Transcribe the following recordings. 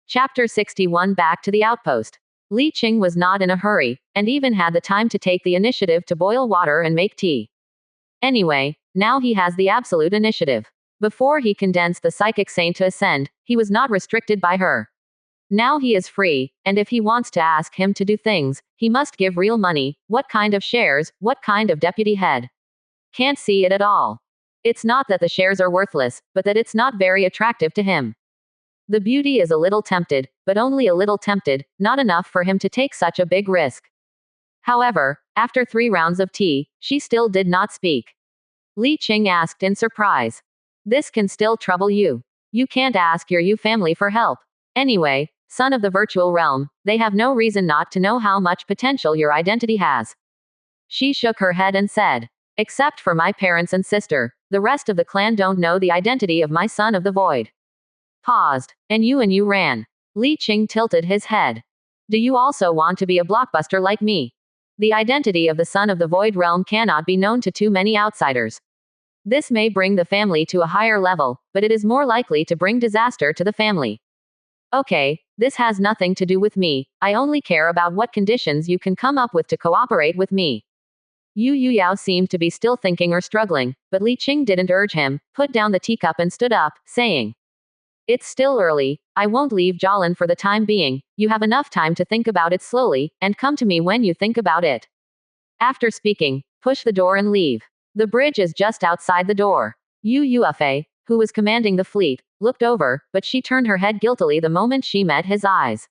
Chapter 61. Back to the outpost. Li Qing was not in a hurry, and even had the time to take the initiative to boil water and make tea. Anyway, now he has the absolute initiative. Before he condensed the psychic saint to ascend, he was not restricted by her. Now he is free, and if he wants to ask him to do things, he must give real money. What kind of shares, what kind of deputy head? Can't see it at all. It's not that the shares are worthless, but that it's not very attractive to him. The beauty is a little tempted, but only a little tempted, not enough for him to take such a big risk. However, after 3 rounds of tea, she still did not speak. Li Qing asked in surprise. This can still trouble you. You can't ask your Yu family for help. Anyway, son of the virtual realm, they have no reason not to know how much potential your identity has. She shook her head and said, except for my parents and sister, the rest of the clan don't know the identity of my son of the void. Paused, and you ran. Li Qing tilted his head. Do you also want to be a blockbuster like me? The identity of the son of the void realm cannot be known to too many outsiders. This may bring the family to a higher level, but it is more likely to bring disaster to the family. Okay, this has nothing to do with me, I only care about what conditions you can come up with to cooperate with me. Yu Yao seemed to be still thinking or struggling, but Li Qing didn't urge him, put down the teacup and stood up, saying, it's still early, I won't leave Jolin for the time being, you have enough time to think about it slowly, and come to me when you think about it. After speaking, push the door and leave. The bridge is just outside the door. Yu Yuefei, who was commanding the fleet, looked over, but she turned her head guiltily the moment she met his eyes.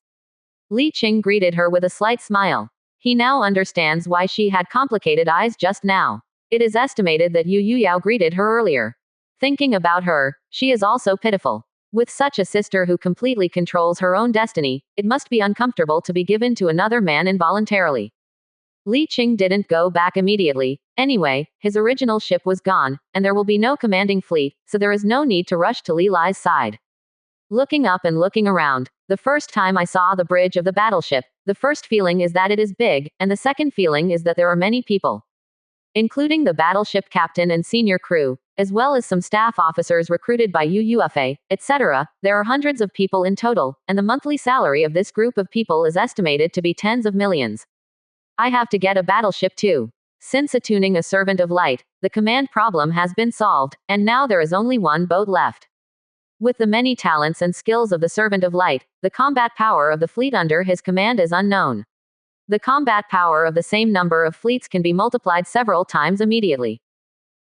Li Qing greeted her with a slight smile. He now understands why she had complicated eyes just now. It is estimated that Yu Yao greeted her earlier. Thinking about her, she is also pitiful. With such a sister who completely controls her own destiny, it must be uncomfortable to be given to another man involuntarily. Li Qing didn't go back immediately. Anyway, his original ship was gone, and there will be no commanding fleet, so there is no need to rush to Li Lai's side. Looking up and looking around, the first time I saw the bridge of the battleship, the first feeling is that it is big, and the second feeling is that there are many people. Including the battleship captain and senior crew, as well as some staff officers recruited by Yu Yuefei, etc., there are hundreds of people in total, and the monthly salary of this group of people is estimated to be tens of millions. I have to get a battleship too. Since attuning a servant of light, the command problem has been solved, and now there is only one boat left. With the many talents and skills of the servant of light, the combat power of the fleet under his command is unknown. The combat power of the same number of fleets can be multiplied several times immediately.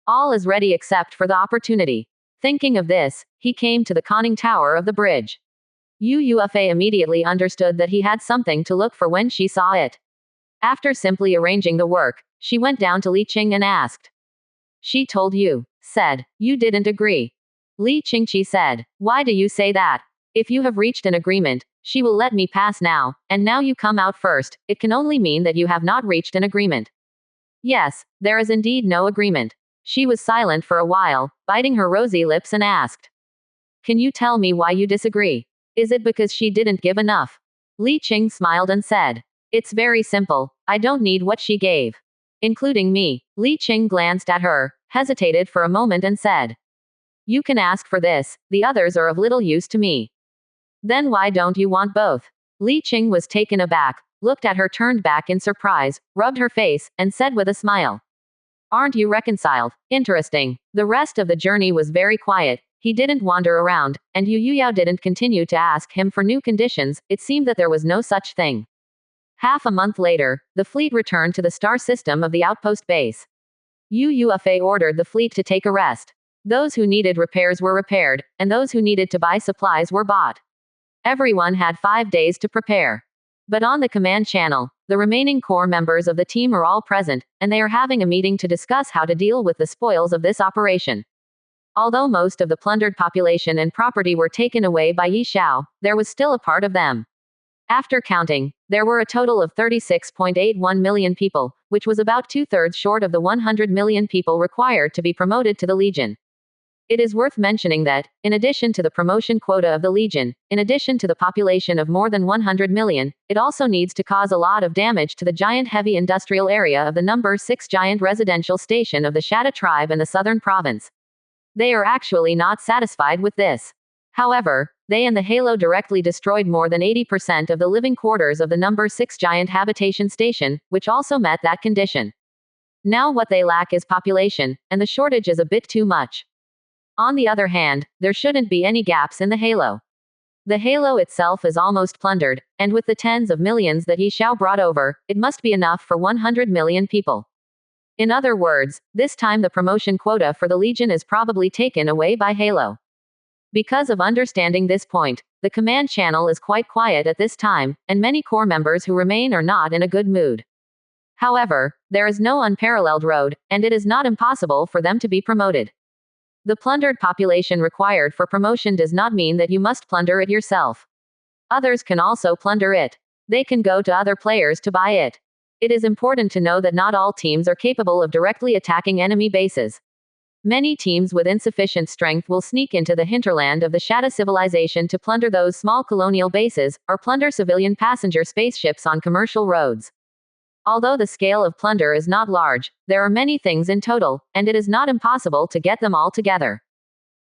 All is ready except for the opportunity. Thinking of this, he came to the conning tower of the bridge. Yu Yuefei immediately understood that he had something to look for when she saw it. After simply arranging the work, she went down to Li Qing and asked. She told you, said, you didn't agree. Li Qingqi said, why do you say that? If you have reached an agreement, she will let me pass now, and now you come out first, it can only mean that you have not reached an agreement. Yes, there is indeed no agreement. She was silent for a while, biting her rosy lips and asked. Can you tell me why you disagree? Is it because she didn't give enough? Li Qing smiled and said. It's very simple, I don't need what she gave. Including me. Li Qing glanced at her, hesitated for a moment and said. You can ask for this, the others are of little use to me. Then why don't you want both? Li Qing was taken aback, looked at her, turned back in surprise, rubbed her face, and said with a smile. Aren't you reconciled? Interesting. The rest of the journey was very quiet. He didn't wander around, and Yu Yao didn't continue to ask him for new conditions. It seemed that there was no such thing. Half a month later, the fleet returned to the star system of the outpost base. Yu Yuefei ordered the fleet to take a rest. Those who needed repairs were repaired, and those who needed to buy supplies were bought. Everyone had 5 days to prepare. But on the command channel, the remaining core members of the team are all present, and they are having a meeting to discuss how to deal with the spoils of this operation. Although most of the plundered population and property were taken away by Yi Xiao, there was still a part of them. After counting, there were a total of 36.81 million people, which was about 2/3 short of the 100 million people required to be promoted to the Legion. It is worth mentioning that, in addition to the promotion quota of the Legion, in addition to the population of more than 100 million, it also needs to cause a lot of damage to the giant heavy industrial area of the number 6 giant residential station of the Shatta tribe in the southern province. They are actually not satisfied with this. However, They and the Halo directly destroyed more than 80% of the living quarters of the number 6 giant habitation station, which also met that condition. Now what they lack is population, and the shortage is a bit too much. On the other hand, there shouldn't be any gaps in the Halo. The Halo itself is almost plundered, and with the tens of millions that Yi Xiao brought over, it must be enough for 100 million people. In other words, this time the promotion quota for the Legion is probably taken away by Halo. Because of understanding this point, the command channel is quite quiet at this time, and many core members who remain are not in a good mood. However, there is no unparalleled road, and it is not impossible for them to be promoted. The plundered population required for promotion does not mean that you must plunder it yourself. Others can also plunder it. They can go to other players to buy it. It is important to know that not all teams are capable of directly attacking enemy bases. Many teams with insufficient strength will sneak into the hinterland of the Shadow civilization to plunder those small colonial bases, or plunder civilian passenger spaceships on commercial roads. Although the scale of plunder is not large, there are many things in total, and it is not impossible to get them all together.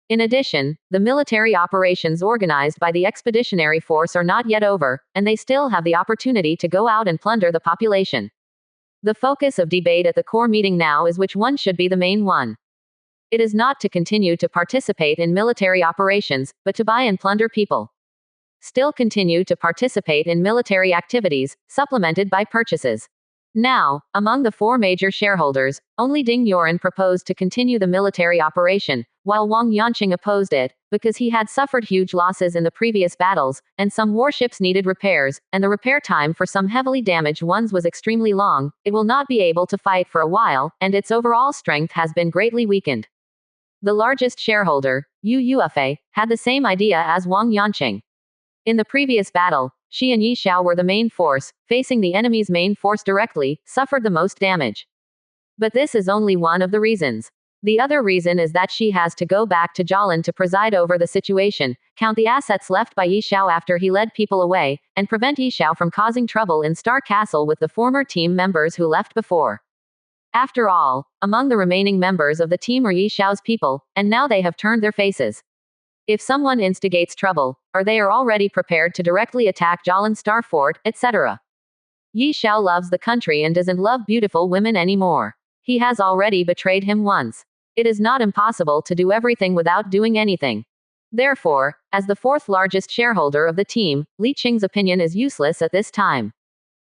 In addition, the military operations organized by the expeditionary force are not yet over, and they still have the opportunity to go out and plunder the population. The focus of debate at the core meeting now is which one should be the main one. It is not to continue to participate in military operations, but to buy and plunder people. Still continue to participate in military activities, supplemented by purchases. Now, among the 4 major shareholders, only Ding Yoren proposed to continue the military operation, while Wang Yanqing opposed it, because he had suffered huge losses in the previous battles, and some warships needed repairs, and the repair time for some heavily damaged ones was extremely long. It will not be able to fight for a while, and its overall strength has been greatly weakened. The largest shareholder, Yu Yufei, had the same idea as Wang Yanqing. In the previous battle, she and Yi Xiao were the main force, facing the enemy's main force directly, suffered the most damage. But this is only one of the reasons. The other reason is that she has to go back to Jolin to preside over the situation, count the assets left by Yi Xiao after he led people away, and prevent Yi Xiao from causing trouble in Star Castle with the former team members who left before. After all, among the remaining members of the team are Yi Xiao's people, and now they have turned their faces. If someone instigates trouble, or they are already prepared to directly attack Jolin Star Fort, etc. Yi Xiao loves the country and doesn't love beautiful women anymore. He has already betrayed him once. It is not impossible to do everything without doing anything. Therefore, as the 4th largest shareholder of the team, Li Qing's opinion is useless at this time.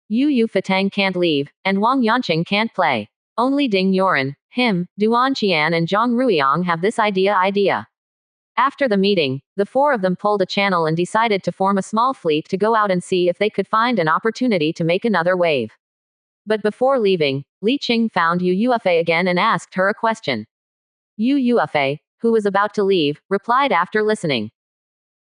Yu Fatang can't leave, and Wang Yanqing can't play. Only Ding Yoren, him, Duan Qian and Zhang Ruiyang have this idea. After the meeting, the 4 of them pulled a channel and decided to form a small fleet to go out and see if they could find an opportunity to make another wave. But before leaving, Li Qing found Yu Yufei again and asked her a question. Yu Yufei, who was about to leave, replied after listening.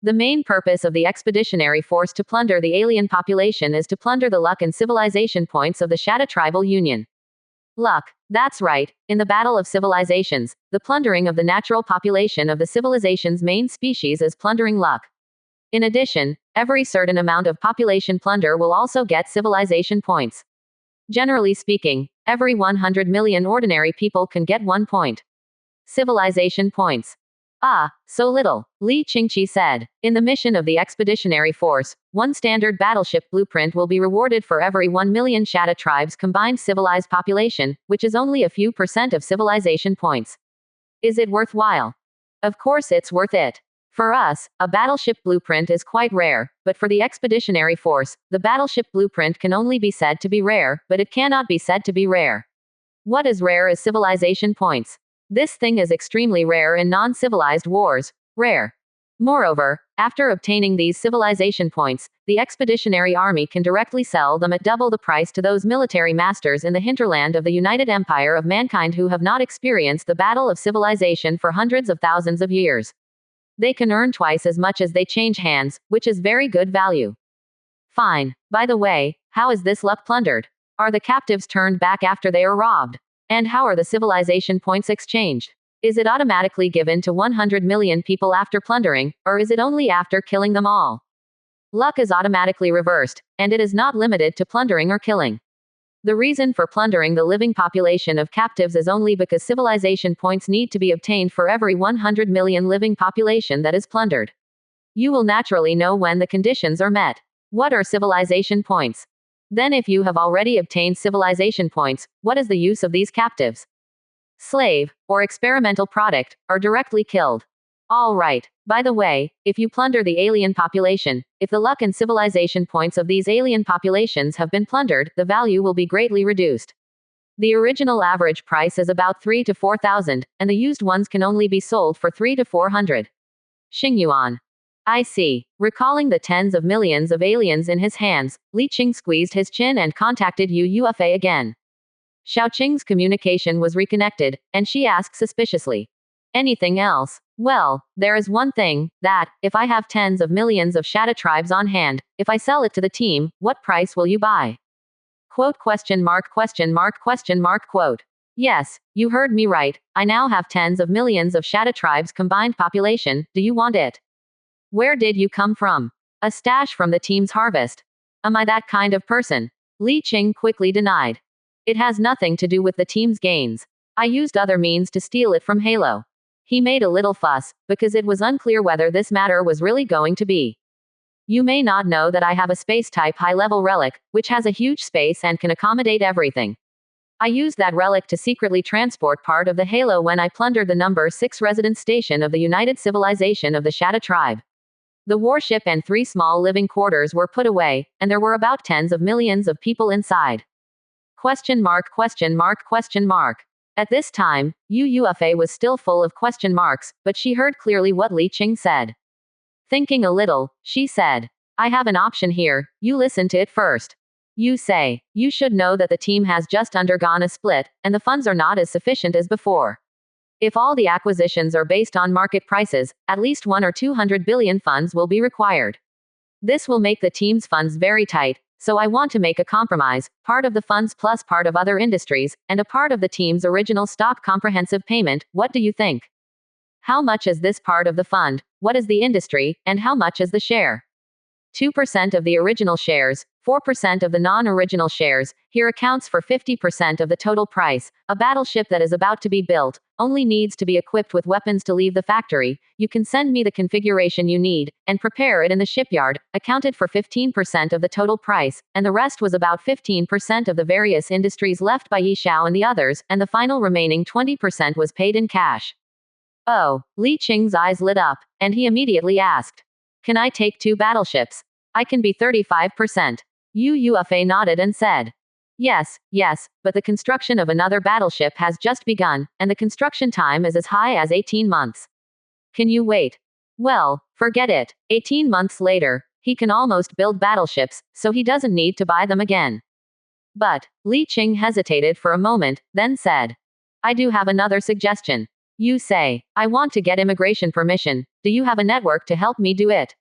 The main purpose of the expeditionary force to plunder the alien population is to plunder the luck and civilization points of the Shadow Tribal Union. Luck. That's right. In the Battle of Civilizations, the plundering of the natural population of the civilization's main species is plundering luck. In addition, every certain amount of population plunder will also get civilization points. Generally speaking, every 100 million ordinary people can get 1 point. Civilization points. Ah, so little, Li Qingqi said. In the mission of the expeditionary force, 1 standard battleship blueprint will be rewarded for every 1 million Shadow tribes combined civilized population, which is only a few % of civilization points. Is it worthwhile? Of course it's worth it. For us, a battleship blueprint is quite rare, but for the expeditionary force, the battleship blueprint can only be said to be rare, but it cannot be said to be rare. What is rare is civilization points. This thing is extremely rare in non-civilized wars. Rare. Moreover, after obtaining these civilization points, the expeditionary army can directly sell them at double the price to those military masters in the hinterland of the United Empire of Mankind who have not experienced the battle of civilization for hundreds of thousands of years. They can earn twice as much as they change hands, which is very good value. Fine. By the way, how is this luck plundered? Are the captives turned back after they are robbed? And how are the civilization points exchanged? Is it automatically given to 100 million people after plundering, or is it only after killing them all? Luck is automatically reversed, and it is not limited to plundering or killing. The reason for plundering the living population of captives is only because civilization points need to be obtained for every 100 million living population that is plundered. You will naturally know when the conditions are met. What are civilization points? Then, if you have already obtained civilization points, what is the use of these captives? Slave, or experimental product, are directly killed. All right. By the way, if you plunder the alien population, if the luck and civilization points of these alien populations have been plundered, the value will be greatly reduced. The original average price is about 3 to 4,000, and the used ones can only be sold for 3 to 400 Xingyuan. I see. Recalling the tens of millions of aliens in his hands, Li Qing squeezed his chin and contacted Ufa again. Xiaoqing's communication was reconnected, and she asked suspiciously, "Anything else?" "Well, there is one thing, that, if I have tens of millions of Shadow tribes on hand, if I sell it to the team, what price will you buy?" Quote question mark question mark question mark quote. Yes, you heard me right. I now have tens of millions of Shadow tribes combined population. Do you want it? Where did you come from? A stash from the team's harvest. Am I that kind of person? Li Qing quickly denied. It has nothing to do with the team's gains. I used other means to steal it from Halo. He made a little fuss, because it was unclear whether this matter was really going to be. You may not know that I have a space-type high-level relic, which has a huge space and can accommodate everything. I used that relic to secretly transport part of the Halo when I plundered the number 6 residence station of the United Civilization of the Shadow Tribe. The warship and 3 small living quarters were put away, and there were about tens of millions of people inside. Question mark question mark question mark. At this time, Ufa was still full of question marks, but she heard clearly what Li Qing said. Thinking a little, she said, "I have an option here, you listen to it first. You say, you should know that the team has just undergone a split, and the funds are not as sufficient as before. If all the acquisitions are based on market prices, at least 1 or 200 billion funds will be required. This will make the team's funds very tight, so I want to make a compromise, part of the funds plus part of other industries, and a part of the team's original stock comprehensive payment. What do you think? How much is this part of the fund? What is the industry, and how much is the share? 2% of the original shares, 4% of the non-original shares, here accounts for 50% of the total price. A battleship that is about to be built, only needs to be equipped with weapons to leave the factory. You can send me the configuration you need, and prepare it in the shipyard, accounted for 15% of the total price, and the rest was about 15% of the various industries left by Yishao and the others, and the final remaining 20% was paid in cash. Oh, Li Qing's eyes lit up, and he immediately asked, "Can I take 2 battleships? I can be 35%. Ufa nodded and said, yes, but the construction of another battleship has just begun, and the construction time is as high as 18 months. Can you wait? Well, forget it. 18 months later, he can almost build battleships, so he doesn't need to buy them again." But, Li Qing hesitated for a moment, then said, "I do have another suggestion. You say, I want to get immigration permission. Do you have a network to help me do it?"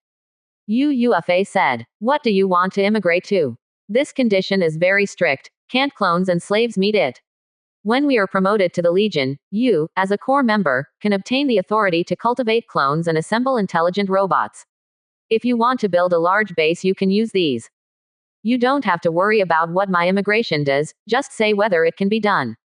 Ufa said, "What do you want to immigrate to? This condition is very strict. Can't clones and slaves meet it? When we are promoted to the Legion, you, as a core member, can obtain the authority to cultivate clones and assemble intelligent robots. If you want to build a large base, you can use these. You don't have to worry about what my immigration does, just say whether it can be done."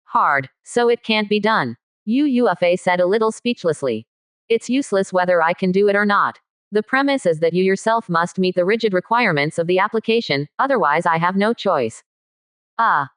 Hard, so it can't be done. Ufa said a little speechlessly. It's useless whether I can do it or not. The premise is that you yourself must meet the rigid requirements of the application, otherwise I have no choice.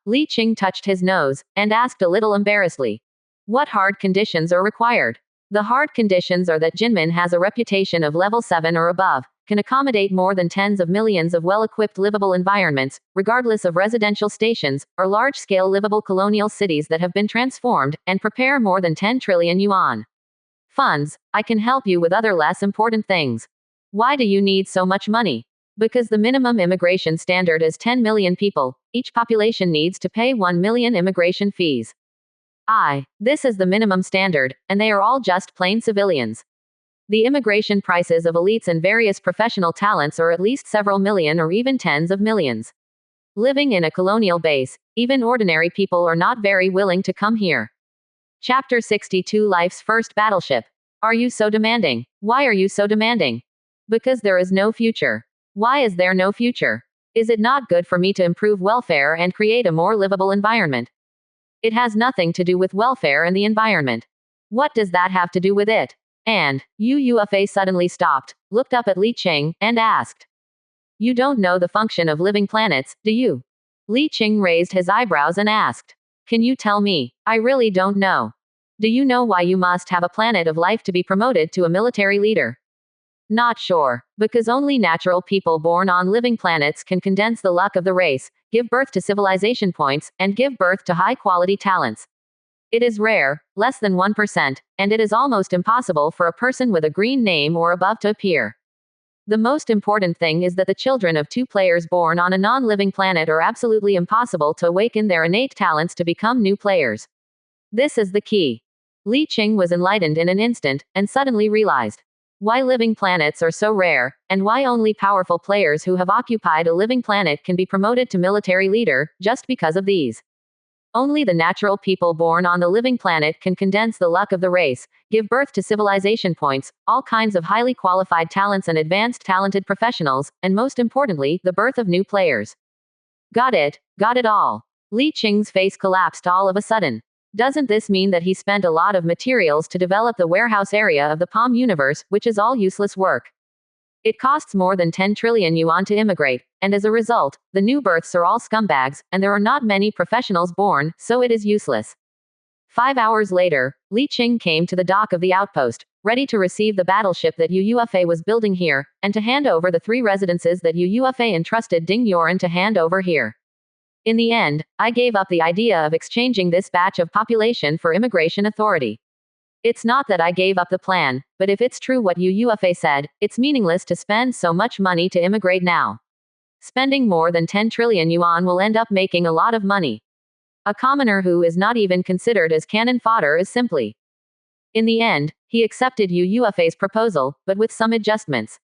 Li Qing touched his nose, and asked a little embarrassedly. What hard conditions are required? The hard conditions are that Jinmin has a reputation of level 7 or above, can accommodate more than tens of millions of well-equipped livable environments, regardless of residential stations, or large-scale livable colonial cities that have been transformed, and prepare more than 10 trillion yuan. Funds. I can help you with other less important things. Why do you need so much money? Because the minimum immigration standard is 10 million people. Each population needs to pay 1 million immigration fees. This is the minimum standard, and they are all just plain civilians. The immigration prices of elites and various professional talents are at least several million or even tens of millions. Living in a colonial base, even ordinary people are not very willing to come here. Chapter 62 Life's First Battleship. Are you so demanding? Why are you so demanding? Because there is no future. Why is there no future? Is it not good for me to improve welfare and create a more livable environment? It has nothing to do with welfare and the environment. What does that have to do with it? And Yu Yuefei suddenly stopped, looked up at Li Qing, and asked, "You don't know the function of living planets, do you?" Li Qing raised his eyebrows and asked, "Can you tell me? I really don't know. Do you know why you must have a planet of life to be promoted to a military leader?" "Not sure. Because only natural people born on living planets can condense the luck of the race, give birth to civilization points, and give birth to high quality talents. It is rare, less than 1%, and it is almost impossible for a person with a green name or above to appear. The most important thing is that the children of two players born on a non-living planet are absolutely impossible to awaken their innate talents to become new players. This is the key." Li Qing was enlightened in an instant, and suddenly realized why living planets are so rare, and why only powerful players who have occupied a living planet can be promoted to military leader, just because of these. Only the natural people born on the living planet can condense the luck of the race, give birth to civilization points, all kinds of highly qualified talents and advanced talented professionals, and most importantly, the birth of new players. Got it all. Li Qing's face collapsed all of a sudden. Doesn't this mean that he spent a lot of materials to develop the warehouse area of the Palm universe, which is all useless work? It costs more than 10 trillion yuan to immigrate, and as a result, the new births are all scumbags, and there are not many professionals born, so it is useless. 5 hours later, Li Qing came to the dock of the outpost, ready to receive the battleship that Yu Yuefei was building here, and to hand over the 3 residences that Yu Yuefei entrusted Ding Yoren to hand over here. In the end, I gave up the idea of exchanging this batch of population for immigration authority. It's not that I gave up the plan, but if it's true what Yu Yuefei said, it's meaningless to spend so much money to immigrate now. Spending more than 10 trillion yuan will end up making a lot of money. A commoner who is not even considered as cannon fodder is simply. In the end, he accepted Yu Yuefei's proposal, but with some adjustments.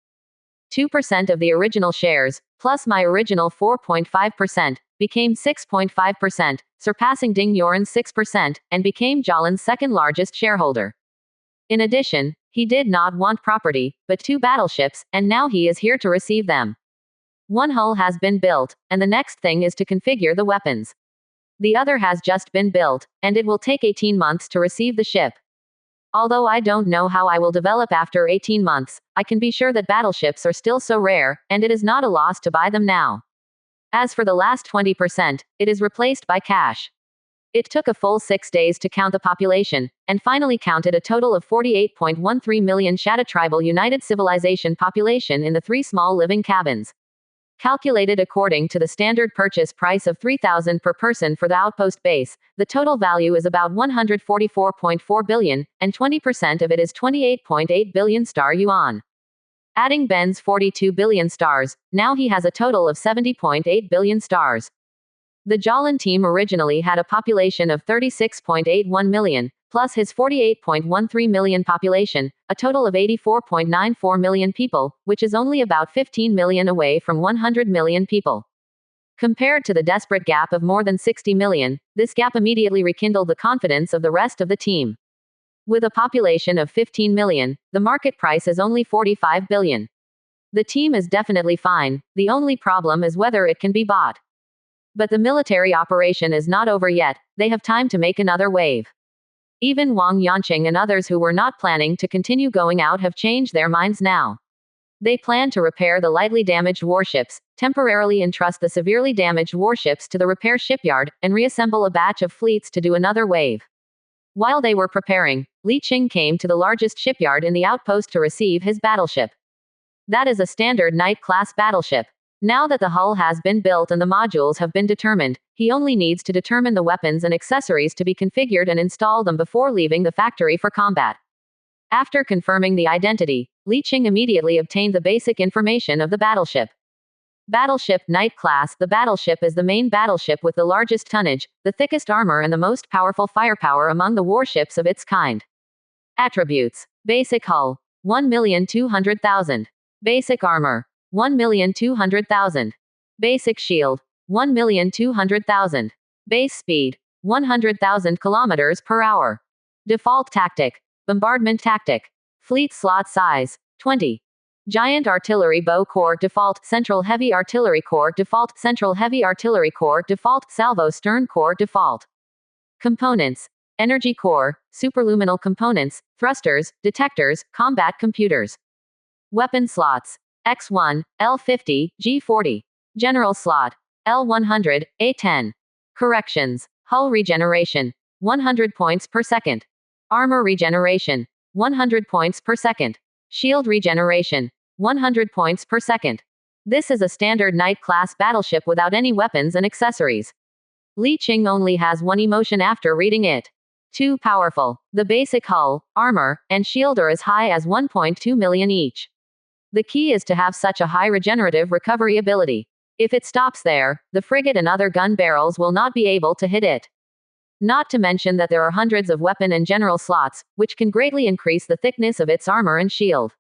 2% of the original shares, plus my original 4.5%, became 6.5%, surpassing Ding Yoren's 6%, and became Jalin's second largest shareholder. In addition, he did not want property, but 2 battleships, and now he is here to receive them. One hull has been built, and the next thing is to configure the weapons. The other has just been built, and it will take 18 months to receive the ship. Although I don't know how I will develop after 18 months, I can be sure that battleships are still so rare, and it is not a loss to buy them now. As for the last 20%, it is replaced by cash. It took a full 6 days to count the population, and finally counted a total of 48.13 million Shatta tribal United Civilization population in the 3 small living cabins. Calculated according to the standard purchase price of 3,000 per person for the outpost base, the total value is about 144.4 billion, and 20% of it is 28.8 billion star yuan. Adding Ben's 42 billion stars, now he has a total of 70.8 billion stars. The Jolin team originally had a population of 36.81 million, plus his 48.13 million population, a total of 84.94 million people, which is only about 15 million away from 100 million people. Compared to the desperate gap of more than 60 million, this gap immediately rekindled the confidence of the rest of the team. With a population of 15 million, the market price is only 45 billion. The team is definitely fine, the only problem is whether it can be bought. But the military operation is not over yet, they have time to make another wave. Even Wang Yanqing and others who were not planning to continue going out have changed their minds now. They plan to repair the lightly damaged warships, temporarily entrust the severely damaged warships to the repair shipyard, and reassemble a batch of fleets to do another wave. While they were preparing, Li Qing came to the largest shipyard in the outpost to receive his battleship. That is a standard Knight-class battleship. Now that the hull has been built and the modules have been determined, he only needs to determine the weapons and accessories to be configured and install them before leaving the factory for combat. After confirming the identity, Li Qing immediately obtained the basic information of the battleship. Battleship Knight class. The battleship is the main battleship with the largest tonnage, the thickest armor and the most powerful firepower among the warships of its kind. Attributes. Basic hull, 1,200,000. Basic armor, 1,200,000. Basic shield, 1,200,000. Base speed, 100,000 kilometers per hour. Default tactic, bombardment tactic. Fleet slot size, 20. Giant artillery bow corps default, central heavy artillery corps default, central heavy artillery corps default, salvo stern corps default. Components. energy core, superluminal components, thrusters, detectors, combat computers. Weapon slots. X1, L50, G40. General slot. L100, A10. Corrections. Hull regeneration. 100 points per second. Armor regeneration. 100 points per second. Shield regeneration. 100 points per second. This is a standard Knight-class battleship without any weapons and accessories. Li Qing only has one emotion after reading it. Too powerful. The basic hull, armor, and shield are as high as 1.2 million each. The key is to have such a high regenerative recovery ability. If it stops there, the frigate and other gun barrels will not be able to hit it. Not to mention that there are hundreds of weapon and general slots, which can greatly increase the thickness of its armor and shield.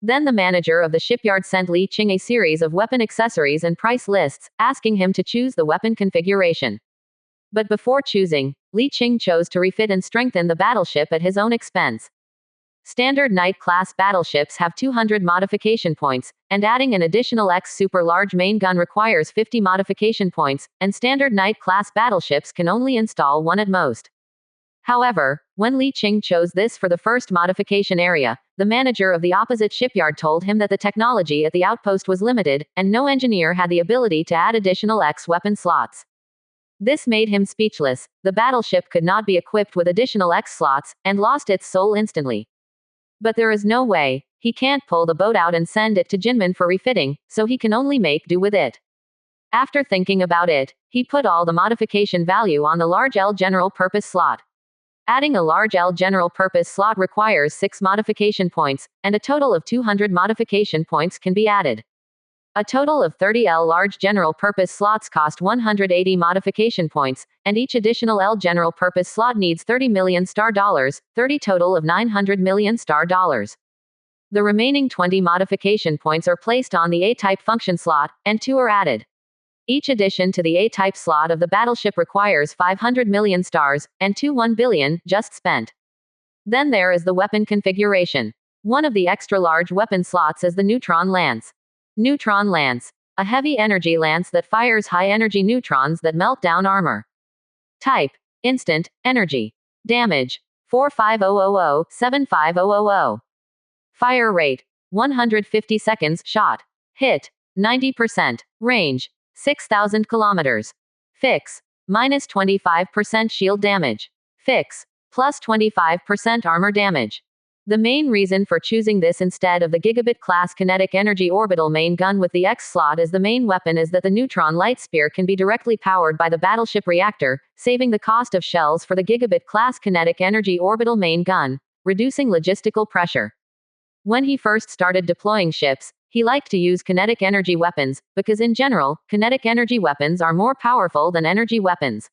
Then the manager of the shipyard sent Li Qing a series of weapon accessories and price lists, asking him to choose the weapon configuration. But before choosing, Li Qing chose to refit and strengthen the battleship at his own expense. Standard Knight-class battleships have 200 modification points, and adding an additional X super large main gun requires 50 modification points, and standard Knight-class battleships can only install one at most. However, when Li Qing chose this for the first modification area, the manager of the opposite shipyard told him that the technology at the outpost was limited, and no engineer had the ability to add additional X weapon slots. This made him speechless. The battleship could not be equipped with additional X slots, and lost its soul instantly. But there is no way. He can't pull the boat out and send it to Jinmin for refitting, so he can only make do with it. After thinking about it, he put all the modification value on the large L general purpose slot. Adding a large L general purpose slot requires 6 modification points, and a total of 200 modification points can be added. A total of 30 L large general purpose slots cost 180 modification points, and each additional L general purpose slot needs 30 million star dollars, 30 total of 900 million star dollars. The remaining 20 modification points are placed on the A-type function slot, and 2 are added. Each addition to the A-type slot of the battleship requires 500 million stars, and 1 billion just spent. Then there is the weapon configuration. One of the extra large weapon slots is the neutron lance. Neutron lance. A heavy energy lance that fires high energy neutrons that melt down armor. Type. Instant. Energy. Damage. 45000-75000. Fire rate. 150 seconds shot. Hit. 90%. Range. 6,000 kilometers. Fix. Minus 25% shield damage. Fix. Plus 25% armor damage. The main reason for choosing this instead of the gigabit-class kinetic energy orbital main gun with the X slot as the main weapon is that the neutron light spear can be directly powered by the battleship reactor, saving the cost of shells for the gigabit-class kinetic energy orbital main gun, reducing logistical pressure. When he first started deploying ships, he liked to use kinetic energy weapons, because in general, kinetic energy weapons are more powerful than energy weapons.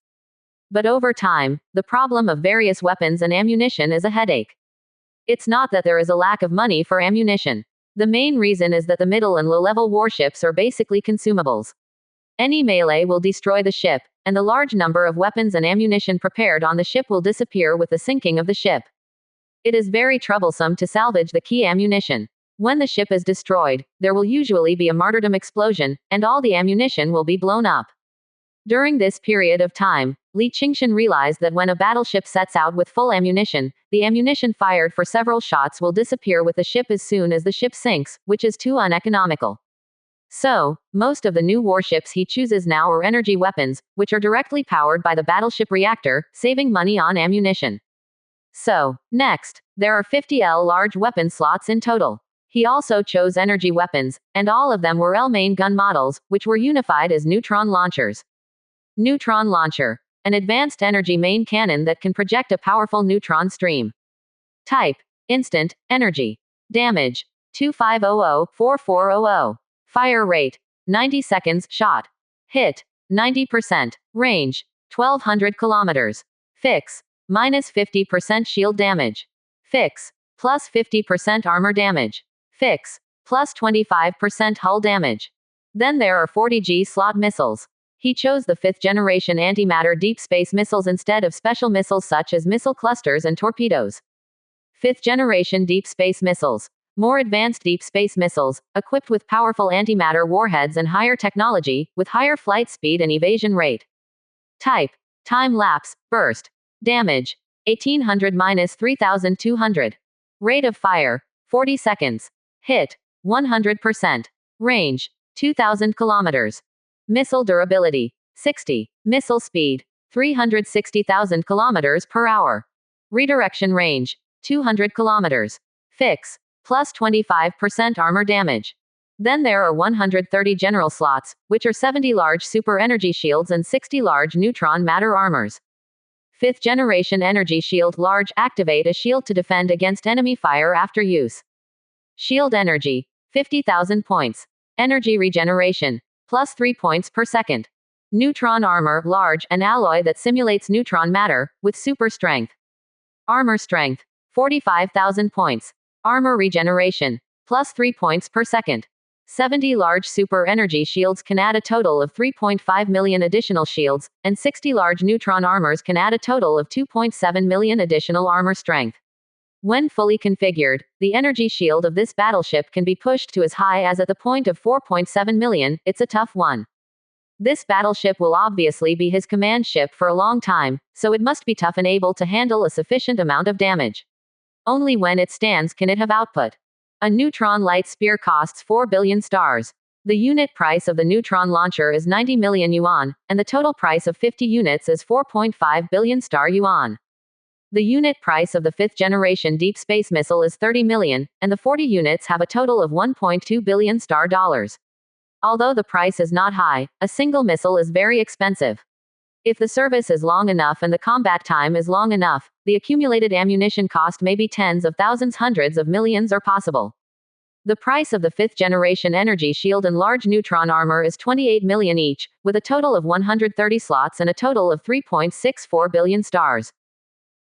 But over time, the problem of various weapons and ammunition is a headache. It's not that there is a lack of money for ammunition. The main reason is that the middle and low-level warships are basically consumables. Any melee will destroy the ship, and the large number of weapons and ammunition prepared on the ship will disappear with the sinking of the ship. It is very troublesome to salvage the key ammunition. When the ship is destroyed, there will usually be a martyrdom explosion, and all the ammunition will be blown up. During this period of time, Li Qingshan realized that when a battleship sets out with full ammunition, the ammunition fired for several shots will disappear with the ship as soon as the ship sinks, which is too uneconomical. So, most of the new warships he chooses now are energy weapons, which are directly powered by the battleship reactor, saving money on ammunition. So, next, there are 50 L large weapon slots in total. He also chose energy weapons, and all of them were L main gun models, which were unified as neutron launchers. Neutron launcher. An advanced energy main cannon that can project a powerful neutron stream. Type. Instant. Energy. Damage. 2500-4400. Fire rate. 90 seconds shot. Hit. 90%. Range. 1200 kilometers. Fix. Minus 50% shield damage. Fix. Plus 50% armor damage. Fix. Plus 25% hull damage. Then there are 40G slot missiles. He chose the 5th generation antimatter deep space missiles instead of special missiles such as missile clusters and torpedoes. 5th generation deep space missiles. More advanced deep space missiles, equipped with powerful antimatter warheads and higher technology, with higher flight speed and evasion rate. Type. Time lapse. Burst. Damage. 1800 minus 3200. Rate of fire, 40 seconds. Hit, 100%. Range, 2000 kilometers. Missile durability, 60. Missile speed, 360,000 kilometers per hour. Redirection range, 200 kilometers. Fix, plus 25% armor damage. Then there are 130 general slots, which are 70 large super energy shields and 60 large neutron matter armors. 5th generation energy shield large activate a shield to defend against enemy fire after use. Shield energy, 50,000 points. Energy regeneration, plus 3 points per second. Neutron armor large, an alloy that simulates neutron matter, with super strength. Armor strength, 45,000 points. Armor regeneration, plus 3 points per second. 70 large super energy shields can add a total of 3.5 million additional shields, and 60 large neutron armors can add a total of 2.7 million additional armor strength. When fully configured, the energy shield of this battleship can be pushed to as high as at the point of 4.7 million. It's a tough one. This battleship will obviously be his command ship for a long time, so it must be tough and able to handle a sufficient amount of damage. Only when it stands can it have output. A neutron light spear costs 4 billion stars. The unit price of the neutron launcher is 90 million yuan, and the total price of 50 units is 4.5 billion star yuan. The unit price of the 5th generation deep space missile is 30 million, and the 40 units have a total of 1.2 billion star dollars. Although the price is not high, a single missile is very expensive. If the service is long enough and the combat time is long enough, the accumulated ammunition cost may be tens of thousands, hundreds of millions are possible. The price of the 5th generation energy shield and large neutron armor is 28 million each, with a total of 130 slots and a total of 3.64 billion stars.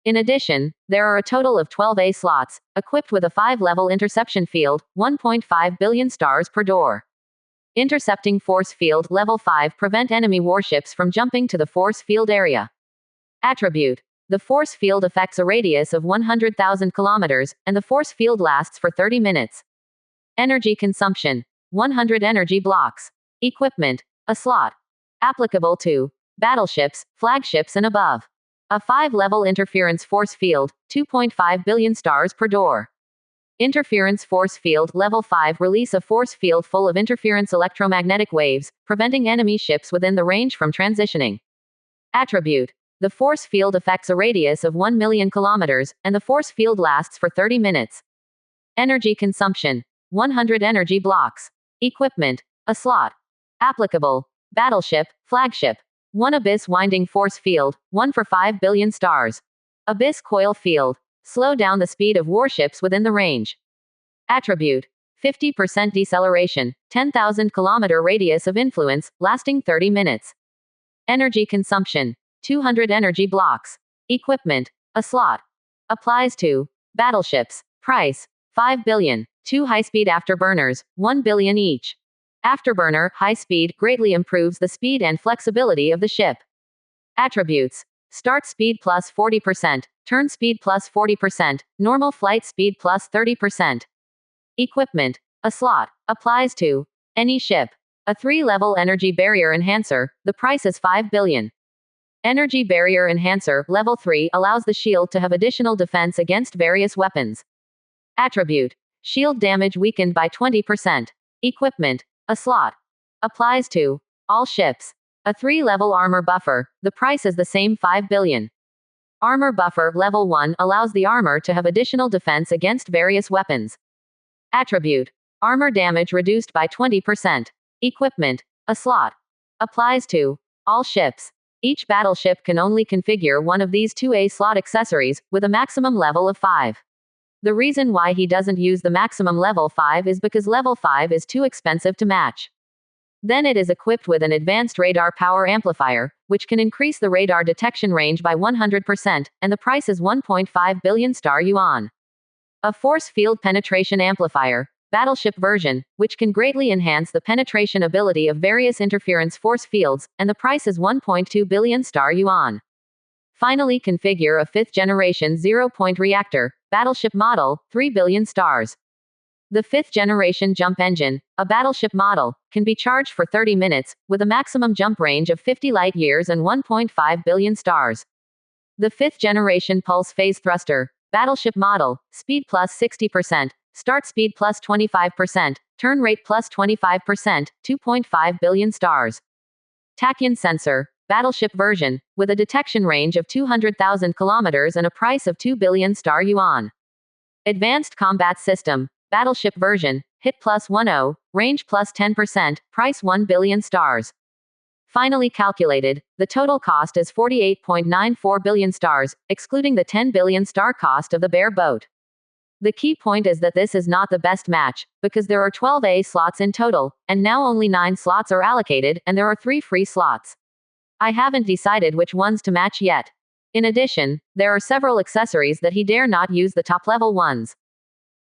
In addition, there are a total of 12 A slots, equipped with a 5-level interception field, 1.5 billion stars per door. Intercepting force field level 5 prevent enemy warships from jumping to the force field area. Attribute. The force field affects a radius of 100,000 kilometers, and the force field lasts for 30 minutes. Energy consumption. 100 energy blocks. Equipment. A slot. Applicable to battleships, flagships and above. A 5-level interference force field, 2.5 billion stars per door. Interference force field level 5 release a force field full of interference electromagnetic waves, preventing enemy ships within the range from transitioning. Attribute. The force field affects a radius of 1 million kilometers, and the force field lasts for 30 minutes. Energy consumption. 100 energy blocks. Equipment. A slot. Applicable. Battleship, flagship. 1 abyss winding force field, 1 for 5 billion stars. Abyss coil field. Slow down the speed of warships within the range. Attribute. 50% deceleration, 10,000 kilometer radius of influence, lasting 30 minutes. Energy consumption. 200 energy blocks. Equipment. A slot. Applies to battleships. Price. 5 billion. 2 high-speed afterburners, 1 billion each. Afterburner, high speed, greatly improves the speed and flexibility of the ship. Attributes. Start speed plus 40%, turn speed plus 40%, normal flight speed plus 30%. Equipment. A slot. Applies to any ship. A 3-level energy barrier enhancer, the price is 5 billion. Energy barrier enhancer, level 3, allows the shield to have additional defense against various weapons. Attribute. Shield damage weakened by 20%. Equipment. A slot. Applies to all ships. A 3-level armor buffer, the price is the same 5 billion. Armor buffer level 1 allows the armor to have additional defense against various weapons. Attribute. Armor damage reduced by 20%. Equipment. A slot. Applies to all ships. Each battleship can only configure one of these 2A slot accessories, with a maximum level of 5. The reason why he doesn't use the maximum level 5 is because level 5 is too expensive to match. Then it is equipped with an advanced radar power amplifier, which can increase the radar detection range by 100%, and the price is 1.5 billion star yuan. A force field penetration amplifier, battleship version, which can greatly enhance the penetration ability of various interference force fields, and the price is 1.2 billion star yuan. Finally, configure a 5th generation 0-point reactor, battleship model, 3 billion stars. The 5th generation jump engine, a battleship model, can be charged for 30 minutes, with a maximum jump range of 50 light years and 1.5 billion stars. The 5th generation pulse phase thruster, battleship model, speed plus 60%, start speed plus 25%, turn rate plus 25%, 2.5 billion stars. Tachyon sensor, battleship version, with a detection range of 200,000 kilometers and a price of 2 billion star yuan. Advanced combat system, battleship version, hit plus 10, range plus 10%, price 1 billion stars. Finally calculated, the total cost is 48.94 billion stars, excluding the 10 billion star cost of the bare boat. The key point is that this is not the best match, because there are 12 A slots in total, and now only 9 slots are allocated, and there are 3 free slots. I haven't decided which ones to match yet. In addition, there are several accessories that he dare not use the top-level ones.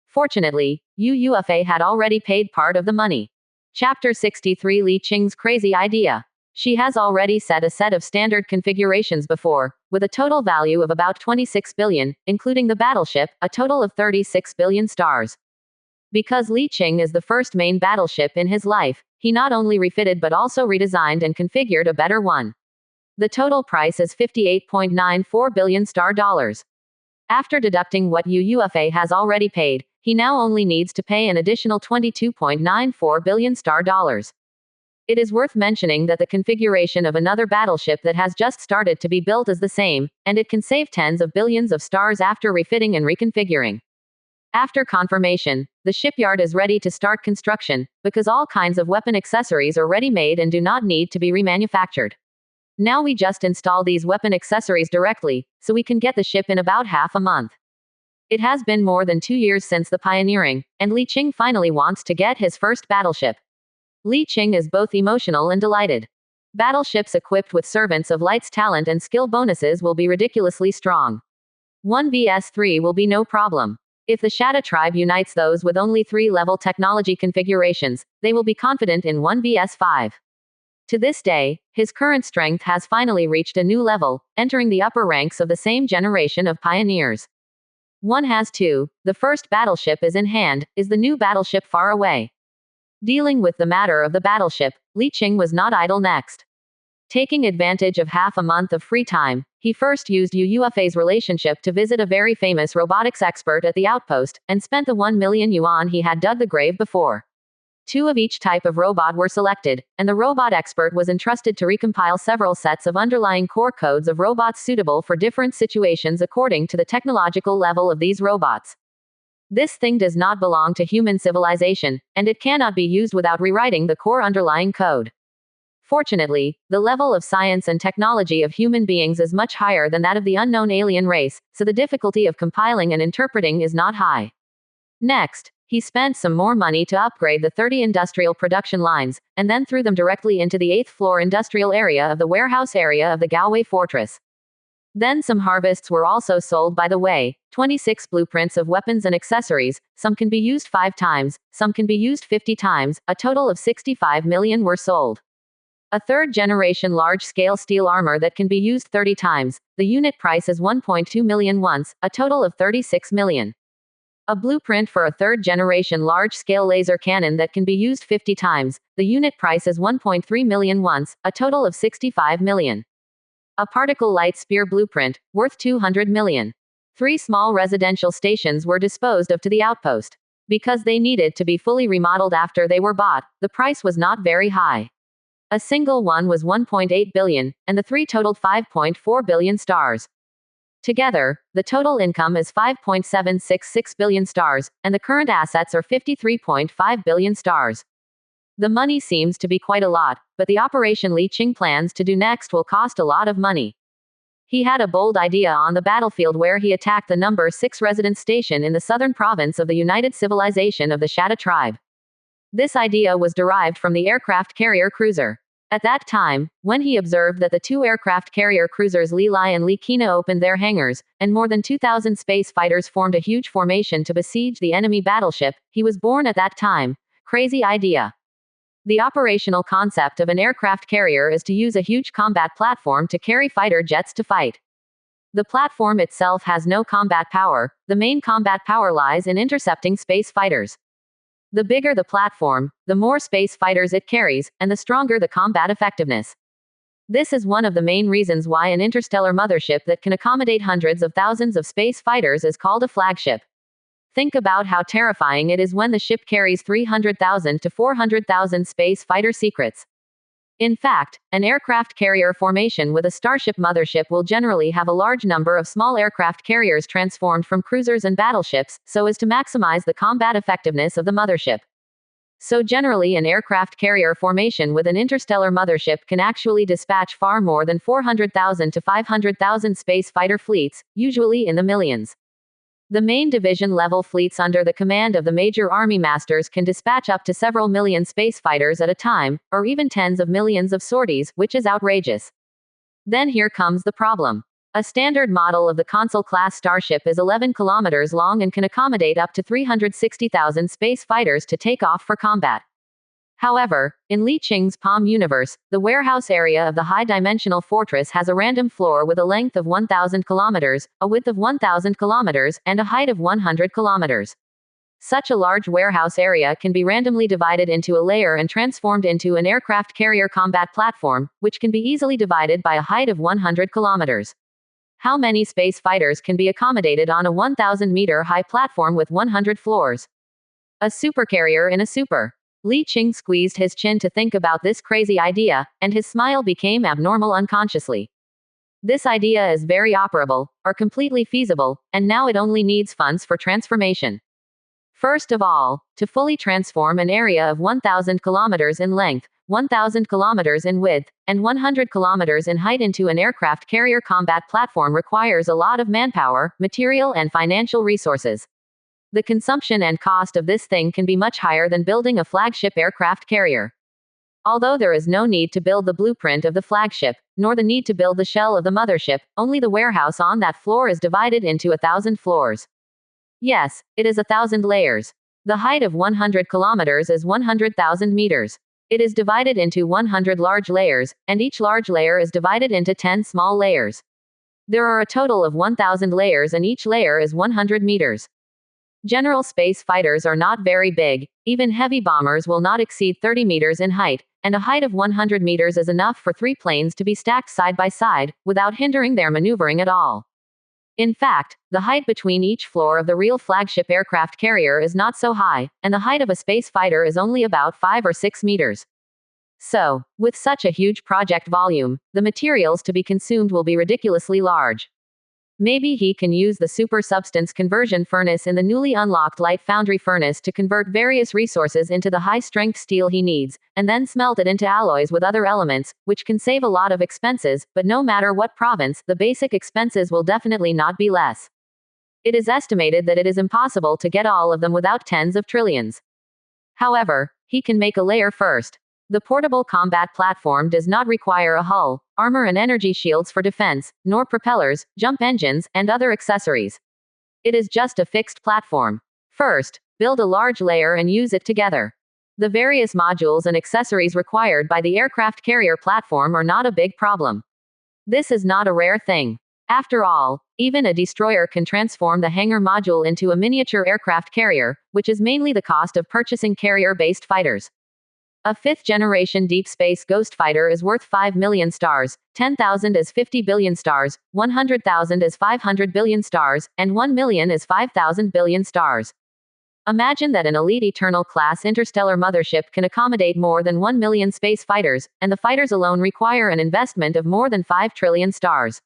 Fortunately, UUFA had already paid part of the money. Chapter 63 Li Qing's crazy idea. She has already set a set of standard configurations before, with a total value of about 26 billion, including the battleship, a total of 36 billion stars. Because Li Qing is the first main battleship in his life, he not only refitted but also redesigned and configured a better one. The total price is 58.94 billion star dollars. After deducting what UUFA has already paid, he now only needs to pay an additional 22.94 billion star dollars. It is worth mentioning that the configuration of another battleship that has just started to be built is the same, and it can save tens of billions of stars after refitting and reconfiguring. After confirmation, the shipyard is ready to start construction, because all kinds of weapon accessories are ready-made and do not need to be remanufactured. Now we just install these weapon accessories directly, so we can get the ship in about half a month. It has been more than 2 years since the pioneering, and Li Qing finally wants to get his first battleship. Li Qing is both emotional and delighted. Battleships equipped with servants of light's talent and skill bonuses will be ridiculously strong. 1 vs 3 will be no problem. If the Shadow tribe unites those with only 3-level technology configurations, they will be confident in 1 vs 5. To this day, his current strength has finally reached a new level, entering the upper ranks of the same generation of pioneers. 1 has 2, the first battleship is in hand, is the new battleship far away? Dealing with the matter of the battleship, Li Qing was not idle next. Taking advantage of half a month of free time, he first used UUFA's relationship to visit a very famous robotics expert at the outpost, and spent the 1 million yuan he had dug the grave before. 2 of each type of robot were selected, and the robot expert was entrusted to recompile several sets of underlying core codes of robots suitable for different situations according to the technological level of these robots. This thing does not belong to human civilization, and it cannot be used without rewriting the core underlying code. Fortunately, the level of science and technology of human beings is much higher than that of the unknown alien race, so the difficulty of compiling and interpreting is not high. Next, he spent some more money to upgrade the 30 industrial production lines, and then threw them directly into the 8th floor industrial area of the warehouse area of the Galway fortress. Then some harvests were also sold by the way, 26 blueprints of weapons and accessories, some can be used 5 times, some can be used 50 times, a total of 65 million were sold. A 3rd generation large-scale steel armor that can be used 30 times, the unit price is 1.2 million once, a total of 36 million. A blueprint for a 3rd generation large-scale laser cannon that can be used 50 times, the unit price is 1.3 million once, a total of 65 million. A particle light spear blueprint, worth 200 million. 3 small residential stations were disposed of to the outpost. Because they needed to be fully remodeled after they were bought, the price was not very high. A single one was 1.8 billion, and the 3 totaled 5.4 billion stars. Together, the total income is 5.766 billion stars, and the current assets are 53.5 billion stars. The money seems to be quite a lot, but the operation Li Qing plans to do next will cost a lot of money. He had a bold idea on the battlefield where he attacked the number 6 residence station in the southern province of the United Civilization of the Shadow tribe. This idea was derived from the aircraft carrier cruiser. At that time, when he observed that the 2 aircraft carrier cruisers Li Lai and Li Kina opened their hangars, and more than 2,000 space fighters formed a huge formation to besiege the enemy battleship, he was born at that time. Crazy idea. The operational concept of an aircraft carrier is to use a huge combat platform to carry fighter jets to fight. The platform itself has no combat power, the main combat power lies in intercepting space fighters. The bigger the platform, the more space fighters it carries, and the stronger the combat effectiveness. This is one of the main reasons why an interstellar mothership that can accommodate hundreds of thousands of space fighters is called a flagship. Think about how terrifying it is when the ship carries 300,000 to 400,000 space fighter secrets. In fact, an aircraft carrier formation with a starship mothership will generally have a large number of small aircraft carriers transformed from cruisers and battleships, so as to maximize the combat effectiveness of the mothership. So generally an aircraft carrier formation with an interstellar mothership can actually dispatch far more than 400,000 to 500,000 space fighter fleets, usually in the millions. The main division-level fleets under the command of the major army masters can dispatch up to several million space fighters at a time, or even tens of millions of sorties, which is outrageous. Then here comes the problem. A standard model of the Consul-class starship is 11 kilometers long and can accommodate up to 360,000 space fighters to take off for combat. However, in Li Qing's Palm universe, the warehouse area of the high-dimensional fortress has a random floor with a length of 1,000 kilometers, a width of 1,000 kilometers, and a height of 100 kilometers. Such a large warehouse area can be randomly divided into a layer and transformed into an aircraft carrier combat platform, which can be easily divided by a height of 100 kilometers. How many space fighters can be accommodated on a 1,000-meter high platform with 100 floors? A supercarrier in a super. Li Qing squeezed his chin to think about this crazy idea, and his smile became abnormal unconsciously. This idea is very operable, or completely feasible, and now it only needs funds for transformation. First of all, to fully transform an area of 1,000 kilometers in length, 1,000 kilometers in width, and 100 kilometers in height into an aircraft carrier combat platform requires a lot of manpower, material, and financial resources. The consumption and cost of this thing can be much higher than building a flagship aircraft carrier. Although there is no need to build the blueprint of the flagship, nor the need to build the shell of the mothership, only the warehouse on that floor is divided into 1,000 floors. Yes, it is 1,000 layers. The height of 100 kilometers is 100,000 meters. It is divided into 100 large layers, and each large layer is divided into 10 small layers. There are a total of 1,000 layers and each layer is 100 meters. General space fighters are not very big, even heavy bombers will not exceed 30 meters in height, and a height of 100 meters is enough for 3 planes to be stacked side by side, without hindering their maneuvering at all. In fact, the height between each floor of the real flagship aircraft carrier is not so high, and the height of a space fighter is only about 5 or 6 meters. So, with such a huge project volume, the materials to be consumed will be ridiculously large. Maybe he can use the super substance conversion furnace in the newly unlocked light foundry furnace to convert various resources into the high-strength steel he needs, and then smelt it into alloys with other elements, which can save a lot of expenses, but no matter what province, the basic expenses will definitely not be less. It is estimated that it is impossible to get all of them without tens of trillions. However, he can make a layer first. The portable combat platform does not require a hull, armor and energy shields for defense, nor propellers, jump engines, and other accessories. It is just a fixed platform. First, build a large layer and use it together. The various modules and accessories required by the aircraft carrier platform are not a big problem. This is not a rare thing. After all, even a destroyer can transform the hangar module into a miniature aircraft carrier, which is mainly the cost of purchasing carrier-based fighters. A 5th-generation deep space ghost fighter is worth 5 million stars, 10,000 is 50 billion stars, 100,000 is 500 billion stars, and 1 million is 5,000 billion stars. Imagine that an elite Eternal-class interstellar mothership can accommodate more than 1 million space fighters, and the fighters alone require an investment of more than 5 trillion stars.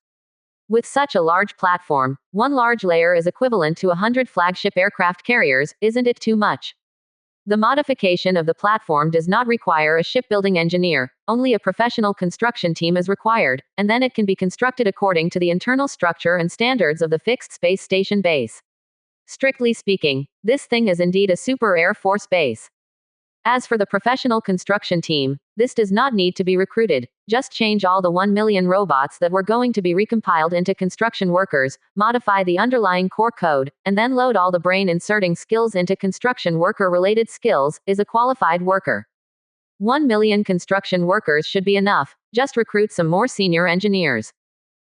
With such a large platform, one large layer is equivalent to 100 flagship aircraft carriers, isn't it too much? The modification of the platform does not require a shipbuilding engineer, only a professional construction team is required, and then it can be constructed according to the internal structure and standards of the fixed space station base. Strictly speaking, this thing is indeed a super Air Force base. As for the professional construction team, this does not need to be recruited, just change all the 1 million robots that were going to be recompiled into construction workers, modify the underlying core code, and then load all the brain-inserting skills into construction worker-related skills, is a qualified worker. 1 million construction workers should be enough, just recruit some more senior engineers.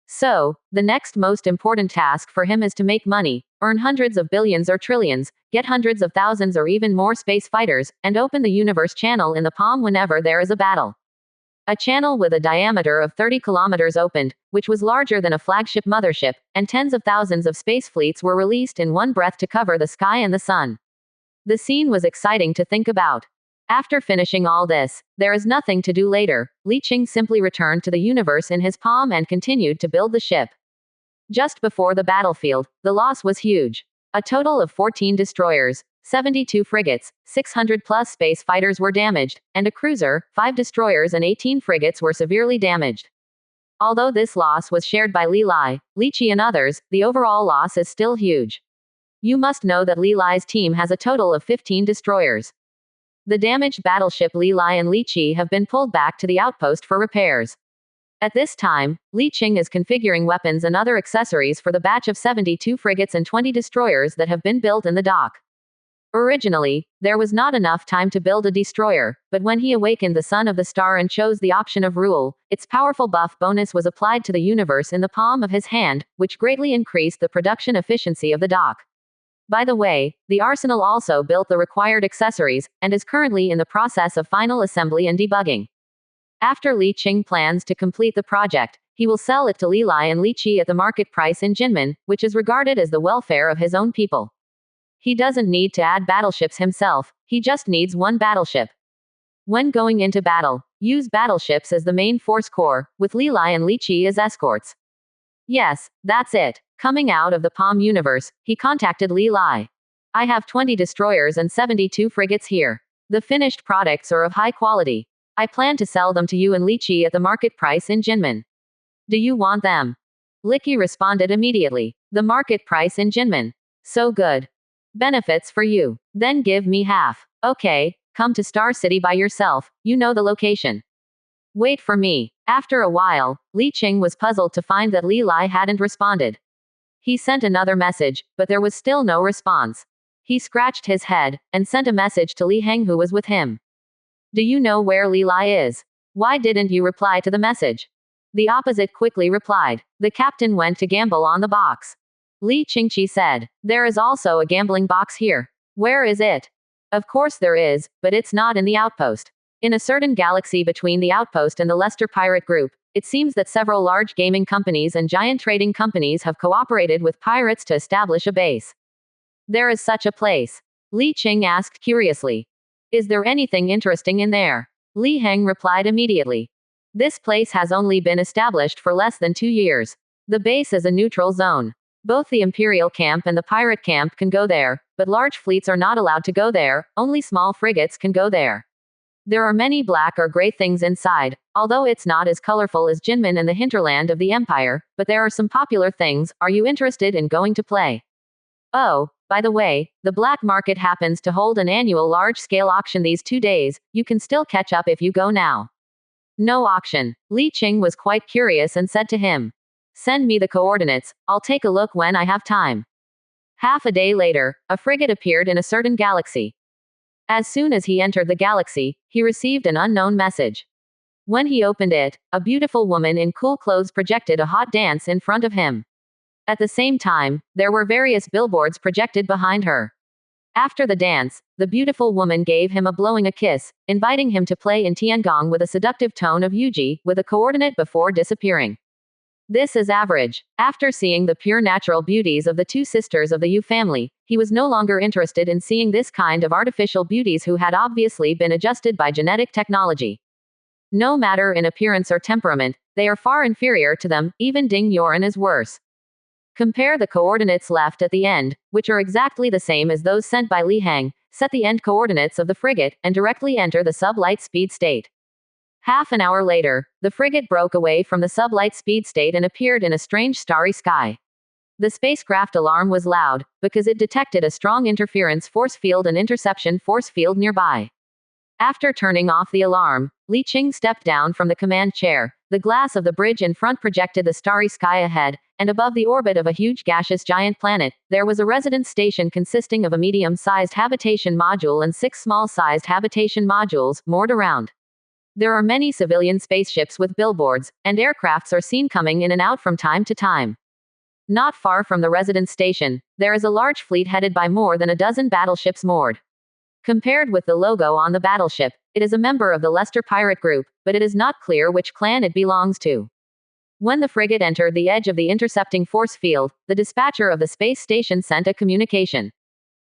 So, the next most important task for him is to make money, earn hundreds of billions or trillions, get hundreds of thousands or even more space fighters, and open the universe channel in the palm whenever there is a battle. A channel with a diameter of 30 kilometers opened, which was larger than a flagship mothership, and tens of thousands of space fleets were released in one breath to cover the sky and the sun. The scene was exciting to think about. After finishing all this, there is nothing to do later. Li Qing simply returned to the universe in his palm and continued to build the ship. Just before the battlefield, the loss was huge. A total of 14 destroyers, 72 frigates, 600 plus space fighters were damaged, and a cruiser, 5 destroyers and 18 frigates were severely damaged. Although this loss was shared by Li Lai, Li Qi and others, the overall loss is still huge. You must know that Li Lai's team has a total of 15 destroyers. The damaged battleship Li Lai and Li Qi have been pulled back to the outpost for repairs. At this time, Li Qing is configuring weapons and other accessories for the batch of 72 frigates and 20 destroyers that have been built in the dock. Originally, there was not enough time to build a destroyer, but when he awakened the Son of the Star and chose the option of rule, its powerful buff bonus was applied to the universe in the palm of his hand, which greatly increased the production efficiency of the dock. By the way, the arsenal also built the required accessories, and is currently in the process of final assembly and debugging. After Li Qing plans to complete the project, he will sell it to Li Lai and Li Qi at the market price in Jinmen, which is regarded as the welfare of his own people. He doesn't need to add battleships himself, he just needs one battleship. When going into battle, use battleships as the main force core, with Li Lai and Li Qi as escorts. Yes, that's it. Coming out of the Palm universe, he contacted Li Lai. I have 20 destroyers and 72 frigates here. The finished products are of high quality. I plan to sell them to you and Li Qi at the market price in Jinmen. Do you want them? Li Qi responded immediately. The market price in Jinmen. So good. Benefits for you. Then give me half. Okay, come to Star City by yourself, you know the location. Wait for me. After a while, Li Qing was puzzled to find that Li Lai hadn't responded. He sent another message, but there was still no response. He scratched his head, and sent a message to Li Heng who was with him. Do you know where Li Lai is? Why didn't you reply to the message? The opposite quickly replied. The captain went to gamble on the box. Li Qingqi said. There is also a gambling box here. Where is it? Of course there is, but it's not in the outpost. In a certain galaxy between the outpost and the Lester Pirate Group, it seems that several large gaming companies and giant trading companies have cooperated with pirates to establish a base. There is such a place. Li Qing asked curiously. Is there anything interesting in there? Li Heng replied immediately. This place has only been established for less than 2 years. The base is a neutral zone. Both the Imperial camp and the pirate camp can go there, but large fleets are not allowed to go there, only small frigates can go there. There are many black or gray things inside, although it's not as colorful as Jinmen and the hinterland of the Empire, but there are some popular things. Are you interested in going to play? Oh, by the way, the black market happens to hold an annual large-scale auction these 2 days, you can still catch up if you go now. No auction. Li Qing was quite curious and said to him. Send me the coordinates, I'll take a look when I have time. Half a day later, a frigate appeared in a certain galaxy. As soon as he entered the galaxy, he received an unknown message. When he opened it, a beautiful woman in cool clothes projected a hot dance in front of him. At the same time, there were various billboards projected behind her. After the dance, the beautiful woman gave him a blowing a kiss, inviting him to play in Tiangong with a seductive tone of Yuji, with a coordinate before disappearing. This is average. After seeing the pure natural beauties of the two sisters of the Yu family, he was no longer interested in seeing this kind of artificial beauties who had obviously been adjusted by genetic technology. No matter in appearance or temperament, they are far inferior to them, even Ding Yoren is worse. Compare the coordinates left at the end, which are exactly the same as those sent by Li Heng, set the end coordinates of the frigate, and directly enter the sub-light speed state. Half an hour later, the frigate broke away from the sub-light speed state and appeared in a strange starry sky. The spacecraft alarm was loud, because it detected a strong interference force field and interception force field nearby. After turning off the alarm, Li Qing stepped down from the command chair. The glass of the bridge in front projected the starry sky ahead, and above the orbit of a huge gaseous giant planet, there was a residence station consisting of a medium-sized habitation module and 6 small-sized habitation modules, moored around. There are many civilian spaceships with billboards, and aircrafts are seen coming in and out from time to time. Not far from the residence station, there is a large fleet headed by more than a dozen battleships moored. Compared with the logo on the battleship, It is a member of the Leicester pirate group, but it is not clear which clan it belongs to. When the frigate entered the edge of the intercepting force field, the dispatcher of the space station sent a communication.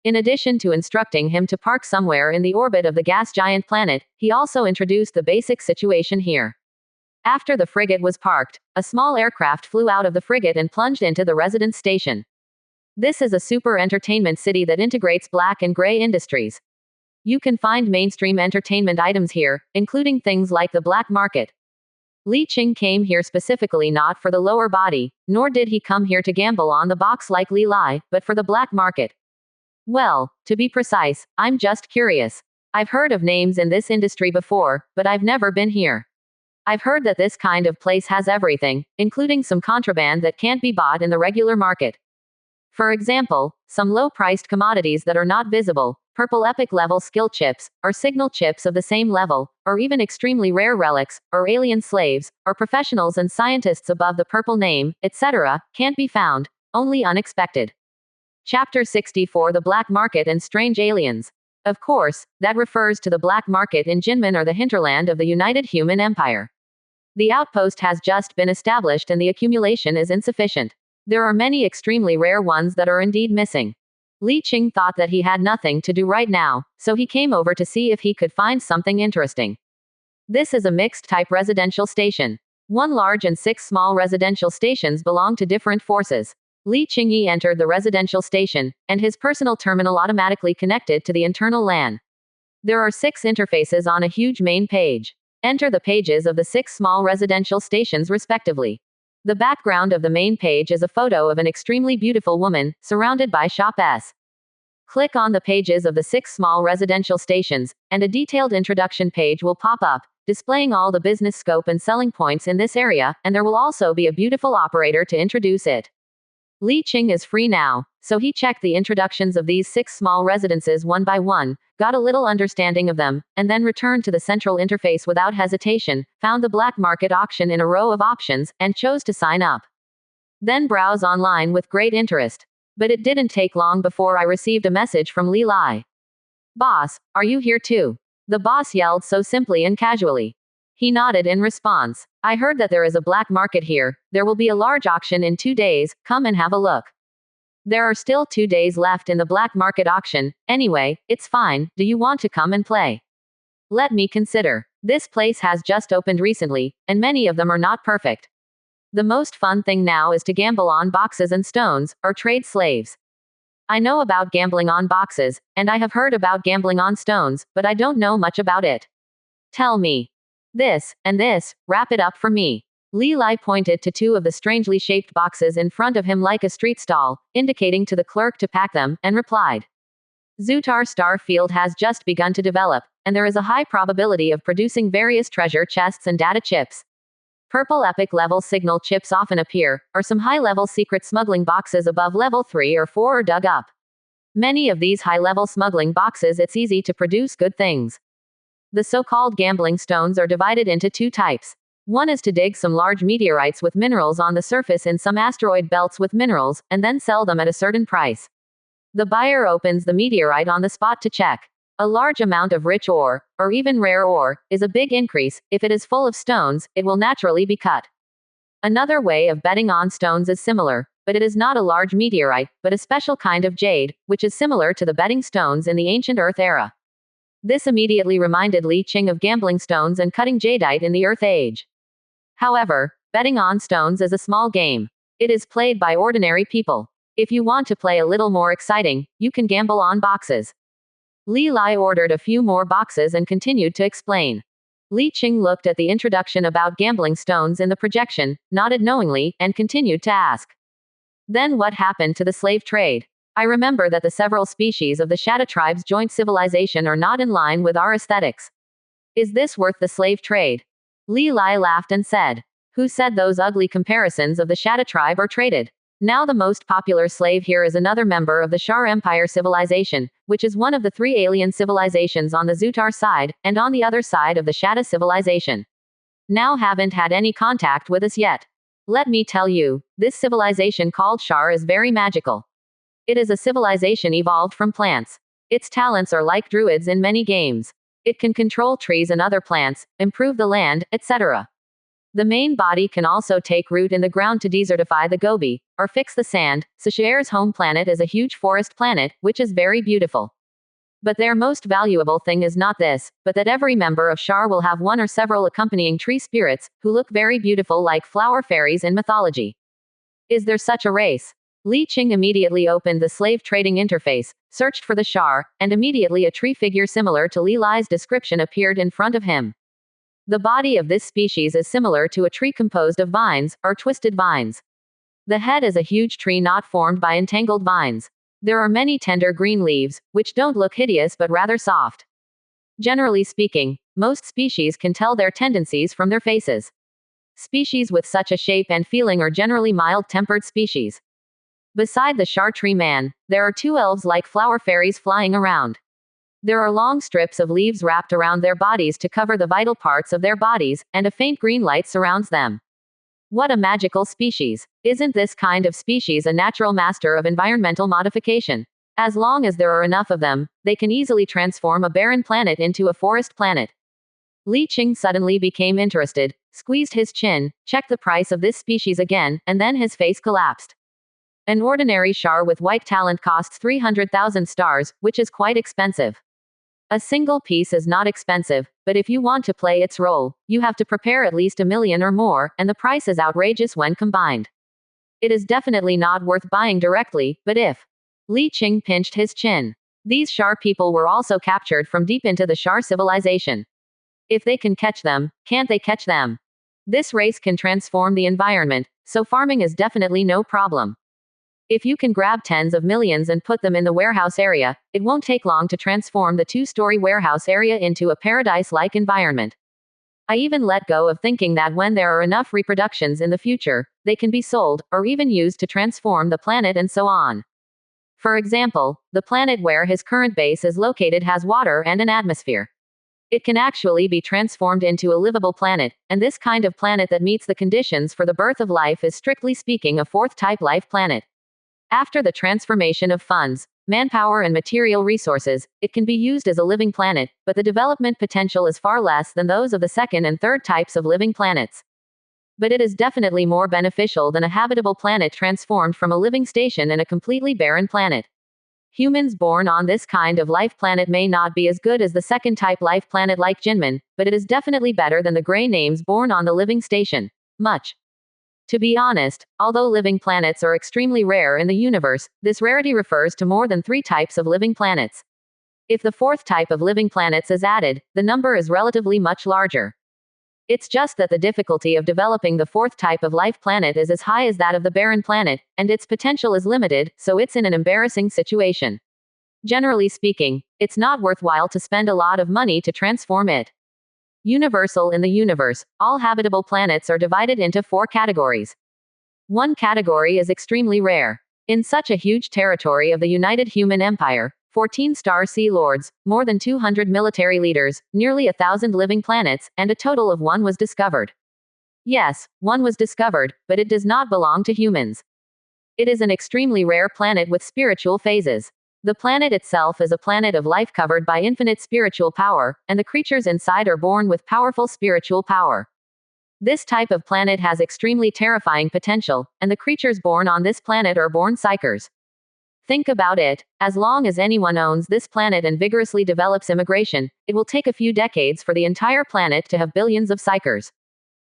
In addition to instructing him to park somewhere in the orbit of the gas giant planet, he also introduced the basic situation here. After the frigate was parked, a small aircraft flew out of the frigate and plunged into the residence station. This is a super entertainment city that integrates black and gray industries. You can find mainstream entertainment items here, including things like the black market. Li Qing came here specifically not for the lower body, nor did he come here to gamble on the box like Li Lai, but for the black market. Well, to be precise, I'm just curious. I've heard of names in this industry before, but I've never been here. I've heard that this kind of place has everything, including some contraband that can't be bought in the regular market. For example, some low-priced commodities that are not visible, purple epic level skill chips, or signal chips of the same level, or even extremely rare relics, or alien slaves, or professionals and scientists above the purple name, etc., can't be found, only unexpected. Chapter 64: The Black Market and Strange Aliens. Of course, that refers to the black market in Jinmen or the hinterland of the United Human Empire. The outpost has just been established and the accumulation is insufficient. There are many extremely rare ones that are indeed missing. Li Qing thought that he had nothing to do right now, so he came over to see if he could find something interesting. This is a mixed-type residential station. 1 large and 6 small residential stations belong to different forces. Li Qingyi entered the residential station, and his personal terminal automatically connected to the internal LAN. There are 6 interfaces on a huge main page. Enter the pages of the 6 small residential stations respectively. The background of the main page is a photo of an extremely beautiful woman, surrounded by shops. Click on the pages of the 6 small residential stations, and a detailed introduction page will pop up, displaying all the business scope and selling points in this area, and there will also be a beautiful operator to introduce it. Li Qing is free now, so he checked the introductions of these 6 small residences one by one, got a little understanding of them, and then returned to the central interface without hesitation, found the black market auction in a row of options, and chose to sign up. Then browse online with great interest. But it didn't take long before I received a message from Li Lai. "Boss, are you here too?" The boss yelled so simply and casually. He nodded in response. "I heard that there is a black market here. There will be a large auction in 2 days, come and have a look." There are still 2 days left in the black market auction. Anyway, it's fine. Do you want to come and play? Let me consider. This place has just opened recently, and many of them are not perfect. The most fun thing now is to gamble on boxes and stones, or trade slaves. I know about gambling on boxes, and I have heard about gambling on stones, but I don't know much about it. Tell me. This, and this, wrap it up for me. Li Lai pointed to 2 of the strangely shaped boxes in front of him like a street stall, indicating to the clerk to pack them, and replied. Zutar Star Field has just begun to develop, and there is a high probability of producing various treasure chests and data chips. Purple epic level signal chips often appear, or some high-level secret smuggling boxes above level 3 or 4 are dug up. Many of these high-level smuggling boxes it's easy to produce good things. The so-called gambling stones are divided into 2 types. One is to dig some large meteorites with minerals on the surface in some asteroid belts with minerals, and then sell them at a certain price. The buyer opens the meteorite on the spot to check. A large amount of rich ore, or even rare ore, is a big increase. If it is full of stones, it will naturally be cut. Another way of betting on stones is similar, but it is not a large meteorite, but a special kind of jade, which is similar to the betting stones in the ancient Earth era. This immediately reminded Li Qing of gambling stones and cutting jadeite in the Earth Age. However, betting on stones is a small game. It is played by ordinary people. If you want to play a little more exciting, you can gamble on boxes. Li Lai ordered a few more boxes and continued to explain. Li Qing looked at the introduction about gambling stones in the projection, nodded knowingly, and continued to ask. Then what happened to the slave trade? I remember that the several species of the Shatta tribe's joint civilization are not in line with our aesthetics. Is this worth the slave trade? Li Lai laughed and said. Who said those ugly comparisons of the Shatta tribe are traded? Now the most popular slave here is another member of the Shar Empire civilization, which is one of the 3 alien civilizations on the Zutar side, and on the other side of the Shatta civilization. Now haven't had any contact with us yet. Let me tell you, this civilization called Shar is very magical. It is a civilization evolved from plants. Its talents are like druids in many games. It can control trees and other plants, improve the land, etc. The main body can also take root in the ground to desertify the Gobi, or fix the sand. Sashair's home planet is a huge forest planet, which is very beautiful. But their most valuable thing is not this, but that every member of Shar will have one or several accompanying tree spirits, who look very beautiful like flower fairies in mythology. Is there such a race? Li Qing immediately opened the slave trading interface, searched for the Shar, and immediately a tree figure similar to Li Lai's description appeared in front of him. The body of this species is similar to a tree composed of vines, or twisted vines. The head is a huge tree not formed by entangled vines. There are many tender green leaves, which don't look hideous but rather soft. Generally speaking, most species can tell their tendencies from their faces. Species with such a shape and feeling are generally mild-tempered species. Beside the Shar tree man, there are two elves-like flower fairies flying around. There are long strips of leaves wrapped around their bodies to cover the vital parts of their bodies, and a faint green light surrounds them. What a magical species. Isn't this kind of species a natural master of environmental modification? As long as there are enough of them, they can easily transform a barren planet into a forest planet. Li Qing suddenly became interested, squeezed his chin, checked the price of this species again, and then his face collapsed. An ordinary Shar with white talent costs 300,000 stars, which is quite expensive. A single piece is not expensive, but if you want to play its role, you have to prepare at least 1 million or more, and the price is outrageous when combined. It is definitely not worth buying directly, but if. Li Qing pinched his chin. These Shar people were also captured from deep into the Shar civilization. If they can catch them, can't they catch them? This race can transform the environment, so farming is definitely no problem. If you can grab tens of millions and put them in the warehouse area, it won't take long to transform the 2-story warehouse area into a paradise-like environment. I even let go of thinking that when there are enough reproductions in the future, they can be sold, or even used to transform the planet and so on. For example, the planet where his current base is located has water and an atmosphere. It can actually be transformed into a livable planet, and this kind of planet that meets the conditions for the birth of life is strictly speaking a fourth-type life planet. After the transformation of funds, manpower and material resources, it can be used as a living planet, but the development potential is far less than those of the second and third types of living planets. But it is definitely more beneficial than a habitable planet transformed from a living station in a completely barren planet. Humans born on this kind of life planet may not be as good as the second type life planet like Jinmen, but it is definitely better than the gray names born on the living station. Much. To be honest, although living planets are extremely rare in the universe, this rarity refers to more than 3 types of living planets. If the 4th type of living planets is added, the number is relatively much larger. It's just that the difficulty of developing the 4th type of life planet is as high as that of the barren planet, and its potential is limited, so it's in an embarrassing situation. Generally speaking, it's not worthwhile to spend a lot of money to transform it. Universal in the universe, all habitable planets are divided into 4 categories. One category is extremely rare. In such a huge territory of the United Human Empire, 14-star sea lords, more than 200 military leaders, nearly 1,000 living planets, and a total of 1 was discovered. Yes, 1 was discovered, but it does not belong to humans. It is an extremely rare planet with spiritual phases. The planet itself is a planet of life covered by infinite spiritual power, and the creatures inside are born with powerful spiritual power. This type of planet has extremely terrifying potential, and the creatures born on this planet are born psychers. Think about it, as long as anyone owns this planet and vigorously develops immigration, it will take a few decades for the entire planet to have billions of psychers.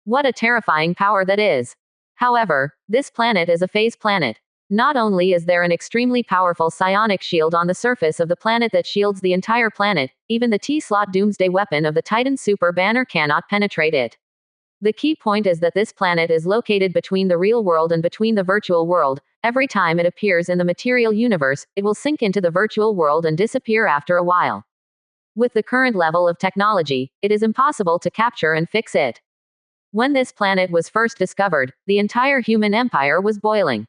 What a terrifying power that is. However, this planet is a phase planet. Not only is there an extremely powerful psionic shield on the surface of the planet that shields the entire planet, even the T-slot doomsday weapon of the Titan super banner cannot penetrate it. The key point is that this planet is located between the real world and between the virtual world. Every time it appears in the material universe, it will sink into the virtual world and disappear after a while. With the current level of technology, it is impossible to capture and fix it. When this planet was first discovered, the entire human empire was boiling.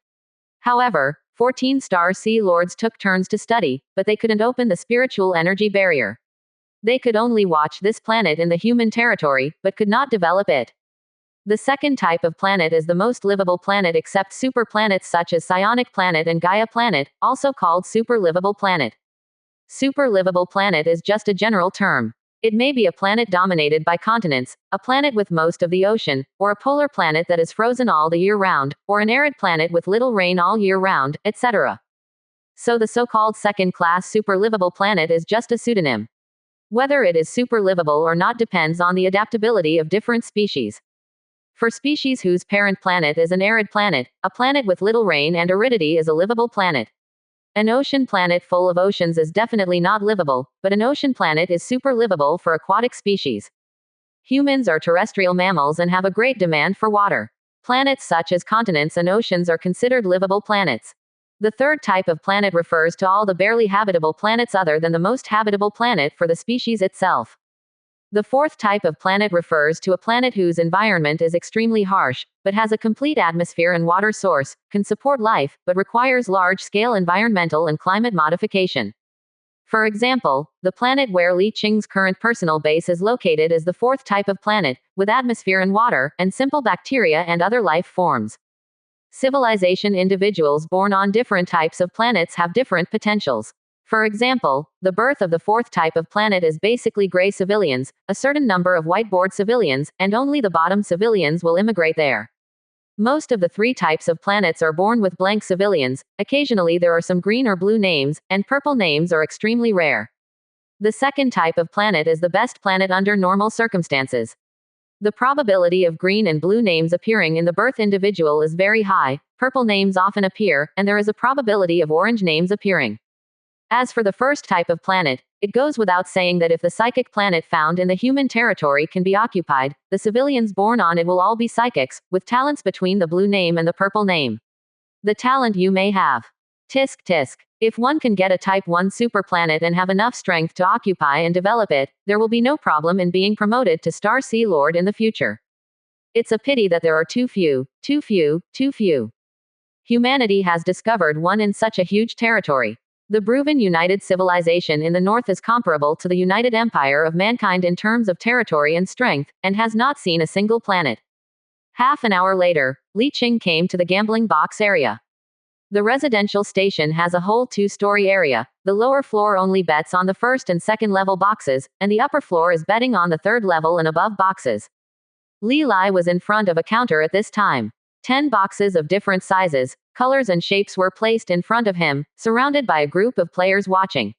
However, 14-star sea lords took turns to study, but they couldn't open the spiritual energy barrier. They could only watch this planet in the human territory, but could not develop it. The second type of planet is the most livable planet except super planets such as Psionic Planet and Gaia Planet, also called super livable planet. Super livable planet is just a general term. It may be a planet dominated by continents, a planet with most of the ocean, or a polar planet that is frozen all the year round, or an arid planet with little rain all year round, etc. So the so-called second-class super-livable planet is just a pseudonym. Whether it is super-livable or not depends on the adaptability of different species. For species whose parent planet is an arid planet, a planet with little rain and aridity is a livable planet. An ocean planet full of oceans is definitely not livable, but an ocean planet is super livable for aquatic species. Humans are terrestrial mammals and have a great demand for water. Planets such as continents and oceans are considered livable planets. The third type of planet refers to all the barely habitable planets other than the most habitable planet for the species itself. The fourth type of planet refers to a planet whose environment is extremely harsh, but has a complete atmosphere and water source, can support life, but requires large-scale environmental and climate modification. For example, the planet where Li Qing's current personal base is located is the fourth type of planet, with atmosphere and water, and simple bacteria and other life forms. Civilization individuals born on different types of planets have different potentials. For example, the birth of the fourth type of planet is basically gray civilians, a certain number of whiteboard civilians, and only the bottom civilians will immigrate there. Most of the three types of planets are born with blank civilians, occasionally there are some green or blue names, and purple names are extremely rare. The second type of planet is the best planet under normal circumstances. The probability of green and blue names appearing in the birth individual is very high, purple names often appear, and there is a probability of orange names appearing. As for the first type of planet, it goes without saying that if the psychic planet found in the human territory can be occupied, the civilians born on it will all be psychics, with talents between the blue name and the purple name. The talent you may have. Tisk tisk. If one can get a Type 1 superplanet and have enough strength to occupy and develop it, there will be no problem in being promoted to Star Sea Lord in the future. It's a pity that there are too few. Humanity has discovered one in such a huge territory. The Bruven United Civilization in the north is comparable to the United Empire of mankind in terms of territory and strength, and has not seen a single planet. Half an hour later, Li Qing came to the gambling box area. The residential station has a whole two-story area. The lower floor only bets on the first and second level boxes, and the upper floor is betting on the third level and above boxes. Li Lai was in front of a counter at this time. 10 boxes of different sizes, colors and shapes were placed in front of him, surrounded by a group of players watching.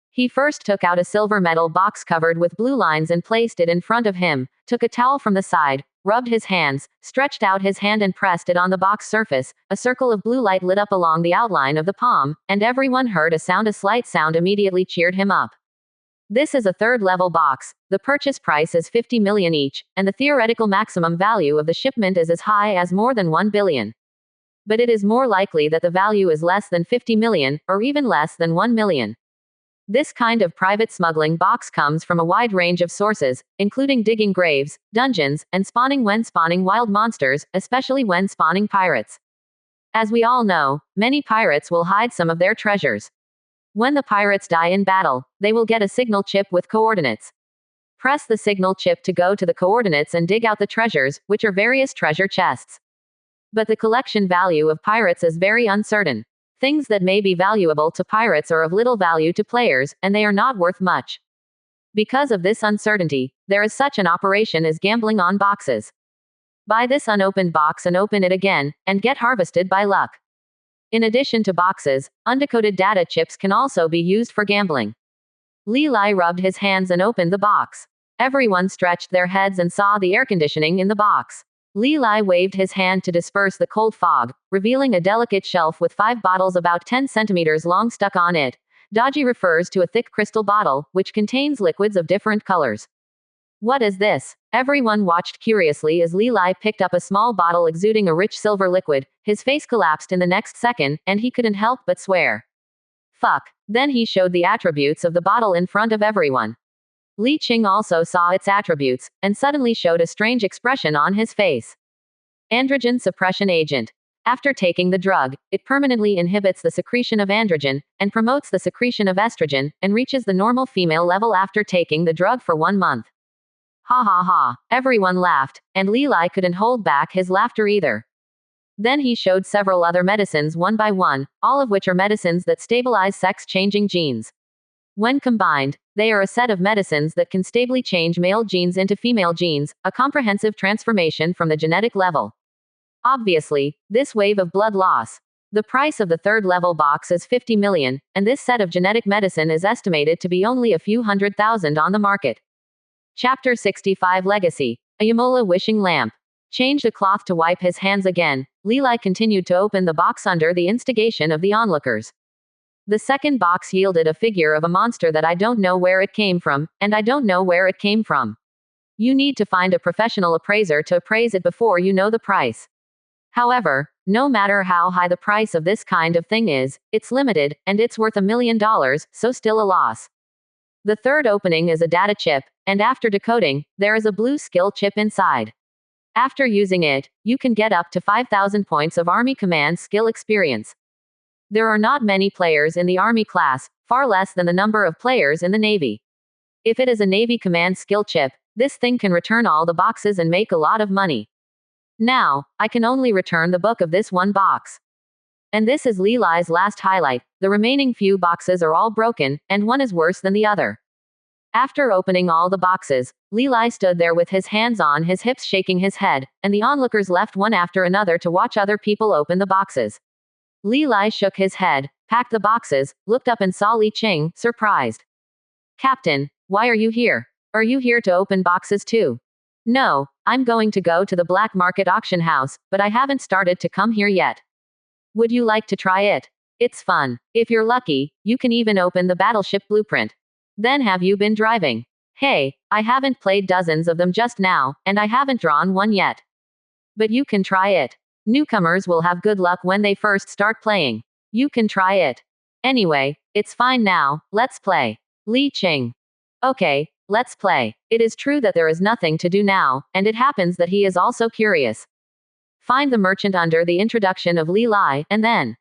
He first took out a silver metal box covered with blue lines and placed it in front of him, took a towel from the side, rubbed his hands, stretched out his hand and pressed it on the box surface. A circle of blue light lit up along the outline of the palm, and everyone heard a slight sound immediately cheered him up. This is a third-level box. The purchase price is 50 million each, and the theoretical maximum value of the shipment is as high as more than 1 billion. But it is more likely that the value is less than 50 million, or even less than 1 million. This kind of private smuggling box comes from a wide range of sources, including digging graves, dungeons, and spawning wild monsters, especially when spawning pirates. As we all know, many pirates will hide some of their treasures. When the pirates die in battle, they will get a signal chip with coordinates. Press the signal chip to go to the coordinates and dig out the treasures, which are various treasure chests. But the collection value of pirates is very uncertain. Things that may be valuable to pirates are of little value to players, and they are not worth much. Because of this uncertainty, there is such an operation as gambling on boxes. Buy this unopened box and open it again, and get harvested by luck. In addition to boxes, undecoded data chips can also be used for gambling. Li Lai rubbed his hands and opened the box. Everyone stretched their heads and saw the air conditioning in the box. Li Lai waved his hand to disperse the cold fog, revealing a delicate shelf with 5 bottles about 10 centimeters long stuck on it. Daji refers to a thick crystal bottle, which contains liquids of different colors. What is this? Everyone watched curiously as Li Lai picked up a small bottle exuding a rich silver liquid. His face collapsed in the next second, and he couldn't help but swear. Fuck. Then he showed the attributes of the bottle in front of everyone. Li Qing also saw its attributes, and suddenly showed a strange expression on his face. Androgen suppression agent. After taking the drug, it permanently inhibits the secretion of androgen, and promotes the secretion of estrogen, and reaches the normal female level after taking the drug for 1 month. Ha ha ha. Everyone laughed, and Li Lai couldn't hold back his laughter either. Then he showed several other medicines one by one, all of which are medicines that stabilize sex-changing genes. When combined, they are a set of medicines that can stably change male genes into female genes, a comprehensive transformation from the genetic level. Obviously, this wave of blood loss. The price of the third level box is 50 million, and this set of genetic medicine is estimated to be only a few $100,000 on the market. Chapter 65 Legacy. Ayamola wishing lamp. Change the cloth to wipe his hands again. Levi continued to open the box under the instigation of the onlookers. The second box yielded a figure of a monster that I don't know where it came from, and I don't know where it came from. You need to find a professional appraiser to appraise it before you know the price. However, no matter how high the price of this kind of thing is, it's limited, and it's worth $1 million, so still a loss. The third opening is a data chip, and after decoding, there is a blue skill chip inside. After using it, you can get up to 5,000 points of Army Command skill experience. There are not many players in the Army class, far less than the number of players in the Navy. If it is a Navy Command skill chip, this thing can return all the boxes and make a lot of money. Now, I can only return the book of this one box. And this is Levi's last highlight. The remaining few boxes are all broken, and one is worse than the other. After opening all the boxes, Levi stood there with his hands on his hips shaking his head, and the onlookers left one after another to watch other people open the boxes. Levi shook his head, packed the boxes, looked up and saw Li Qing, surprised. Captain, why are you here? Are you here to open boxes too? No, I'm going to go to the black market auction house, but I haven't started to come here yet. Would you like to try it? It's fun. If you're lucky, you can even open the battleship blueprint. Then have you been driving? Hey, I haven't played dozens of them just now, and I haven't drawn one yet. But you can try it. Newcomers will have good luck when they first start playing. You can try it. Anyway, it's fine now, let's play. Li Qing. Okay, let's play. It is true that there is nothing to do now, and it happens that he is also curious. Find the merchant under the introduction of Li Lai, and then.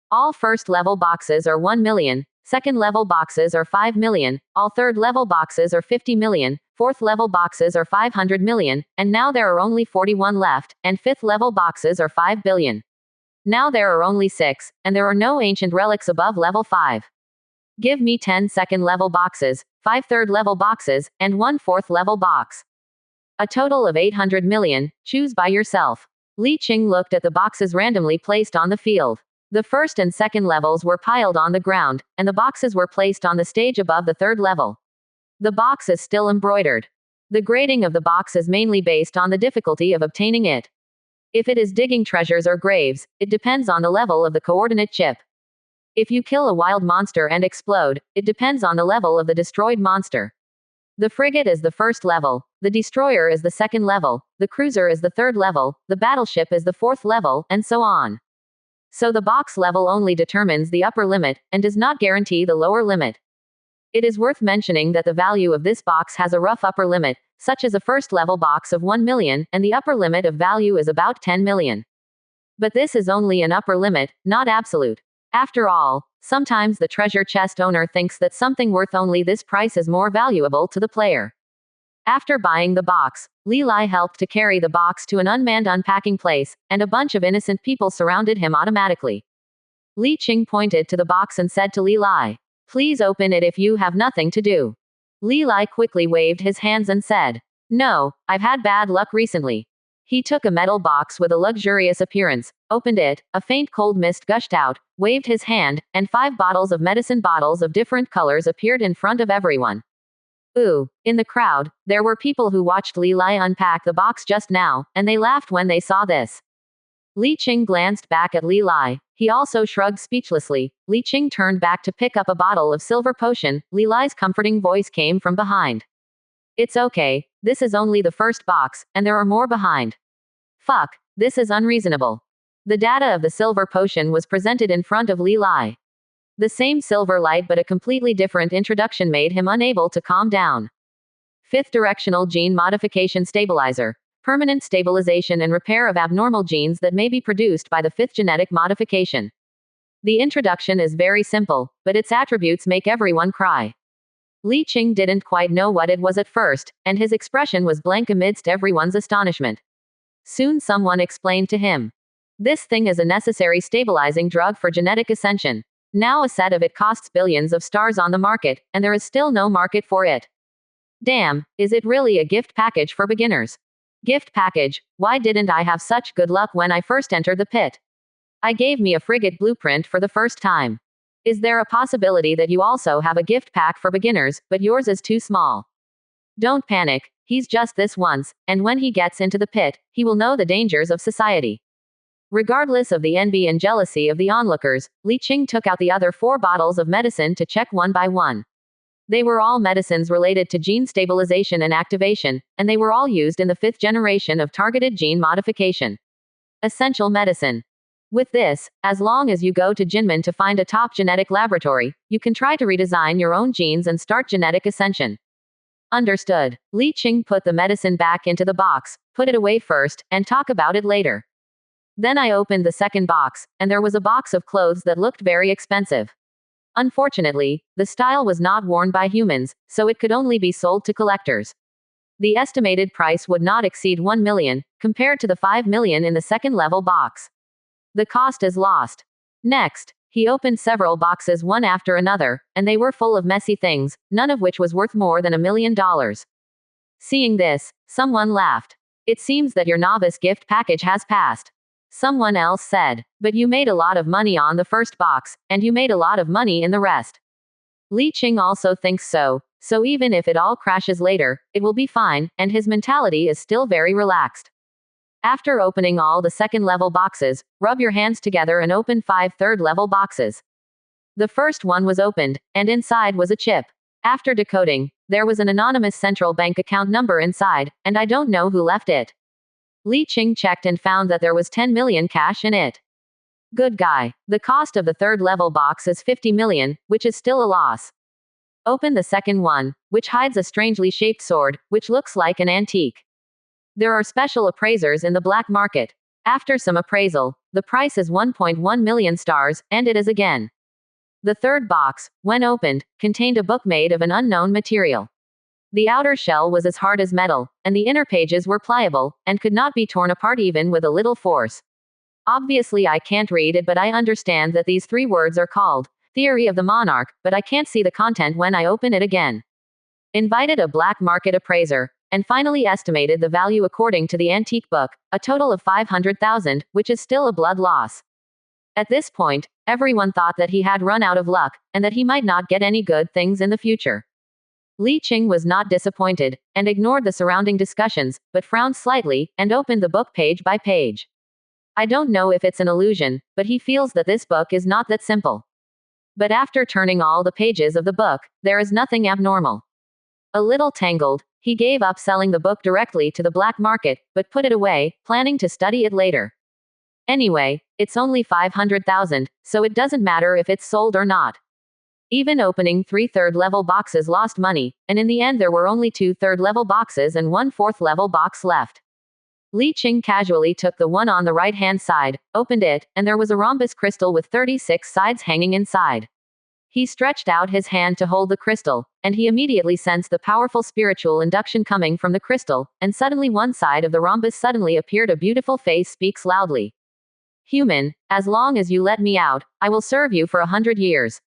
All first level boxes are 1 million, second level boxes are 5 million, all third level boxes are 50 million, fourth level boxes are 500 million, and now there are only 41 left, and fifth level boxes are 5 billion. Now there are only 6, and there are no ancient relics above level 5. Give me 10 second level boxes, 5 third level boxes, and 1 fourth level box. A total of 800 million, choose by yourself. Li Qing looked at the boxes randomly placed on the field. The first and second levels were piled on the ground, and the boxes were placed on the stage above the third level. The box is still embroidered. The grading of the box is mainly based on the difficulty of obtaining it. If it is digging treasures or graves, it depends on the level of the coordinate chip. If you kill a wild monster and explode, it depends on the level of the destroyed monster. The frigate is the first level, the destroyer is the second level, the cruiser is the third level, the battleship is the fourth level, and so on. So the box level only determines the upper limit, and does not guarantee the lower limit. It is worth mentioning that the value of this box has a rough upper limit, such as a first level box of 1 million, and the upper limit of value is about 10 million. But this is only an upper limit, not absolute. After all, sometimes the treasure chest owner thinks that something worth only this price is more valuable to the player. After buying the box, Li Lai helped to carry the box to an unmanned unpacking place, and a bunch of innocent people surrounded him automatically. Li Qing pointed to the box and said to Li Lai, "Please open it if you have nothing to do." Li Lai quickly waved his hands and said, "No, I've had bad luck recently." He took a metal box with a luxurious appearance, opened it, a faint cold mist gushed out, waved his hand, and 5 bottles of medicine bottles of different colors appeared in front of everyone. Ooh, in the crowd, there were people who watched Li Lai unpack the box just now, and they laughed when they saw this. Li Qing glanced back at Li Lai. He also shrugged speechlessly. Li Qing turned back to pick up a bottle of silver potion. Li Lai's comforting voice came from behind. "It's okay, this is only the first box, and there are more behind." Fuck, this is unreasonable. The data of the silver potion was presented in front of Li Lai. The same silver light but a completely different introduction made him unable to calm down. 5th Directional Gene Modification Stabilizer. Permanent stabilization and repair of abnormal genes that may be produced by the 5th genetic modification. The introduction is very simple, but its attributes make everyone cry. Li Qing didn't quite know what it was at first, and his expression was blank amidst everyone's astonishment. Soon someone explained to him. This thing is a necessary stabilizing drug for genetic ascension. Now a set of it costs billions of stars on the market, and there is still no market for it. Damn, is it really a gift package for beginners? Gift package, why didn't I have such good luck when I first entered the pit? I gave me a frigate blueprint for the first time. Is there a possibility that you also have a gift pack for beginners, but yours is too small? Don't panic, he's just this once, and when he gets into the pit, he will know the dangers of society. Regardless of the envy and jealousy of the onlookers, Li Qing took out the other 4 bottles of medicine to check one by one. They were all medicines related to gene stabilization and activation, and they were all used in the 5th generation of targeted gene modification. Essential medicine. With this, as long as you go to Jinmen to find a top genetic laboratory, you can try to redesign your own genes and start genetic ascension. Understood. Li Qing put the medicine back into the box, put it away first, and talk about it later. Then I opened the second box, and there was a box of clothes that looked very expensive. Unfortunately, the style was not worn by humans, so it could only be sold to collectors. The estimated price would not exceed 1 million, compared to the 5 million in the second level box. The cost is lost. Next, he opened several boxes one after another, and they were full of messy things, none of which was worth more than $1 million. Seeing this, someone laughed. It seems that your novice gift package has passed. Someone else said, but you made a lot of money on the first box, and you made a lot of money in the rest. Li Qing also thinks so even if it all crashes later, it will be fine, and his mentality is still very relaxed. After opening all the second level boxes, rub your hands together and open 5 third level boxes. The first one was opened, and inside was a chip. After decoding, there was an anonymous central bank account number inside, and I don't know who left it. Li Qing checked and found that there was 10 million cash in it. Good guy. The cost of the third level box is 50 million, which is still a loss. Open the second one, which hides a strangely shaped sword, which looks like an antique. There are special appraisers in the black market. After some appraisal, the price is 1.1 million stars, and it is again. The third box, when opened, contained a book made of an unknown material. The outer shell was as hard as metal, and the inner pages were pliable, and could not be torn apart even with a little force. Obviously I can't read it, but I understand that these 3 words are called Theory of the Monarch, but I can't see the content when I open it again. Invited a black market appraiser, and finally estimated the value according to the antique book, a total of 500,000, which is still a blood loss. At this point, everyone thought that he had run out of luck, and that he might not get any good things in the future. Li Qing was not disappointed, and ignored the surrounding discussions, but frowned slightly, and opened the book page by page. I don't know if it's an illusion, but he feels that this book is not that simple. But after turning all the pages of the book, there is nothing abnormal. A little tangled, he gave up selling the book directly to the black market, but put it away, planning to study it later. Anyway, it's only 500,000, so it doesn't matter if it's sold or not. Even opening 3 third-level boxes lost money, and in the end there were only 2 third-level boxes and 1 fourth-level box left. Li Qing casually took the one on the right-hand side, opened it, and there was a rhombus crystal with 36 sides hanging inside. He stretched out his hand to hold the crystal, and he immediately sensed the powerful spiritual induction coming from the crystal, and suddenly one side of the rhombus suddenly appeared. A beautiful face speaks loudly. Human, as long as you let me out, I will serve you for 100 years.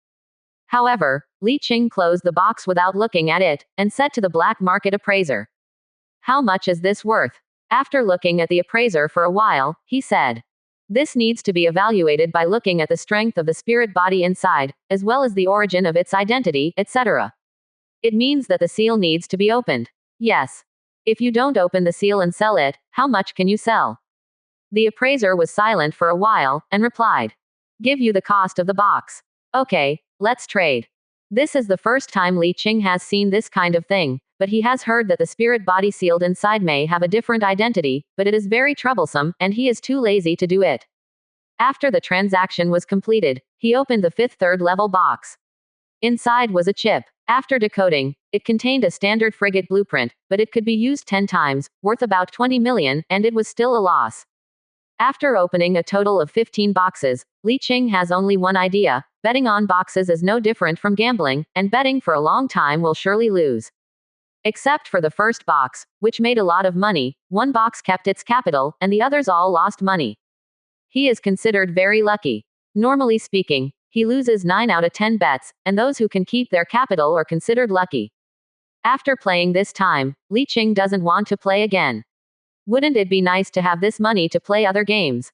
However, Li Qing closed the box without looking at it, and said to the black market appraiser, "How much is this worth?" After looking at the appraiser for a while, he said, "This needs to be evaluated by looking at the strength of the spirit body inside, as well as the origin of its identity, etc. It means that the seal needs to be opened. Yes. If you don't open the seal and sell it, how much can you sell?" The appraiser was silent for a while, and replied, "Give you the cost of the box. Okay, let's trade." This is the first time Li Qing has seen this kind of thing, but he has heard that the spirit body sealed inside may have a different identity, but it is very troublesome, and he is too lazy to do it. After the transaction was completed, he opened the 5th third-level box. Inside was a chip. After decoding, it contained a standard frigate blueprint, but it could be used 10 times, worth about 20 million, and it was still a loss. After opening a total of 15 boxes, Li Qing has only one idea: betting on boxes is no different from gambling, and betting for a long time will surely lose. Except for the first box, which made a lot of money, one box kept its capital, and the others all lost money. He is considered very lucky. Normally speaking, he loses 9 out of 10 bets, and those who can keep their capital are considered lucky. After playing this time, Li Qing doesn't want to play again. Wouldn't it be nice to have this money to play other games?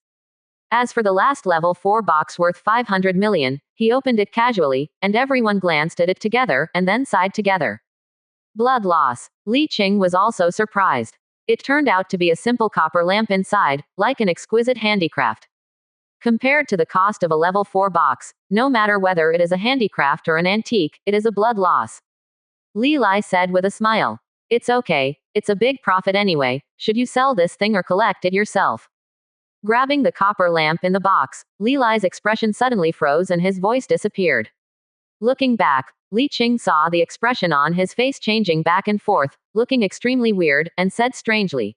As for the last level 4 box worth 500 million, he opened it casually, and everyone glanced at it together and then sighed together. Blood loss. Li Qing was also surprised. It turned out to be a simple copper lamp inside, like an exquisite handicraft. Compared to the cost of a level 4 box, no matter whether it is a handicraft or an antique, it is a blood loss. Li Lai said with a smile. It's okay, it's a big profit anyway, should you sell this thing or collect it yourself? Grabbing the copper lamp in the box, Li Lai's expression suddenly froze and his voice disappeared. Looking back, Li Qing saw the expression on his face changing back and forth, looking extremely weird, and said strangely,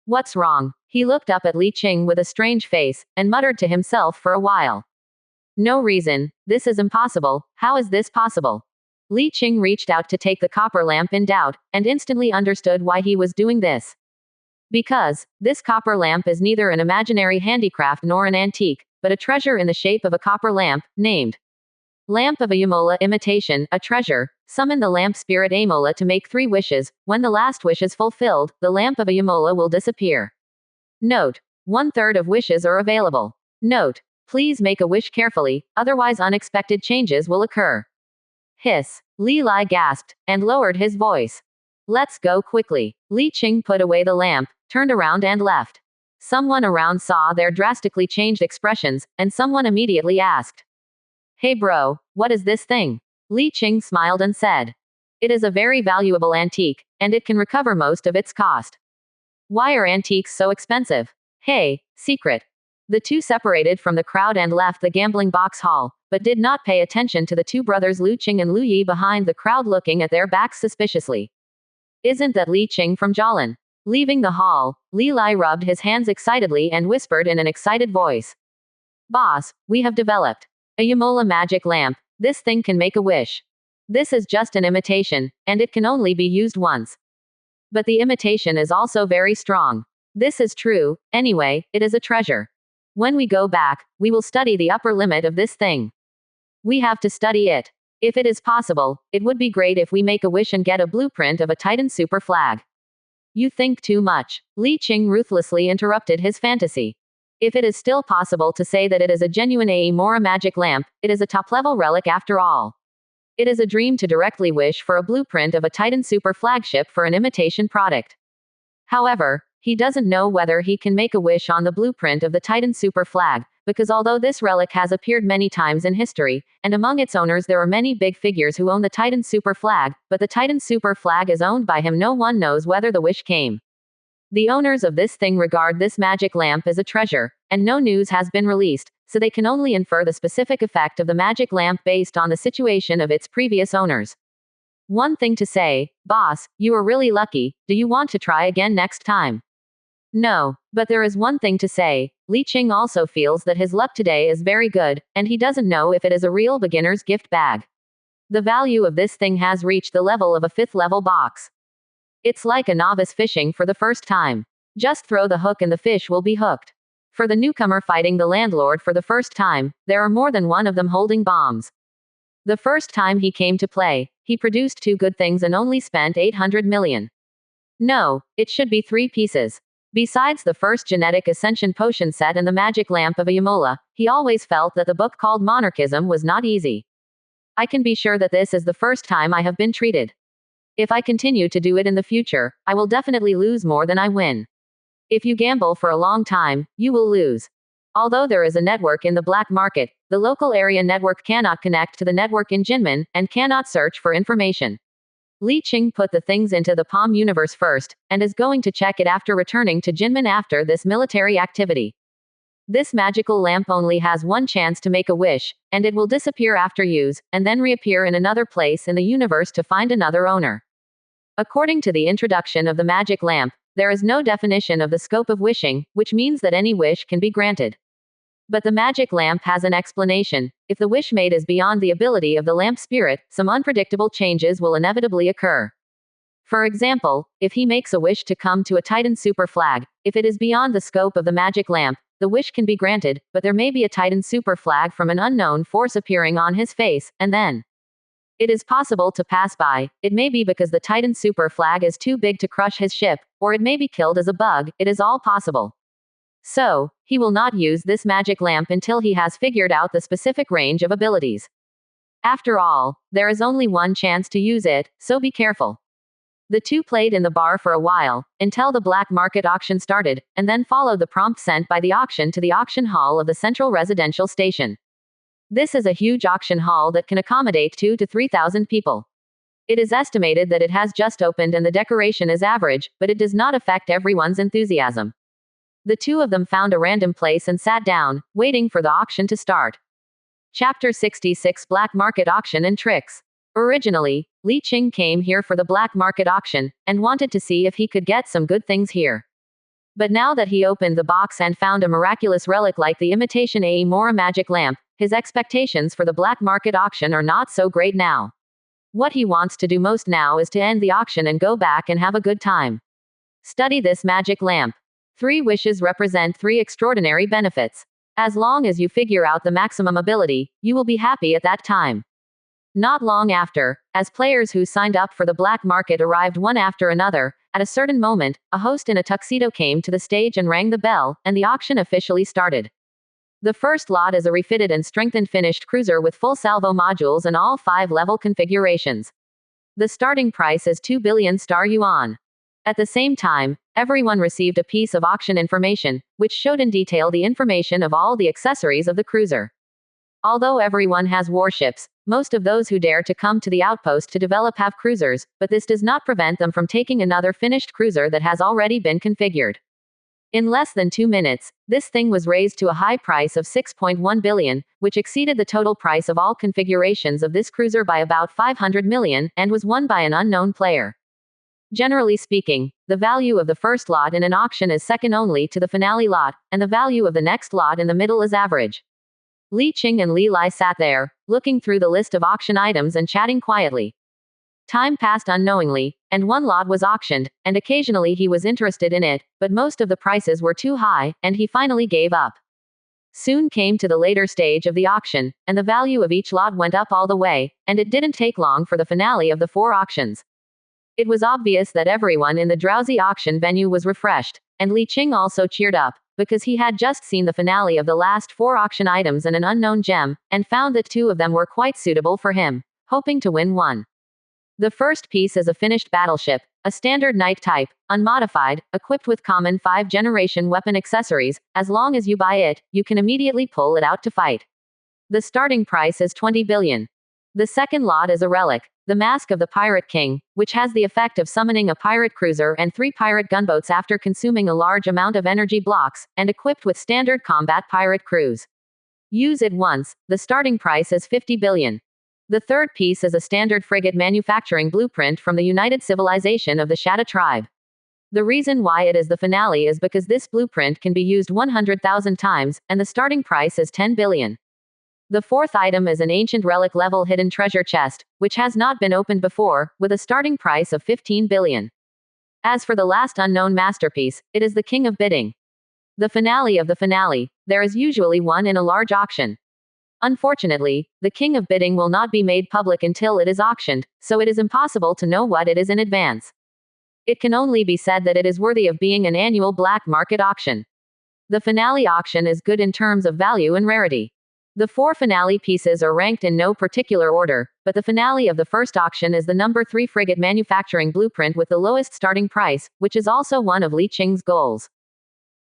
"What's wrong?" He looked up at Li Qing with a strange face, and muttered to himself for a while. "No reason, this is impossible, how is this possible?" Li Qing reached out to take the copper lamp in doubt, and instantly understood why he was doing this. Because this copper lamp is neither an imaginary handicraft nor an antique, but a treasure in the shape of a copper lamp, named Lamp of Ayamola imitation, a treasure. Summon the lamp spirit Amola to make 3 wishes. When the last wish is fulfilled, the lamp of Ayamola will disappear. Note: 1/3 of wishes are available. Note: please make a wish carefully, otherwise unexpected changes will occur. Hiss. Li Lai gasped, and lowered his voice. Let's go quickly. Li Qing put away the lamp, turned around and left. Someone around saw their drastically changed expressions, and someone immediately asked, "Hey bro, what is this thing?" Li Qing smiled and said, "It is a very valuable antique, and it can recover most of its cost." "Why are antiques so expensive?" "Hey, secret." The two separated from the crowd and left the gambling box hall, but did not pay attention to the two brothers Lu Qing and Lu Yi behind the crowd looking at their backs suspiciously. "Isn't that Li Qing from Jialan?" Leaving the hall, Li Lai rubbed his hands excitedly and whispered in an excited voice, "Boss, we have developed a Yamola magic lamp. This thing can make a wish. This is just an imitation, and it can only be used once. But the imitation is also very strong. This is true, anyway, it is a treasure. When we go back, we will study the upper limit of this thing. We have to study it. If it is possible, it would be great if we make a wish and get a blueprint of a Titan super flag." "You think too much." Li Qing ruthlessly interrupted his fantasy. "If it is still possible to say that it is a genuine Aemora magic lamp, it is a top-level relic after all. It is a dream to directly wish for a blueprint of a Titan super flagship for an imitation product. However, he doesn't know whether he can make a wish on the blueprint of the Titan super flag, because although this relic has appeared many times in history, and among its owners there are many big figures who own the Titan super flag, but the Titan super flag is owned by him, no one knows whether the wish came. The owners of this thing regard this magic lamp as a treasure, and no news has been released, so they can only infer the specific effect of the magic lamp based on the situation of its previous owners. One thing to say, boss, you are really lucky, do you want to try again next time?" "No, but there is one thing to say, Li Qing also feels that his luck today is very good, and he doesn't know if it is a real beginner's gift bag. The value of this thing has reached the level of a 5th level box. It's like a novice fishing for the first time. Just throw the hook and the fish will be hooked. For the newcomer fighting the landlord for the first time, there are more than one of them holding bombs. The first time he came to play, he produced 2 good things and only spent 800 million. No, it should be 3 pieces. Besides the first genetic ascension potion set and the magic lamp of Ayamola, he always felt that the book called Monarchism was not easy. I can be sure that this is the first time I have been treated. If I continue to do it in the future, I will definitely lose more than I win. If you gamble for a long time, you will lose. Although there is a network in the black market, the local area network cannot connect to the network in Jinmen, and cannot search for information. Li Qing put the things into the Palm universe first, and is going to check it after returning to Jinmen after this military activity. This magical lamp only has one chance to make a wish, and it will disappear after use, and then reappear in another place in the universe to find another owner. According to the introduction of the magic lamp, there is no definition of the scope of wishing, which means that any wish can be granted. But the magic lamp has an explanation. If the wish made is beyond the ability of the lamp spirit, some unpredictable changes will inevitably occur. For example, if he makes a wish to come to a Titan super flag, if it is beyond the scope of the magic lamp, the wish can be granted, but there may be a Titan super flag from an unknown force appearing on his face, and then it is possible to pass by. It may be because the Titan super flag is too big to crush his ship, or it may be killed as a bug. It is all possible. So, he will not use this magic lamp until he has figured out the specific range of abilities. After all, there is only one chance to use it, so be careful. The two played in the bar for a while, until the black market auction started, and then followed the prompt sent by the auction to the auction hall of the central residential station. This is a huge auction hall that can accommodate 2,000 to 3,000 people. It is estimated that it has just opened and the decoration is average, but it does not affect everyone's enthusiasm. The two of them found a random place and sat down, waiting for the auction to start. Chapter 66: Black Market Auction and Tricks. Originally, Li Qing came here for the black market auction, and wanted to see if he could get some good things here. But now that he opened the box and found a miraculous relic like the imitation Aemora magic lamp, his expectations for the black market auction are not so great now. What he wants to do most now is to end the auction and go back and have a good time. Study this magic lamp. 3 wishes represent 3 extraordinary benefits. As long as you figure out the maximum ability, you will be happy at that time. Not long after, as players who signed up for the black market arrived one after another, at a certain moment, a host in a tuxedo came to the stage and rang the bell, and the auction officially started. The first lot is a refitted and strengthened finished cruiser with full salvo modules and all 5-level configurations. The starting price is 2 billion star yuan. At the same time, everyone received a piece of auction information, which showed in detail the information of all the accessories of the cruiser. Although everyone has warships, most of those who dare to come to the outpost to develop have cruisers, but this does not prevent them from taking another finished cruiser that has already been configured. In less than 2 minutes, this thing was raised to a high price of 6.1 billion, which exceeded the total price of all configurations of this cruiser by about 500 million, and was won by an unknown player. Generally speaking, the value of the first lot in an auction is second only to the finale lot, and the value of the next lot in the middle is average. Li Qing and Li Lai sat there, looking through the list of auction items and chatting quietly. Time passed unknowingly, and one lot was auctioned, and occasionally he was interested in it, but most of the prices were too high, and he finally gave up. Soon came to the later stage of the auction, and the value of each lot went up all the way, and it didn't take long for the finale of the 4 auctions. It was obvious that everyone in the drowsy auction venue was refreshed, and Li Qing also cheered up, because he had just seen the finale of the last 4 auction items and an unknown gem, and found that 2 of them were quite suitable for him, hoping to win one. The first piece is a finished battleship, a standard knight type, unmodified, equipped with common 5th-generation weapon accessories. As long as you buy it, you can immediately pull it out to fight. The starting price is 20 billion. The second lot is a relic, the Mask of the Pirate King, which has the effect of summoning a pirate cruiser and 3 pirate gunboats after consuming a large amount of energy blocks, and equipped with standard combat pirate crews. Use it once. The starting price is 50 billion. The third piece is a standard frigate manufacturing blueprint from the United Civilization of the Shatta tribe. The reason why it is the finale is because this blueprint can be used 100,000 times, and the starting price is 10 billion. The fourth item is an ancient relic level hidden treasure chest, which has not been opened before, with a starting price of 15 billion. As for the last unknown masterpiece, it is the king of bidding. The finale of the finale, there is usually one in a large auction. Unfortunately, the king of bidding will not be made public until it is auctioned, so it is impossible to know what it is in advance. It can only be said that it is worthy of being an annual black market auction. The finale auction is good in terms of value and rarity. The 4 finale pieces are ranked in no particular order, but the finale of the first auction is the number 3 frigate manufacturing blueprint with the lowest starting price, which is also one of Li Qing's goals.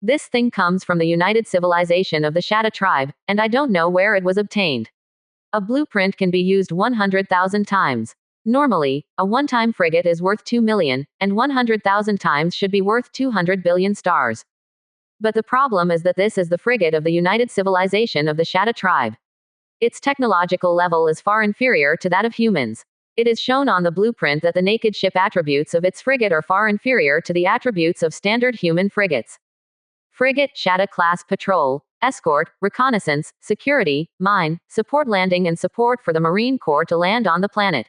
This thing comes from the United Civilization of the Shatta tribe, and I don't know where it was obtained. A blueprint can be used 100,000 times. Normally, a one-time frigate is worth 2 million, and 100,000 times should be worth 200 billion stars. But the problem is that this is the frigate of the United Civilization of the Shatta tribe. Its technological level is far inferior to that of humans. It is shown on the blueprint that the naked ship attributes of its frigate are far inferior to the attributes of standard human frigates. Frigate, Shatta class patrol, escort, reconnaissance, security, mine, support landing and support for the Marine Corps to land on the planet.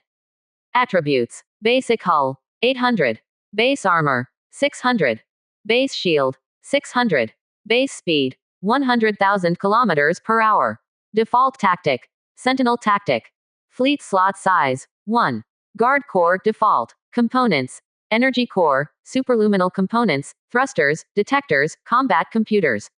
Attributes. Basic hull. 800. Base armor. 600. Base shield. 600. Base speed. 100,000 kilometers per hour. Default tactic. Sentinel tactic. Fleet slot size. 1. Guard core default. Components. Energy core, superluminal components, thrusters, detectors, combat computers.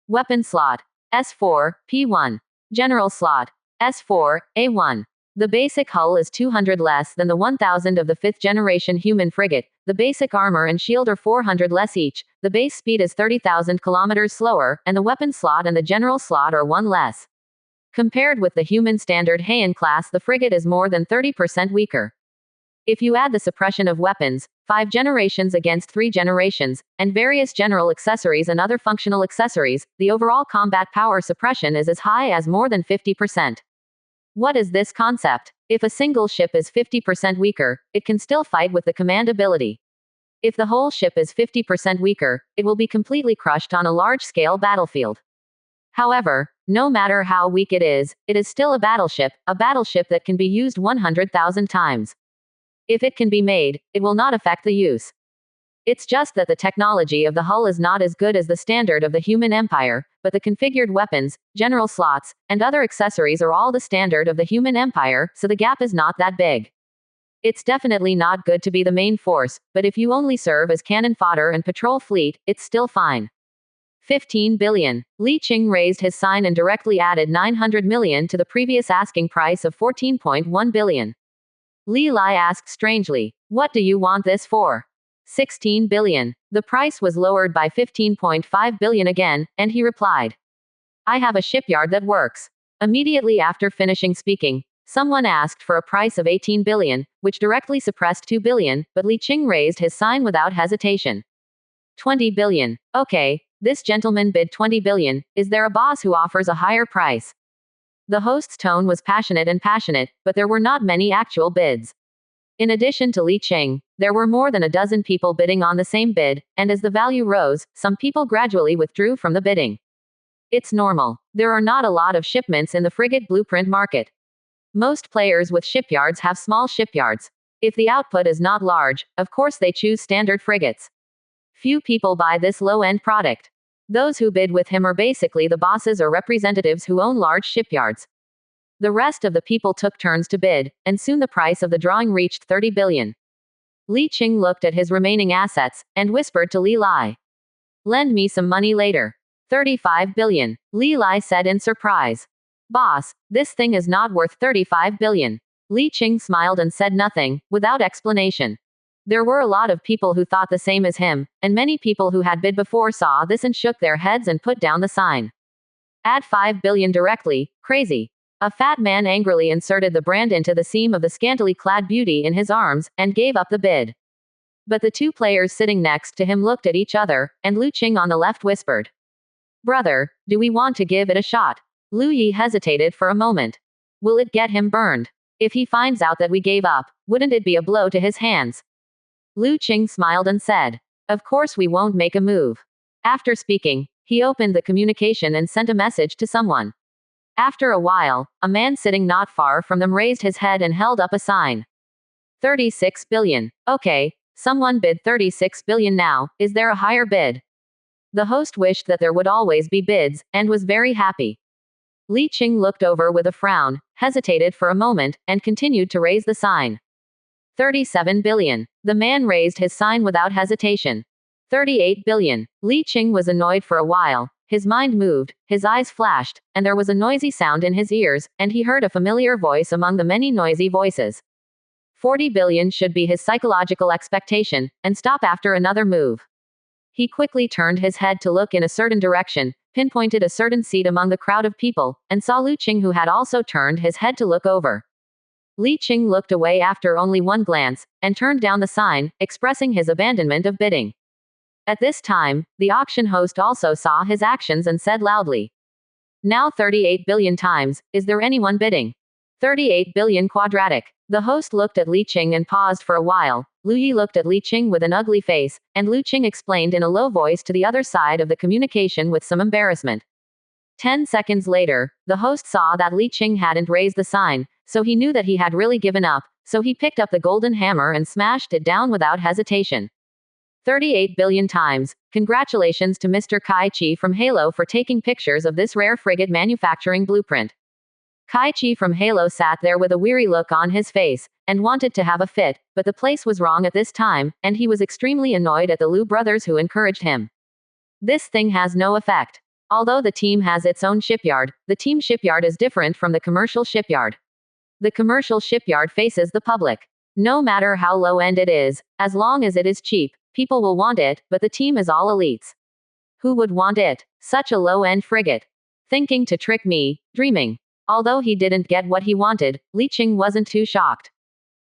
Weapon slot. S4, P1. General slot. S4, A1. The basic hull is 200 less than the 1000 of the 5th generation human frigate. The basic armor and shield are 400 less each. The base speed is 30,000 kilometers slower, and the weapon slot and the general slot are 1 less. Compared with the human standard Heian class, the frigate is more than 30% weaker. If you add the suppression of weapons, 5 generations against 3 generations, and various general accessories and other functional accessories, the overall combat power suppression is as high as more than 50%. What is this concept? If a single ship is 50% weaker, it can still fight with the command ability. If the whole ship is 50% weaker, it will be completely crushed on a large-scale battlefield. However, no matter how weak it is still a battleship that can be used 100,000 times. If it can be made, it will not affect the use. It's just that the technology of the hull is not as good as the standard of the human empire, but the configured weapons, general slots, and other accessories are all the standard of the human empire, so the gap is not that big. It's definitely not good to be the main force, but if you only serve as cannon fodder and patrol fleet, it's still fine. 15 billion. Li Qing raised his sign and directly added 900 million to the previous asking price of 14.1 billion. Li Lai asked strangely, "What do you want this for?" 16 billion. The price was lowered by 15.5 billion again, and he replied, "I have a shipyard that works." Immediately after finishing speaking, someone asked for a price of 18 billion, which directly suppressed 2 billion, but Li Qing raised his sign without hesitation. 20 billion. Okay, this gentleman bid 20 billion. Is there a boss who offers a higher price? The host's tone was passionate, but there were not many actual bids. In addition to Li Qing, there were more than a dozen people bidding on the same bid, and as the value rose, some people gradually withdrew from the bidding. It's normal. There are not a lot of shipments in the frigate blueprint market. Most players with shipyards have small shipyards. If the output is not large, of course they choose standard frigates. Few people buy this low-end product. Those who bid with him are basically the bosses or representatives who own large shipyards. The rest of the people took turns to bid, and soon the price of the drawing reached 30 billion. Li Qing looked at his remaining assets, and whispered to Li Lai, "Lend me some money later." 35 billion. Li Lai said in surprise. "Boss, this thing is not worth 35 billion. Li Qing smiled and said nothing, without explanation. There were a lot of people who thought the same as him, and many people who had bid before saw this and shook their heads and put down the sign. Add 5 billion directly, crazy. A fat man angrily inserted the brand into the seam of the scantily clad beauty in his arms, and gave up the bid. But the two players sitting next to him looked at each other, and Lu Qing on the left whispered, "Brother, do we want to give it a shot?" Lu Yi hesitated for a moment. "Will it get him burned? If he finds out that we gave up, wouldn't it be a blow to his hands?" Lu Qing smiled and said, "Of course we won't make a move." After speaking, he opened the communication and sent a message to someone. After a while, a man sitting not far from them raised his head and held up a sign. 36 billion. Okay, someone bid 36 billion now. Is there a higher bid? The host wished that there would always be bids, and was very happy. Li Qing looked over with a frown, hesitated for a moment, and continued to raise the sign. 37 billion. The man raised his sign without hesitation. 38 billion. Li Qing was annoyed for a while. His mind moved, his eyes flashed, and there was a noisy sound in his ears, and he heard a familiar voice among the many noisy voices. 40 billion should be his psychological expectation, and stop after another move. He quickly turned his head to look in a certain direction, pinpointed a certain seat among the crowd of people, and saw Lu Qing, who had also turned his head to look over. Li Qing looked away after only one glance, and turned down the sign, expressing his abandonment of bidding. At this time, the auction host also saw his actions and said loudly, "Now 38 billion times, is there anyone bidding? 38 billion quadratic." The host looked at Li Qing and paused for a while. Lu Yi looked at Li Qing with an ugly face, and Lu Qing explained in a low voice to the other side of the communication with some embarrassment. 10 seconds later, the host saw that Li Qing hadn't raised the sign, so he knew that he had really given up, so he picked up the golden hammer and smashed it down without hesitation. 38 billion times. Congratulations to Mr. Kai Chi from Halo for taking pictures of this rare frigate manufacturing blueprint. Kai Chi from Halo sat there with a weary look on his face, and wanted to have a fit, but the place was wrong at this time, and he was extremely annoyed at the Liu brothers who encouraged him. This thing has no effect. Although the team has its own shipyard, the team shipyard is different from the commercial shipyard. The commercial shipyard faces the public. No matter how low-end it is, as long as it is cheap, people will want it, but the team is all elites. Who would want it? Such a low-end frigate. Thinking to trick me, dreaming. Although he didn't get what he wanted, Li Qing wasn't too shocked.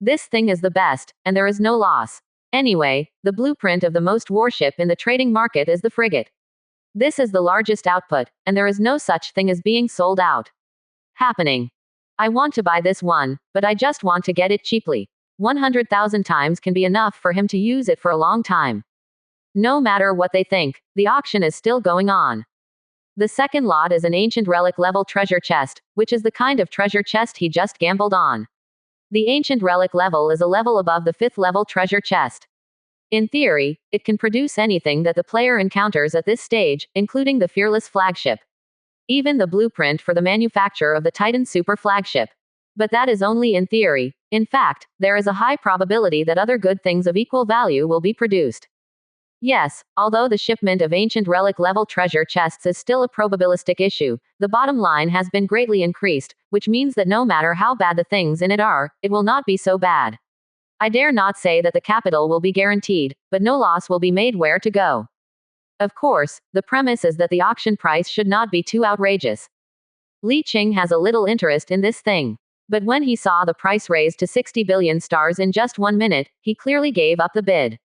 This thing is the best, and there is no loss. Anyway, the blueprint of the most warship in the trading market is the frigate. This is the largest output, and there is no such thing as being sold out. Happening. I want to buy this one, but I just want to get it cheaply. 100,000 times can be enough for him to use it for a long time. No matter what they think, the auction is still going on. The second lot is an ancient relic level treasure chest, which is the kind of treasure chest he just gambled on. The ancient relic level is a level above the 5th level treasure chest. In theory, it can produce anything that the player encounters at this stage, including the Fearless flagship. Even the blueprint for the manufacture of the Titan Super flagship. But that is only in theory. In fact, there is a high probability that other good things of equal value will be produced. Yes, although the shipment of ancient relic level treasure chests is still a probabilistic issue, the bottom line has been greatly increased, which means that no matter how bad the things in it are, it will not be so bad. I dare not say that the capital will be guaranteed, but no loss will be made where to go. Of course, the premise is that the auction price should not be too outrageous. Li Qing has a little interest in this thing. But when he saw the price raised to 60 billion stars in just 1 minute, he clearly gave up the bid.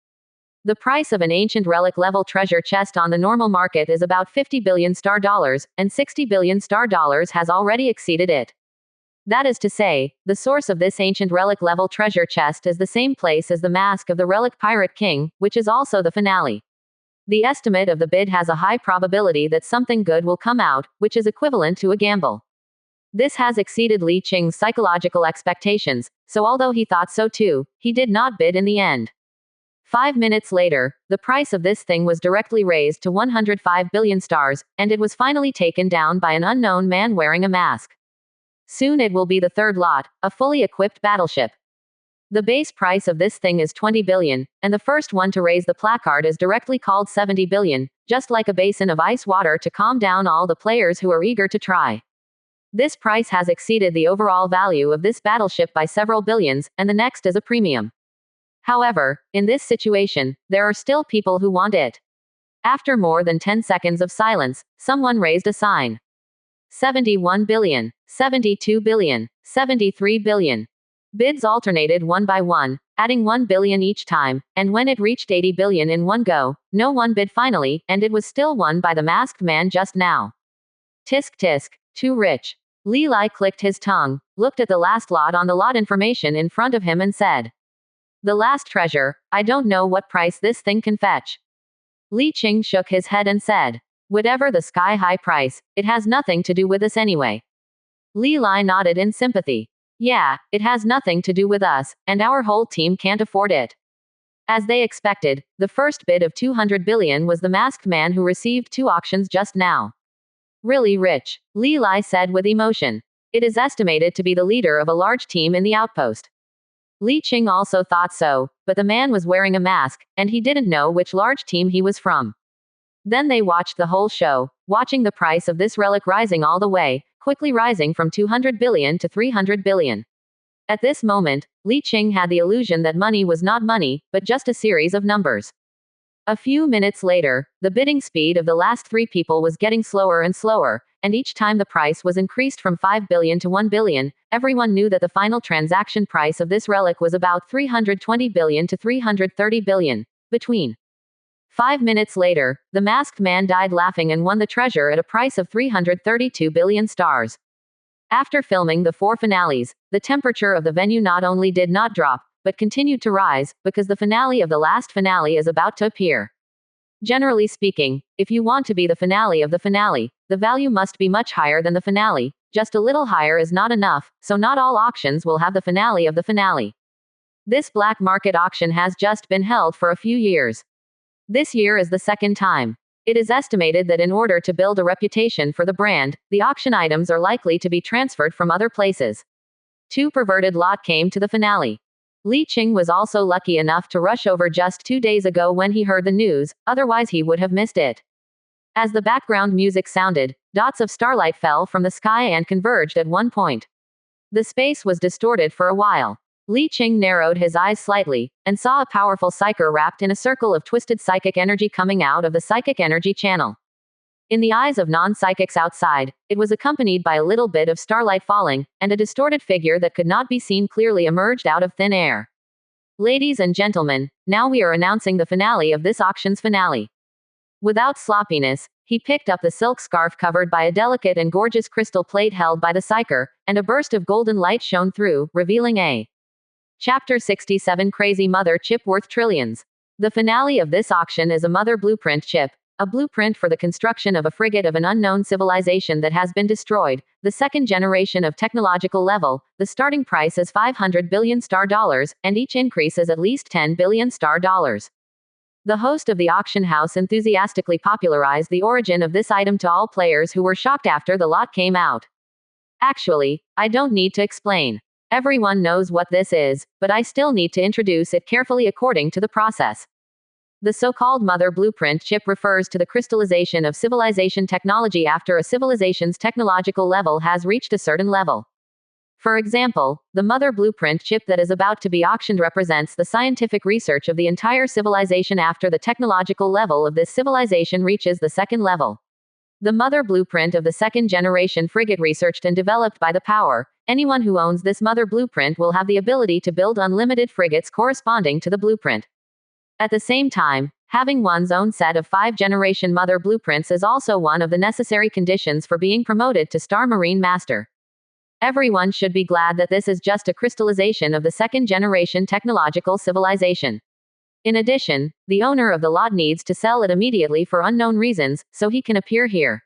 The price of an ancient relic level treasure chest on the normal market is about 50 billion star dollars, and 60 billion star dollars has already exceeded it. That is to say, the source of this ancient relic level treasure chest is the same place as the mask of the relic Pirate King, which is also the finale. The estimate of the bid has a high probability that something good will come out, which is equivalent to a gamble. This has exceeded Li Qing's psychological expectations, so although he thought so too, he did not bid in the end. 5 minutes later, the price of this thing was directly raised to 105 billion stars, and it was finally taken down by an unknown man wearing a mask. Soon it will be the third lot, a fully equipped battleship. The base price of this thing is 20 billion, and the first one to raise the placard is directly called 70 billion, just like a basin of ice water to calm down all the players who are eager to try. This price has exceeded the overall value of this battleship by several billions, and the next is a premium. However, in this situation, there are still people who want it. After more than 10 seconds of silence, someone raised a sign. 71 billion, 72 billion, 73 billion. Bids alternated one by one, adding 1 billion each time, and when it reached 80 billion in one go, no one bid finally, and it was still won by the masked man just now. Tisk tisk, too rich. Li Lai clicked his tongue, looked at the last lot on the lot information in front of him and said, "The last treasure, I don't know what price this thing can fetch." Li Qing shook his head and said, "Whatever the sky-high price, it has nothing to do with us anyway." Li Lai nodded in sympathy. "Yeah, it has nothing to do with us, and our whole team can't afford it." As they expected, the first bid of 200 billion was the masked man who received 2 auctions just now. "Really rich," Li Lai said with emotion. "It is estimated to be the leader of a large team in the outpost." Li Qing also thought so, but the man was wearing a mask, and he didn't know which large team he was from. Then they watched the whole show, watching the price of this relic rising all the way, quickly rising from 200 billion to 300 billion. At this moment, Li Qing had the illusion that money was not money, but just a series of numbers. A few minutes later, the bidding speed of the last 3 people was getting slower and slower, and each time the price was increased from 5 billion to 1 billion, everyone knew that the final transaction price of this relic was about 320 billion to 330 billion. Between 5 minutes later, the masked man died laughing and won the treasure at a price of 332 billion stars. After filming the 4 finales, the temperature of the venue not only did not drop, but continued to rise, because the finale of the last finale is about to appear. Generally speaking, if you want to be the finale of the finale, the value must be much higher than the finale, just a little higher is not enough, so not all auctions will have the finale of the finale. This black market auction has just been held for a few years. This year is the second time. It is estimated that in order to build a reputation for the brand, the auction items are likely to be transferred from other places. 2 perverted lot came to the finale. Li Qing was also lucky enough to rush over just 2 days ago when he heard the news, otherwise he would have missed it. As the background music sounded, dots of starlight fell from the sky and converged at one point. The space was distorted for a while. Li Qing narrowed his eyes slightly, and saw a powerful psyker wrapped in a circle of twisted psychic energy coming out of the psychic energy channel. In the eyes of non-psychics outside, it was accompanied by a little bit of starlight falling, and a distorted figure that could not be seen clearly emerged out of thin air. Ladies and gentlemen, now we are announcing the finale of this auction's finale. Without sloppiness, he picked up the silk scarf covered by a delicate and gorgeous crystal plate held by the psyker, and a burst of golden light shone through, revealing a Chapter 67 Crazy Mother Chip Worth Trillions. The finale of this auction is a mother blueprint chip, a blueprint for the construction of a frigate of an unknown civilization that has been destroyed, the second generation of technological level. The starting price is 500 billion star dollars, and each increase is at least 10 billion star dollars. The host of the auction house enthusiastically popularized the origin of this item to all players who were shocked after the lot came out. Actually, I don't need to explain. Everyone knows what this is, but I still need to introduce it carefully according to the process. The so-called mother blueprint chip refers to the crystallization of civilization technology after a civilization's technological level has reached a certain level. For example, the mother blueprint chip that is about to be auctioned represents the scientific research of the entire civilization after the technological level of this civilization reaches the second level. The mother blueprint of the second generation frigate researched and developed by the power. Anyone who owns this mother blueprint will have the ability to build unlimited frigates corresponding to the blueprint. At the same time, having one's own set of 5th-generation mother blueprints is also one of the necessary conditions for being promoted to Star Marine Master. Everyone should be glad that this is just a crystallization of the second-generation technological civilization. In addition, the owner of the lot needs to sell it immediately for unknown reasons, so he can appear here.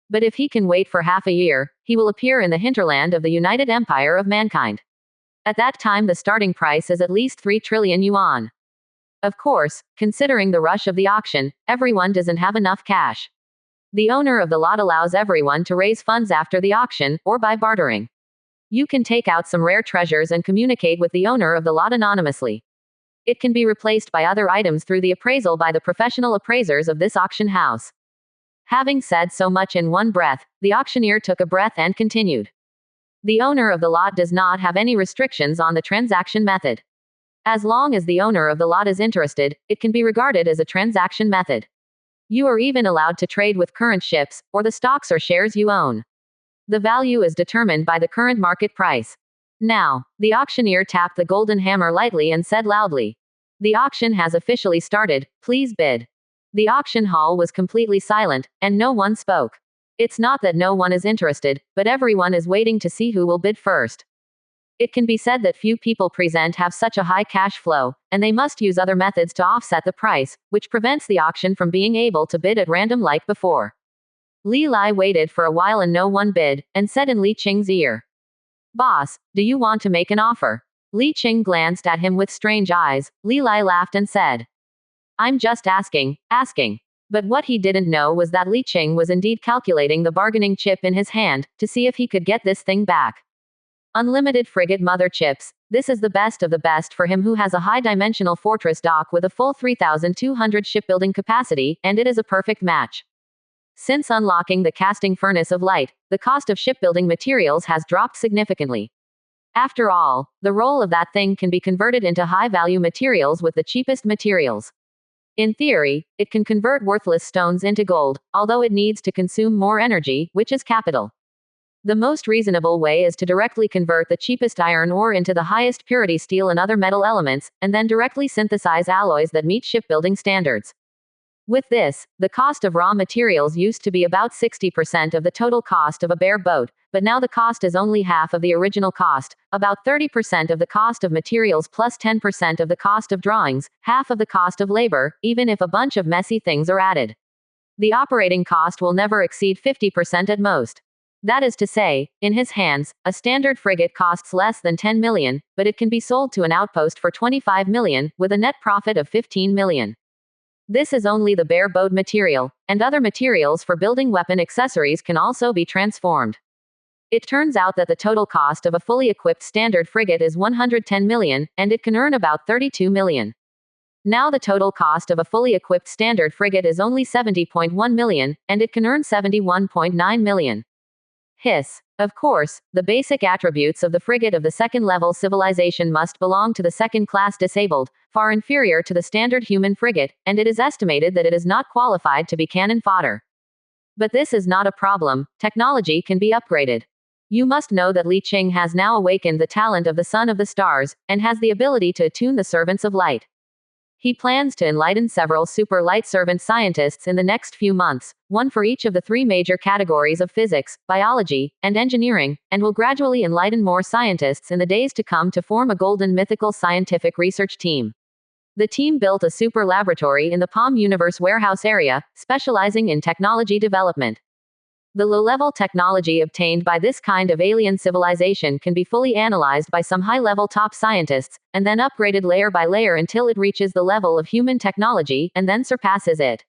But if he can wait for half a year, he will appear in the hinterland of the United Empire of Mankind. At that time the starting price is at least 3 trillion yuan. Of course, considering the rush of the auction, everyone doesn't have enough cash. The owner of the lot allows everyone to raise funds after the auction, or by bartering. You can take out some rare treasures and communicate with the owner of the lot anonymously. It can be replaced by other items through the appraisal by the professional appraisers of this auction house. Having said so much in one breath, the auctioneer took a breath and continued. The owner of the lot does not have any restrictions on the transaction method. As long as the owner of the lot is interested, it can be regarded as a transaction method. You are even allowed to trade with current ships, or the stocks or shares you own. The value is determined by the current market price. Now, the auctioneer tapped the golden hammer lightly and said loudly, "The auction has officially started, please bid." The auction hall was completely silent, and no one spoke. It's not that no one is interested, but everyone is waiting to see who will bid first. It can be said that few people present have such a high cash flow, and they must use other methods to offset the price, which prevents the auction from being able to bid at random like before. Li Lai waited for a while and no one bid, and said in Li Qing's ear, "Boss, do you want to make an offer?" Li Qing glanced at him with strange eyes. Li Lai laughed and said, "I'm just asking. But what he didn't know was that Li Qing was indeed calculating the bargaining chip in his hand, to see if he could get this thing back. Unlimited frigate mother chips. This is the best of the best for him who has a high-dimensional fortress dock with a full 3,200 shipbuilding capacity, and it is a perfect match. Since unlocking the casting furnace of light, the cost of shipbuilding materials has dropped significantly. After all, the roll of that thing can be converted into high-value materials with the cheapest materials. In theory, it can convert worthless stones into gold, although it needs to consume more energy, which is capital. The most reasonable way is to directly convert the cheapest iron ore into the highest purity steel and other metal elements, and then directly synthesize alloys that meet shipbuilding standards. With this, the cost of raw materials used to be about 60% of the total cost of a bare boat, but now the cost is only half of the original cost, about 30% of the cost of materials plus 10% of the cost of drawings, half of the cost of labor, even if a bunch of messy things are added. The operating cost will never exceed 50% at most. That is to say, in his hands, a standard frigate costs less than 10 million, but it can be sold to an outpost for 25 million, with a net profit of 15 million. This is only the bare boat material, and other materials for building weapon accessories can also be transformed. It turns out that the total cost of a fully equipped standard frigate is 110 million, and it can earn about 32 million. Now the total cost of a fully equipped standard frigate is only 70.1 million, and it can earn 71.9 million. Hiss. Of course, the basic attributes of the frigate of the second-level civilization must belong to the second-class disabled, far inferior to the standard human frigate, and it is estimated that it is not qualified to be cannon fodder. But this is not a problem. Technology can be upgraded. You must know that Li Qing has now awakened the talent of the Son of the Stars, and has the ability to attune the servants of light. He plans to enlighten several super light servant scientists in the next few months, one for each of the three major categories of physics, biology, and engineering, and will gradually enlighten more scientists in the days to come to form a golden mythical scientific research team. The team built a super laboratory in the Palm Universe warehouse area, specializing in technology development. The low-level technology obtained by this kind of alien civilization can be fully analyzed by some high-level top scientists, and then upgraded layer by layer until it reaches the level of human technology, and then surpasses it.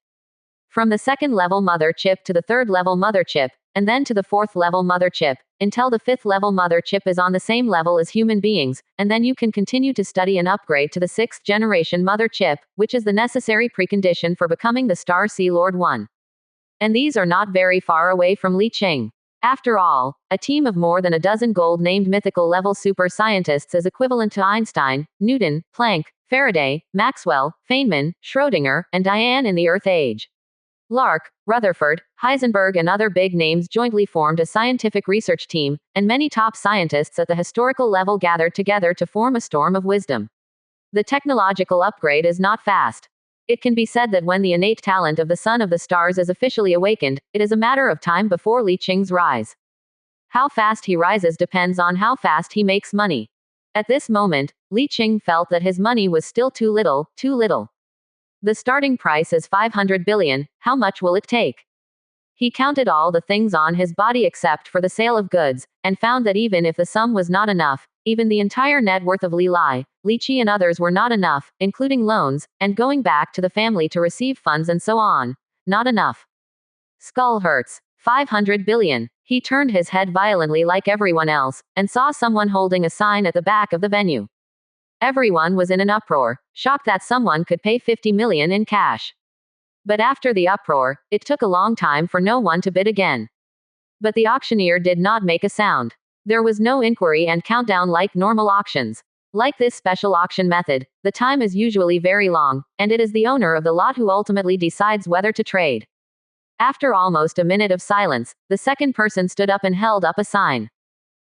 From the second-level mother chip to the third-level mother chip, and then to the fourth-level mother chip, until the fifth-level mother chip is on the same level as human beings, and then you can continue to study and upgrade to the sixth-generation mother chip, which is the necessary precondition for becoming the Star Sea Lord 1. And these are not very far away from Li Qing. After all, a team of more than a dozen gold-named mythical-level super scientists is equivalent to Einstein, Newton, Planck, Faraday, Maxwell, Feynman, Schrödinger, and Diane in the Earth Age. Lark, Rutherford, Heisenberg and other big names jointly formed a scientific research team, and many top scientists at the historical level gathered together to form a storm of wisdom. The technological upgrade is not fast. It can be said that when the innate talent of the Son of the Stars is officially awakened, it is a matter of time before Li Qing's rise. How fast he rises depends on how fast he makes money. At this moment, Li Qing felt that his money was still too little, too little. The starting price is 500 billion, how much will it take? He counted all the things on his body except for the sale of goods, and found that even if the sum was not enough, even the entire net worth of Li Lai, Li Qi and others were not enough, including loans, and going back to the family to receive funds and so on. Not enough. Skull hurts. 500 billion. He turned his head violently like everyone else, and saw someone holding a sign at the back of the venue. Everyone was in an uproar, shocked that someone could pay 50 million in cash. But after the uproar, it took a long time for no one to bid again. But the auctioneer did not make a sound. There was no inquiry and countdown like normal auctions. Like this special auction method, the time is usually very long, and it is the owner of the lot who ultimately decides whether to trade. After almost a minute of silence, the second person stood up and held up a sign.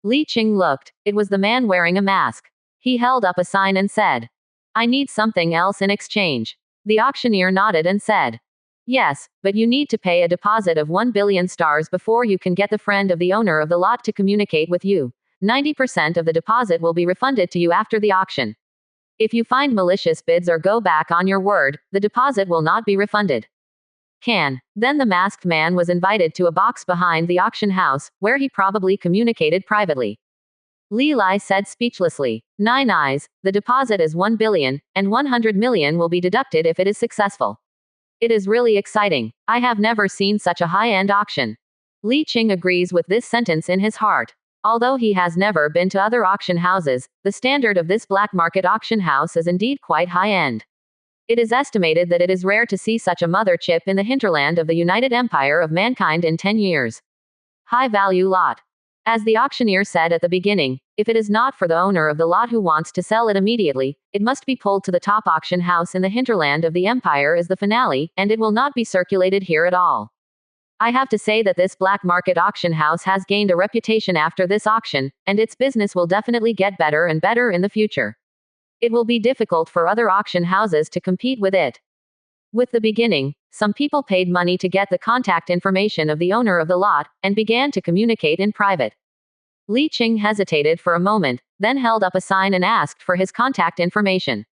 Li Qing looked. It was the man wearing a mask. He held up a sign and said, "I need something else in exchange." The auctioneer nodded and said, "Yes, but you need to pay a deposit of 1 billion stars before you can get the friend of the owner of the lot to communicate with you. 90% of the deposit will be refunded to you after the auction. If you find malicious bids or go back on your word, the deposit will not be refunded." Then the masked man was invited to a box behind the auction house, where he probably communicated privately. Li Lai said speechlessly, "Nine eyes, the deposit is 1 billion, and 100 million will be deducted if it is successful. It is really exciting. I have never seen such a high-end auction." Li Qing agrees with this sentence in his heart. Although he has never been to other auction houses, the standard of this black market auction house is indeed quite high-end. It is estimated that it is rare to see such a mother chip in the hinterland of the United Empire of Mankind in 10 years. High-value lot. As the auctioneer said at the beginning, if it is not for the owner of the lot who wants to sell it immediately, it must be pulled to the top auction house in the hinterland of the empire as the finale, and it will not be circulated here at all. I have to say that this black market auction house has gained a reputation after this auction, and its business will definitely get better and better in the future. It will be difficult for other auction houses to compete with it. With the beginning, some people paid money to get the contact information of the owner of the lot, and began to communicate in private. Li Qing hesitated for a moment, then held up a sign and asked for his contact information.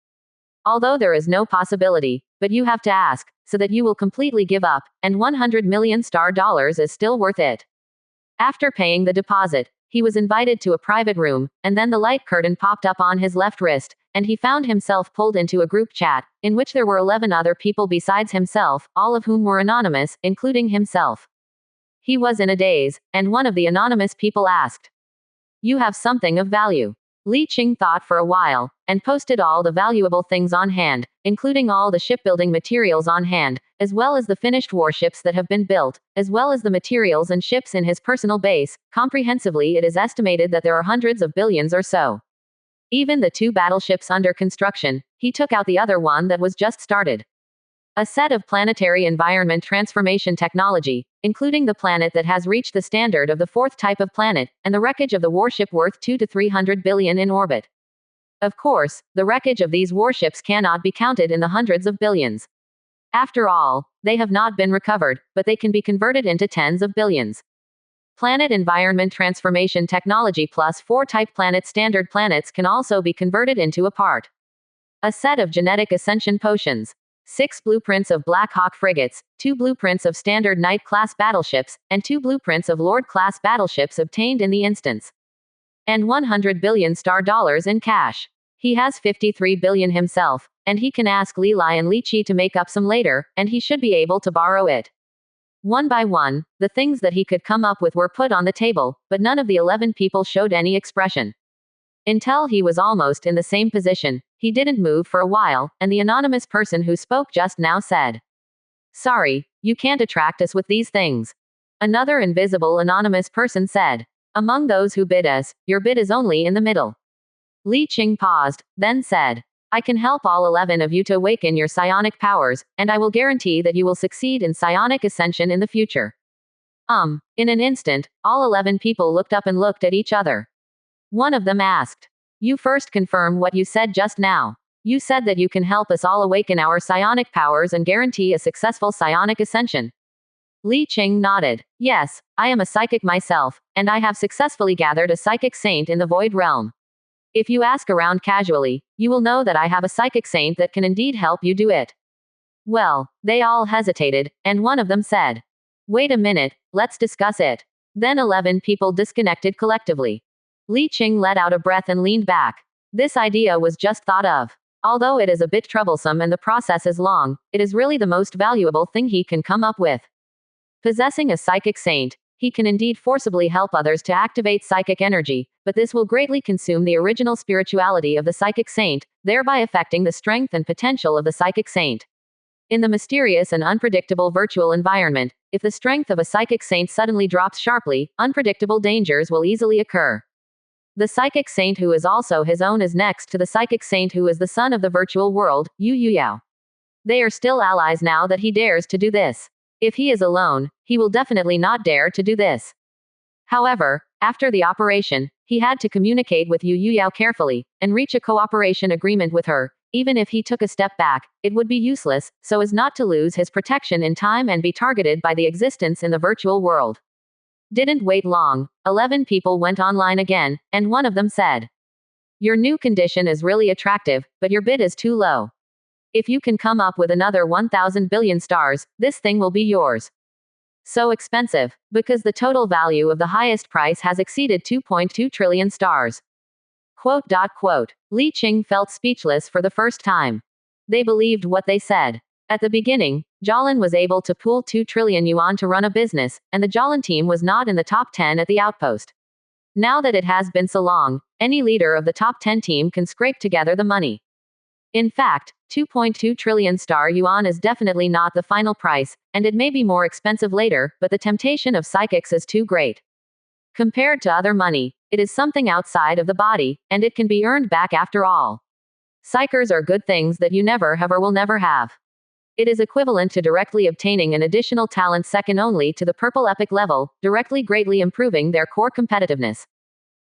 "Although there is no possibility, but you have to ask, so that you will completely give up, and 100 million star dollars is still worth it." After paying the deposit, he was invited to a private room, and then the light curtain popped up on his left wrist, and he found himself pulled into a group chat, in which there were 11 other people besides himself, all of whom were anonymous, including himself. He was in a daze, and one of the anonymous people asked, "You have something of value?" Li Qing thought for a while, and posted all the valuable things on hand, including all the shipbuilding materials on hand, as well as the finished warships that have been built, as well as the materials and ships in his personal base. Comprehensively, it is estimated that there are hundreds of billions or so. Even the 2 battleships under construction, he took out the other one that was just started. A set of planetary environment transformation technology, including the planet that has reached the standard of the 4th type of planet, and the wreckage of the warship worth 2 to 300 billion in orbit. Of course, the wreckage of these warships cannot be counted in the hundreds of billions. After all, they have not been recovered, but they can be converted into tens of billions. Planet environment transformation technology plus 4 type planet standard planets can also be converted into a part. A set of genetic ascension potions. 6 blueprints of Black Hawk frigates, 2 blueprints of standard Knight-class battleships, and 2 blueprints of Lord-class battleships obtained in the instance. And 100 billion star dollars in cash. He has 53 billion himself, and he can ask Li Lai and Li Qi to make up some later, and he should be able to borrow it. One by one, the things that he could come up with were put on the table, but none of the 11 people showed any expression. Until he was almost in the same position, he didn't move for a while, and the anonymous person who spoke just now said, "Sorry, you can't attract us with these things." Another invisible anonymous person said, "Among those who bid us, your bid is only in the middle." Li Qing paused, then said, "I can help all 11 of you to awaken your psionic powers, and I will guarantee that you will succeed in psionic ascension in the future." In an instant, all 11 people looked up and looked at each other. One of them asked, "You first confirm what you said just now. You said that you can help us all awaken our psionic powers and guarantee a successful psionic ascension." Li Qing nodded. "Yes, I am a psychic myself, and I have successfully gathered a psychic saint in the void realm. If you ask around casually, you will know that I have a psychic saint that can indeed help you do it." Well, they all hesitated, and one of them said, "Wait a minute, let's discuss it." Then 11 people disconnected collectively. Li Qing let out a breath and leaned back. This idea was just thought of. Although it is a bit troublesome and the process is long, it is really the most valuable thing he can come up with. Possessing a psychic saint, he can indeed forcibly help others to activate psychic energy, but this will greatly consume the original spirituality of the psychic saint, thereby affecting the strength and potential of the psychic saint. In the mysterious and unpredictable virtual environment, if the strength of a psychic saint suddenly drops sharply, unpredictable dangers will easily occur. The psychic saint who is also his own is next to the psychic saint who is the son of the virtual world, Yu Yao. They are still allies now that he dares to do this. If he is alone, he will definitely not dare to do this. However, after the operation, he had to communicate with Yu Yao carefully, and reach a cooperation agreement with her. Even if he took a step back, it would be useless, so as not to lose his protection in time and be targeted by the existence in the virtual world. Didn't wait long, 11 people went online again, and one of them said, "Your new condition is really attractive, but your bid is too low. If you can come up with another 1,000 billion stars, this thing will be yours." So expensive, because the total value of the highest price has exceeded 2.2 trillion stars. Li Qing felt speechless for the first time. They believed what they said. At the beginning, Jolin was able to pool 2 trillion yuan to run a business, and the Jolin team was not in the top 10 at the outpost. Now that it has been so long, any leader of the top 10 team can scrape together the money. In fact, 2.2 trillion star yuan is definitely not the final price, and it may be more expensive later, but the temptation of psychics is too great. Compared to other money, it is something outside of the body, and it can be earned back after all. Psychers are good things that you never have or will never have. It is equivalent to directly obtaining an additional talent second only to the purple epic level, directly greatly improving their core competitiveness.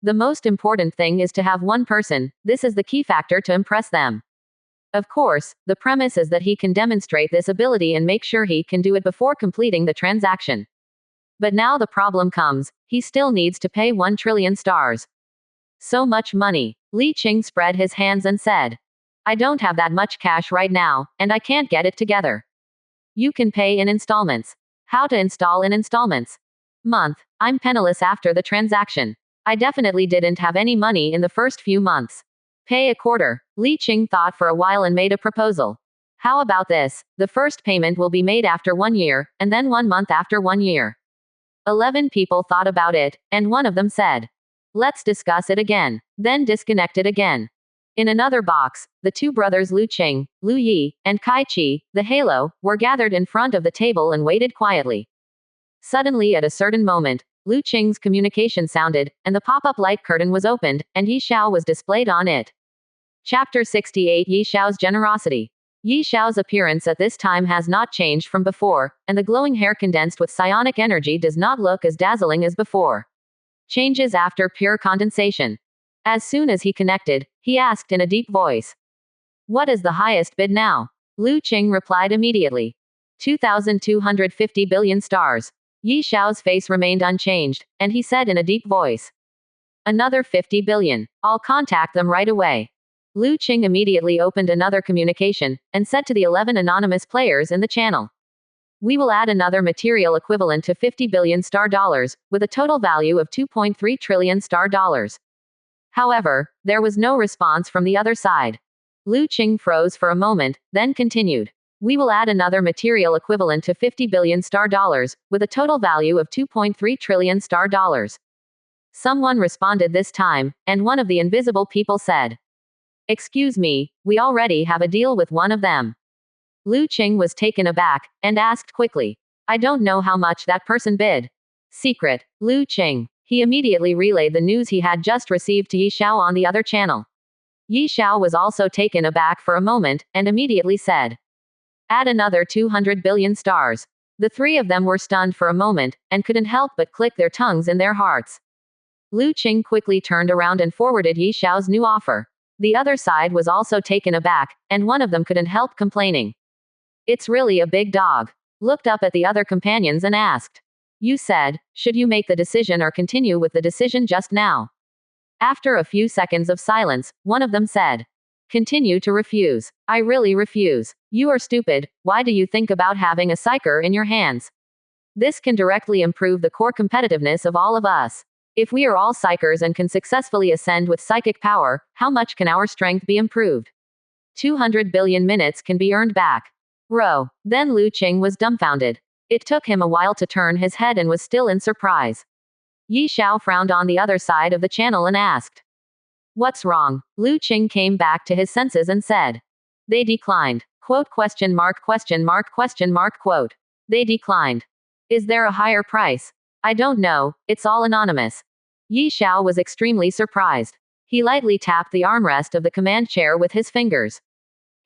The most important thing is to have one person, this is the key factor to impress them. Of course, the premise is that he can demonstrate this ability and make sure he can do it before completing the transaction. But now the problem comes, he still needs to pay 1 trillion stars. So much money. Li Qing spread his hands and said, "I don't have that much cash right now, and I can't get it together." "You can pay in installments." "How to install in installments?" "Month. I'm penniless after the transaction. I definitely didn't have any money in the first few months. Pay a quarter. Li Qing thought for a while and made a proposal. How about this? The first payment will be made after 1 year, and then 1 month after 1 year. 11 people thought about it, and one of them said, let's discuss it again. Then disconnected again. In another box, the two brothers Lu Qing, Lu Yi, and Kai Chi, the Halo, were gathered in front of the table and waited quietly. Suddenly at a certain moment, Lu Qing's communication sounded, and the pop-up light curtain was opened, and Yi Xiao was displayed on it. Chapter 68 Yi Xiao's Generosity. Yi Xiao's appearance at this time has not changed from before, and the glowing hair condensed with psionic energy does not look as dazzling as before. Changes after pure condensation. As soon as he connected, he asked in a deep voice, what is the highest bid now? Lu Qing replied immediately. 2,250 billion stars. Yi Xiao's face remained unchanged, and he said in a deep voice, another 50 billion. I'll contact them right away. Lu Qing immediately opened another communication, and said to the 11 anonymous players in the channel, we will add another material equivalent to 50 billion star dollars, with a total value of 2.3 trillion star dollars. However, there was no response from the other side. Lu Qing froze for a moment, then continued. We will add another material equivalent to 50 billion star dollars, with a total value of 2.3 trillion star dollars. Someone responded this time, and one of the invisible people said, excuse me, we already have a deal with one of them. Lu Qing was taken aback, and asked quickly, I don't know how much that person bid. Secret. Lu Qing. He immediately relayed the news he had just received to Yi Xiao on the other channel. Yi Xiao was also taken aback for a moment, and immediately said, add another 200 billion stars. The three of them were stunned for a moment, and couldn't help but click their tongues in their hearts. Lu Qing quickly turned around and forwarded Yi Xiao's new offer. The other side was also taken aback, and one of them couldn't help complaining. It's really a big dog. Looked up at the other companions and asked, you said, should you make the decision or continue with the decision just now? After a few seconds of silence, one of them said, continue to refuse. I really refuse. You are stupid. Why do you think about having a psyker in your hands? This can directly improve the core competitiveness of all of us. If we are all psychers and can successfully ascend with psychic power, how much can our strength be improved? 200 billion minutes can be earned back. Row. Then Lu Qing was dumbfounded. It took him a while to turn his head and was still in surprise. Yi Xiao frowned on the other side of the channel and asked, what's wrong? Lu Qing came back to his senses and said, they declined. Quote question mark question mark question mark quote. They declined. Is there a higher price? I don't know, it's all anonymous. Yi Xiao was extremely surprised. He lightly tapped the armrest of the command chair with his fingers.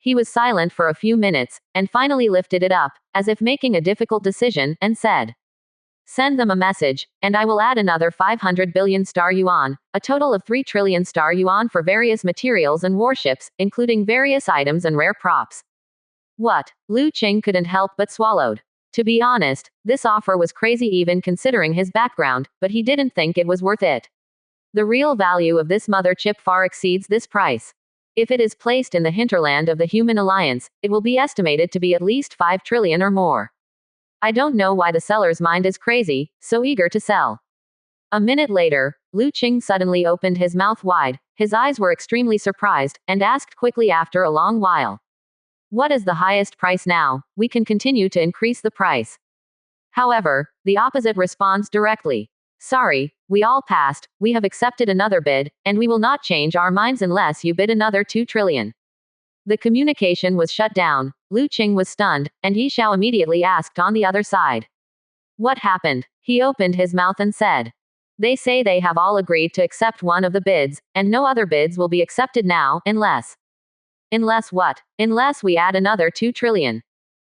He was silent for a few minutes, and finally lifted it up, as if making a difficult decision, and said, send them a message, and I will add another 500 billion star yuan, a total of 3 trillion star yuan for various materials and warships, including various items and rare props. What? Lu Qing couldn't help but swallowed. To be honest, this offer was crazy even considering his background, but he didn't think it was worth it. The real value of this mother chip far exceeds this price. If it is placed in the hinterland of the human alliance, it will be estimated to be at least 5 trillion or more. I don't know why the seller's mind is crazy, so eager to sell. A minute later, Lu Qing suddenly opened his mouth wide, his eyes were extremely surprised, and asked quickly after a long while, what is the highest price now? We can continue to increase the price. However, the opposite responds directly. Sorry, we all passed, we have accepted another bid, and we will not change our minds unless you bid another 2 trillion. The communication was shut down. Lu Qing was stunned, and Yi Xiao immediately asked on the other side, what happened? He opened his mouth and said, they say they have all agreed to accept one of the bids, and no other bids will be accepted now, unless what? Unless we add another 2 trillion.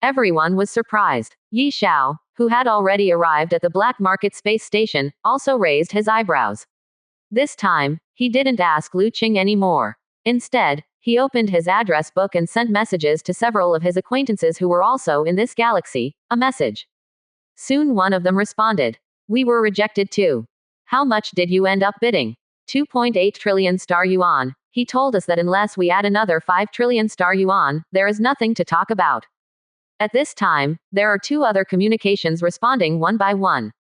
Everyone was surprised. Yi Xiao, who had already arrived at the black market space station, also raised his eyebrows. This time, he didn't ask Lu Qing anymore. Instead, he opened his address book and sent messages to several of his acquaintances who were also in this galaxy, a message. Soon one of them responded, we were rejected too. How much did you end up bidding? 2.8 trillion star yuan. He told us that unless we add another 5 trillion star yuan, there is nothing to talk about. At this time, there are two other communications responding one by one.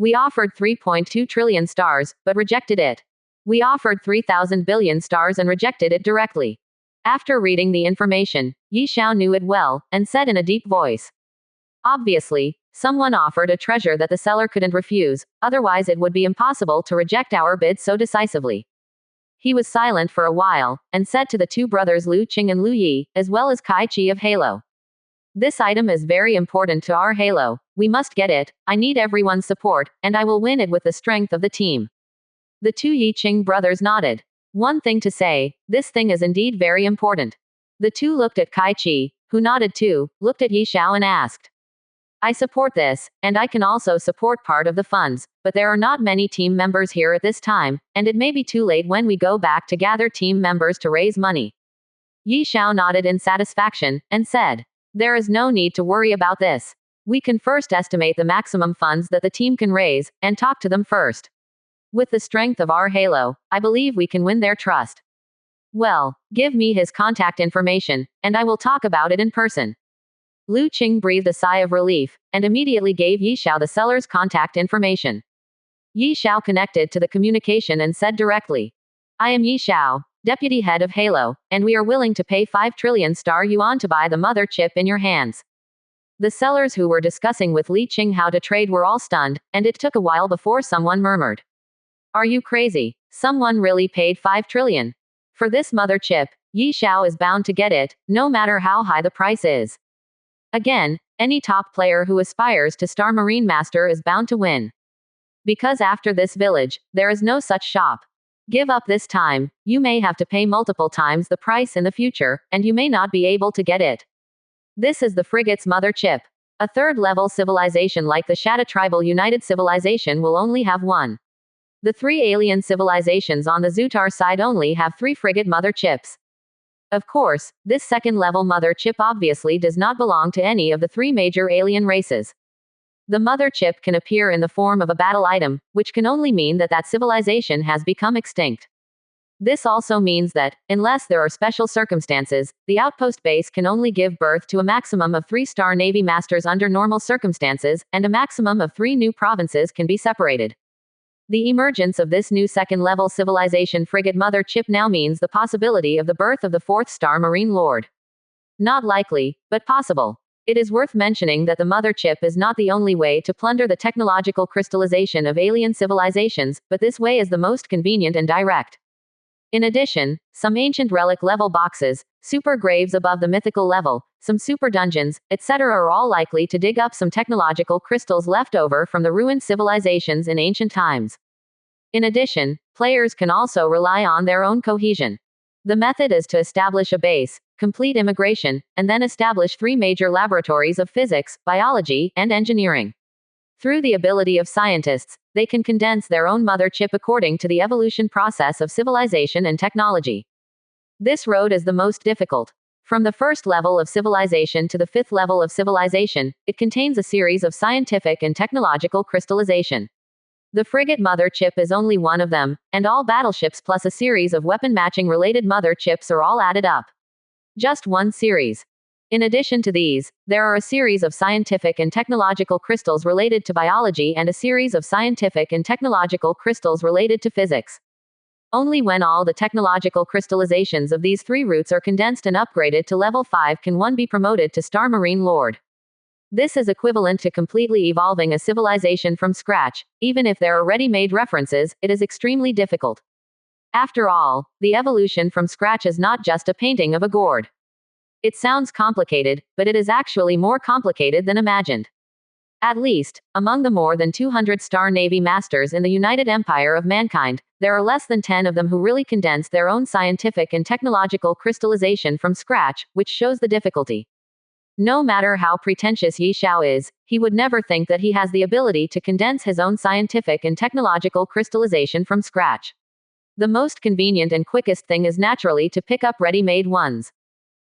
We offered 3.2 trillion stars, but rejected it. We offered 3,000 billion stars and rejected it directly. After reading the information, Yi Xiao knew it well, and said in a deep voice. Obviously, someone offered a treasure that the seller couldn't refuse, otherwise it would be impossible to reject our bid so decisively. He was silent for a while, and said to the two brothers Lu Qing and Lu Yi, as well as Kai Chi of Halo. This item is very important to our Halo. We must get it. I need everyone's support, and I will win it with the strength of the team. The two Yi Qing brothers nodded. One thing to say, this thing is indeed very important. The two looked at Kai Chi, who nodded too, looked at Yi Xiao and asked. I support this, and I can also support part of the funds, but there are not many team members here at this time, and it may be too late when we go back to gather team members to raise money. Yi Xiao nodded in satisfaction, and said, there is no need to worry about this. We can first estimate the maximum funds that the team can raise, and talk to them first. With the strength of our Halo, I believe we can win their trust. Well, give me his contact information, and I will talk about it in person. Lu Qing breathed a sigh of relief, and immediately gave Yi Xiao the seller's contact information. Yi Xiao connected to the communication and said directly, I am Yi Xiao, deputy head of Halo, and we are willing to pay 5 trillion star yuan to buy the mother chip in your hands. The sellers who were discussing with Li Qing how to trade were all stunned, and it took a while before someone murmured. Are you crazy? Someone really paid 5 trillion? For this mother chip, Yi Xiao is bound to get it, no matter how high the price is. Again, any top player who aspires to Star Marine Master is bound to win. Because after this village, there is no such shop. Give up this time, you may have to pay multiple times the price in the future, and you may not be able to get it. This is the frigate's mother chip. A third-level civilization like the Shatta Tribal United Civilization will only have one. The 3 alien civilizations on the Zutar side only have 3 frigate mother chips. Of course, this second-level mother chip obviously does not belong to any of the 3 major alien races. The mother chip can appear in the form of a battle item, which can only mean that that civilization has become extinct. This also means that, unless there are special circumstances, the outpost base can only give birth to a maximum of 3-star Navy Masters under normal circumstances, and a maximum of 3 new provinces can be separated. The emergence of this new second-level civilization frigate mother chip now means the possibility of the birth of the 4th-star Marine Lord. Not likely, but possible. It is worth mentioning that the mother chip is not the only way to plunder the technological crystallization of alien civilizations, but this way is the most convenient and direct. In addition, some ancient relic level boxes, super graves above the mythical level, some super dungeons, etc. are all likely to dig up some technological crystals left over from the ruined civilizations in ancient times. In addition, players can also rely on their own cohesion. The method is to establish a base, complete immigration, and then establish 3 major laboratories of physics, biology, and engineering. Through the ability of scientists, they can condense their own mother chip according to the evolution process of civilization and technology. This road is the most difficult. From the 1st level of civilization to the 5th level of civilization, it contains a series of scientific and technological crystallization. The frigate mother chip is only one of them, and all battleships plus a series of weapon matching related mother chips are all added up. Just one series. In addition to these, there are a series of scientific and technological crystals related to biology and a series of scientific and technological crystals related to physics. Only when all the technological crystallizations of these 3 roots are condensed and upgraded to level 5 can one be promoted to Star Marine Lord. This is equivalent to completely evolving a civilization from scratch. Even if there are ready-made references, it is extremely difficult. After all, the evolution from scratch is not just a painting of a gourd. It sounds complicated, but it is actually more complicated than imagined. At least, among the more than 200-star Navy Masters in the United Empire of Mankind, there are less than 10 of them who really condense their own scientific and technological crystallization from scratch, which shows the difficulty. No matter how pretentious Yi Xiao is, he would never think that he has the ability to condense his own scientific and technological crystallization from scratch. The most convenient and quickest thing is naturally to pick up ready-made ones.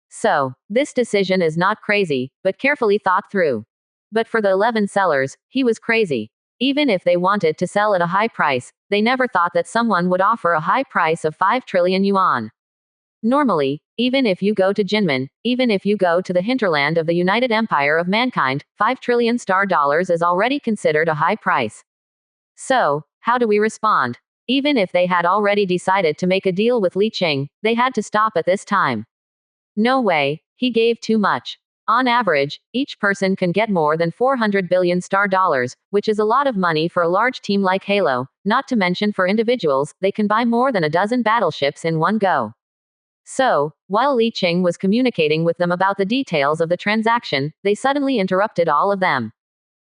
So, this decision is not crazy, but carefully thought through. But for the 11 sellers, he was crazy. Even if they wanted to sell at a high price, they never thought that someone would offer a high price of 5 trillion yuan. Normally, even if you go to Jinmen, even if you go to the hinterland of the United Empire of Mankind, 5 trillion star dollars is already considered a high price. So, how do we respond? Even if they had already decided to make a deal with Li Qing, they had to stop at this time. No way, he gave too much. On average, each person can get more than 400 billion star dollars, which is a lot of money for a large team like Halo, not to mention for individuals, they can buy more than a dozen battleships in one go. So, while Li Qing was communicating with them about the details of the transaction, they suddenly interrupted all of them.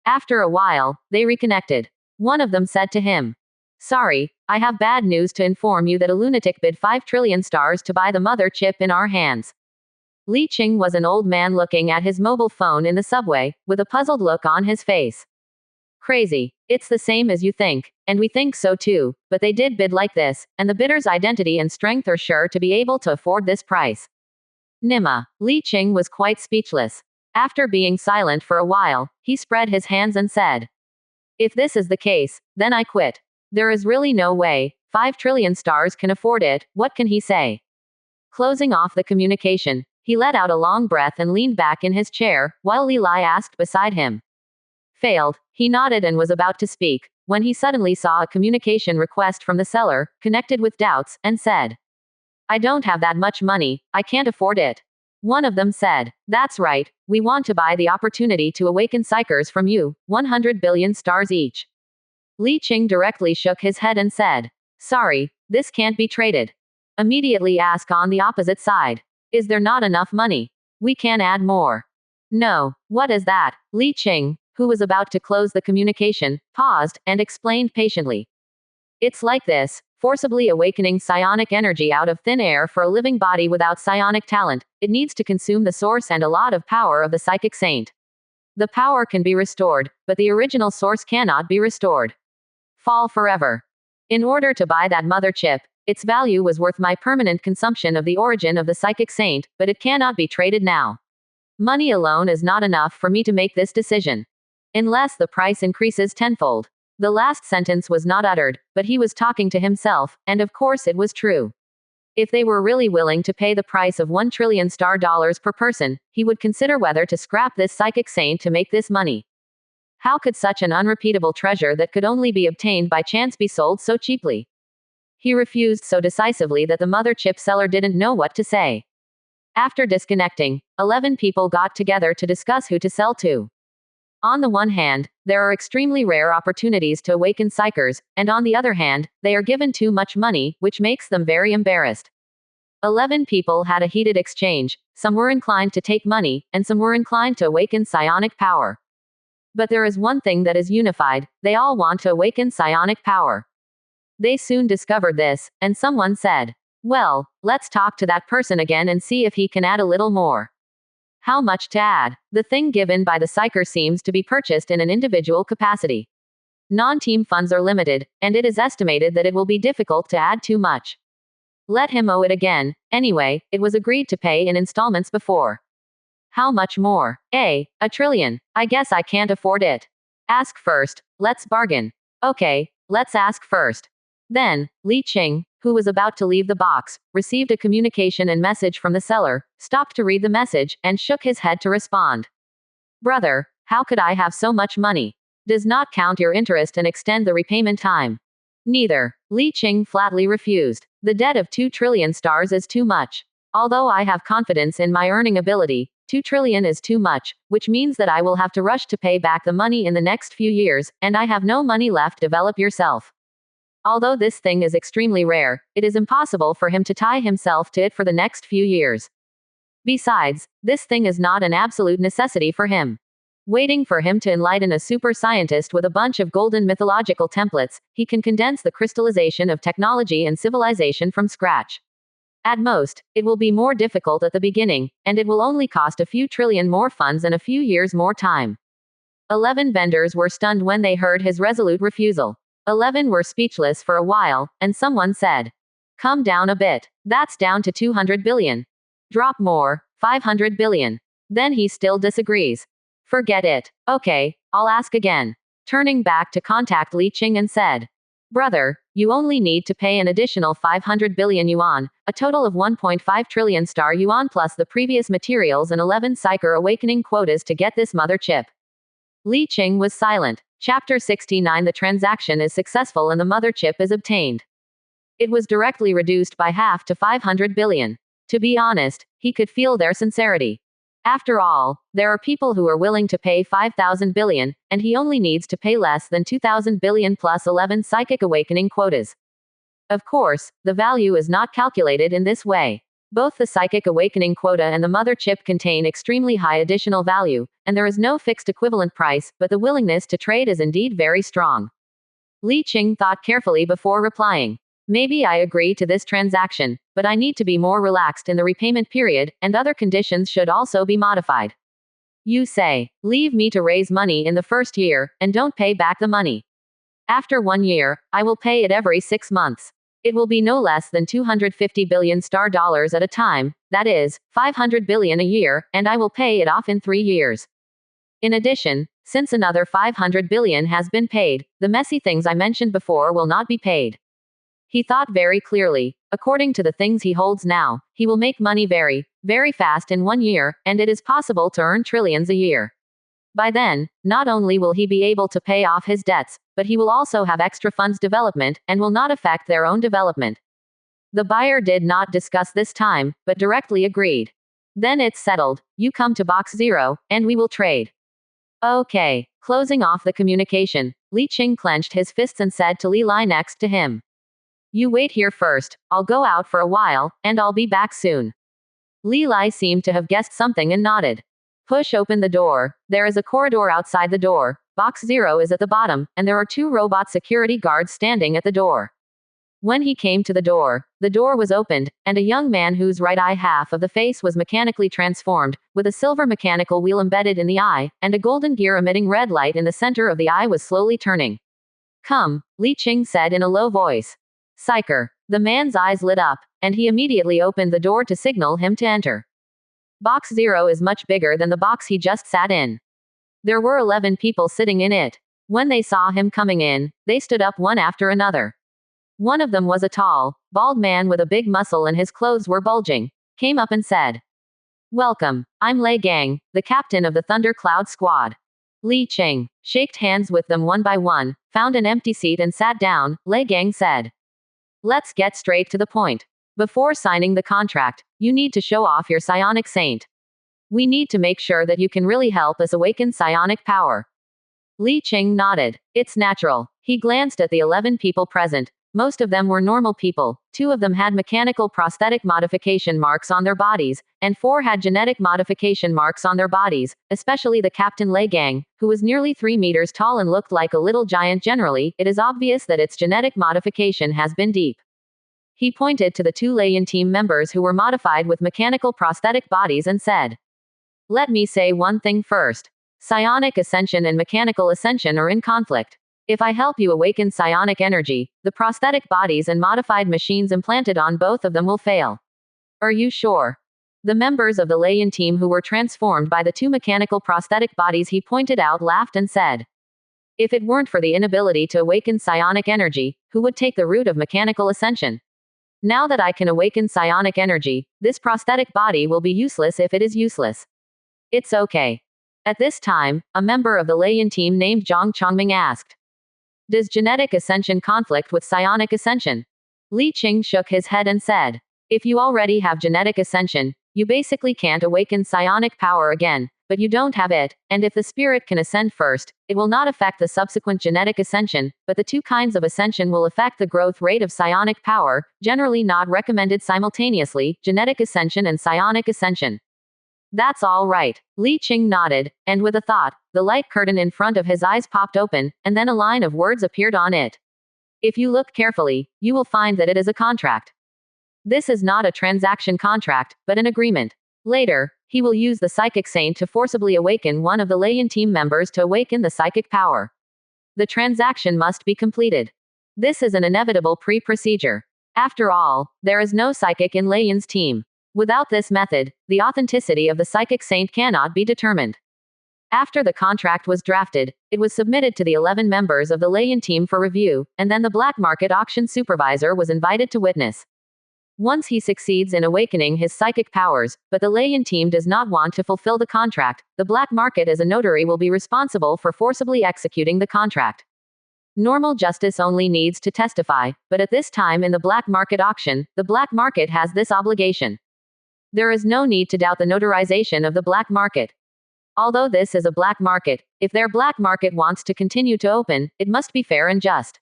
After a while, they reconnected. One of them said to him, "Sorry, I have bad news to inform you that a lunatic bid 5 trillion stars to buy the mother chip in our hands." Li Qing was an old man looking at his mobile phone in the subway, with a puzzled look on his face. Crazy. It's the same as you think, and we think so too, but they did bid like this, and the bidder's identity and strength are sure to be able to afford this price. Nima. Li Qing was quite speechless. After being silent for a while, he spread his hands and said, "If this is the case, then I quit. There is really no way, 5 trillion stars can afford it, what can he say?" Closing off the communication, he let out a long breath and leaned back in his chair, while Li Lai asked beside him. Failed. He nodded and was about to speak, when he suddenly saw a communication request from the seller, connected with doubts, and said, "I don't have that much money, I can't afford it." One of them said, "That's right, we want to buy the opportunity to awaken psychers from you, 100 billion stars each." Li Qing directly shook his head and said, "Sorry, this can't be traded." Immediately ask on the opposite side, "Is there not enough money? We can add more." "No, what is that?" Li Qing, who was about to close the communication, paused, and explained patiently. "It's like this, forcibly awakening psionic energy out of thin air for a living body without psionic talent, it needs to consume the source and a lot of power of the psychic saint. The power can be restored, but the original source cannot be restored. Fall forever. In order to buy that mother chip, its value was worth my permanent consumption of the origin of the psychic saint, but it cannot be traded now. Money alone is not enough for me to make this decision. Unless the price increases tenfold." The last sentence was not uttered, but he was talking to himself, and of course it was true. If they were really willing to pay the price of 1 trillion star dollars per person, he would consider whether to scrap this psychic saint to make this money. How could such an unrepeatable treasure that could only be obtained by chance be sold so cheaply? He refused so decisively that the mother chip seller didn't know what to say. After disconnecting, 11 people got together to discuss who to sell to. On the one hand, there are extremely rare opportunities to awaken psychers, and on the other hand, they are given too much money, which makes them very embarrassed. 11 people had a heated exchange, some were inclined to take money, and some were inclined to awaken psionic power. But there is one thing that is unified, they all want to awaken psionic power. They soon discovered this, and someone said, "Well, let's talk to that person again and see if he can add a little more." How much to add? The thing given by the psyker seems to be purchased in an individual capacity. Non-team funds are limited, and it is estimated that it will be difficult to add too much. Let him owe it again. Anyway, it was agreed to pay in installments before. How much more? A trillion. I guess I can't afford it. Ask first. Let's bargain. Okay, let's ask first. Then, Li Qing, who was about to leave the box, received a communication and message from the seller, stopped to read the message, and shook his head to respond. "Brother, how could I have so much money? Does not count your interest and extend the repayment time." Neither. Li Qing flatly refused. "The debt of 2 trillion stars is too much. Although I have confidence in my earning ability, 2 trillion is too much, which means that I will have to rush to pay back the money in the next few years, and I have no money left. Develop yourself." Although this thing is extremely rare, it is impossible for him to tie himself to it for the next few years. Besides, this thing is not an absolute necessity for him. Waiting for him to enlighten a super scientist with a bunch of golden mythological templates, he can condense the crystallization of technology and civilization from scratch. At most, it will be more difficult at the beginning, and it will only cost a few trillion more funds and a few years more time. 11 vendors were stunned when they heard his resolute refusal. 11 were speechless for a while, and someone said, "Come down a bit. That's down to 200 billion. Drop more, 500 billion. Then he still disagrees. Forget it. Okay, I'll ask again." Turning back to contact Li Qing and said, "Brother, you only need to pay an additional 500 billion yuan, a total of 1.5 trillion star yuan plus the previous materials and 11 psyker awakening quotas to get this mother chip." Li Qing was silent. Chapter 69. The transaction is successful and the mother chip is obtained. It was directly reduced by half to 500 billion. To be honest, he could feel their sincerity. After all, there are people who are willing to pay 5,000 billion, and he only needs to pay less than 2,000 billion plus 11 psychic awakening quotas. Of course, the value is not calculated in this way. Both the psychic awakening quota and the mother chip contain extremely high additional value, and there is no fixed equivalent price, but the willingness to trade is indeed very strong. Li Qing thought carefully before replying. Maybe I agree to this transaction, but I need to be more relaxed in the repayment period, and other conditions should also be modified. You say, leave me to raise money in the first year, and don't pay back the money. After 1 year, I will pay it every 6 months. It will be no less than 250 billion star dollars at a time, that is, 500 billion a year, and I will pay it off in 3 years. In addition, since another 500 billion has been paid, the messy things I mentioned before will not be paid. He thought very clearly. According to the things he holds now, he will make money very, very fast in 1 year, and it is possible to earn trillions a year. By then, not only will he be able to pay off his debts, but he will also have extra funds development, and will not affect their own development. The buyer did not discuss this time, but directly agreed. Then it's settled. You come to box 0, and we will trade. Okay. Closing off the communication, Li Qing clenched his fists and said to Li Lai next to him. You wait here first, I'll go out for a while, and I'll be back soon. Li Lai seemed to have guessed something and nodded. Push open the door. There is a corridor outside the door. Box 0 is at the bottom, and there are 2 robot security guards standing at the door. When he came to the door was opened, and a young man whose right eye half of the face was mechanically transformed, with a silver mechanical wheel embedded in the eye, and a golden gear emitting red light in the center of the eye was slowly turning. Come, Li Qing said in a low voice. Psyker. The man's eyes lit up, and he immediately opened the door to signal him to enter. Box 0 is much bigger than the box he just sat in. There were 11 people sitting in it. When they saw him coming in, they stood up one after another. One of them was a tall, bald man with a big muscle and his clothes were bulging. Came up and said, Welcome, I'm Lei Gang, the captain of the Thunder Cloud Squad. Li Qing shaked hands with them one by one, found an empty seat and sat down. Lei Gang said, Let's get straight to the point. Before signing the contract, you need to show off your psionic saint. We need to make sure that you can really help us awaken psionic power. Li Qing nodded. It's natural. He glanced at the 11 people present. Most of them were normal people, 2 of them had mechanical prosthetic modification marks on their bodies, and 4 had genetic modification marks on their bodies, especially the Captain Lei Gang, who was nearly 3 meters tall and looked like a little giant. Generally, it is obvious that its genetic modification has been deep. He pointed to the 2 Leian team members who were modified with mechanical prosthetic bodies and said, Let me say one thing first. Psionic ascension and mechanical ascension are in conflict. If I help you awaken psionic energy, the prosthetic bodies and modified machines implanted on both of them will fail. Are you sure? The members of the Leian team who were transformed by the 2 mechanical prosthetic bodies he pointed out laughed and said, If it weren't for the inability to awaken psionic energy, who would take the route of mechanical ascension? Now that I can awaken psionic energy, this prosthetic body will be useless if it is useless. It's okay. At this time, a member of the Leian team named Zhang Chongming asked, Does genetic ascension conflict with psionic ascension? Li Qing shook his head and said, If you already have genetic ascension, you basically can't awaken psionic power again, but you don't have it, and if the spirit can ascend first, it will not affect the subsequent genetic ascension, but the 2 kinds of ascension will affect the growth rate of psionic power, generally not recommended simultaneously, genetic ascension and psionic ascension. That's all right. Li Qing nodded, and with a thought, the light curtain in front of his eyes popped open, and then a line of words appeared on it. If you look carefully, you will find that it is a contract. This is not a transaction contract, but an agreement. Later, he will use the psychic saint to forcibly awaken one of the Leian team members to awaken the psychic power. The transaction must be completed. This is an inevitable pre-procedure. After all, there is no psychic in Leian's team. Without this method, the authenticity of the psychic saint cannot be determined. After the contract was drafted, it was submitted to the 11 members of the Leian team for review, and then the black market auction supervisor was invited to witness. Once he succeeds in awakening his psychic powers, but the Leian team does not want to fulfill the contract, the black market as a notary will be responsible for forcibly executing the contract. Normal justice only needs to testify, but at this time in the black market auction, the black market has this obligation. There is no need to doubt the notarization of the black market. Although this is a black market, if their black market wants to continue to open, it must be fair and just.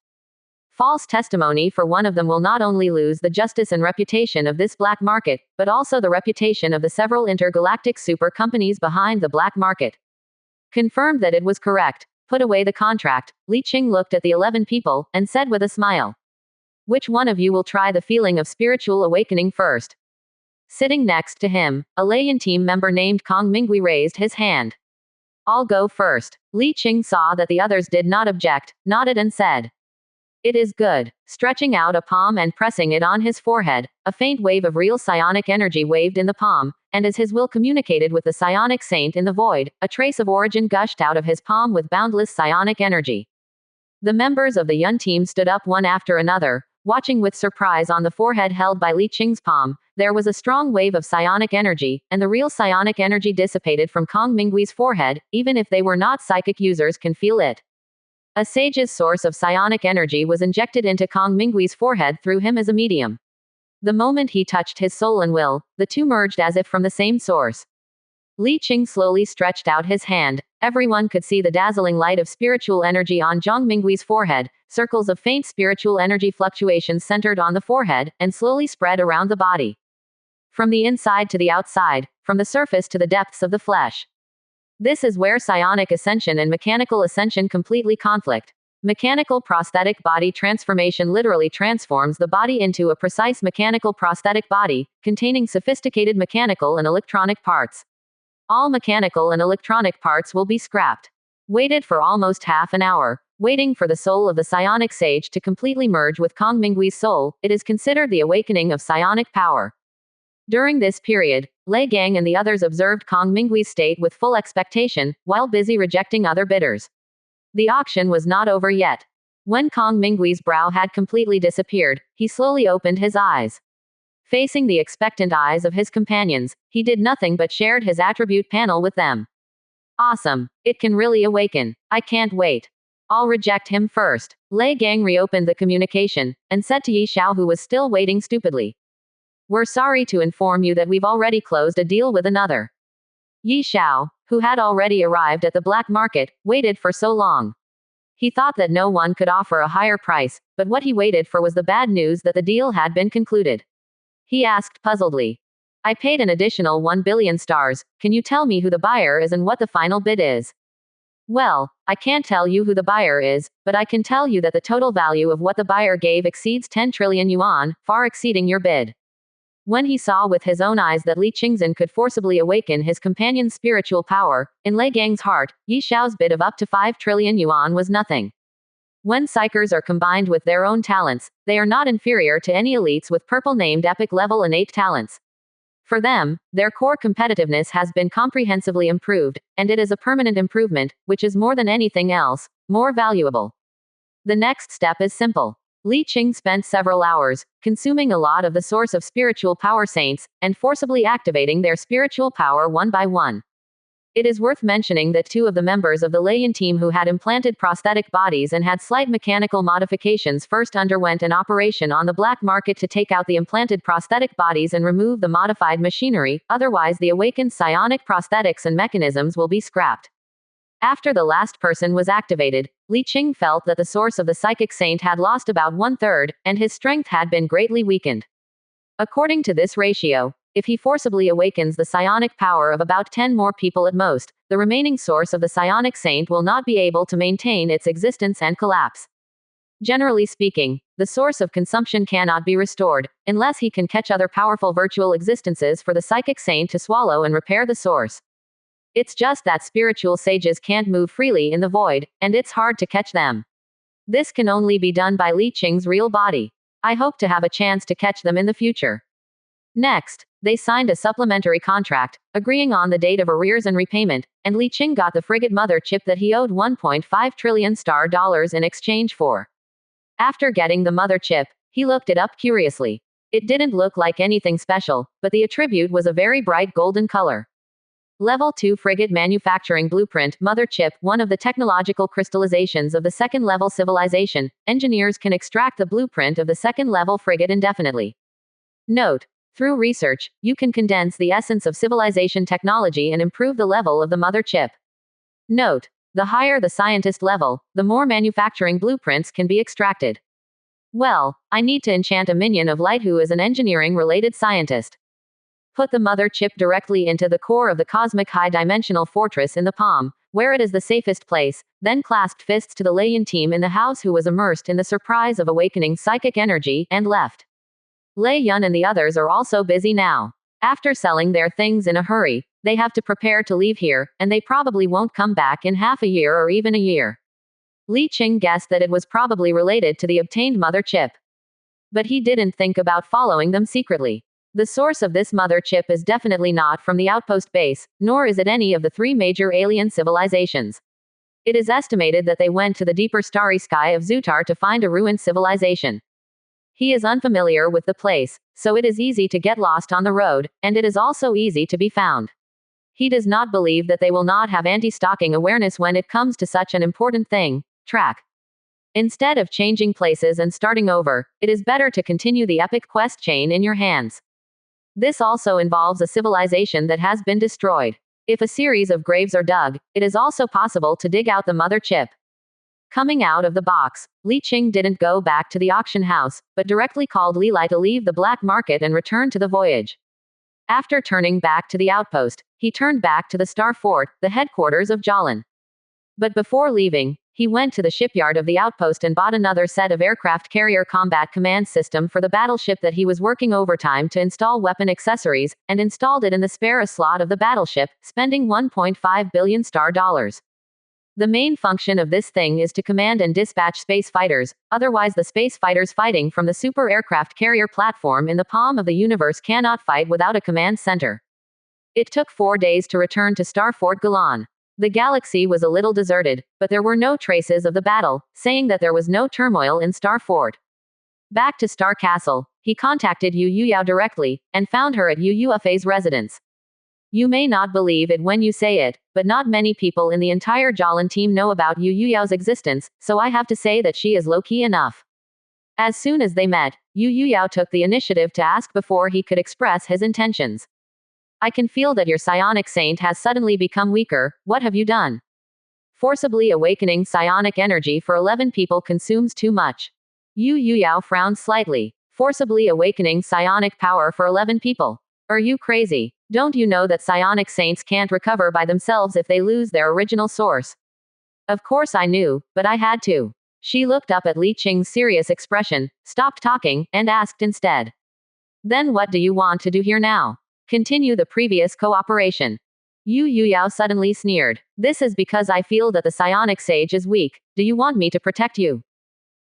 False testimony for one of them will not only lose the justice and reputation of this black market, but also the reputation of the several intergalactic super companies behind the black market. Confirmed that it was correct, put away the contract, Li Qing looked at the 11 people, and said with a smile. Which one of you will try the feeling of spiritual awakening first? Sitting next to him, a Leian team member named Kong Mingui raised his hand. I'll go first. Li Qing saw that the others did not object, nodded and said. It is good. Stretching out a palm and pressing it on his forehead, a faint wave of real psionic energy waved in the palm, and as his will communicated with the psionic saint in the void, a trace of origin gushed out of his palm with boundless psionic energy. The members of the Yun team stood up one after another, watching with surprise on the forehead held by Li Qing's palm. There was a strong wave of psionic energy, and the real psionic energy dissipated from Kong Mingui's forehead, even if they were not psychic users can feel it. A sage's source of psionic energy was injected into Kong Mingui's forehead through him as a medium. The moment he touched his soul and will, the two merged as if from the same source. Li Qing slowly stretched out his hand. Everyone could see the dazzling light of spiritual energy on Zhang Mingui's forehead, circles of faint spiritual energy fluctuations centered on the forehead, and slowly spread around the body. From the inside to the outside, from the surface to the depths of the flesh. This is where psionic ascension and mechanical ascension completely conflict. Mechanical prosthetic body transformation literally transforms the body into a precise mechanical prosthetic body, containing sophisticated mechanical and electronic parts. All mechanical and electronic parts will be scrapped. Waited for almost half an hour, waiting for the soul of the psionic sage to completely merge with Kong Mingui's soul, it is considered the awakening of psionic power. During this period, Lei Gang and the others observed Kong Mingui's state with full expectation, while busy rejecting other bidders. The auction was not over yet. When Kong Mingui's brow had completely disappeared, he slowly opened his eyes. Facing the expectant eyes of his companions, he did nothing but shared his attribute panel with them. Awesome. It can really awaken. I can't wait. I'll reject him first. Lei Gang reopened the communication, and said to Yi Xiao, who was still waiting stupidly. We're sorry to inform you that we've already closed a deal with another. Yi Xiao, who had already arrived at the black market, waited for so long. He thought that no one could offer a higher price, but what he waited for was the bad news that the deal had been concluded. He asked puzzledly. I paid an additional 1 billion stars, can you tell me who the buyer is and what the final bid is? Well, I can't tell you who the buyer is, but I can tell you that the total value of what the buyer gave exceeds 10 trillion yuan, far exceeding your bid. When he saw with his own eyes that Li Qingzhen could forcibly awaken his companion's spiritual power, in Lei Gang's heart, Yi Xiao's bid of up to 5 trillion yuan was nothing. When psychers are combined with their own talents, they are not inferior to any elites with purple-named epic level innate talents. For them, their core competitiveness has been comprehensively improved, and it is a permanent improvement, which is more than anything else, more valuable. The next step is simple. Li Qing spent several hours, consuming a lot of the source of spiritual power saints, and forcibly activating their spiritual power one by one. It is worth mentioning that 2 of the members of the Leian team who had implanted prosthetic bodies and had slight mechanical modifications first underwent an operation on the black market to take out the implanted prosthetic bodies and remove the modified machinery, otherwise the awakened psionic prosthetics and mechanisms will be scrapped. After the last person was activated, Li Qing felt that the source of the psychic saint had lost about 1/3, and his strength had been greatly weakened. According to this ratio, if he forcibly awakens the psionic power of about 10 more people at most, the remaining source of the psionic saint will not be able to maintain its existence and collapse. Generally speaking, the source of consumption cannot be restored, unless he can catch other powerful virtual existences for the psychic saint to swallow and repair the source. It's just that spiritual sages can't move freely in the void, and it's hard to catch them. This can only be done by Li Qing's real body. I hope to have a chance to catch them in the future. Next, they signed a supplementary contract, agreeing on the date of arrears and repayment, and Li Qing got the frigate mother chip that he owed 1.5 trillion star dollars in exchange for. After getting the mother chip, he looked it up curiously. It didn't look like anything special, but the attribute was a very bright golden color. Level 2 Frigate Manufacturing Blueprint Mother Chip. One of the technological crystallizations of the second-level civilization, engineers can extract the blueprint of the second-level frigate indefinitely. Note: through research, you can condense the essence of civilization technology and improve the level of the mother chip. Note: the higher the scientist level, the more manufacturing blueprints can be extracted. Well, I need to enchant a minion of light who is an engineering-related scientist. Put the mother chip directly into the core of the cosmic high-dimensional fortress in the palm, where it is the safest place, then clasped fists to the Leian team in the house who was immersed in the surprise of awakening psychic energy, and left. Lei Yun and the others are also busy now. After selling their things in a hurry, they have to prepare to leave here, and they probably won't come back in half a year or even a year. Li Qing guessed that it was probably related to the obtained mother chip. But he didn't think about following them secretly. The source of this mother chip is definitely not from the outpost base, nor is it any of the 3 major alien civilizations. It is estimated that they went to the deeper starry sky of Zutar to find a ruined civilization. He is unfamiliar with the place, so it is easy to get lost on the road, and it is also easy to be found. He does not believe that they will not have anti-stalking awareness when it comes to such an important thing, track. Instead of changing places and starting over, it is better to continue the epic quest chain in your hands. This also involves a civilization that has been destroyed. If a series of graves are dug, it is also possible to dig out the mother chip. Coming out of the box, Li Qing didn't go back to the auction house, but directly called Li Lai to leave the black market and return to the voyage. After turning back to the outpost, he turned back to the Star Fort, the headquarters of Jolin. But before leaving, he went to the shipyard of the outpost and bought another set of aircraft carrier combat command system for the battleship that he was working overtime to install weapon accessories, and installed it in the spare slot of the battleship, spending 1.5 billion star dollars. The main function of this thing is to command and dispatch space fighters, otherwise the space fighters fighting from the super aircraft carrier platform in the palm of the universe cannot fight without a command center. It took 4 days to return to Star Fort Galan. The galaxy was a little deserted, but there were no traces of the battle, saying that there was no turmoil in Star Fort. Back to Star Castle, he contacted Yu Yuyao directly, and found her at Yu Yuafei's residence. You may not believe it when you say it, but not many people in the entire Jolin team know about Yu Yuyao's existence, so I have to say that she is low-key enough. As soon as they met, Yu Yuyao took the initiative to ask before he could express his intentions. I can feel that your psionic saint has suddenly become weaker. What have you done? Forcibly awakening psionic energy for 11 people consumes too much. Yu Yuyao frowned slightly. Forcibly awakening psionic power for 11 people. Are you crazy? Don't you know that psionic saints can't recover by themselves if they lose their original source? Of course I knew, but I had to. She looked up at Li Qing's serious expression, stopped talking, and asked instead. Then what do you want to do here now? Continue the previous cooperation. Yu Yuyao suddenly sneered. This is because I feel that the psionic sage is weak. Do you want me to protect you?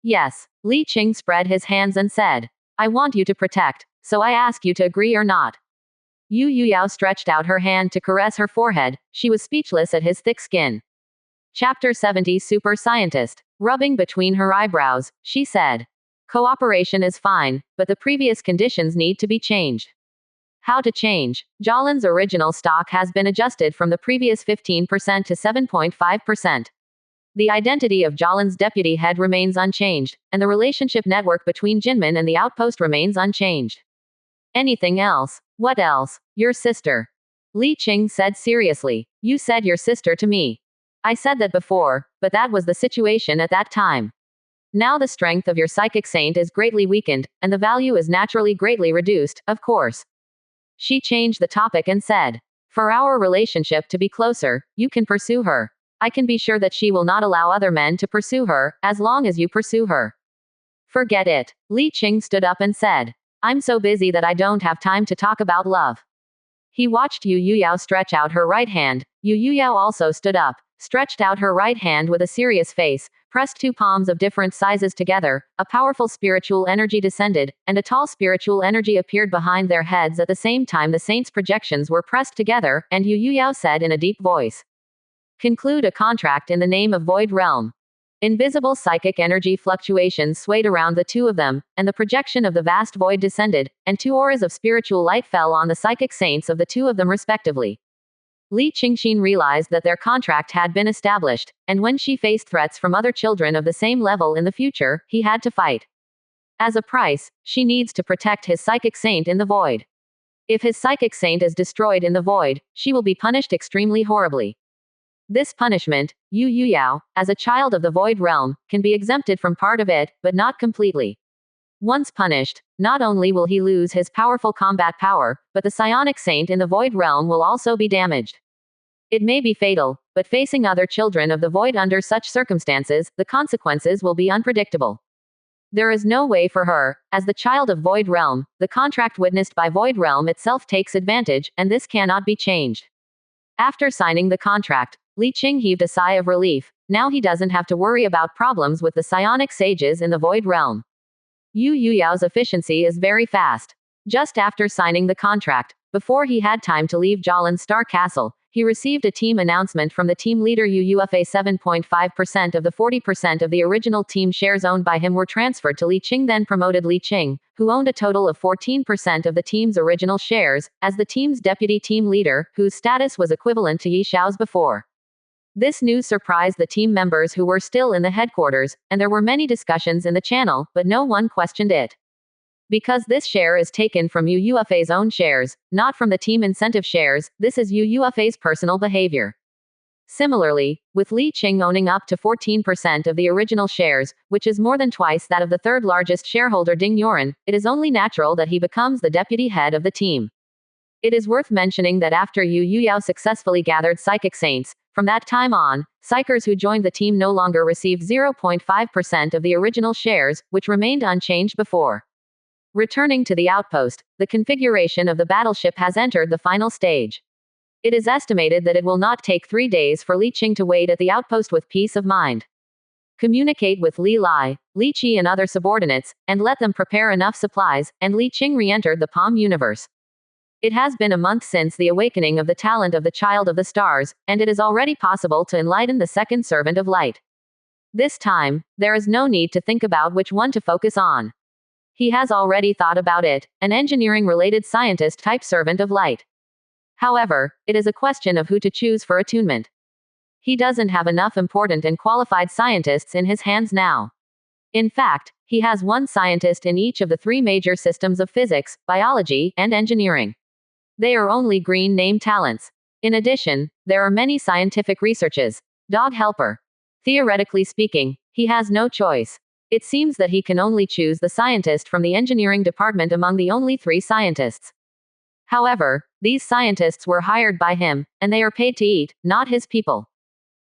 Yes. Li Qing spread his hands and said. I want you to protect, so I ask you to agree or not. Yu Yuyao stretched out her hand to caress her forehead. She was speechless at his thick skin. Chapter 70 Super Scientist. Rubbing between her eyebrows, she said. Cooperation is fine, but the previous conditions need to be changed. How to change? Jolin's original stock has been adjusted from the previous 15% to 7.5%. The identity of Jolin's deputy head remains unchanged, and the relationship network between Jinmin and the outpost remains unchanged. Anything else? What else? Your sister. Li Qing said seriously. You said your sister to me. I said that before, but that was the situation at that time. Now the strength of your psychic saint is greatly weakened, and the value is naturally greatly reduced, of course. She changed the topic and said, for our relationship to be closer, you can pursue her. I can be sure that she will not allow other men to pursue her, as long as you pursue her. Forget it. Li Qing stood up and said, I'm so busy that I don't have time to talk about love. He watched Yu Yuyao stretch out her right hand. Yu Yuyao also stood up, stretched out her right hand with a serious face, pressed 2 palms of different sizes together, a powerful spiritual energy descended, and a tall spiritual energy appeared behind their heads at the same time the saints' projections were pressed together, and Yu Yuyao said in a deep voice. Conclude a contract in the name of Void Realm. Invisible psychic energy fluctuations swayed around the two of them, and the projection of the vast void descended, and two auras of spiritual light fell on the psychic saints of the two of them respectively. Li Qingxin realized that their contract had been established, and when she faced threats from other children of the same level in the future, he had to fight. As a price, she needs to protect his psychic saint in the void. If his psychic saint is destroyed in the void, she will be punished extremely horribly. This punishment, Yu Yuyao, as a child of the void realm, can be exempted from part of it, but not completely. Once punished, not only will he lose his powerful combat power, but the psionic saint in the void realm will also be damaged. It may be fatal, but facing other children of the void under such circumstances, the consequences will be unpredictable. There is no way for her, as the child of void realm, the contract witnessed by void realm itself takes advantage, and this cannot be changed. After signing the contract, Li Qing heaved a sigh of relief. Now he doesn't have to worry about problems with the psionic sages in the void realm. Yu Yuyao's efficiency is very fast. Just after signing the contract, before he had time to leave Jalan's Star Castle, he received a team announcement from the team leader UUFA. 7.5% of the 40% of the original team shares owned by him were transferred to Li Qing, then promoted Li Qing, who owned a total of 14% of the team's original shares, as the team's deputy team leader, whose status was equivalent to Yi Xiao's before. This news surprised the team members who were still in the headquarters, and there were many discussions in the channel, but no one questioned it. Because this share is taken from UUFA's own shares, not from the team incentive shares, this is UUFA's personal behavior. Similarly, with Li Qing owning up to 14% of the original shares, which is more than twice that of the third largest shareholder Ding Yuan, it is only natural that he becomes the deputy head of the team. It is worth mentioning that after Yu Yuyao successfully gathered psychic saints, from that time on, psychers who joined the team no longer received 0.5% of the original shares, which remained unchanged before. Returning to the outpost, the configuration of the battleship has entered the final stage. It is estimated that it will not take 3 days for Li Qing to wait at the outpost with peace of mind. Communicate with Li Lai, Li Qi and other subordinates, and let them prepare enough supplies, and Li Qing re-entered the Palm universe. It has been a month since the awakening of the talent of the Child of the Stars, and it is already possible to enlighten the second servant of light. This time, there is no need to think about which one to focus on. He has already thought about it, an engineering-related scientist-type servant of light. However, it is a question of who to choose for attunement. He doesn't have enough important and qualified scientists in his hands now. In fact, he has one scientist in each of the 3 major systems of physics, biology, and engineering. They are only green name talents. In addition, there are many scientific researches. Dog helper. Theoretically speaking, he has no choice. It seems that he can only choose the scientist from the engineering department among the only 3 scientists. However, these scientists were hired by him, and they are paid to eat, not his people.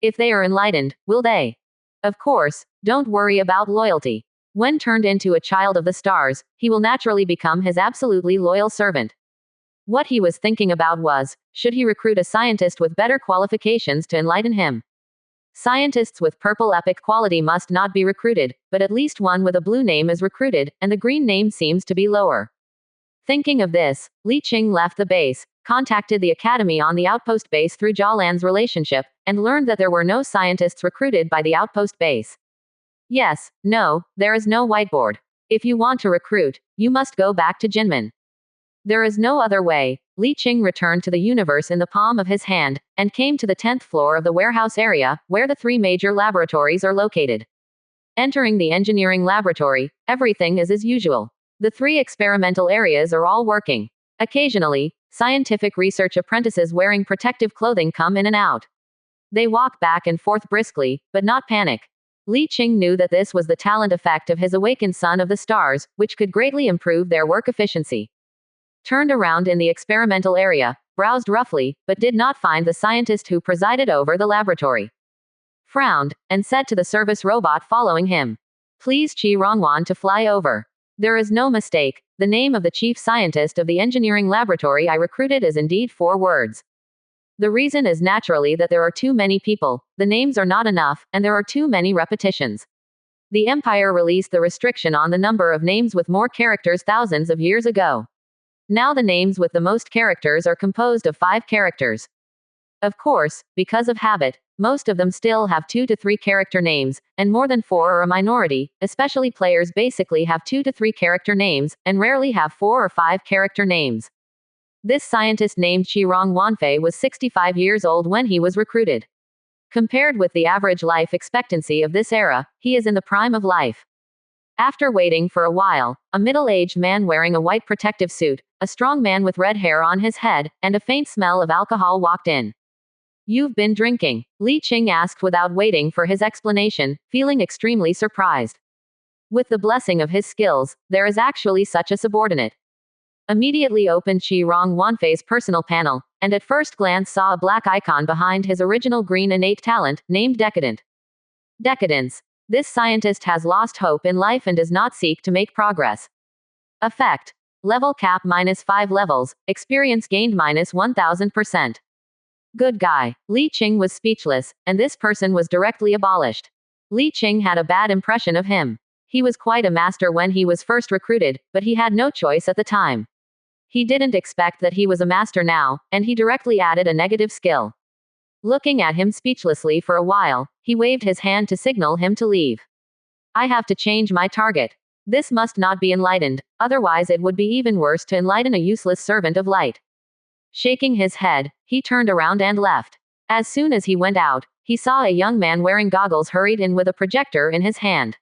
If they are enlightened, will they? Of course, don't worry about loyalty. When turned into a child of the stars, he will naturally become his absolutely loyal servant. What he was thinking about was, should he recruit a scientist with better qualifications to enlighten him? Scientists with purple epic quality must not be recruited, but at least one with a blue name is recruited, and the green name seems to be lower. Thinking of this, Li Qing left the base, contacted the academy on the outpost base through Jalan's relationship, and learned that there were no scientists recruited by the outpost base. Yes, no, there is no whiteboard. If you want to recruit, you must go back to Jinmen. There is no other way. Li Qing returned to the universe in the palm of his hand, and came to the 10th floor of the warehouse area, where the 3 major laboratories are located. Entering the engineering laboratory, everything is as usual. The 3 experimental areas are all working. Occasionally, scientific research apprentices wearing protective clothing come in and out. They walk back and forth briskly, but not panic. Li Qing knew that this was the talent effect of his awakened son of the stars, which could greatly improve their work efficiency. Turned around in the experimental area, browsed roughly, but did not find the scientist who presided over the laboratory. Frowned, and said to the service robot following him, "Please Qi Rongwan to fly over. There is no mistake, the name of the chief scientist of the engineering laboratory I recruited is indeed 4 words. The reason is naturally that there are too many people, the names are not enough, and there are too many repetitions. The Empire released the restriction on the number of names with more characters thousands of years ago. Now the names with the most characters are composed of 5 characters. Of course, because of habit, most of them still have 2 to 3 character names, and more than 4 are a minority, especially players basically have 2 to 3 character names, and rarely have 4 or 5 character names. This scientist named Shirong Wanfei was 65 years old when he was recruited. Compared with the average life expectancy of this era, he is in the prime of life. After waiting for a while, a middle-aged man wearing a white protective suit, a strong man with red hair on his head, and a faint smell of alcohol walked in. "You've been drinking?" Li Qing asked without waiting for his explanation, feeling extremely surprised. With the blessing of his skills, there is actually such a subordinate. Immediately opened Shirong Wanfei's personal panel, and at first glance saw a black icon behind his original green innate talent, named Decadent. Decadence. This scientist has lost hope in life and does not seek to make progress. Effect. Level cap -5 levels, experience gained -1000%. Good guy. Li Qing was speechless, and this person was directly abolished. Li Qing had a bad impression of him. He was quite a master when he was first recruited, but he had no choice at the time. He didn't expect that he was a master now, and he directly added a negative skill. Looking at him speechlessly for a while, he waved his hand to signal him to leave. "I have to change my target. This must not be enlightened, otherwise it would be even worse to enlighten a useless servant of light." Shaking his head, he turned around and left. As soon as he went out, he saw a young man wearing goggles hurried in with a projector in his hand.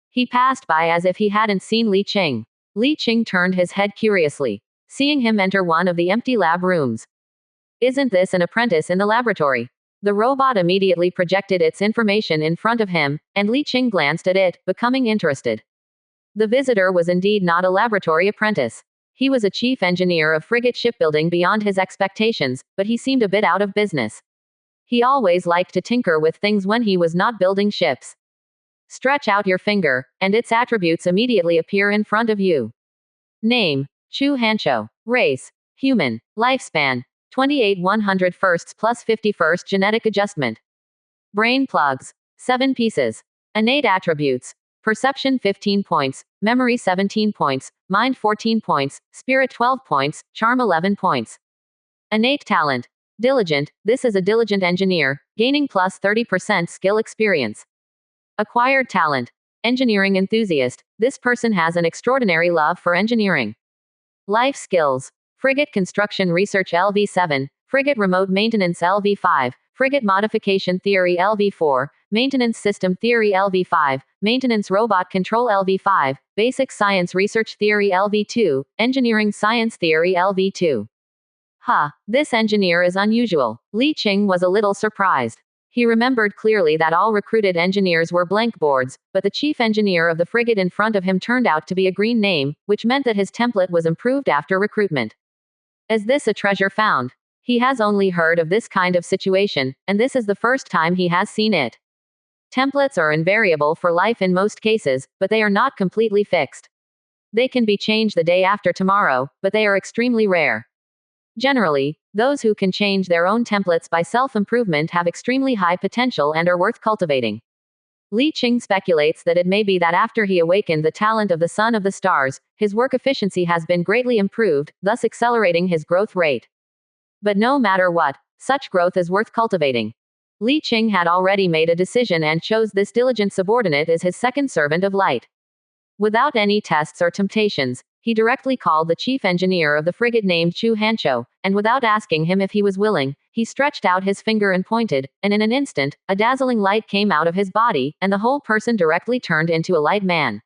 He passed by as if he hadn't seen Li Qing. Li Qing turned his head curiously, seeing him enter one of the empty lab rooms. "Isn't this an apprentice in the laboratory?" The robot immediately projected its information in front of him, and Li Qing glanced at it, becoming interested. The visitor was indeed not a laboratory apprentice. He was a chief engineer of frigate shipbuilding beyond his expectations, but he seemed a bit out of business. He always liked to tinker with things when he was not building ships. Stretch out your finger, and its attributes immediately appear in front of you. Name: Chu Hancho. Race: human. Lifespan: 28 101st plus 51st genetic adjustment. Brain plugs: 7 pieces. Innate attributes: perception 15 points, memory 17 points, mind 14 points, spirit 12 points, charm 11 points. Innate talent: diligent. This is a diligent engineer, gaining plus 30% skill experience. Acquired talent: engineering enthusiast. This person has an extraordinary love for engineering. Life skills: frigate construction research LV7, frigate remote maintenance LV5, frigate modification theory LV4, maintenance system theory LV5, maintenance robot control LV5, basic science research theory LV2, engineering science theory LV2. This engineer is unusual. Li Qing was a little surprised. He remembered clearly that all recruited engineers were blank boards, but the chief engineer of the frigate in front of him turned out to be a green name, which meant that his template was improved after recruitment. Is this a treasure found? He has only heard of this kind of situation, and this is the first time he has seen it. Templates are invariable for life in most cases, but they are not completely fixed. They can be changed the day after tomorrow, but they are extremely rare. Generally, those who can change their own templates by self-improvement have extremely high potential and are worth cultivating. Li Qing speculates that it may be that after he awakened the talent of the Son of the Stars, his work efficiency has been greatly improved, thus accelerating his growth rate. But no matter what, such growth is worth cultivating. Li Qing had already made a decision and chose this diligent subordinate as his second servant of light. Without any tests or temptations, he directly called the chief engineer of the frigate named Chu Hancho, and without asking him if he was willing, he stretched out his finger and pointed, and in an instant, a dazzling light came out of his body, and the whole person directly turned into a light man.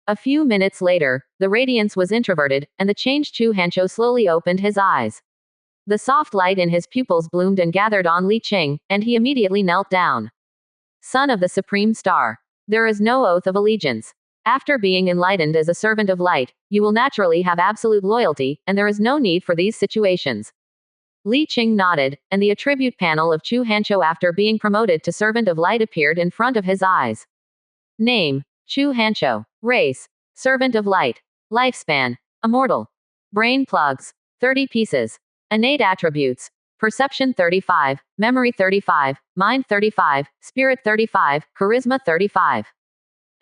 A few minutes later, the radiance was introverted, and the changed Chu Hancho slowly opened his eyes. The soft light in his pupils bloomed and gathered on Li Qing, and he immediately knelt down. Son of the Supreme Star. There is no oath of allegiance. After being enlightened as a servant of light, you will naturally have absolute loyalty, and there is no need for these situations. Li Qing nodded, and the attribute panel of Chu Hancho after being promoted to servant of light appeared in front of his eyes. Name: Chu Hancho. Race: servant of light. Lifespan: immortal. Brain plugs: 30 pieces. Innate attributes: perception 35, memory 35, mind 35, spirit 35, charisma 35.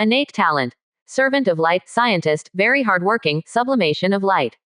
Innate talent: servant of light, scientist, very hardworking, sublimation of light.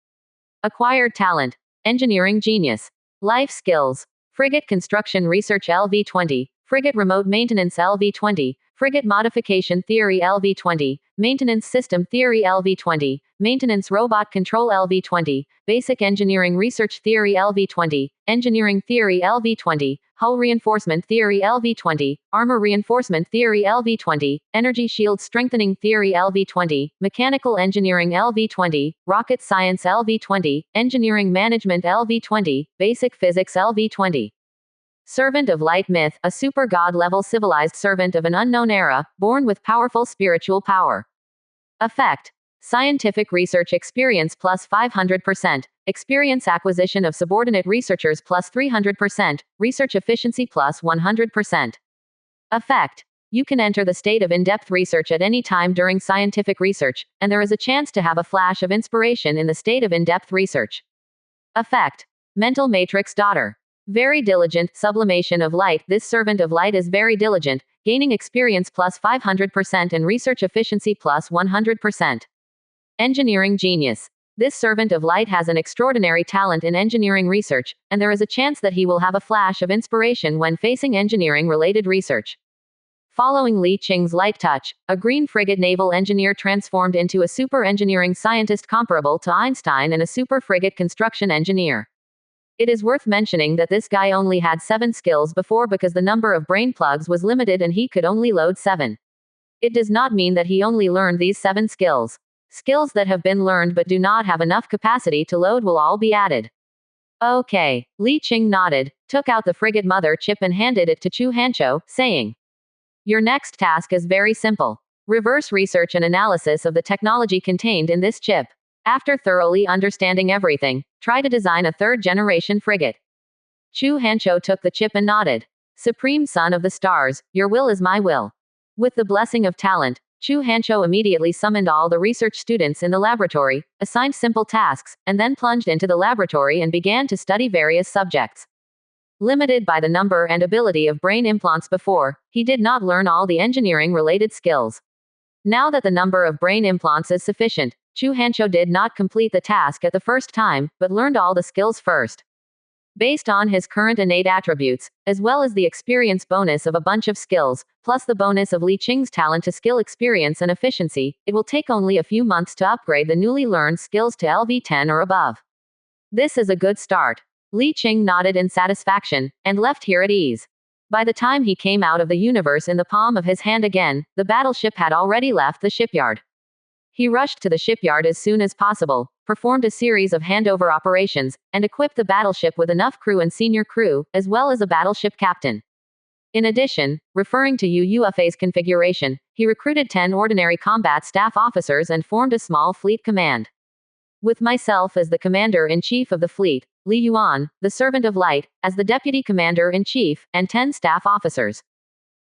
Acquired talent: engineering genius. Life skills: frigate construction research LV20, Frigate Remote Maintenance LV-20, Frigate Modification Theory LV-20, Maintenance System Theory LV-20, Maintenance Robot Control LV-20, Basic Engineering Research Theory LV-20, Engineering Theory LV-20, Hull Reinforcement Theory LV-20, Armor Reinforcement Theory LV-20, Energy Shield Strengthening Theory LV-20, Mechanical Engineering LV-20, Rocket Science LV-20, Engineering Management LV-20, Basic Physics LV-20. Servant of Light Myth, a super god-level civilized servant of an unknown era, born with powerful spiritual power. Effect: Scientific research experience plus 500%, experience acquisition of subordinate researchers plus 300%, research efficiency plus 100%. Effect: You can enter the state of in-depth research at any time during scientific research, and there is a chance to have a flash of inspiration in the state of in-depth research. Effect: Mental Matrix Daughter. Very diligent, sublimation of light. This servant of light is very diligent, gaining experience plus 500% and research efficiency plus 100%. Engineering genius. This servant of light has an extraordinary talent in engineering research, and there is a chance that he will have a flash of inspiration when facing engineering-related research. Following Li Qing's light touch, a green frigate naval engineer transformed into a super engineering scientist comparable to Einstein and a super frigate construction engineer. It is worth mentioning that this guy only had 7 skills before because the number of brain plugs was limited and he could only load 7. It does not mean that he only learned these 7 skills. Skills that have been learned but do not have enough capacity to load will all be added. Okay. Li Qing nodded, took out the frigate mother chip and handed it to Chu Hancho, saying, "Your next task is very simple. Reverse research and analysis of the technology contained in this chip. After thoroughly understanding everything, try to design a 3rd-generation frigate." Chu Hancho took the chip and nodded. "Supreme Son of the Stars, your will is my will." With the blessing of talent, Chu Hancho immediately summoned all the research students in the laboratory, assigned simple tasks, and then plunged into the laboratory and began to study various subjects. Limited by the number and ability of brain implants before, he did not learn all the engineering-related skills. Now that the number of brain implants is sufficient, Chu Hancho did not complete the task at the first time, but learned all the skills first. Based on his current innate attributes, as well as the experience bonus of a bunch of skills, plus the bonus of Li Qing's talent to skill experience and efficiency, it will take only a few months to upgrade the newly learned skills to LV10 or above. This is a good start. Li Qing nodded in satisfaction, and left here at ease. By the time he came out of the universe in the palm of his hand again, the battleship had already left the shipyard. He rushed to the shipyard as soon as possible, performed a series of handover operations, and equipped the battleship with enough crew and senior crew, as well as a battleship captain. In addition, referring to UUFA's configuration, he recruited 10 ordinary combat staff officers and formed a small fleet command. With myself as the commander-in-chief of the fleet, Li Yuan, the servant of light, as the deputy commander-in-chief, and 10 staff officers.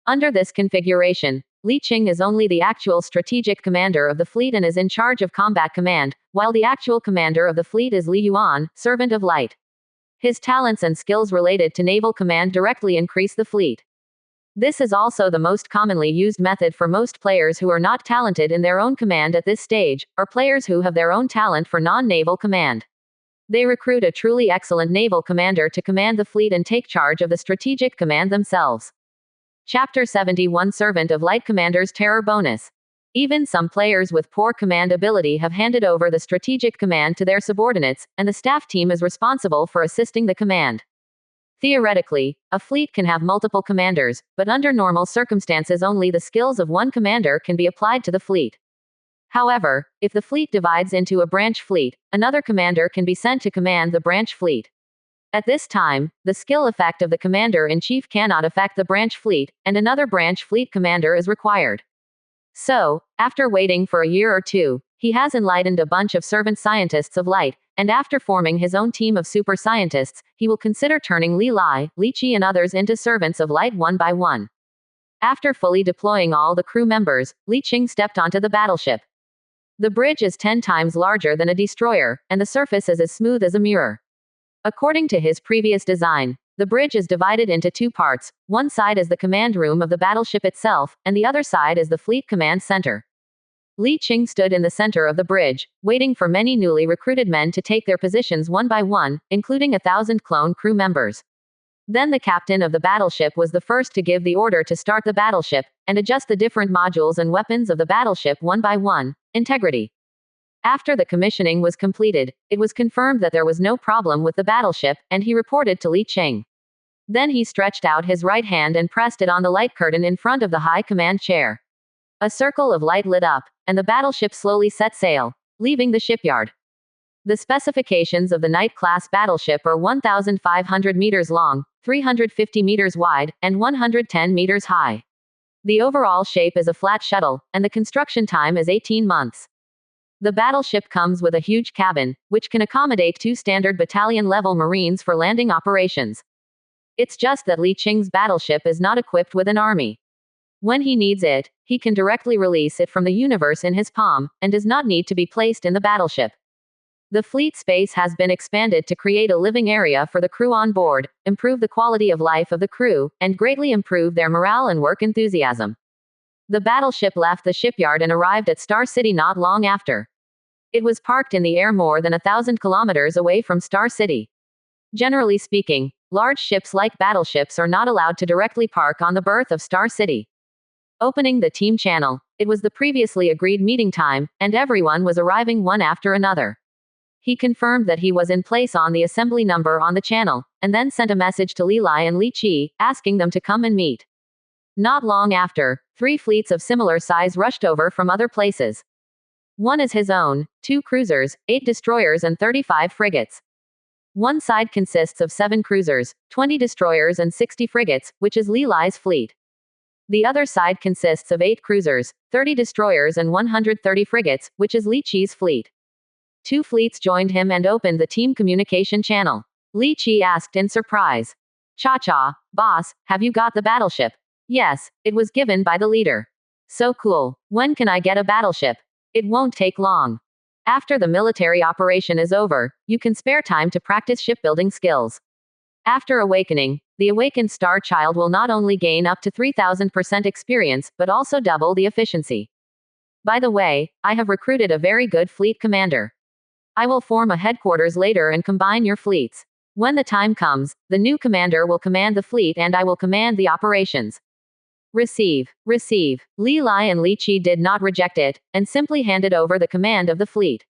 Under this configuration, Li Qing is only the actual strategic commander of the fleet and is in charge of combat command, while the actual commander of the fleet is Li Yuan, servant of light. His talents and skills related to naval command directly increase the fleet. This is also the most commonly used method for most players who are not talented in their own command at this stage, or players who have their own talent for non-naval command. They recruit a truly excellent naval commander to command the fleet and take charge of the strategic command themselves. Chapter 71 Servant of Light Commander's Terror Bonus. Even some players with poor command ability have handed over the strategic command to their subordinates, and the staff team is responsible for assisting the command. Theoretically, a fleet can have multiple commanders, but under normal circumstances only the skills of one commander can be applied to the fleet. However, if the fleet divides into a branch fleet, another commander can be sent to command the branch fleet. At this time, the skill effect of the commander-in-chief cannot affect the branch fleet, and another branch fleet commander is required. So, after waiting for a year or two, he has enlightened a bunch of servant scientists of light, and after forming his own team of super scientists, he will consider turning Li Lai, Li Qi and others into servants of light one by one. After fully deploying all the crew members, Li Qing stepped onto the battleship. The bridge is 10 times larger than a destroyer, and the surface is as smooth as a mirror. According to his previous design, the bridge is divided into 2 parts. One side is the command room of the battleship itself, and the other side is the fleet command center. Li Qing stood in the center of the bridge, waiting for many newly recruited men to take their positions one by one, including 1,000 clone crew members. Then the captain of the battleship was the first to give the order to start the battleship, and adjust the different modules and weapons of the battleship one by one. Integrity. After the commissioning was completed, it was confirmed that there was no problem with the battleship, and he reported to Li Qing. Then he stretched out his right hand and pressed it on the light curtain in front of the high command chair. A circle of light lit up, and the battleship slowly set sail, leaving the shipyard. The specifications of the Knight-class battleship are 1,500 meters long, 350 meters wide, and 110 meters high. The overall shape is a flat shuttle, and the construction time is 18 months. The battleship comes with a huge cabin, which can accommodate 2 standard battalion-level Marines for landing operations. It's just that Li Qing's battleship is not equipped with an army. When he needs it, he can directly release it from the universe in his palm, and does not need to be placed in the battleship. The fleet space has been expanded to create a living area for the crew on board, improve the quality of life of the crew, and greatly improve their morale and work enthusiasm. The battleship left the shipyard and arrived at Star City not long after. It was parked in the air more than 1,000 kilometers away from Star City. Generally speaking, large ships like battleships are not allowed to directly park on the berth of Star City. Opening the team channel, it was the previously agreed meeting time, and everyone was arriving one after another. He confirmed that he was in place on the assembly number on the channel, and then sent a message to Li Lai and Li Qi, asking them to come and meet. Not long after, 3 fleets of similar size rushed over from other places. One is his own, 2 cruisers, 8 destroyers and 35 frigates. One side consists of 7 cruisers, 20 destroyers and 60 frigates, which is Li Lai's fleet. The other side consists of 8 cruisers, 30 destroyers and 130 frigates, which is Li Qi's fleet. 2 fleets joined him and opened the team communication channel. Li Qi asked in surprise. Cha-cha, boss, have you got the battleship? Yes, it was given by the leader. So cool. When can I get a battleship? It won't take long. After the military operation is over, you can spare time to practice shipbuilding skills. After awakening, the awakened star child will not only gain up to 3,000% experience, but also double the efficiency. By the way, I have recruited a very good fleet commander. I will form a headquarters later and combine your fleets. When the time comes, the new commander will command the fleet and I will command the operations. Receive. Receive. Li Lai and Li Qi did not reject it, and simply handed over the command of the fleet.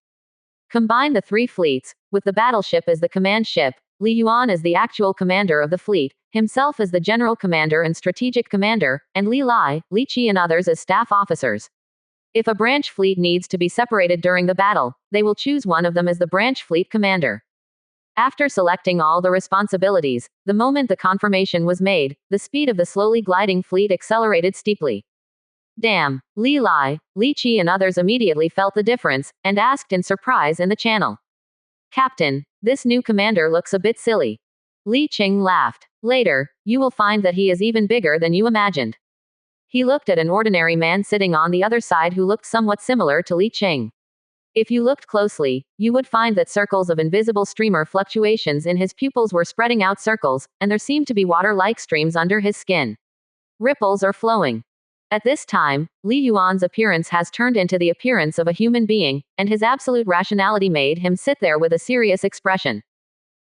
Combine the 3 fleets, with the battleship as the command ship, Li Yuan as the actual commander of the fleet, himself as the general commander and strategic commander, and Li Lai, Li Qi and others as staff officers. If a branch fleet needs to be separated during the battle, they will choose one of them as the branch fleet commander. After selecting all the responsibilities, the moment the confirmation was made, the speed of the slowly gliding fleet accelerated steeply. Damn, Li Lai, Li Qi and others immediately felt the difference, and asked in surprise in the channel. Captain, this new commander looks a bit silly. Li Qing laughed. Later, you will find that he is even bigger than you imagined. He looked at an ordinary man sitting on the other side who looked somewhat similar to Li Qing. If you looked closely, you would find that circles of invisible streamer fluctuations in his pupils were spreading out circles, and there seemed to be water-like streams under his skin. Ripples are flowing. At this time, Li Yuan's appearance has turned into the appearance of a human being, and his absolute rationality made him sit there with a serious expression.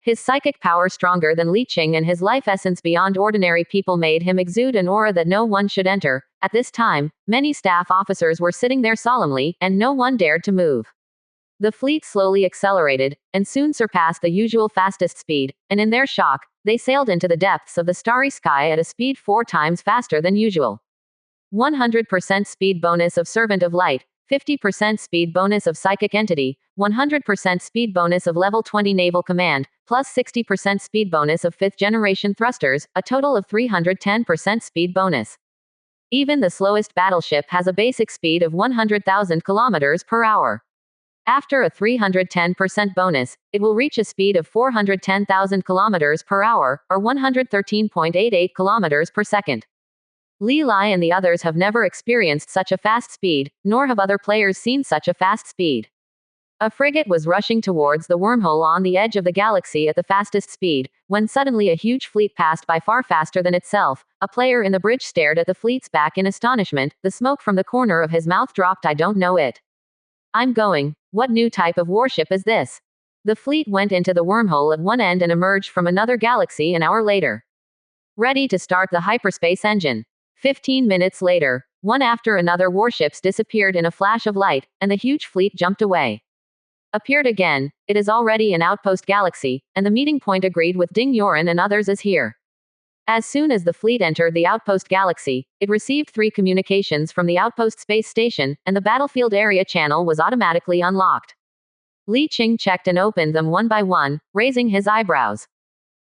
His psychic power stronger than Li Qing and his life essence beyond ordinary people made him exude an aura that no one should enter. At this time, many staff officers were sitting there solemnly, and no one dared to move. The fleet slowly accelerated, and soon surpassed the usual fastest speed, and in their shock, they sailed into the depths of the starry sky at a speed 4 times faster than usual. 100% speed bonus of Servant of Light, 50% speed bonus of Psychic Entity, 100% speed bonus of Level 20 Naval Command, plus 60% speed bonus of 5th generation thrusters, a total of 310% speed bonus. Even the slowest battleship has a basic speed of 100,000 kilometers per hour. After a 310% bonus, it will reach a speed of 410,000 kilometers per hour, or 113.88 kilometers per second. Li Lai and the others have never experienced such a fast speed, nor have other players seen such a fast speed. A frigate was rushing towards the wormhole on the edge of the galaxy at the fastest speed, when suddenly a huge fleet passed by far faster than itself. A player in the bridge stared at the fleet's back in astonishment, the smoke from the corner of his mouth dropped. I don't know it. I'm going. What new type of warship is this? The fleet went into the wormhole at one end and emerged from another galaxy an hour later. ready to start the hyperspace engine. 15 minutes later, one after another warships disappeared in a flash of light, and the huge fleet jumped away. Appeared again, it is already an outpost galaxy, and the meeting point agreed with Ding Yoren and others is here. As soon as the fleet entered the outpost galaxy, it received 3 communications from the outpost space station, and the battlefield area channel was automatically unlocked. Li Qing checked and opened them one by one, raising his eyebrows.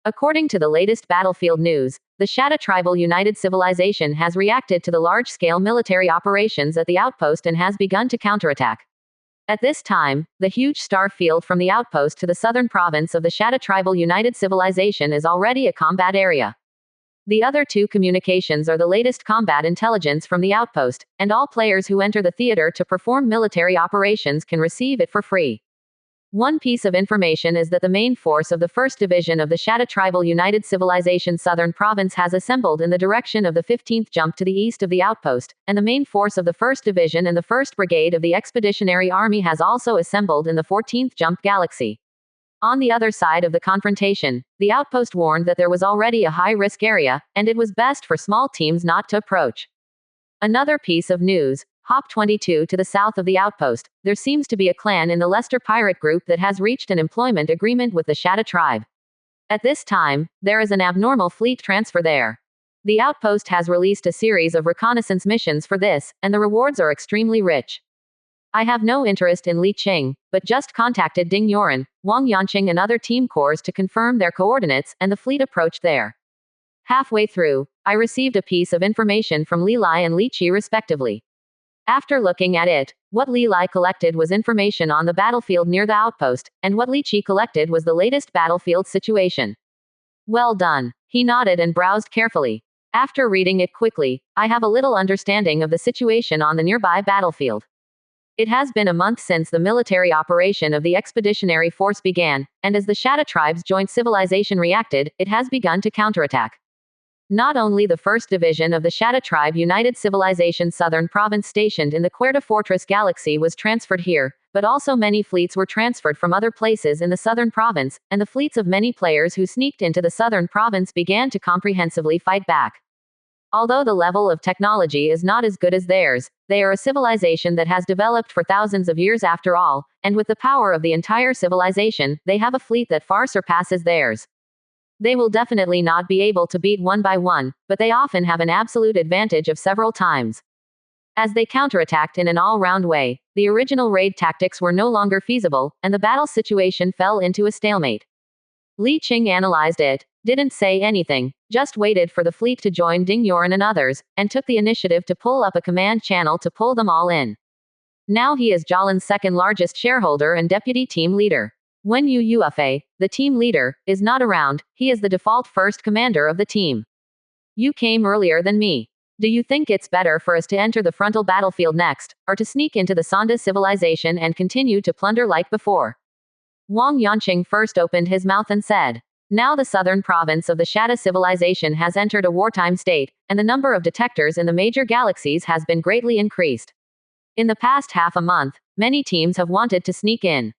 According to the latest battlefield news, the Shatta Tribal United Civilization has reacted to the large-scale military operations at the outpost and has begun to counterattack. At this time, the huge star field from the outpost to the southern province of the Shatta Tribal United Civilization is already a combat area. The other 2 communications are the latest combat intelligence from the outpost, and all players who enter the theater to perform military operations can receive it for free. One piece of information is that the main force of the 1st Division of the Shatta Tribal United Civilization Southern Province has assembled in the direction of the 15th jump to the east of the outpost, and the main force of the 1st Division and the 1st Brigade of the Expeditionary Army has also assembled in the 14th jump galaxy. On the other side of the confrontation, the outpost warned that there was already a high-risk area, and it was best for small teams not to approach. Another piece of news, Hop 22 to the south of the outpost, there seems to be a clan in the Lester pirate group that has reached an employment agreement with the Shatta tribe. At this time, there is an abnormal fleet transfer there. The outpost has released a series of reconnaissance missions for this, and the rewards are extremely rich. I have no interest in Li Qing, but just contacted Ding Yoren, Wang Yanqing and other team corps to confirm their coordinates, and the fleet approached there. Halfway through, I received a piece of information from Li Lai and Li Qi respectively. After looking at it, what Li Lai collected was information on the battlefield near the outpost, and what Li Qi collected was the latest battlefield situation. Well done. He nodded and browsed carefully. After reading it quickly, I have a little understanding of the situation on the nearby battlefield. It has been a month since the military operation of the Expeditionary Force began, and as the Shatta tribe's joint civilization reacted, it has begun to counterattack. Not only the 1st Division of the Shatta Tribe United Civilization Southern Province stationed in the Querta Fortress Galaxy was transferred here, but also many fleets were transferred from other places in the Southern Province, and the fleets of many players who sneaked into the Southern Province began to comprehensively fight back. Although the level of technology is not as good as theirs, they are a civilization that has developed for thousands of years after all, and with the power of the entire civilization, they have a fleet that far surpasses theirs. They will definitely not be able to beat one by one, but they often have an absolute advantage of several times. As they counterattacked in an all-round way, the original raid tactics were no longer feasible, and the battle situation fell into a stalemate. Li Qing analyzed it, didn't say anything, just waited for the fleet to join Ding Yoren and others, and took the initiative to pull up a command channel to pull them all in. Now he is Jalan's 2nd largest shareholder and deputy team leader. When Yu Yufe, the team leader, is not around, he is the default first commander of the team. You came earlier than me. Do you think it's better for us to enter the frontal battlefield next, or to sneak into the Sonda civilization and continue to plunder like before? Wang Yanqing first opened his mouth and said. Now the southern province of the Shatta civilization has entered a wartime state, and the number of detectors in the major galaxies has been greatly increased. In the past half a month, many teams have wanted to sneak in.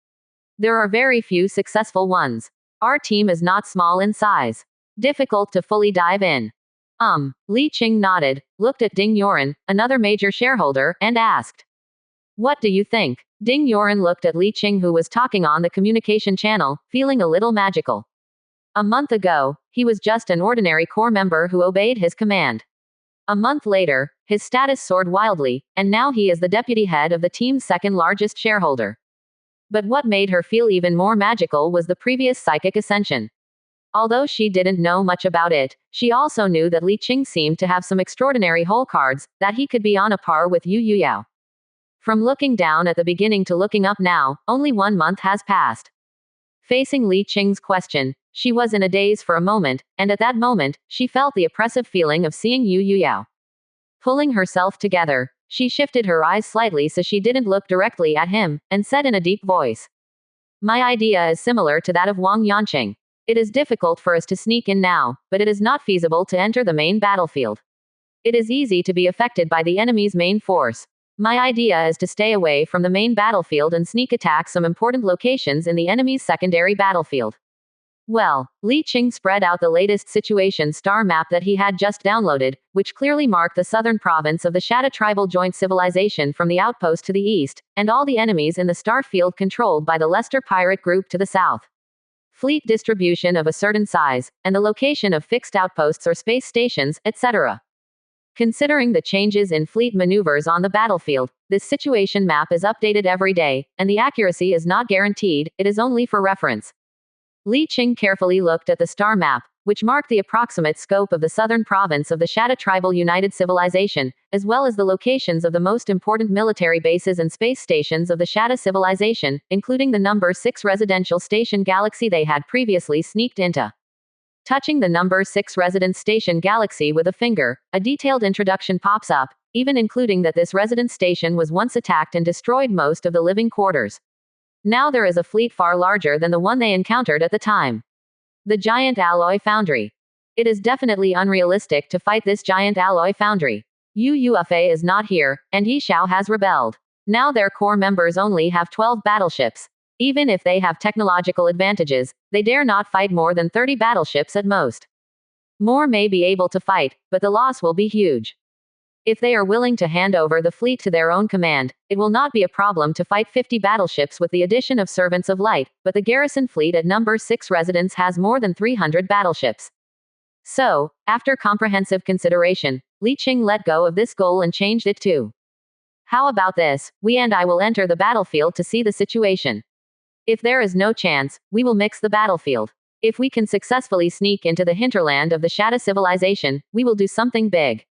There are very few successful ones. Our team is not small in size. Difficult to fully dive in. Li Qing nodded, looked at Ding Yoren, another major shareholder, and asked. What do you think? Ding Yoren looked at Li Qing who was talking on the communication channel, feeling a little magical. A month ago, he was just an ordinary corps member who obeyed his command. A month later, his status soared wildly, and now he is the deputy head of the team's 2nd largest shareholder. But what made her feel even more magical was the previous psychic ascension. Although she didn't know much about it, she also knew that Li Qing seemed to have some extraordinary hole cards, that he could be on a par with Yu Yuyao. From looking down at the beginning to looking up now, only 1 month has passed. Facing Li Qing's question, she was in a daze for a moment, and at that moment, she felt the oppressive feeling of seeing Yu Yuyao. Pulling herself together, she shifted her eyes slightly so she didn't look directly at him, and said in a deep voice. My idea is similar to that of Wang Yanqing. It is difficult for us to sneak in now, but it is not feasible to enter the main battlefield. It is easy to be affected by the enemy's main force. My idea is to stay away from the main battlefield and sneak attack some important locations in the enemy's secondary battlefield. Well, Li Qing spread out the latest situation star map that he had just downloaded, which clearly marked the southern province of the Shatta tribal joint civilization from the outpost to the east, and all the enemies in the star field controlled by the Lester pirate group to the south. Fleet distribution of a certain size, and the location of fixed outposts or space stations, etc. Considering the changes in fleet maneuvers on the battlefield, this situation map is updated every day, and the accuracy is not guaranteed, it is only for reference. Li Qing carefully looked at the star map, which marked the approximate scope of the southern province of the Shatta tribal united civilization, as well as the locations of the most important military bases and space stations of the Shatta civilization, including the number 6 residential station galaxy they had previously sneaked into. Touching the number 6 residence station galaxy with a finger, a detailed introduction pops up, even including that this residence station was once attacked and destroyed most of the living quarters. Now there is a fleet far larger than the one they encountered at the time. The giant alloy foundry. It is definitely unrealistic to fight this giant alloy foundry. Yu Yuefei is not here, and Yi Xiao has rebelled. Now their core members only have 12 battleships. Even if they have technological advantages, they dare not fight more than 30 battleships at most. More may be able to fight, but the loss will be huge. If they are willing to hand over the fleet to their own command, it will not be a problem to fight 50 battleships with the addition of Servants of Light, but the garrison fleet at number 6 residence has more than 300 battleships. So, after comprehensive consideration, Li Qing let go of this goal and changed it to, how about this, we and I will enter the battlefield to see the situation. If there is no chance, we will mix the battlefield. If we can successfully sneak into the hinterland of the Shatta civilization, we will do something big.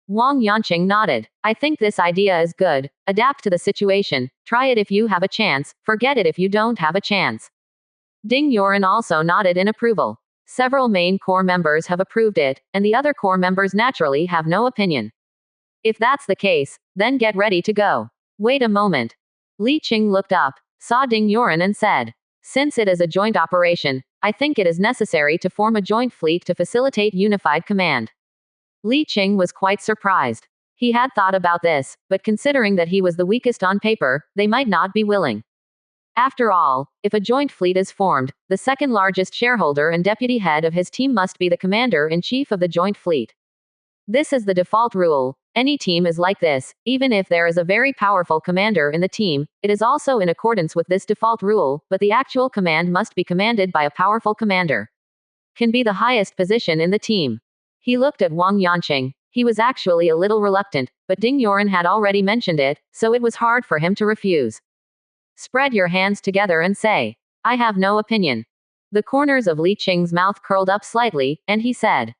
Wang Yanqing nodded. I think this idea is good. Adapt to the situation. Try it if you have a chance. Forget it if you don't have a chance. Ding Yuan also nodded in approval. Several main core members have approved it, and the other core members naturally have no opinion. If that's the case, then get ready to go. Wait a moment. Li Qing looked up, saw Ding Yuan and said, since it is a joint operation, I think it is necessary to form a joint fleet to facilitate unified command. Li Qing was quite surprised. He had thought about this, but considering that he was the weakest on paper, they might not be willing. After all, if a joint fleet is formed, the second largest shareholder and deputy head of his team must be the commander-in-chief of the joint fleet. This is the default rule. Any team is like this, even if there is a very powerful commander in the team, it is also in accordance with this default rule, but the actual command must be commanded by a powerful commander. Can be the highest position in the team. He looked at Wang Yanqing. He was actually a little reluctant, but Ding Yuan had already mentioned it, so it was hard for him to refuse. Spread your hands together and say, I have no opinion. The corners of Li Qing's mouth curled up slightly, and he said,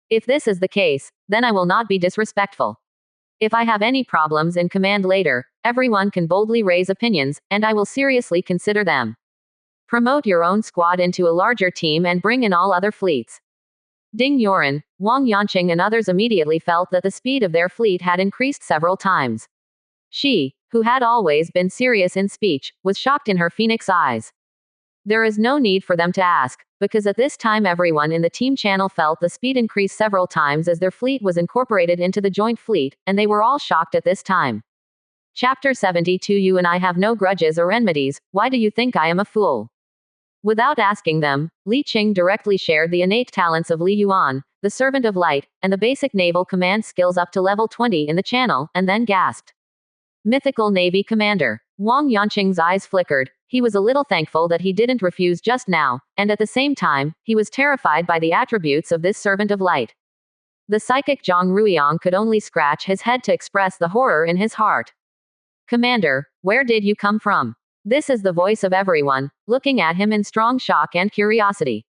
if this is the case, then I will not be disrespectful. If I have any problems in command later, everyone can boldly raise opinions, and I will seriously consider them. Promote your own squad into a larger team and bring in all other fleets. Ding Yuan, Wang Yanqing and others immediately felt that the speed of their fleet had increased several times. She, who had always been serious in speech, was shocked in her phoenix eyes. There is no need for them to ask, because at this time everyone in the team channel felt the speed increase several times as their fleet was incorporated into the joint fleet, and they were all shocked at this time. Chapter 72. You and I have no grudges or enmities, why do you think I am a fool? Without asking them, Li Qing directly shared the innate talents of Li Yuan, the Servant of Light, and the basic naval command skills up to level 20 in the channel, and then gasped. Mythical Navy Commander. Wang Yanqing's eyes flickered. He was a little thankful that he didn't refuse just now, and at the same time, he was terrified by the attributes of this Servant of Light. The psychic Zhang Ruiyang could only scratch his head to express the horror in his heart. Commander, where did you come from? This is the voice of everyone, looking at him in strong shock and curiosity.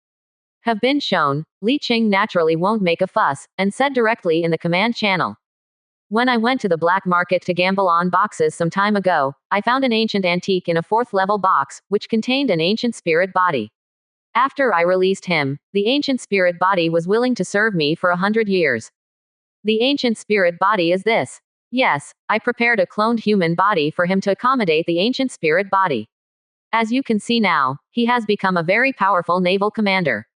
Have been shown, Li Qing naturally won't make a fuss, and said directly in the command channel. When I went to the black market to gamble on boxes some time ago, I found an ancient antique in a 4th level box, which contained an ancient spirit body. After I released him, the ancient spirit body was willing to serve me for 100 years. The ancient spirit body is this. Yes, I prepared a cloned human body for him to accommodate the ancient spirit body. As you can see now, he has become a very powerful naval commander.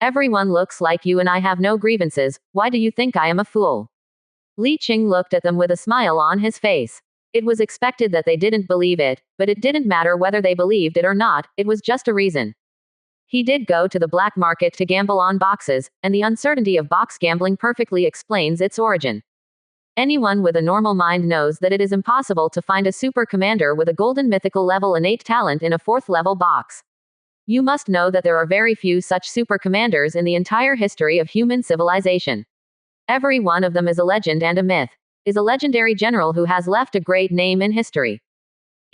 Everyone looks like you and I have no grievances, why do you think I am a fool? Li Qing looked at them with a smile on his face. It was expected that they didn't believe it, but it didn't matter whether they believed it or not, it was just a reason. He did go to the black market to gamble on boxes, and the uncertainty of box gambling perfectly explains its origin. Anyone with a normal mind knows that it is impossible to find a super commander with a golden mythical level innate talent in a 4th level box. You must know that there are very few such super commanders in the entire history of human civilization. Every one of them is a legend and a myth. Is a legendary general who has left a great name in history.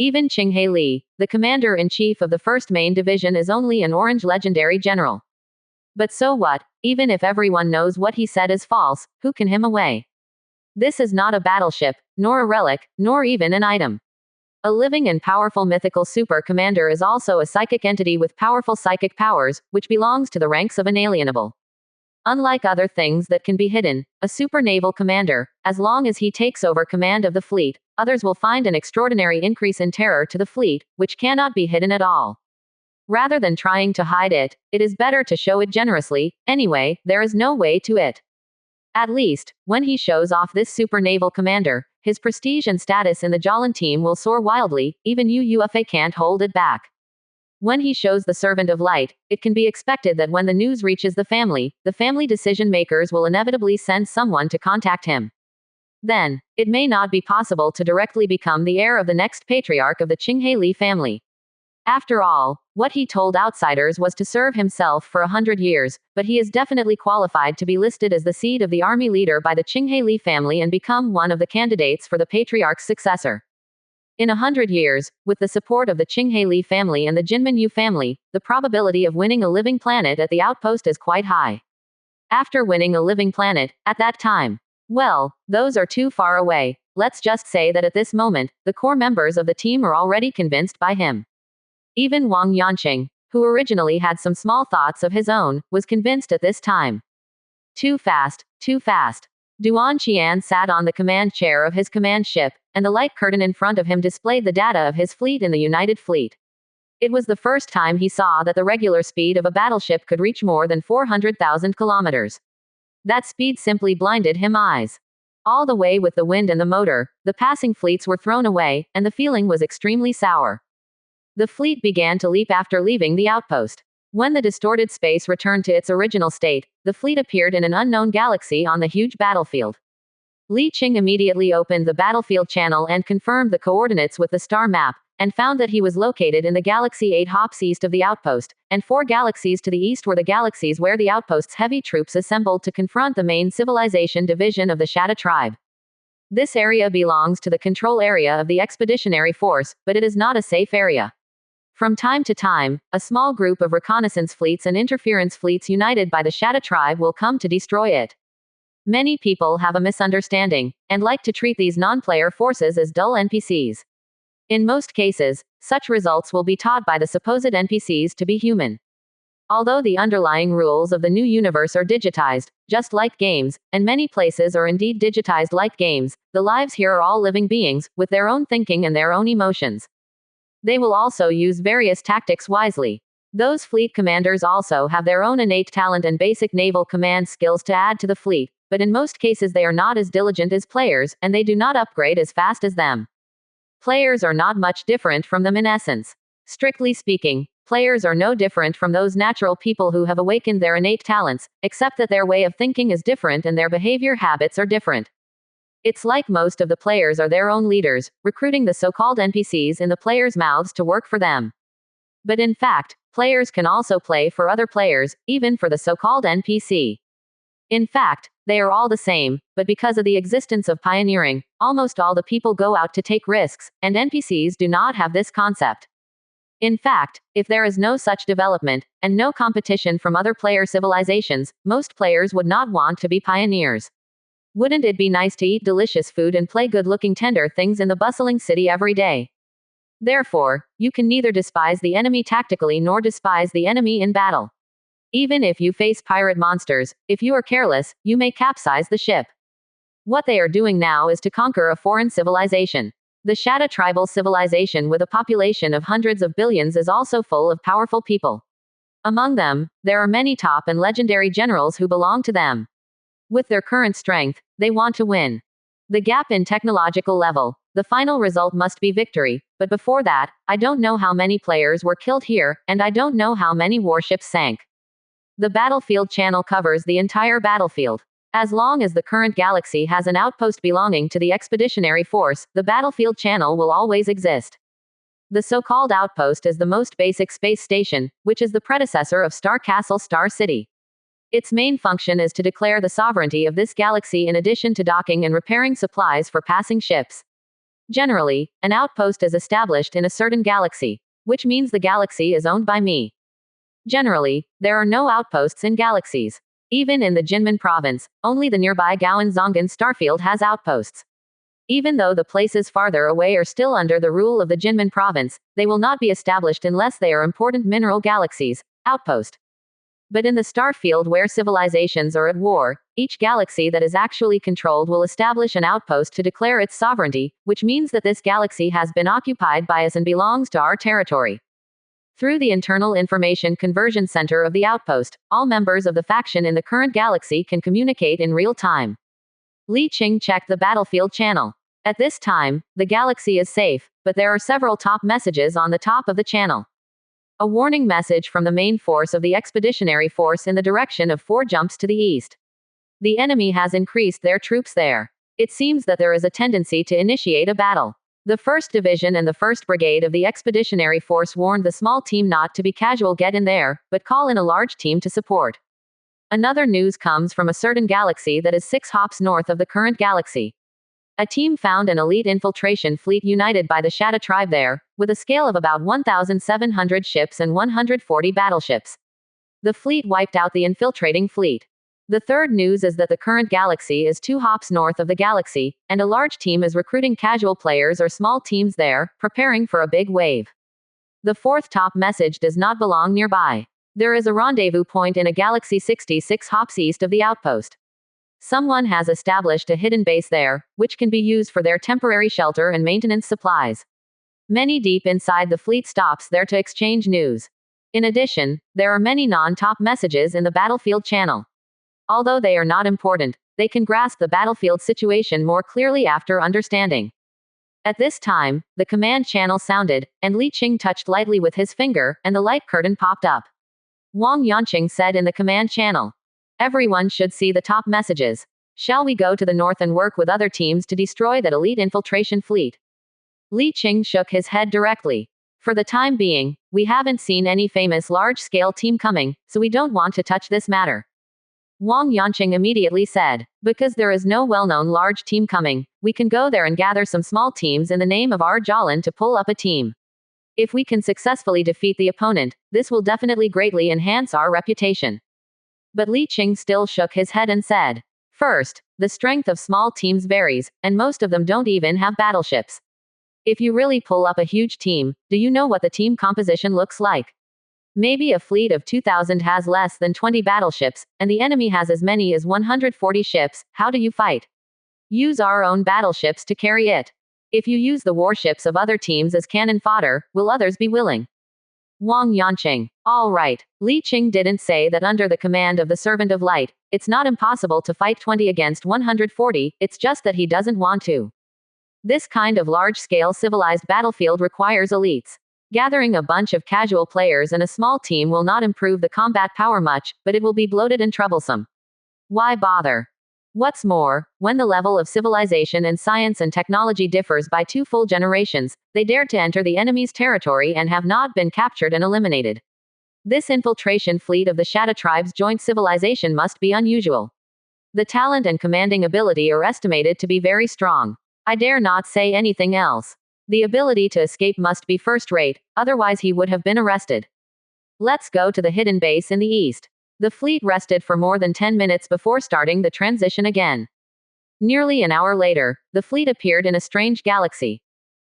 Even Qinghe Li, the commander-in-chief of the 1st Main Division, is only an orange legendary general. But so what? Even if everyone knows what he said is false, who can him away? This is not a battleship, nor a relic, nor even an item. A living and powerful mythical super commander is also a psychic entity with powerful psychic powers, which belongs to the ranks of inalienable. Unlike other things that can be hidden, a super naval commander, as long as he takes over command of the fleet, others will find an extraordinary increase in terror to the fleet, which cannot be hidden at all. Rather than trying to hide it, it is better to show it generously. Anyway, there is no way to it. At least, when he shows off this super naval commander, his prestige and status in the Jalan team will soar wildly, even UFA can't hold it back. When he shows the Servant of Light, it can be expected that when the news reaches the family decision makers will inevitably send someone to contact him. Then, it may not be possible to directly become the heir of the next patriarch of the Qinghe Li family. After all, what he told outsiders was to serve himself for 100 years, but he is definitely qualified to be listed as the seed of the army leader by the Qinghe Li family and become one of the candidates for the patriarch's successor. In 100 years, with the support of the Qinghe Li family and the Jinmin Yu family, the probability of winning a living planet at the outpost is quite high. After winning a living planet, at that time, well, those are too far away. Let's just say that at this moment, the core members of the team are already convinced by him. Even Wang Yanqing, who originally had some small thoughts of his own, was convinced at this time. Too fast, too fast. Duan Qian sat on the command chair of his command ship, and the light curtain in front of him displayed the data of his fleet in the United Fleet. It was the first time he saw that the regular speed of a battleship could reach more than 400,000 kilometers. That speed simply blinded him eyes. All the way with the wind and the motor, the passing fleets were thrown away, and the feeling was extremely sour. The fleet began to leap after leaving the outpost. When the distorted space returned to its original state, the fleet appeared in an unknown galaxy on the huge battlefield. Li Qing immediately opened the battlefield channel and confirmed the coordinates with the star map, and found that he was located in the galaxy 8 hops east of the outpost, and 4 galaxies to the east were the galaxies where the outpost's heavy troops assembled to confront the main civilization division of the Shatta tribe. This area belongs to the control area of the expeditionary force, but it is not a safe area. From time to time, a small group of reconnaissance fleets and interference fleets united by the Shatta tribe will come to destroy it. Many people have a misunderstanding, and like to treat these non-player forces as dull NPCs. In most cases, such results will be taught by the supposed NPCs to be human. Although the underlying rules of the new universe are digitized, just like games, and many places are indeed digitized like games, the lives here are all living beings, with their own thinking and their own emotions. They will also use various tactics wisely. Those fleet commanders also have their own innate talent and basic naval command skills to add to the fleet, but in most cases they are not as diligent as players, and they do not upgrade as fast as them. Players are not much different from them in essence. Strictly speaking, players are no different from those natural people who have awakened their innate talents, except that their way of thinking is different and their behavior habits are different. It's like most of the players are their own leaders, recruiting the so-called NPCs in the players' mouths to work for them. But in fact, players can also play for other players, even for the so-called NPC. In fact, they are all the same, but because of the existence of pioneering, almost all the people go out to take risks, and NPCs do not have this concept. In fact, if there is no such development, and no competition from other player civilizations, most players would not want to be pioneers. Wouldn't it be nice to eat delicious food and play good-looking tender things in the bustling city every day? Therefore, you can neither despise the enemy tactically nor despise the enemy in battle. Even if you face pirate monsters, if you are careless, you may capsize the ship. What they are doing now is to conquer a foreign civilization. The Shatta tribal civilization with a population of hundreds of billions is also full of powerful people. Among them, there are many top and legendary generals who belong to them. With their current strength, they want to win. The gap in technological level, The final result must be victory, but before that, I don't know how many players were killed here, and I don't know how many warships sank. The battlefield channel covers the entire battlefield. As long as the current galaxy has an outpost belonging to the expeditionary force, the battlefield channel will always exist. The so-called outpost is the most basic space station, which is the predecessor of Star Castle Star City. Its main function is to declare the sovereignty of this galaxy in addition to docking and repairing supplies for passing ships. Generally, an outpost is established in a certain galaxy, which means the galaxy is owned by me. Generally, there are no outposts in galaxies. Even in the Jinmen province, only the nearby Gowan Zongan starfield has outposts. Even though the places farther away are still under the rule of the Jinmen province, they will not be established unless they are important mineral galaxies, outpost. But in the star field where civilizations are at war, each galaxy that is actually controlled will establish an outpost to declare its sovereignty, which means that this galaxy has been occupied by us and belongs to our territory. Through the internal information conversion center of the outpost, all members of the faction in the current galaxy can communicate in real time. Li Qing checked the battlefield channel. At this time, the galaxy is safe, but there are several top messages on the top of the channel. A warning message from the main force of the expeditionary force in the direction of 4 jumps to the east. The enemy has increased their troops there. It seems that there is a tendency to initiate a battle. The 1st Division and the 1st Brigade of the Expeditionary Force warned the small team not to be casual get in there, but call in a large team to support. Another news comes from a certain galaxy that is 6 hops north of the current galaxy. A team found an elite infiltration fleet united by the Shadow tribe there, with a scale of about 1,700 ships and 140 battleships. The fleet wiped out the infiltrating fleet. The third news is that the current galaxy is 2 hops north of the galaxy, and a large team is recruiting casual players or small teams there, preparing for a big wave. The 4th top message does not belong nearby. There is a rendezvous point in a galaxy 66 hops east of the outpost. Someone has established a hidden base there, which can be used for their temporary shelter and maintenance supplies. Many deep inside the fleet stops there to exchange news. In addition, there are many non-top messages in the battlefield channel. Although they are not important, they can grasp the battlefield situation more clearly after understanding. At this time, the command channel sounded, and Li Qing touched lightly with his finger, and the light curtain popped up. Wang Yanqing said in the command channel, "Everyone should see the top messages. Shall we go to the north and work with other teams to destroy that elite infiltration fleet?" Li Qing shook his head directly. "For the time being, we haven't seen any famous large-scale team coming, so we don't want to touch this matter." Wang Yanqing immediately said, "Because there is no well-known large team coming, we can go there and gather some small teams in the name of our Jalan to pull up a team. If we can successfully defeat the opponent, this will definitely greatly enhance our reputation." But Li Qing still shook his head and said, "First, the strength of small teams varies, and most of them don't even have battleships. If you really pull up a huge team, do you know what the team composition looks like? Maybe a fleet of 2,000 has less than 20 battleships, and the enemy has as many as 140 ships. How do you fight? Use our own battleships to carry it. If you use the warships of other teams as cannon fodder, will others be willing?" Wang Yanqing. "All right. Li Qing didn't say that under the command of the Servant of Light, it's not impossible to fight 20 against 140, it's just that he doesn't want to. This kind of large-scale civilized battlefield requires elites. Gathering a bunch of casual players and a small team will not improve the combat power much, but it will be bloated and troublesome. Why bother? What's more, when the level of civilization and science and technology differs by 2 full generations, they dared to enter the enemy's territory and have not been captured and eliminated. This infiltration fleet of the Shadow tribe's joint civilization must be unusual. The talent and commanding ability are estimated to be very strong. I dare not say anything else. The ability to escape must be first-rate, otherwise he would have been arrested. Let's go to the hidden base in the east." The fleet rested for more than 10 minutes before starting the transition again. Nearly an hour later, the fleet appeared in a strange galaxy.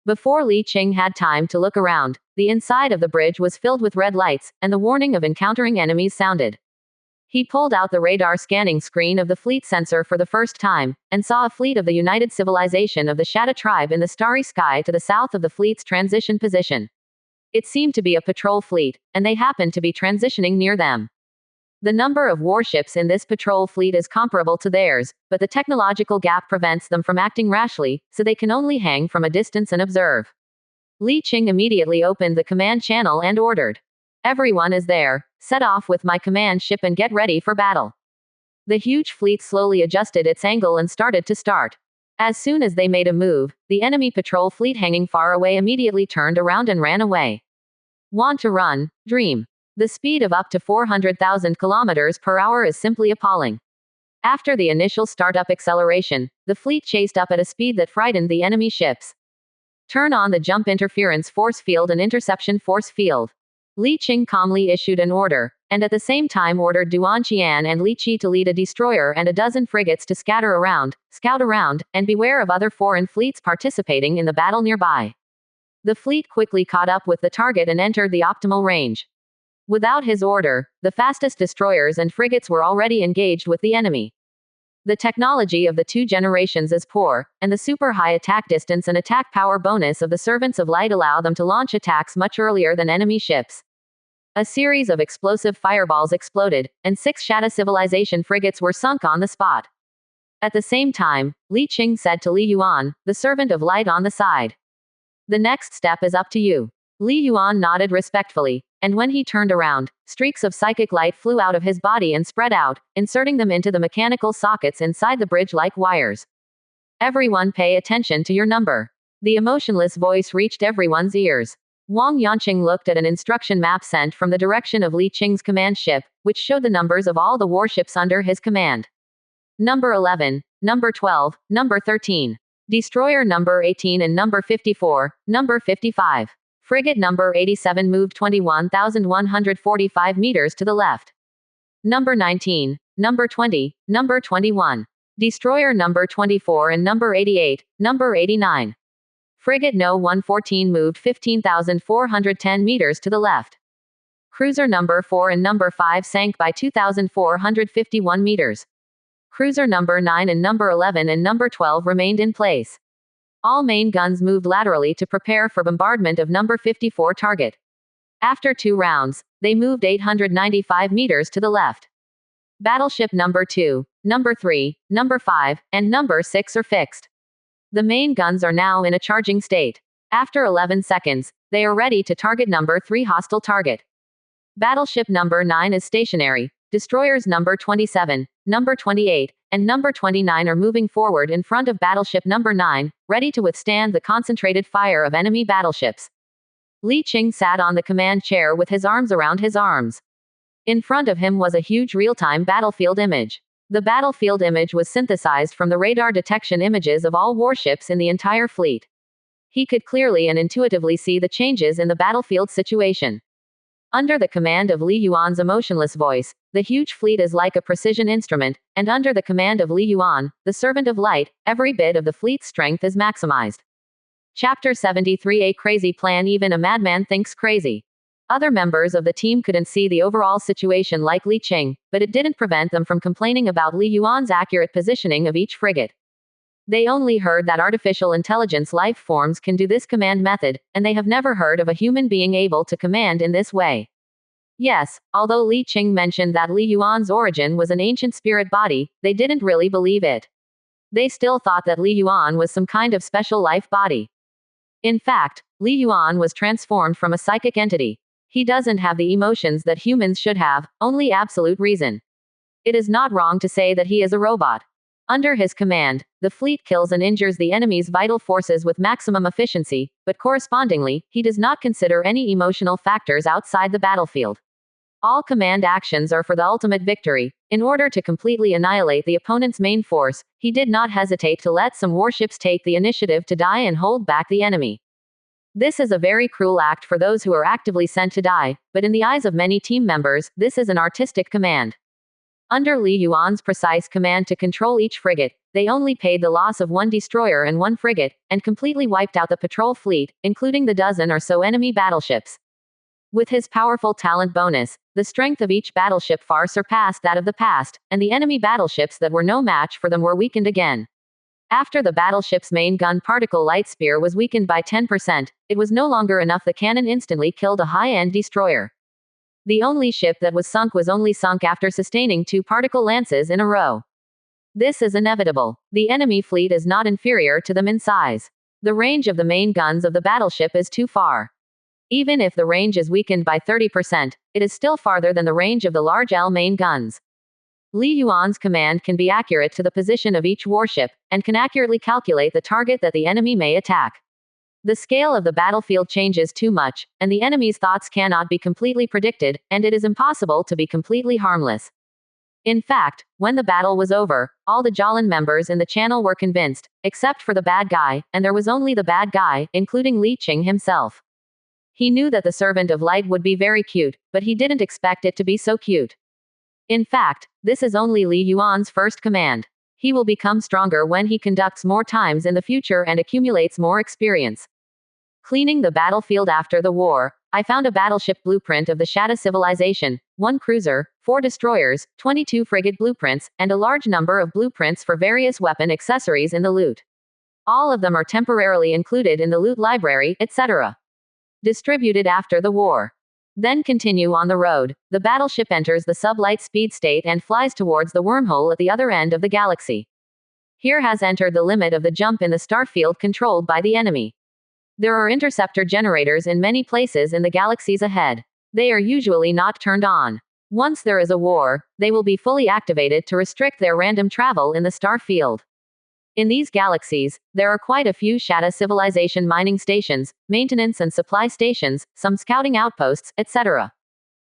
Before Li Qing had time to look around, the inside of the bridge was filled with red lights, and the warning of encountering enemies sounded. He pulled out the radar scanning screen of the fleet sensor for the first time, and saw a fleet of the United Civilization of the Shadow tribe in the starry sky to the south of the fleet's transition position. It seemed to be a patrol fleet, and they happened to be transitioning near them. The number of warships in this patrol fleet is comparable to theirs, but the technological gap prevents them from acting rashly, so they can only hang from a distance and observe. Li Qing immediately opened the command channel and ordered. Everyone is there. Set off with my command ship and get ready for battle. The huge fleet slowly adjusted its angle and started to start. As soon as they made a move, the enemy patrol fleet hanging far away immediately turned around and ran away. Want to run? Dream. The speed of up to 400,000 kilometers per hour is simply appalling. After the initial startup acceleration, the fleet chased up at a speed that frightened the enemy ships. Turn on the jump interference force field and interception force field. Li Qing calmly issued an order, and at the same time ordered Duan Qian and Li Qi to lead a destroyer and a dozen frigates to scout around, and beware of other foreign fleets participating in the battle nearby. The fleet quickly caught up with the target and entered the optimal range. Without his order, the fastest destroyers and frigates were already engaged with the enemy. The technology of the two generations is poor, and the super high attack distance and attack power bonus of the Servants of Light allow them to launch attacks much earlier than enemy ships. A series of explosive fireballs exploded, and 6 Shadow Civilization frigates were sunk on the spot. At the same time, Li Qing said to Li Yuan, the Servant of Light on the side. The next step is up to you. Li Yuan nodded respectfully, and when he turned around, streaks of psychic light flew out of his body and spread out, inserting them into the mechanical sockets inside the bridge like wires. Everyone pay attention to your number. The emotionless voice reached everyone's ears. Wang Yanqing looked at an instruction map sent from the direction of Li Qing's command ship, which showed the numbers of all the warships under his command. Number 11, number 12, number 13. Destroyer number 18 and number 54, number 55. Frigate number 87 moved 21,145 meters to the left. Number 19, number 20, number 21. Destroyer number 24 and number 88, number 89. Frigate No. 114 moved 15,410 meters to the left. Cruiser number 4 and number 5 sank by 2,451 meters. Cruiser number 9 and number 11 and number 12 remained in place. All main guns moved laterally to prepare for bombardment of number 54 target. After 2 rounds, they moved 895 meters to the left. Battleship number 2, number 3, number 5, and number 6 are fixed. The main guns are now in a charging state. After 11 seconds, they are ready to target number 3 hostile target. Battleship number 9 is stationary. Destroyers number 27, number 28, and number 29 are moving forward in front of battleship number 9, ready to withstand the concentrated fire of enemy battleships. Li Qing sat on the command chair with his arms around his arms. In front of him was a huge real-time battlefield image. The battlefield image was synthesized from the radar detection images of all warships in the entire fleet. He could clearly and intuitively see the changes in the battlefield situation. Under the command of Li Yuan's emotionless voice, the huge fleet is like a precision instrument, and under the command of Li Yuan, the Servant of Light, every bit of the fleet's strength is maximized. Chapter 73. A crazy plan. Even a madman thinks crazy. Other members of the team couldn't see the overall situation like Li Qing, but it didn't prevent them from complaining about Li Yuan's accurate positioning of each frigate. They only heard that artificial intelligence life forms can do this command method, and they have never heard of a human being able to command in this way. Yes, although Li Qing mentioned that Li Yuan's origin was an ancient spirit body, they didn't really believe it. They still thought that Li Yuan was some kind of special life body. In fact, Li Yuan was transformed from a psychic entity. He doesn't have the emotions that humans should have, only absolute reason. It is not wrong to say that he is a robot. Under his command, the fleet kills and injures the enemy's vital forces with maximum efficiency, but correspondingly, he does not consider any emotional factors outside the battlefield. All command actions are for the ultimate victory. In order to completely annihilate the opponent's main force, he did not hesitate to let some warships take the initiative to die and hold back the enemy. This is a very cruel act for those who are actively sent to die, but in the eyes of many team members, this is an artistic command. Under Li Yuan's precise command to control each frigate, they only paid the loss of 1 destroyer and 1 frigate, and completely wiped out the patrol fleet, including the dozen or so enemy battleships. With his powerful talent bonus, the strength of each battleship far surpassed that of the past, and the enemy battleships that were no match for them were weakened again. After the battleship's main gun particle light spear was weakened by 10%, it was no longer enough. The cannon instantly killed a high-end destroyer. The only ship that was only sunk after sustaining 2 particle lances in a row. This is inevitable. The enemy fleet is not inferior to them in size. The range of the main guns of the battleship is too far. Even if the range is weakened by 30%, it is still farther than the range of the large L main guns. Li Yuan's command can be accurate to the position of each warship, and can accurately calculate the target that the enemy may attack. The scale of the battlefield changes too much, and the enemy's thoughts cannot be completely predicted, and it is impossible to be completely harmless. In fact, when the battle was over, all the Jolin members in the channel were convinced, except for the bad guy, and there was only the bad guy, including Li Qing himself. He knew that the Servant of Light would be very cute, but he didn't expect it to be so cute. In fact, this is only Li Yuan's first command. He will become stronger when he conducts more times in the future and accumulates more experience. Cleaning the battlefield after the war, I found a battleship blueprint of the Shatta civilization, 1 cruiser, 4 destroyers, 22 frigate blueprints, and a large number of blueprints for various weapon accessories in the loot. All of them are temporarily included in the loot library, etc. Distributed after the war. Then continue on the road. The battleship enters the sublight speed state and flies towards the wormhole at the other end of the galaxy. Here has entered the limit of the jump in the star field controlled by the enemy. There are interceptor generators in many places in the galaxies ahead. They are usually not turned on. Once there is a war, they will be fully activated to restrict their random travel in the star field. In these galaxies, there are quite a few Shatta civilization mining stations, maintenance and supply stations, some scouting outposts, etc.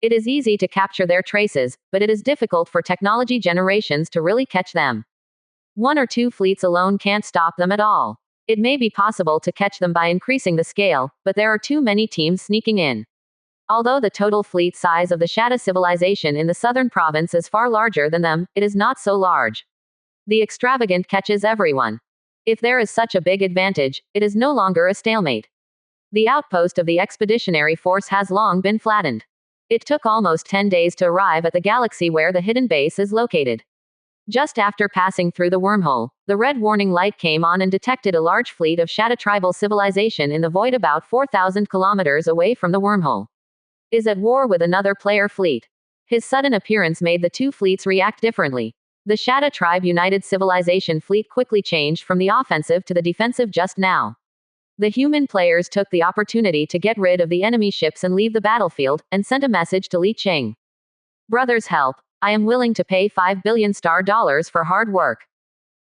It is easy to capture their traces, but it is difficult for technology generations to really catch them. 1 or 2 fleets alone can't stop them at all. It may be possible to catch them by increasing the scale, but there are too many teams sneaking in. Although the total fleet size of the Shatta civilization in the southern province is far larger than them, it is not so large. The extravagant catches everyone. If there is such a big advantage, it is no longer a stalemate. The outpost of the expeditionary force has long been flattened. It took almost 10 days to arrive at the galaxy where the hidden base is located. Just after passing through the wormhole, the red warning light came on and detected a large fleet of Shatta tribal civilization in the void about 4,000 kilometers away from the wormhole. Is at war with another player fleet. His sudden appearance made the 2 fleets react differently. The Shatta tribe United Civilization fleet quickly changed from the offensive to the defensive just now. The human players took the opportunity to get rid of the enemy ships and leave the battlefield, and sent a message to Li Qing. Brothers, help. I am willing to pay $5 billion for hard work.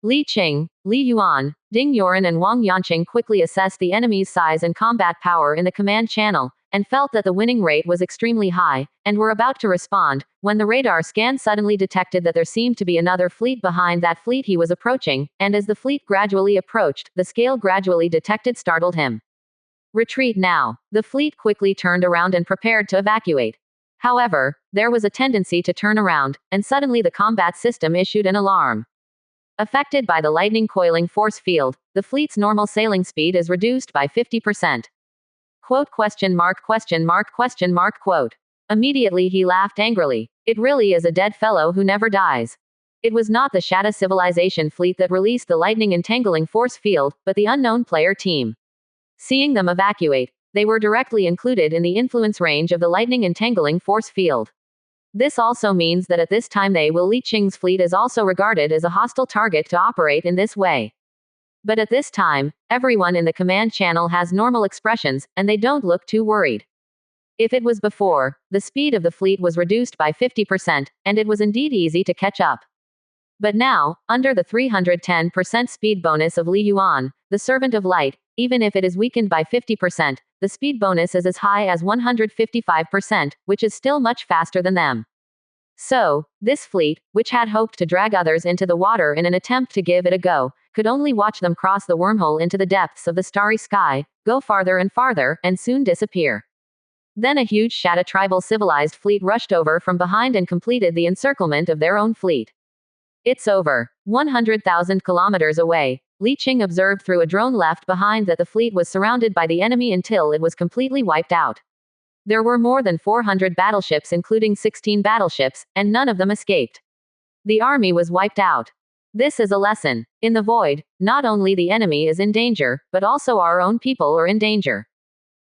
Li Qing, Li Yuan, Ding Yoren and Wang Yanqing quickly assessed the enemy's size and combat power in the command channel, and felt that the winning rate was extremely high, and were about to respond, when the radar scan suddenly detected that there seemed to be another fleet behind that fleet he was approaching, and as the fleet gradually approached, the scale gradually detected startled him. Retreat now. The fleet quickly turned around and prepared to evacuate. However, there was a tendency to turn around, and suddenly the combat system issued an alarm. Affected by the lightning coiling force field, the fleet's normal sailing speed is reduced by 50%. Quote ? Quote. Immediately he laughed angrily. It really is a dead fellow who never dies. It was not the Shatta civilization fleet that released the lightning entangling force field, but the unknown player team. Seeing them evacuate, they were directly included in the influence range of the lightning entangling force field. This also means that at this time Li Qing's fleet is also regarded as a hostile target to operate in this way. But at this time, everyone in the command channel has normal expressions, and they don't look too worried. If it was before, the speed of the fleet was reduced by 50%, and it was indeed easy to catch up. But now, under the 310% speed bonus of Li Yuan, the Servant of Light, even if it is weakened by 50%, the speed bonus is as high as 155%, which is still much faster than them. So, this fleet, which had hoped to drag others into the water in an attempt to give it a go, could only watch them cross the wormhole into the depths of the starry sky, go farther and farther, and soon disappear. Then a huge Shatta tribal civilized fleet rushed over from behind and completed the encirclement of their own fleet. It's over. 100,000 kilometers away, Li Qing observed through a drone left behind that the fleet was surrounded by the enemy until it was completely wiped out. There were more than 400 battleships including 16 battleships, and none of them escaped. The army was wiped out. This is a lesson. In the void, not only the enemy is in danger, but also our own people are in danger.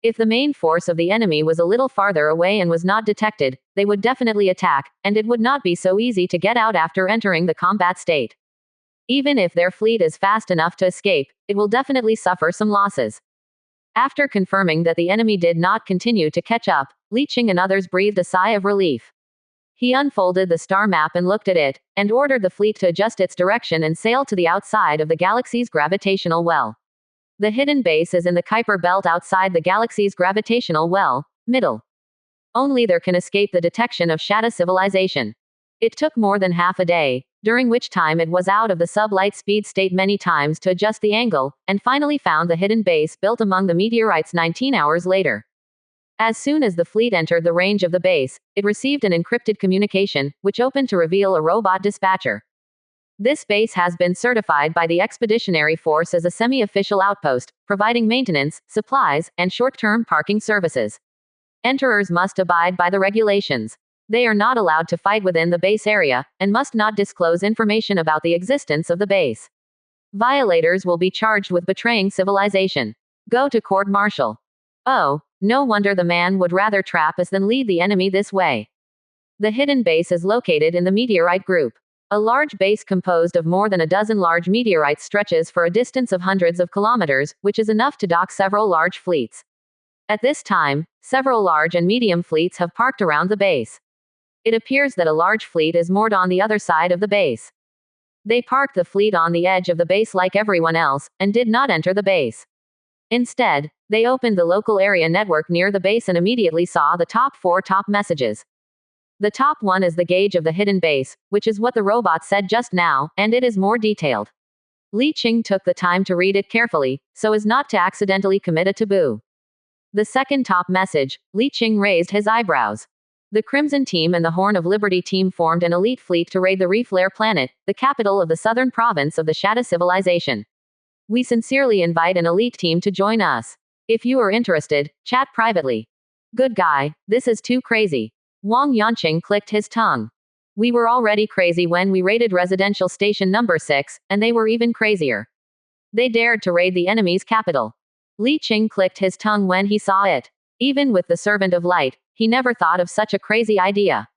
If the main force of the enemy was a little farther away and was not detected, they would definitely attack, and it would not be so easy to get out after entering the combat state. Even if their fleet is fast enough to escape, it will definitely suffer some losses. After confirming that the enemy did not continue to catch up, Li Qing and others breathed a sigh of relief. He unfolded the star map and looked at it, and ordered the fleet to adjust its direction and sail to the outside of the galaxy's gravitational well. The hidden base is in the Kuiper belt outside the galaxy's gravitational well, middle. Only there can escape the detection of Shadow civilization. It took more than half a day, during which time it was out of the sub-light speed state many times to adjust the angle, and finally found the hidden base built among the meteorites 19 hours later. As soon as the fleet entered the range of the base, it received an encrypted communication, which opened to reveal a robot dispatcher. This base has been certified by the Expeditionary Force as a semi-official outpost, providing maintenance, supplies, and short-term parking services. Enterers must abide by the regulations. They are not allowed to fight within the base area, and must not disclose information about the existence of the base. Violators will be charged with betraying civilization. Go to court-martial. Oh, no wonder the man would rather trap us than lead the enemy this way. The hidden base is located in the meteorite group. A large base composed of more than a dozen large meteorites stretches for a distance of hundreds of kilometers, which is enough to dock several large fleets. At this time, several large and medium fleets have parked around the base. It appears that a large fleet is moored on the other side of the base. They parked the fleet on the edge of the base like everyone else, and did not enter the base. Instead, they opened the local area network near the base and immediately saw the top 4 messages. The top one is the gauge of the hidden base, which is what the robot said just now, and it is more detailed. Li Qing took the time to read it carefully, so as not to accidentally commit a taboo. The second top message, Li Qing raised his eyebrows. The Crimson Team and the Horn of Liberty team formed an elite fleet to raid the Reef Lair planet, the capital of the southern province of the Shadow civilization. We sincerely invite an elite team to join us. If you are interested, chat privately. Good guy, this is too crazy. Wang Yanqing clicked his tongue. We were already crazy when we raided residential station number 6, and they were even crazier. They dared to raid the enemy's capital. Li Qing clicked his tongue when he saw it. Even with the Servant of Light, he never thought of such a crazy idea.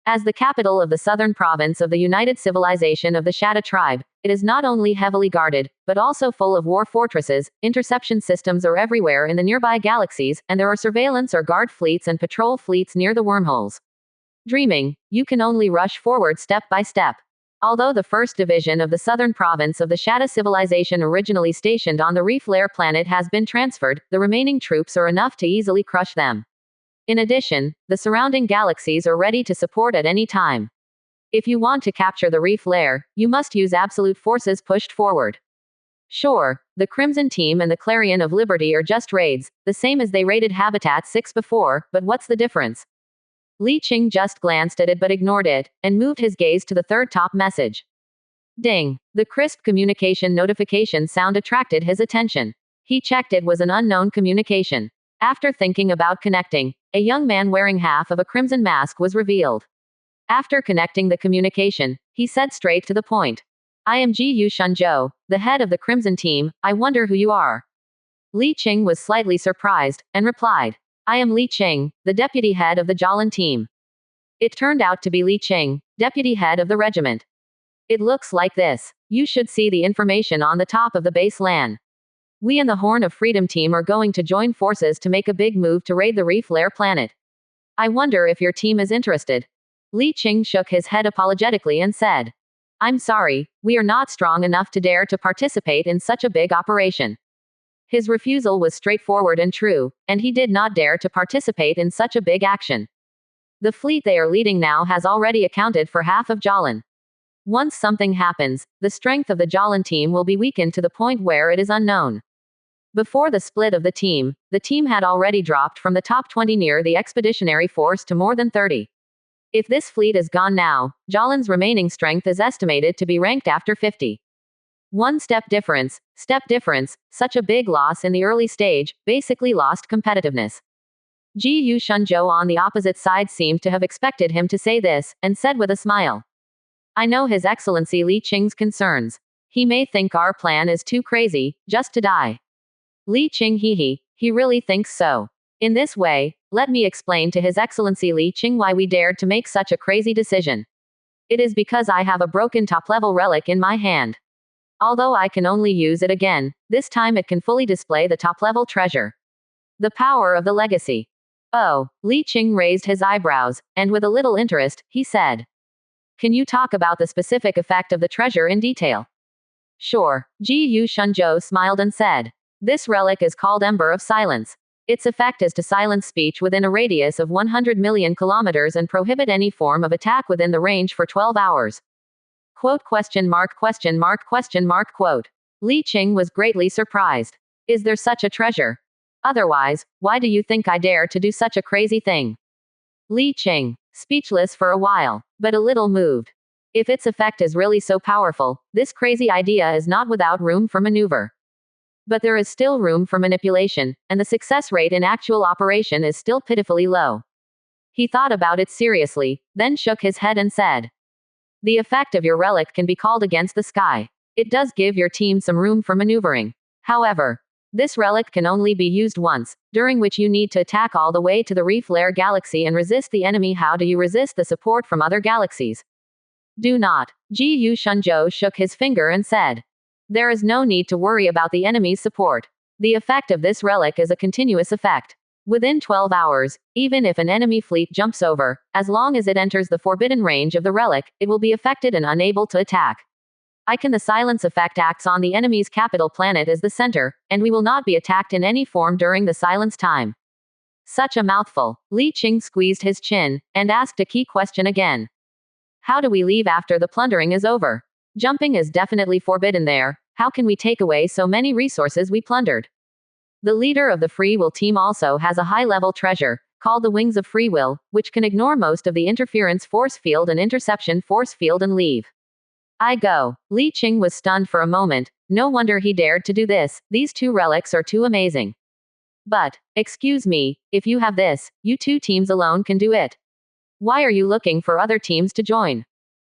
As the capital of the southern province of the United Civilization of the Shadow tribe, it is not only heavily guarded, but also full of war fortresses. Interception systems are everywhere in the nearby galaxies, and there are surveillance or guard fleets and patrol fleets near the wormholes. Dreaming, you can only rush forward step by step. Although the 1st Division of the southern province of the Shadow civilization originally stationed on the Reef Lair planet has been transferred, the remaining troops are enough to easily crush them. In addition, the surrounding galaxies are ready to support at any time. If you want to capture the Reef Lair, you must use absolute forces pushed forward. Sure, the Crimson Team and the Clarion of Liberty are just raids, the same as they raided Habitat 6 before, but what's the difference? Li Qing just glanced at it but ignored it, and moved his gaze to the third top message. Ding! The crisp communication notification sound attracted his attention. He checked it was an unknown communication. After thinking about connecting, a young man wearing half of a crimson mask was revealed. After connecting the communication, he said straight to the point. I am Ji Yu Shunzhou, the head of the Crimson Team. I wonder who you are. Li Qing was slightly surprised, and replied. I am Li Qing, the deputy head of the Jolin team. It turned out to be Li Qing, deputy head of the regiment. It looks like this. You should see the information on the top of the base LAN. We and the Horn of Freedom team are going to join forces to make a big move to raid the Reef Lair planet. I wonder if your team is interested. Li Qing shook his head apologetically and said. I'm sorry, we are not strong enough to dare to participate in such a big operation. His refusal was straightforward and true, and he did not dare to participate in such a big action. The fleet they are leading now has already accounted for half of Jolin. Once something happens, the strength of the Jolin team will be weakened to the point where it is unknown. Before the split of the team had already dropped from the top 20 near the Expeditionary Force to more than 30. If this fleet is gone now, Jolin's remaining strength is estimated to be ranked after 50. One step difference, such a big loss in the early stage, basically lost competitiveness. Ji Yu Shunzhou on the opposite side seemed to have expected him to say this, and said with a smile. I know His Excellency Li Qing's concerns. He may think our plan is too crazy, just to die. Li Qing he He really thinks so. In this way, let me explain to His Excellency Li Qing why we dared to make such a crazy decision. It is because I have a broken top-level relic in my hand. Although I can only use it again, this time it can fully display the top-level treasure. The power of the legacy. Oh, Li Qing raised his eyebrows, and with a little interest, he said. Can you talk about the specific effect of the treasure in detail? Sure, Ji Yu Shunzhou smiled and said. This relic is called Ember of Silence. Its effect is to silence speech within a radius of 100 million kilometers and prohibit any form of attack within the range for 12 hours. Quote question mark question mark question mark quote. Li Qing was greatly surprised. Is there such a treasure? Otherwise, why do you think I dare to do such a crazy thing? Li Qing, speechless for a while, but a little moved. If its effect is really so powerful, this crazy idea is not without room for maneuver. But there is still room for manipulation, and the success rate in actual operation is still pitifully low. He thought about it seriously, then shook his head and said. The effect of your relic can be called against the sky. It does give your team some room for maneuvering. However, this relic can only be used once, during which you need to attack all the way to the Reef Layer galaxy and resist the enemy. How do you resist the support from other galaxies? Do not. Ji Yu Shunzhou shook his finger and said. There is no need to worry about the enemy's support. The effect of this relic is a continuous effect. Within 12 hours, even if an enemy fleet jumps over, as long as it enters the forbidden range of the relic, it will be affected and unable to attack. The silence effect acts on the enemy's capital planet as the center, and we will not be attacked in any form during the silence time. Such a mouthful. Li Qing squeezed his chin, and asked a key question again. How do we leave after the plundering is over? Jumping is definitely forbidden there. How can we take away so many resources we plundered? The leader of the Free Will team also has a high-level treasure, called the Wings of Free Will, which can ignore most of the interference force field and interception force field and leave. I go. Li Qing was stunned for a moment. No wonder he dared to do this. These two relics are too amazing. But, excuse me, if you have this, you two teams alone can do it. Why are you looking for other teams to join?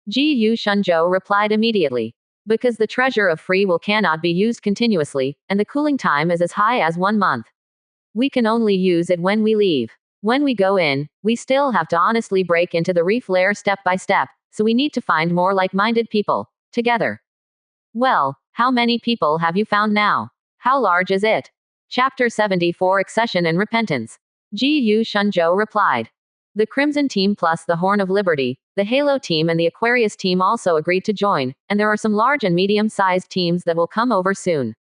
Ji Yu Shunzhou replied immediately. Because the treasure of free will cannot be used continuously, and the cooling time is as high as 1 month. We can only use it when we leave. When we go in, we still have to honestly break into the reef layer step by step, so we need to find more like-minded people, together. Well, how many people have you found now? How large is it? Chapter 74 Accession and Repentance. Ji Yu Shunzhou replied. The Crimson Team plus the Horn of Liberty, the Halo Team and the Aquarius Team also agreed to join, and there are some large and medium-sized teams that will come over soon.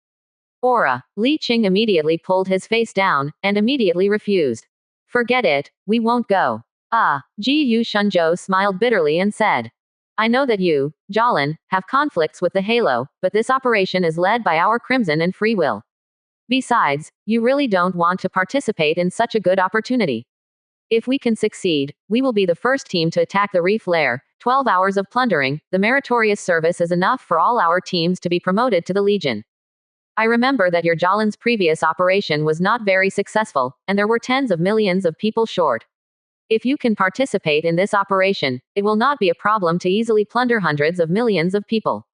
Aura. Li Qing immediately pulled his face down, and immediately refused. Forget it, we won't go. Ji Yu Shunzhou smiled bitterly and said. I know that you, Jolin, have conflicts with the Halo, but this operation is led by our Crimson and Free Will. Besides, you really don't want to participate in such a good opportunity. If we can succeed, we will be the first team to attack the reef lair. 12 hours of plundering, the meritorious service is enough for all our teams to be promoted to the Legion. I remember that your Jolin's previous operation was not very successful, and there were tens of millions of people short. If you can participate in this operation, it will not be a problem to easily plunder hundreds of millions of people.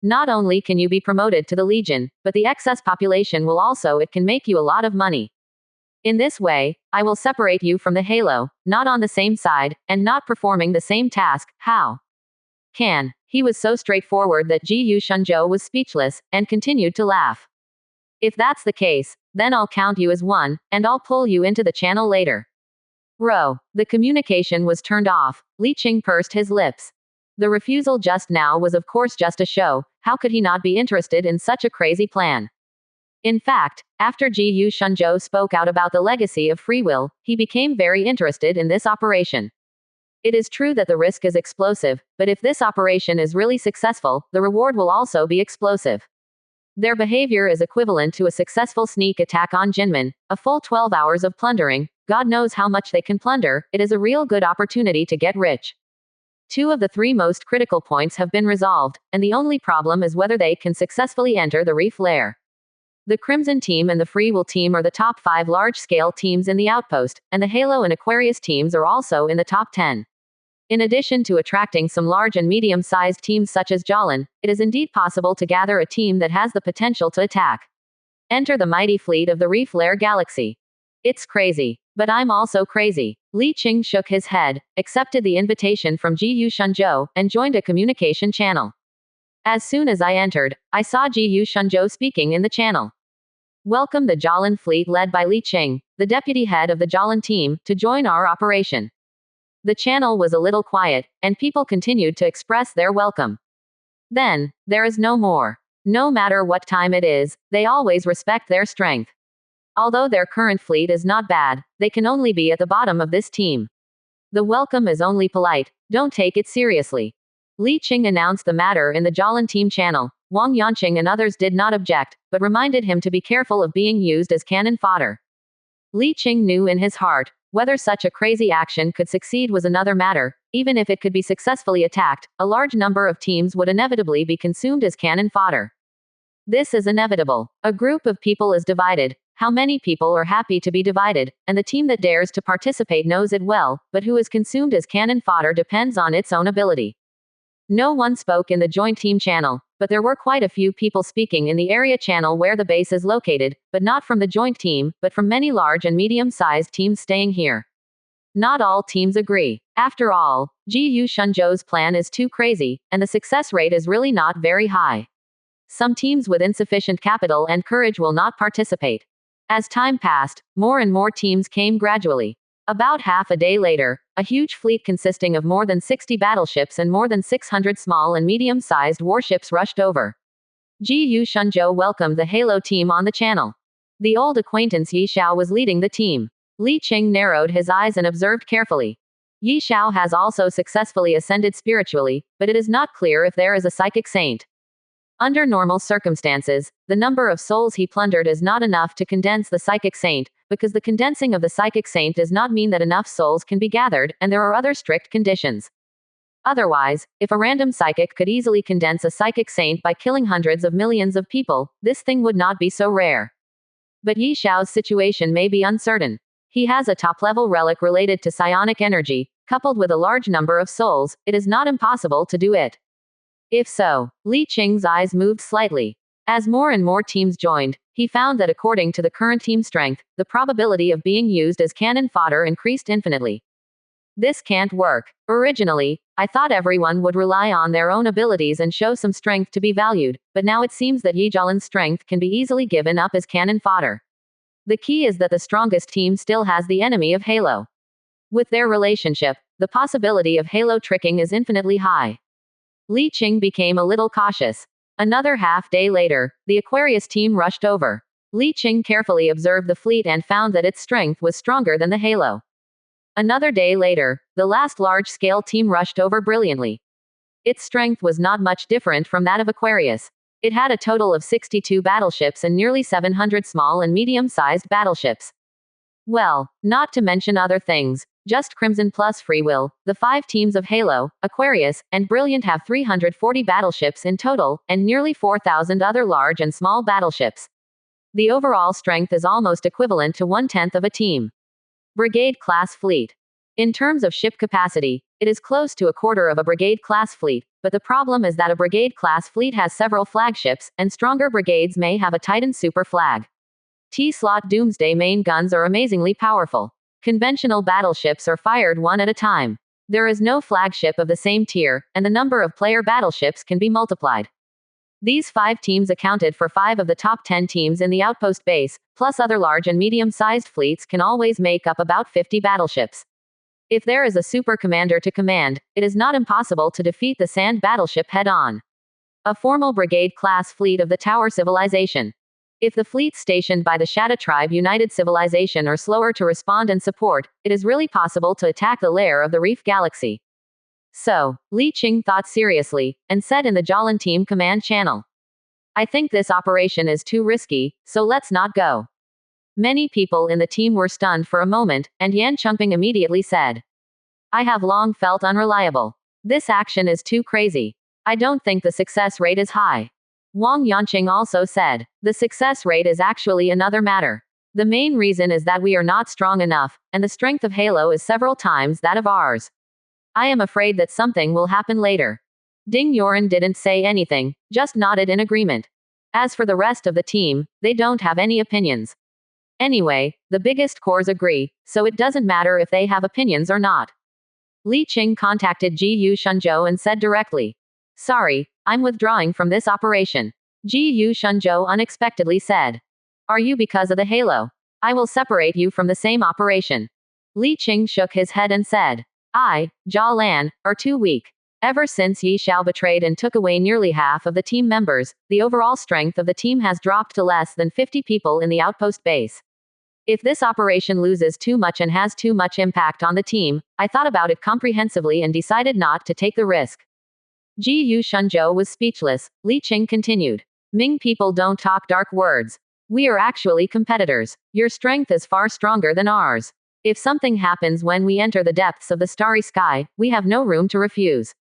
Not only can you be promoted to the Legion, but the excess population will also, it can make you a lot of money. In this way, I will separate you from the Halo, not on the same side, and not performing the same task. How? Can. He was so straightforward that Ji Yu Shunzhou was speechless, and continued to laugh. If that's the case, then I'll count you as one, and I'll pull you into the channel later. The communication was turned off. Li Qing pursed his lips. The refusal just now was of course just a show. How could he not be interested in such a crazy plan? In fact, after Ji Yu Shunzhou spoke out about the legacy of free will, he became very interested in this operation. It is true that the risk is explosive, but if this operation is really successful, the reward will also be explosive. Their behavior is equivalent to a successful sneak attack on Jinmin, a full 12 hours of plundering. God knows how much they can plunder. It is a real good opportunity to get rich. 2 of the 3 most critical points have been resolved, and the only problem is whether they can successfully enter the reef lair. The Crimson Team and the Free Will Team are the top 5 large-scale teams in the outpost, and the Halo and Aquarius teams are also in the top 10. In addition to attracting some large and medium-sized teams such as Jolin, it is indeed possible to gather a team that has the potential to attack. Enter the mighty fleet of the Reef Lair Galaxy. It's crazy. But I'm also crazy. Li Qing shook his head, accepted the invitation from Ji Yu Shunzhou, and joined a communication channel. As soon as I entered, I saw Ji Yu Shunzhou speaking in the channel. Welcome the Jolin fleet led by Li Qing, the deputy head of the Jolin team, to join our operation. The channel was a little quiet, and people continued to express their welcome. Then, there is no more. No matter what time it is, they always respect their strength. Although their current fleet is not bad, they can only be at the bottom of this team. The welcome is only polite, don't take it seriously. Li Qing announced the matter in the Jolin team channel. Wang Yanqing and others did not object, but reminded him to be careful of being used as cannon fodder. Li Qing knew in his heart, whether such a crazy action could succeed was another matter. Even if it could be successfully attacked, a large number of teams would inevitably be consumed as cannon fodder. This is inevitable. A group of people is divided. How many people are happy to be divided, and the team that dares to participate knows it well, but who is consumed as cannon fodder depends on its own ability. No one spoke in the joint team channel, but there were quite a few people speaking in the area channel where the base is located, but not from the joint team, but from many large and medium-sized teams staying here. Not all teams agree. After all, Ji Yu Shunzhou's plan is too crazy, and the success rate is really not very high. Some teams with insufficient capital and courage will not participate. As time passed, more and more teams came gradually. About half a day later, a huge fleet consisting of more than 60 battleships and more than 600 small and medium-sized warships rushed over. Ji Yu Shunzhou welcomed the Halo team on the channel. The old acquaintance Yi Xiao was leading the team. Li Qing narrowed his eyes and observed carefully. Yi Xiao has also successfully ascended spiritually, but it is not clear if there is a psychic saint. Under normal circumstances, the number of souls he plundered is not enough to condense the psychic saint, because the condensing of the psychic saint does not mean that enough souls can be gathered, and there are other strict conditions. Otherwise, if a random psychic could easily condense a psychic saint by killing hundreds of millions of people, this thing would not be so rare. But Yi Xiao's situation may be uncertain. He has a top-level relic related to psionic energy, coupled with a large number of souls. It is not impossible to do it. If so, Li Qing's eyes moved slightly. As more and more teams joined, he found that according to the current team strength, the probability of being used as cannon fodder increased infinitely. This can't work. Originally, I thought everyone would rely on their own abilities and show some strength to be valued, but now it seems that Yi Jalin's strength can be easily given up as cannon fodder. The key is that the strongest team still has the enemy of Halo. With their relationship, the possibility of Halo tricking is infinitely high. Li Qing became a little cautious. Another half-day later, the Aquarius team rushed over. Li Qing carefully observed the fleet and found that its strength was stronger than the Halo. Another day later, the last large-scale team rushed over brilliantly. Its strength was not much different from that of Aquarius. It had a total of 62 battleships and nearly 700 small and medium-sized battleships. Well, not to mention other things, just Crimson plus Free Will, the 5 teams of Halo, Aquarius, and Brilliant have 340 battleships in total, and nearly 4,000 other large and small battleships. The overall strength is almost equivalent to 1/10 of a team. Brigade-class fleet. In terms of ship capacity, it is close to a quarter of a brigade-class fleet, but the problem is that a brigade-class fleet has several flagships, and stronger brigades may have a Titan super flag. T-slot Doomsday main guns are amazingly powerful. Conventional battleships are fired one at a time. There is no flagship of the same tier, and the number of player battleships can be multiplied. These 5 teams accounted for 5 of the top 10 teams in the outpost base, plus other large and medium-sized fleets can always make up about 50 battleships. If there is a super commander to command, it is not impossible to defeat the sand battleship head-on. A formal brigade-class fleet of the Tower Civilization. If the fleets stationed by the Shadow Tribe United Civilization are slower to respond and support, it is really possible to attack the lair of the Reef Galaxy. So, Li Qing thought seriously, and said in the Jolin team command channel. I think this operation is too risky, so let's not go. Many people in the team were stunned for a moment, and Yan Chengping immediately said. I have long felt unreliable. This action is too crazy. I don't think the success rate is high. Wang Yanqing also said, the success rate is actually another matter. The main reason is that we are not strong enough, and the strength of Halo is several times that of ours. I am afraid that something will happen later. Ding Yoren didn't say anything, just nodded in agreement. As for the rest of the team, they don't have any opinions. Anyway, the biggest cores agree, so it doesn't matter if they have opinions or not. Li Qing contacted Ji Yu Shunzhou and said directly, "Sorry, I'm withdrawing from this operation." Ji Yu Shunzhou unexpectedly said, "Are you because of the halo? I will separate you from the same operation." Li Qing shook his head and said, "I, Jia Lan, are too weak. Ever since Yi Xiao betrayed and took away nearly half of the team members, the overall strength of the team has dropped to less than 50 people in the outpost base. If this operation loses too much and has too much impact on the team, I thought about it comprehensively and decided not to take the risk." Ji Yu Shunzhou was speechless. Li Qing continued, "Ming people don't talk dark words. We are actually competitors. Your strength is far stronger than ours. If something happens when we enter the depths of the starry sky, we have no room to refuse.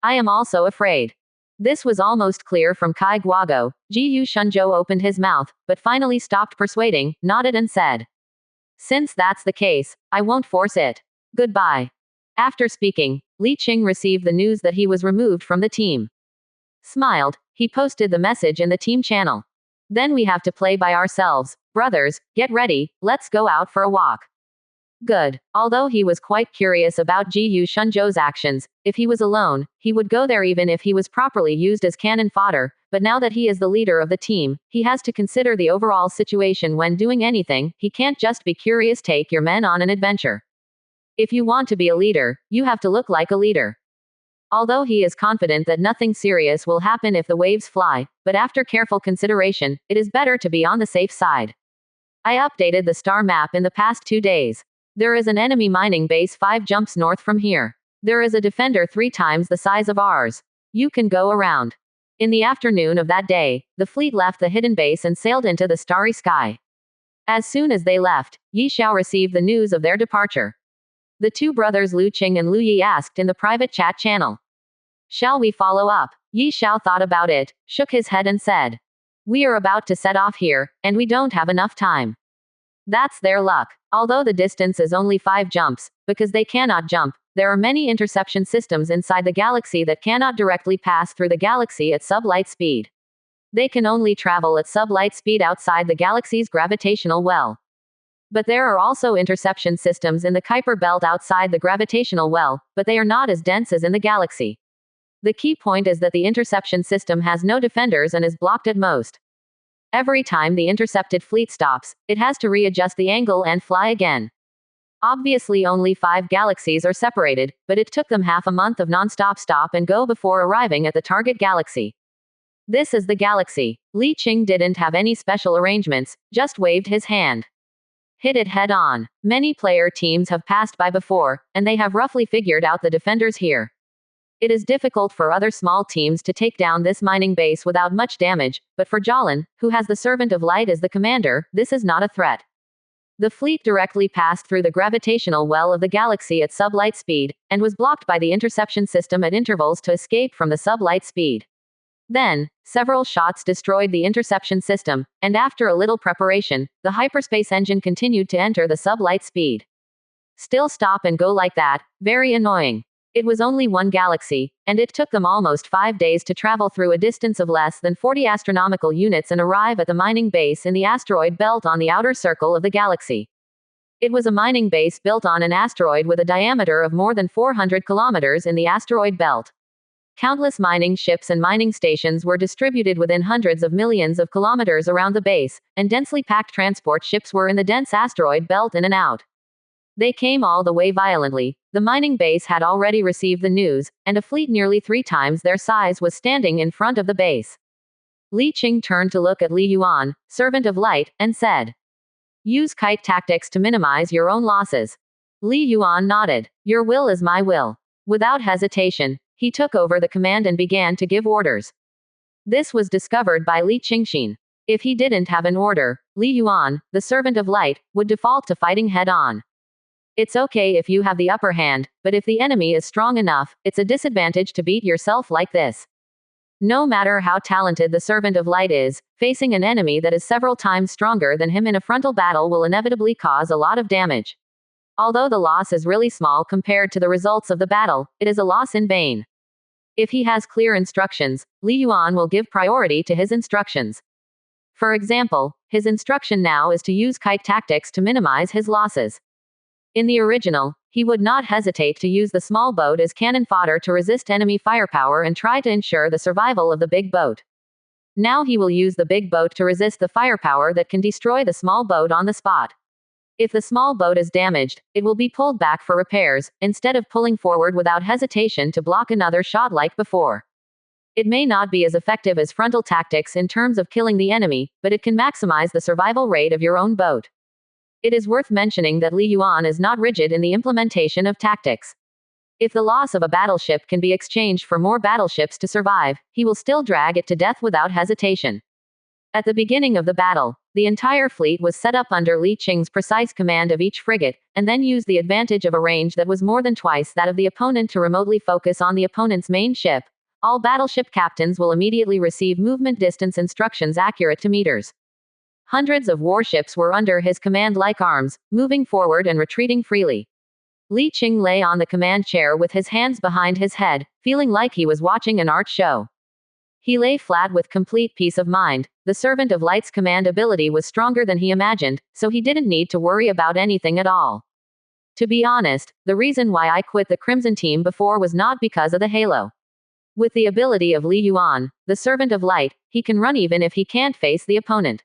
I am also afraid." This was almost clear from Kai Guago. Ji Yu Shunzhou opened his mouth, but finally stopped persuading, nodded and said, "Since that's the case, I won't force it. Goodbye." After speaking, Li Qing received the news that he was removed from the team. Smiled, he posted the message in the team channel. "Then we have to play by ourselves. Brothers, get ready, let's go out for a walk." Good. Although he was quite curious about Ji Yu Shunzhou's actions, if he was alone, he would go there even if he was properly used as cannon fodder, but now that he is the leader of the team, he has to consider the overall situation when doing anything. He can't just be curious. Take your men on an adventure. If you want to be a leader, you have to look like a leader. Although he is confident that nothing serious will happen if the waves fly, but after careful consideration, it is better to be on the safe side. I updated the star map in the past 2 days. There is an enemy mining base 5 jumps north from here. There is a defender 3 times the size of ours. You can go around. In the afternoon of that day, the fleet left the hidden base and sailed into the starry sky. As soon as they left, Yi Xiao received the news of their departure. The two brothers Lu Qing and Lu Yi asked in the private chat channel, "Shall we follow up?" Yi Xiao thought about it, shook his head and said, "We are about to set off here, and we don't have enough time." That's their luck. Although the distance is only 5 jumps, because they cannot jump, there are many interception systems inside the galaxy that cannot directly pass through the galaxy at sublight speed. They can only travel at sublight speed outside the galaxy's gravitational well. But there are also interception systems in the Kuiper belt outside the gravitational well, but they are not as dense as in the galaxy. The key point is that the interception system has no defenders and is blocked at most. Every time the intercepted fleet stops, it has to readjust the angle and fly again. Obviously only 5 galaxies are separated, but it took them half a month of non-stop stop and go before arriving at the target galaxy. This is the galaxy. Li Qing didn't have any special arrangements, just waved his hand. Hit it head on. Many player teams have passed by before, and they have roughly figured out the defenders here. It is difficult for other small teams to take down this mining base without much damage, but for Jalan, who has the Servant of Light as the commander, this is not a threat. The fleet directly passed through the gravitational well of the galaxy at sublight speed, and was blocked by the interception system at intervals to escape from the sublight speed. Then, several shots destroyed the interception system, and after a little preparation, the hyperspace engine continued to enter the sublight speed. Still stop and go like that, very annoying. It was only one galaxy, and it took them almost 5 days to travel through a distance of less than 40 astronomical units and arrive at the mining base in the asteroid belt on the outer circle of the galaxy. It was a mining base built on an asteroid with a diameter of more than 400 kilometers in the asteroid belt. Countless mining ships and mining stations were distributed within hundreds of millions of kilometers around the base, and densely packed transport ships were in the dense asteroid belt in and out. They came all the way violently. The mining base had already received the news, and a fleet nearly 3 times their size was standing in front of the base. Li Qing turned to look at Li Yuan, Servant of Light, and said, "Use kite tactics to minimize your own losses." Li Yuan nodded. "Your will is my will." Without hesitation, he took over the command and began to give orders. This was discovered by Li Qingxin. If he didn't have an order, Li Yuan, the Servant of Light, would default to fighting head-on. It's okay if you have the upper hand, but if the enemy is strong enough, it's a disadvantage to beat yourself like this. No matter how talented the Servant of Light is, facing an enemy that is several times stronger than him in a frontal battle will inevitably cause a lot of damage. Although the loss is really small compared to the results of the battle, it is a loss in vain. If he has clear instructions, Li Yuan will give priority to his instructions. For example, his instruction now is to use kite tactics to minimize his losses. In the original, he would not hesitate to use the small boat as cannon fodder to resist enemy firepower and try to ensure the survival of the big boat. Now he will use the big boat to resist the firepower that can destroy the small boat on the spot. If the small boat is damaged, it will be pulled back for repairs, instead of pulling forward without hesitation to block another shot like before. It may not be as effective as frontal tactics in terms of killing the enemy, but it can maximize the survival rate of your own boat. It is worth mentioning that Li Yuan is not rigid in the implementation of tactics. If the loss of a battleship can be exchanged for more battleships to survive, he will still drag it to death without hesitation. At the beginning of the battle, the entire fleet was set up under Li Qing's precise command of each frigate, and then used the advantage of a range that was more than twice that of the opponent to remotely focus on the opponent's main ship. All battleship captains will immediately receive movement distance instructions accurate to meters. Hundreds of warships were under his command like arms, moving forward and retreating freely. Li Qing lay on the command chair with his hands behind his head, feeling like he was watching an art show. He lay flat with complete peace of mind. The Servant of Light's command ability was stronger than he imagined, so he didn't need to worry about anything at all. To be honest, the reason why I quit the Crimson Team before was not because of the halo. With the ability of Li Yuan, the Servant of Light, he can run even if he can't face the opponent.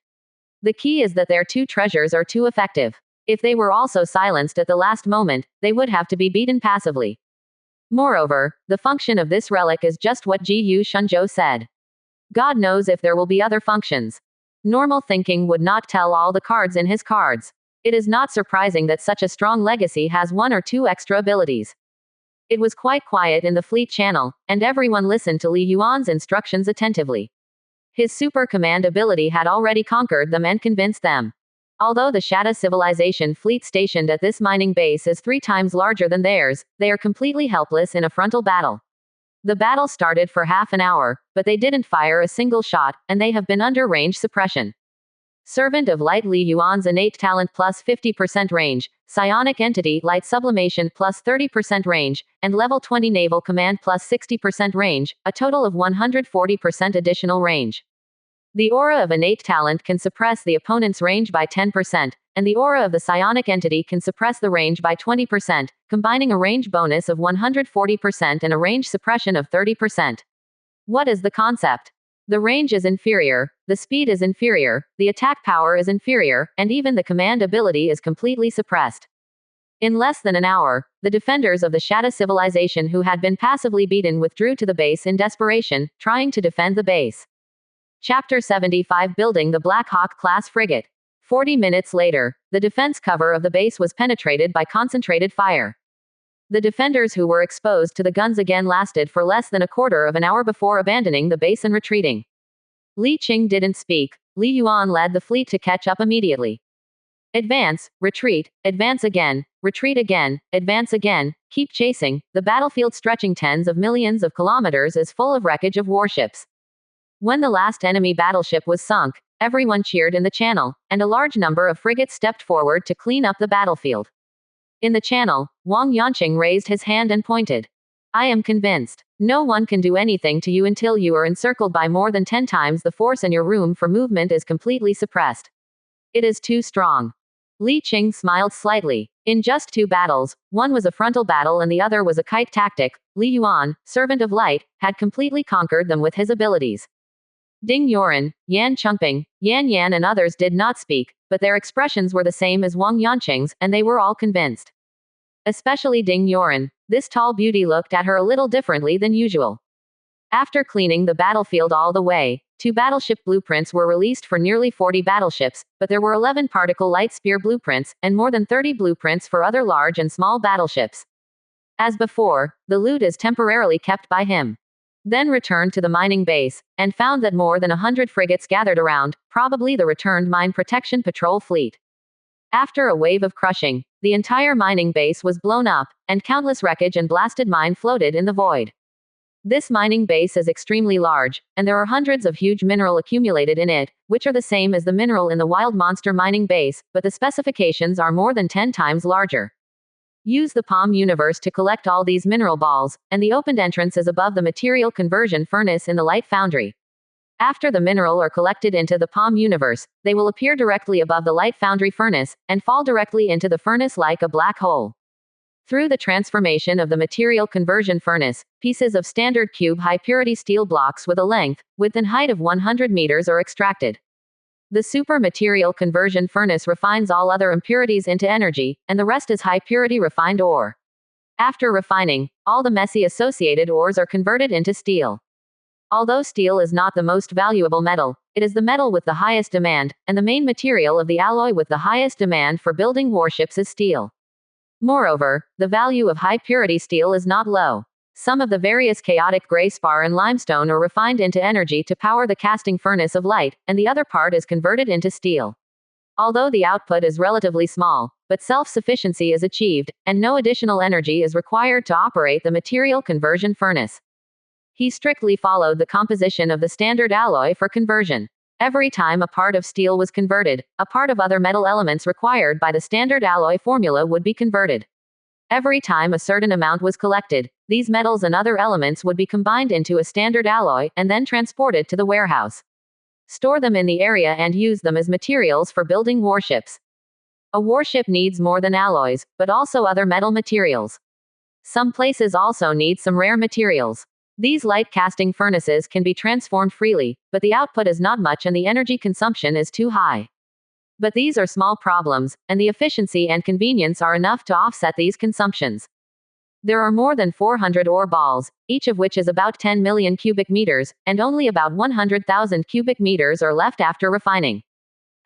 The key is that their two treasures are too effective. If they were also silenced at the last moment, they would have to be beaten passively. Moreover, the function of this relic is just what Ji Yu Shunzhou said. God knows if there will be other functions. Normal thinking would not tell all the cards in his cards. It is not surprising that such a strong legacy has one or two extra abilities. It was quite quiet in the fleet channel, and everyone listened to Li Yuan's instructions attentively. His super command ability had already conquered them and convinced them. Although the Shatta civilization fleet stationed at this mining base is 3 times larger than theirs, they are completely helpless in a frontal battle. The battle started for half an hour, but they didn't fire a single shot, and they have been under range suppression. Servant of Light Li Yuan's innate talent plus 50% range, psionic entity light sublimation plus 30% range, and level 20 naval command plus 60% range, a total of 140% additional range. The aura of innate talent can suppress the opponent's range by 10%, and the aura of the psionic entity can suppress the range by 20%, combining a range bonus of 140% and a range suppression of 30%. What is the concept? The range is inferior, the speed is inferior, the attack power is inferior, and even the command ability is completely suppressed. In less than an hour, the defenders of the Shatta civilization who had been passively beaten withdrew to the base in desperation, trying to defend the base. Chapter 75 Building the Black Hawk class frigate. 40 minutes later, the defense cover of the base was penetrated by concentrated fire. The defenders who were exposed to the guns again lasted for less than a quarter of an hour before abandoning the base and retreating. Li Qing didn't speak. Li Yuan led the fleet to catch up immediately. Advance, retreat, advance again, retreat again, advance again, keep chasing. The battlefield stretching tens of millions of kilometers is full of wreckage of warships. When the last enemy battleship was sunk, everyone cheered in the channel, and a large number of frigates stepped forward to clean up the battlefield. In the channel, Wang Yanqing raised his hand and pointed. I am convinced. No one can do anything to you until you are encircled by more than 10 times the force and your room for movement is completely suppressed. It is too strong. Li Qing smiled slightly. In just 2 battles, one was a frontal battle and the other was a kite tactic, Li Yuan, Servant of Light, had completely conquered them with his abilities. Ding Yoren, Yan Chengping, Yan Yan and others did not speak, but their expressions were the same as Wang Yanqing's, and they were all convinced. Especially Ding Yoren. This tall beauty looked at her a little differently than usual. After cleaning the battlefield all the way, 2 battleship blueprints were released for nearly 40 battleships, but there were 11 particle light spear blueprints, and more than 30 blueprints for other large and small battleships. As before, the loot is temporarily kept by him. Then returned to the mining base, and found that more than 100 frigates gathered around, probably the returned mine protection patrol fleet. After a wave of crushing, the entire mining base was blown up, and countless wreckage and blasted mine floated in the void. This mining base is extremely large, and there are hundreds of huge mineral accumulated in it, which are the same as the mineral in the Wild Monster mining base, but the specifications are more than 10 times larger. Use the Palm universe to collect all these mineral balls, and the opened entrance is above the material conversion furnace in the light foundry. After the mineral are collected into the palm universe, they will appear directly above the light foundry furnace, and fall directly into the furnace like a black hole. Through the transformation of the material conversion furnace, pieces of standard cube high-purity steel blocks with a length, width and height of 100 meters are extracted. The super material conversion furnace refines all other impurities into energy, and the rest is high-purity refined ore. After refining, all the messy associated ores are converted into steel. Although steel is not the most valuable metal, it is the metal with the highest demand, and the main material of the alloy with the highest demand for building warships is steel. Moreover, the value of high-purity steel is not low. Some of the various chaotic gray spar and limestone are refined into energy to power the casting furnace of light, and the other part is converted into steel. Although the output is relatively small, but self-sufficiency is achieved, and no additional energy is required to operate the material conversion furnace. He strictly followed the composition of the standard alloy for conversion. Every time a part of steel was converted, a part of other metal elements required by the standard alloy formula would be converted. Every time a certain amount was collected, these metals and other elements would be combined into a standard alloy and then transported to the warehouse. Store them in the area and use them as materials for building warships. A warship needs more than alloys, but also other metal materials. Some places also need some rare materials. These light casting furnaces can be transformed freely, but the output is not much and the energy consumption is too high. But these are small problems, and the efficiency and convenience are enough to offset these consumptions. There are more than 400 ore balls, each of which is about 10 million cubic meters, and only about 100,000 cubic meters are left after refining.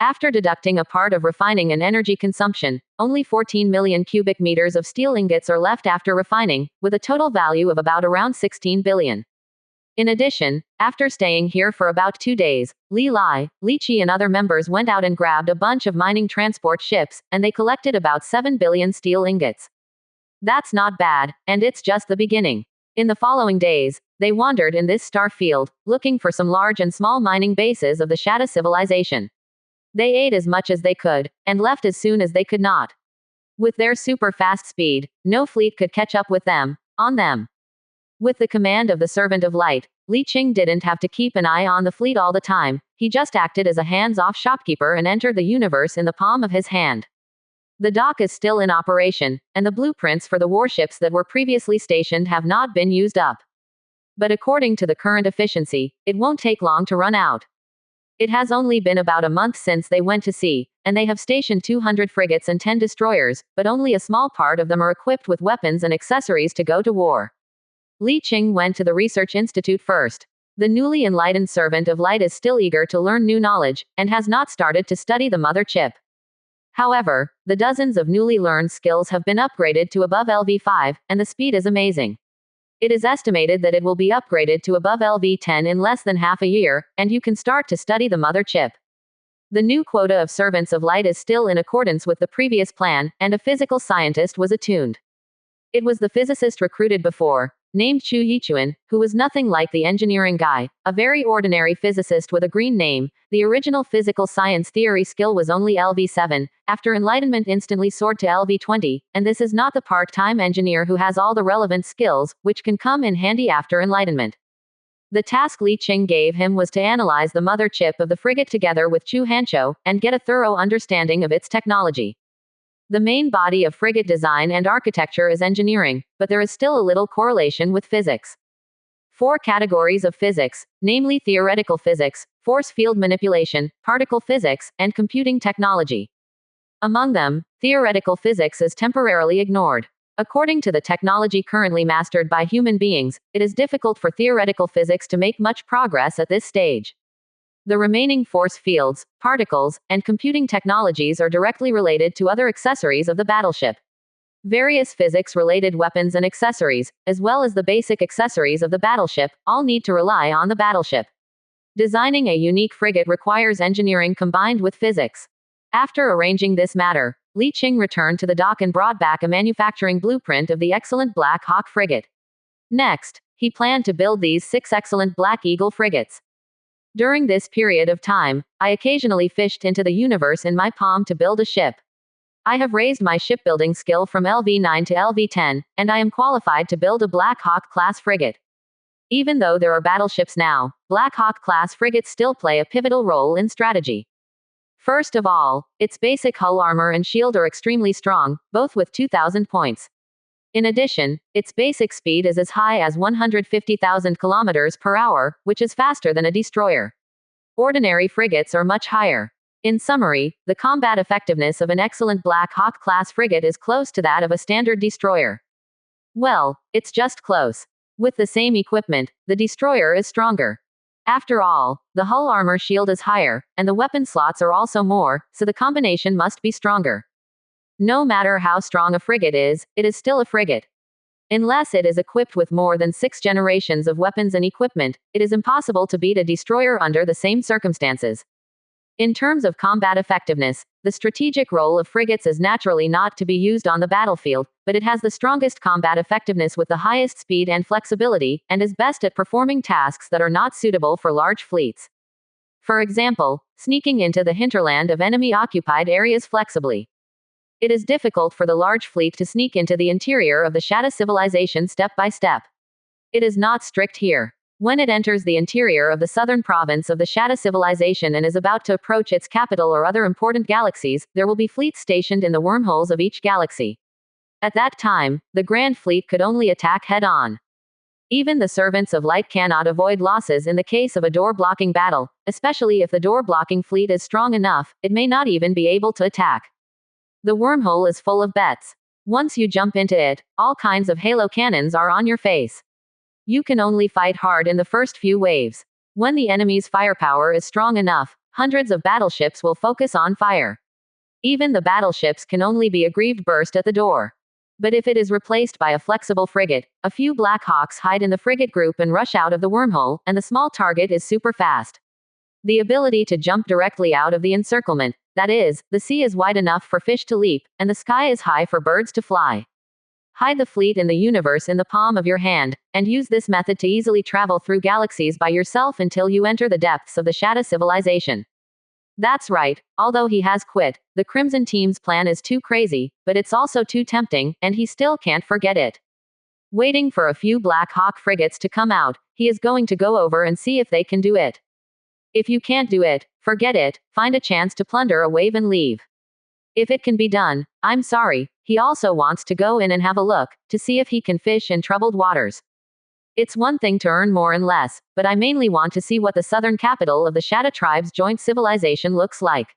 After deducting a part of refining and energy consumption, only 14 million cubic meters of steel ingots are left after refining, with a total value of about around 16 billion. In addition, after staying here for about 2 days, Li Lai, Li Qi and other members went out and grabbed a bunch of mining transport ships, and they collected about 7 billion steel ingots. That's not bad, and it's just the beginning. In the following days, they wandered in this star field, looking for some large and small mining bases of the Shatta civilization. They ate as much as they could, and left as soon as they could not. With their super fast speed, no fleet could catch up with them, on them. With the command of the Servant of Light, Li Qing didn't have to keep an eye on the fleet all the time, he just acted as a hands-off shopkeeper and entered the universe in the palm of his hand. The dock is still in operation, and the blueprints for the warships that were previously stationed have not been used up. But according to the current efficiency, it won't take long to run out. It has only been about a month since they went to sea, and they have stationed 200 frigates and 10 destroyers, but only a small part of them are equipped with weapons and accessories to go to war. Li Qing went to the research institute first. The newly enlightened Servant of Light is still eager to learn new knowledge, and has not started to study the mother chip. However, the dozens of newly learned skills have been upgraded to above LV5, and the speed is amazing. It is estimated that it will be upgraded to above LV10 in less than half a year, and you can start to study the mother chip. The new quota of Servants of Light is still in accordance with the previous plan, and a physical scientist was attuned. It was the physicist recruited before, named Chu Yichuan, who was nothing like the engineering guy, a very ordinary physicist with a green name. The original physical science theory skill was only LV7, after enlightenment instantly soared to LV20, and this is not the part-time engineer who has all the relevant skills, which can come in handy after enlightenment. The task Li Qing gave him was to analyze the mother chip of the frigate together with Chu Hanchou, and get a thorough understanding of its technology. The main body of frigate design and architecture is engineering, but there is still a little correlation with physics. 4 categories of physics, namely theoretical physics, force field manipulation, particle physics, and computing technology. Among them, theoretical physics is temporarily ignored. According to the technology currently mastered by human beings, it is difficult for theoretical physics to make much progress at this stage. The remaining force fields, particles, and computing technologies are directly related to other accessories of the battleship. Various physics-related weapons and accessories, as well as the basic accessories of the battleship, all need to rely on the battleship. Designing a unique frigate requires engineering combined with physics. After arranging this matter, Li Qing returned to the dock and brought back a manufacturing blueprint of the excellent Black Hawk frigate. Next, he planned to build these 6 excellent Black Eagle frigates. During this period of time, I occasionally fished into the universe in my palm to build a ship. I have raised my shipbuilding skill from LV9 to LV10, and I am qualified to build a Black Hawk class frigate. Even though there are battleships now, Black Hawk-class frigates still play a pivotal role in strategy. First of all, its basic hull armor and shield are extremely strong, both with 2,000 points. In addition, its basic speed is as high as 150,000 kilometers per hour, which is faster than a destroyer. Ordinary frigates are much higher. In summary, the combat effectiveness of an excellent Black Hawk-class frigate is close to that of a standard destroyer. Well, it's just close. With the same equipment, the destroyer is stronger. After all, the hull armor shield is higher, and the weapon slots are also more, so the combination must be stronger. No matter how strong a frigate is, it is still a frigate. Unless it is equipped with more than 6 generations of weapons and equipment, it is impossible to beat a destroyer under the same circumstances. In terms of combat effectiveness, the strategic role of frigates is naturally not to be used on the battlefield, but it has the strongest combat effectiveness with the highest speed and flexibility, and is best at performing tasks that are not suitable for large fleets. For example, sneaking into the hinterland of enemy-occupied areas flexibly. It is difficult for the large fleet to sneak into the interior of the Shadow civilization step by step. It is not strict here. When it enters the interior of the southern province of the Shadow civilization and is about to approach its capital or other important galaxies, there will be fleets stationed in the wormholes of each galaxy. At that time, the Grand Fleet could only attack head-on. Even the servants of light cannot avoid losses in the case of a door-blocking battle, especially if the door-blocking fleet is strong enough, it may not even be able to attack. The wormhole is full of bets. Once you jump into it, all kinds of halo cannons are on your face. You can only fight hard in the first few waves. When the enemy's firepower is strong enough, hundreds of battleships will focus on fire. Even the battleships can only be a grieved burst at the door. But if it is replaced by a flexible frigate, a few Black Hawks hide in the frigate group and rush out of the wormhole, and the small target is super fast. The ability to jump directly out of the encirclement, that is, the sea is wide enough for fish to leap, and the sky is high for birds to fly. Hide the fleet in the universe in the palm of your hand, and use this method to easily travel through galaxies by yourself until you enter the depths of the Shadow civilization. That's right, although he has quit, the Crimson Team's plan is too crazy, but it's also too tempting, and he still can't forget it. Waiting for a few Black Hawk frigates to come out, he is going to go over and see if they can do it. If you can't do it, forget it, find a chance to plunder a wave and leave. If it can be done, I'm sorry, he also wants to go in and have a look, to see if he can fish in troubled waters. It's one thing to earn more and less, but I mainly want to see what the southern capital of the Shadow Tribe's joint civilization looks like.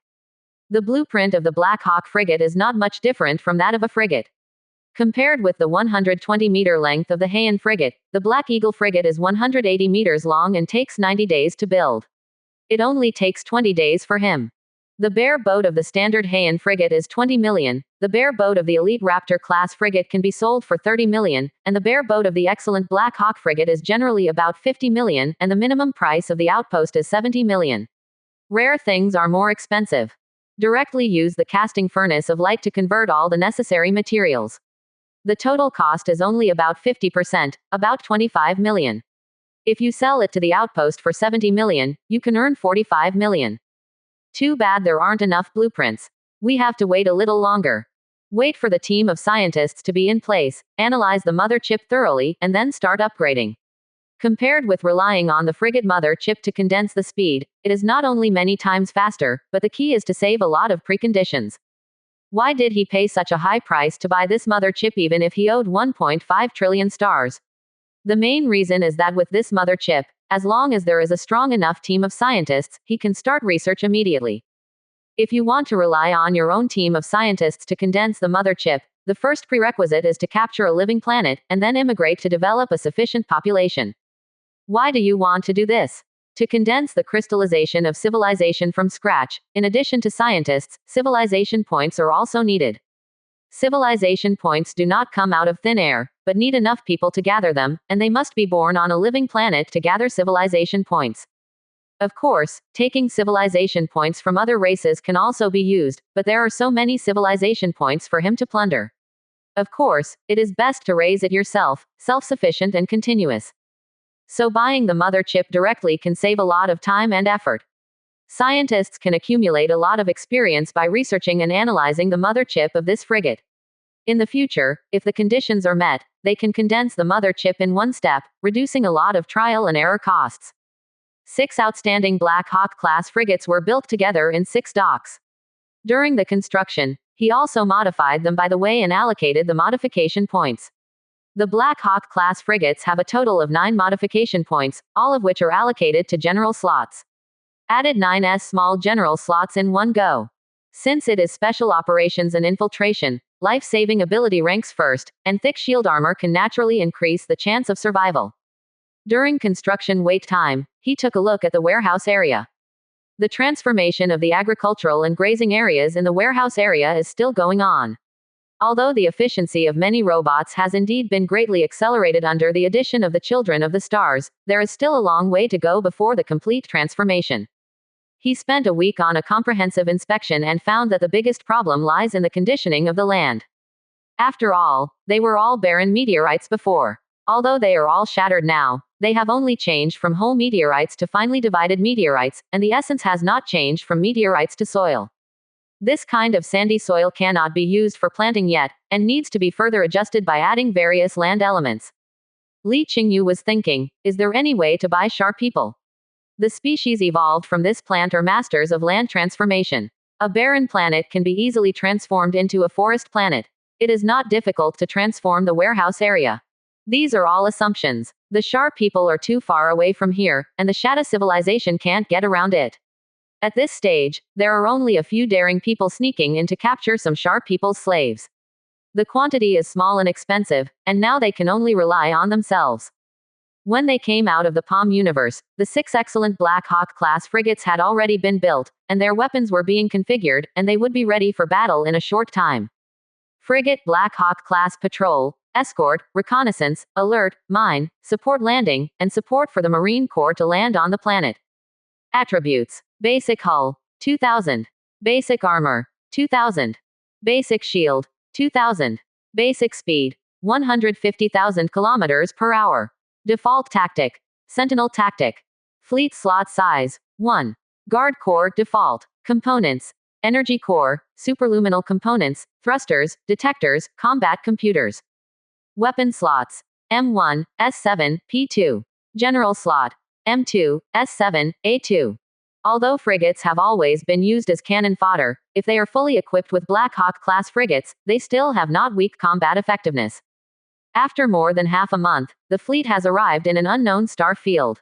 The blueprint of the Black Hawk frigate is not much different from that of a frigate. Compared with the 120-meter length of the Heian frigate, the Black Eagle frigate is 180 meters long and takes 90 days to build. It only takes 20 days for him. The bare boat of the standard Heian frigate is 20 million, the bare boat of the Elite Raptor-class frigate can be sold for 30 million, and the bare boat of the excellent Black Hawk frigate is generally about 50 million, and the minimum price of the outpost is 70 million. Rare things are more expensive. Directly use the casting furnace of light to convert all the necessary materials. The total cost is only about 50%, about 25 million. If you sell it to the outpost for 70 million, you can earn 45 million. Too bad there aren't enough blueprints. We have to wait a little longer. Wait for the team of scientists to be in place, analyze the mother chip thoroughly, and then start upgrading. Compared with relying on the frigate mother chip to condense the speed, it is not only many times faster, but the key is to save a lot of preconditions. Why did he pay such a high price to buy this mother chip even if he owed 1.5 trillion stars? The main reason is that with this mother chip, as long as there is a strong enough team of scientists, he can start research immediately. If you want to rely on your own team of scientists to condense the mother chip, the first prerequisite is to capture a living planet, and then immigrate to develop a sufficient population. Why do you want to do this? To condense the crystallization of civilization from scratch, in addition to scientists, civilization points are also needed. Civilization points do not come out of thin air, but need enough people to gather them, and they must be born on a living planet to gather civilization points. Of course, taking civilization points from other races can also be used, but there are so many civilization points for him to plunder. Of course, it is best to raise it yourself, self-sufficient and continuous. So buying the mother chip directly can save a lot of time and effort. Scientists can accumulate a lot of experience by researching and analyzing the mother chip of this frigate. In the future, if the conditions are met, they can condense the mother chip in one step, reducing a lot of trial and error costs. 6 outstanding Black Hawk class frigates were built together in 6 docks. During the construction, he also modified them by the way and allocated the modification points. The Black Hawk class frigates have a total of 9 modification points, all of which are allocated to general slots. Added 9s small general slots in one go. Since it is special operations and infiltration, life-saving ability ranks first, and thick shield armor can naturally increase the chance of survival. During construction wait time, he took a look at the warehouse area. The transformation of the agricultural and grazing areas in the warehouse area is still going on. Although the efficiency of many robots has indeed been greatly accelerated under the addition of the Children of the Stars, there is still a long way to go before the complete transformation. He spent a week on a comprehensive inspection and found that the biggest problem lies in the conditioning of the land. After all, they were all barren meteorites before. Although they are all shattered now, they have only changed from whole meteorites to finely divided meteorites, and the essence has not changed from meteorites to soil. This kind of sandy soil cannot be used for planting yet, and needs to be further adjusted by adding various land elements. Li Qingyu was thinking, is there any way to buy sharp people? The species evolved from this plant are masters of land transformation. A barren planet can be easily transformed into a forest planet. It is not difficult to transform the warehouse area. These are all assumptions. The sharp people are too far away from here, and the Shadow civilization can't get around it. At this stage, there are only a few daring people sneaking in to capture some sharp people's slaves. The quantity is small and expensive, and now they can only rely on themselves. When they came out of the Palm universe, the 6 excellent Black Hawk class frigates had already been built, and their weapons were being configured, and they would be ready for battle in a short time. Frigate Black Hawk class patrol, escort, reconnaissance, alert, mine, support landing, and support for the Marine Corps to land on the planet. Attributes: Basic hull, 2000. Basic armor, 2000. Basic shield, 2000. Basic speed, 150,000 kilometers per hour. Default tactic, Sentinel tactic. Fleet slot size, 1. Guard core default. Components: Energy core, superluminal components, thrusters, detectors, combat computers. Weapon slots: M1, S7, P2. General slot: M2, S7, A2. Although frigates have always been used as cannon fodder, if they are fully equipped with Black Hawk class frigates, they still have not weak combat effectiveness. After more than half a month, the fleet has arrived in an unknown star field.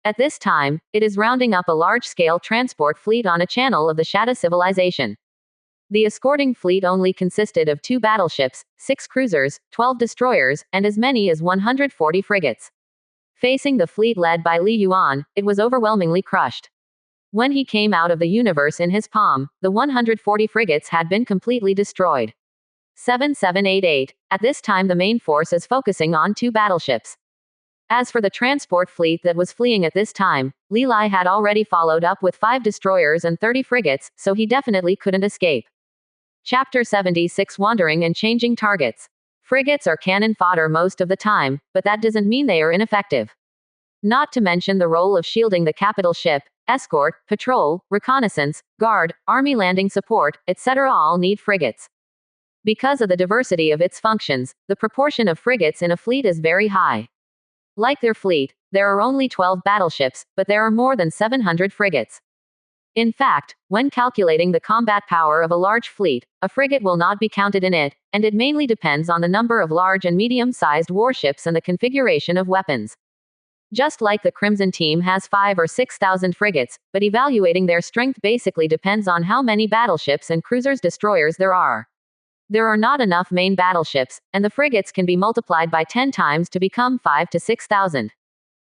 At this time, it is rounding up a large-scale transport fleet on a channel of the Shadow civilization. The escorting fleet only consisted of 2 battleships, 6 cruisers, 12 destroyers, and as many as 140 frigates. Facing the fleet led by Li Yuan, it was overwhelmingly crushed. When he came out of the universe in his palm, the 140 frigates had been completely destroyed. 7788. At this time the main force is focusing on 2 battleships. As for the transport fleet that was fleeing at this time, Li Lai had already followed up with 5 destroyers and 30 frigates, so he definitely couldn't escape. Chapter 76: Wandering and Changing Targets. Frigates are cannon fodder most of the time, but that doesn't mean they are ineffective. Not to mention the role of shielding the capital ship, escort, patrol, reconnaissance, guard, army landing support, etc. all need frigates. Because of the diversity of its functions, the proportion of frigates in a fleet is very high. Like their fleet, there are only 12 battleships, but there are more than 700 frigates. In fact, when calculating the combat power of a large fleet, a frigate will not be counted in it, and it mainly depends on the number of large and medium-sized warships and the configuration of weapons. Just like the Crimson Team has 5 or 6,000 frigates, but evaluating their strength basically depends on how many battleships and cruisers-destroyers there are. There are not enough main battleships, and the frigates can be multiplied by 10 times to become 5 to 6,000.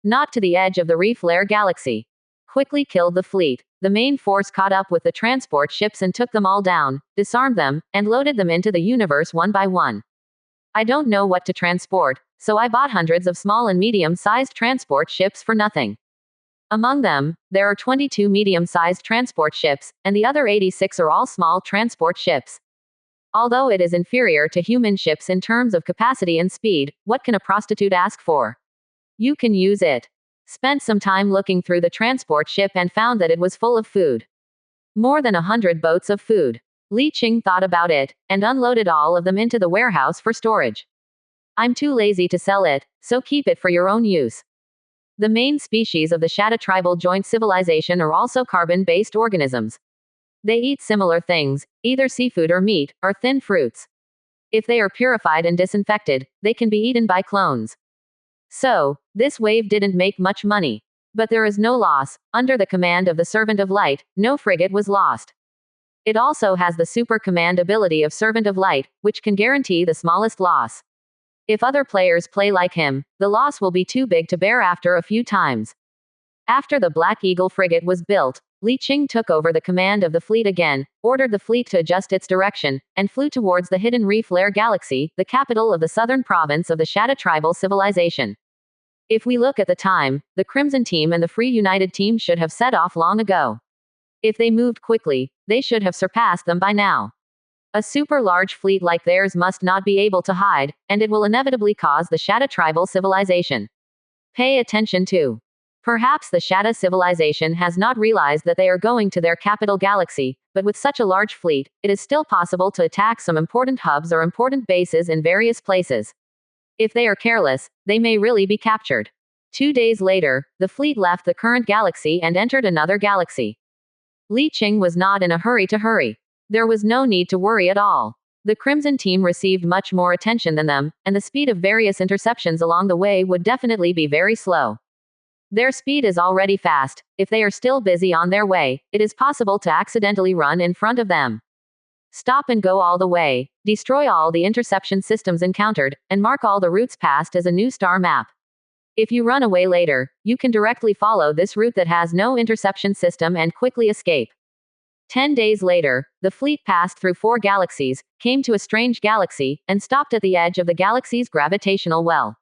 Not to the edge of the Reef Lair galaxy. Quickly killed the fleet. The main force caught up with the transport ships and took them all down, disarmed them, and loaded them into the universe one by one. I don't know what to transport, so I bought hundreds of small and medium-sized transport ships for nothing. Among them, there are 22 medium-sized transport ships, and the other 86 are all small transport ships. Although it is inferior to human ships in terms of capacity and speed, what can a prostitute ask for? You can use it. Spent some time looking through the transport ship and found that it was full of food. More than 100 boats of food. Li Qing thought about it, and unloaded all of them into the warehouse for storage. I'm too lazy to sell it, so keep it for your own use. The main species of the Shatta tribal joint civilization are also carbon-based organisms. They eat similar things, either seafood or meat, or thin fruits. If they are purified and disinfected, they can be eaten by clones. So, this wave didn't make much money. But there is no loss. Under the command of the Servant of Light, no frigate was lost. It also has the super command ability of Servant of Light, which can guarantee the smallest loss. If other players play like him, the loss will be too big to bear after a few times. After the Black Eagle frigate was built, Li Qing took over the command of the fleet again, ordered the fleet to adjust its direction, and flew towards the Hidden Reef Lair Galaxy, the capital of the southern province of the Shatta tribal civilization. If we look at the time, the Crimson Team and the Free United Team should have set off long ago. If they moved quickly, they should have surpassed them by now. A super large fleet like theirs must not be able to hide, and it will inevitably cause the Shatta tribal civilization. Pay attention to. Perhaps the Shatta civilization has not realized that they are going to their capital galaxy, but with such a large fleet, it is still possible to attack some important hubs or important bases in various places. If they are careless, they may really be captured. 2 days later, the fleet left the current galaxy and entered another galaxy. Li Qing was not in a hurry to hurry. There was no need to worry at all. The Crimson Team received much more attention than them, and the speed of various interceptions along the way would definitely be very slow. Their speed is already fast. If they are still busy on their way, it is possible to accidentally run in front of them. Stop and go all the way, destroy all the interception systems encountered, and mark all the routes passed as a new star map. If you run away later, you can directly follow this route that has no interception system and quickly escape. 10 days later, the fleet passed through 4 galaxies, came to a strange galaxy, and stopped at the edge of the galaxy's gravitational well.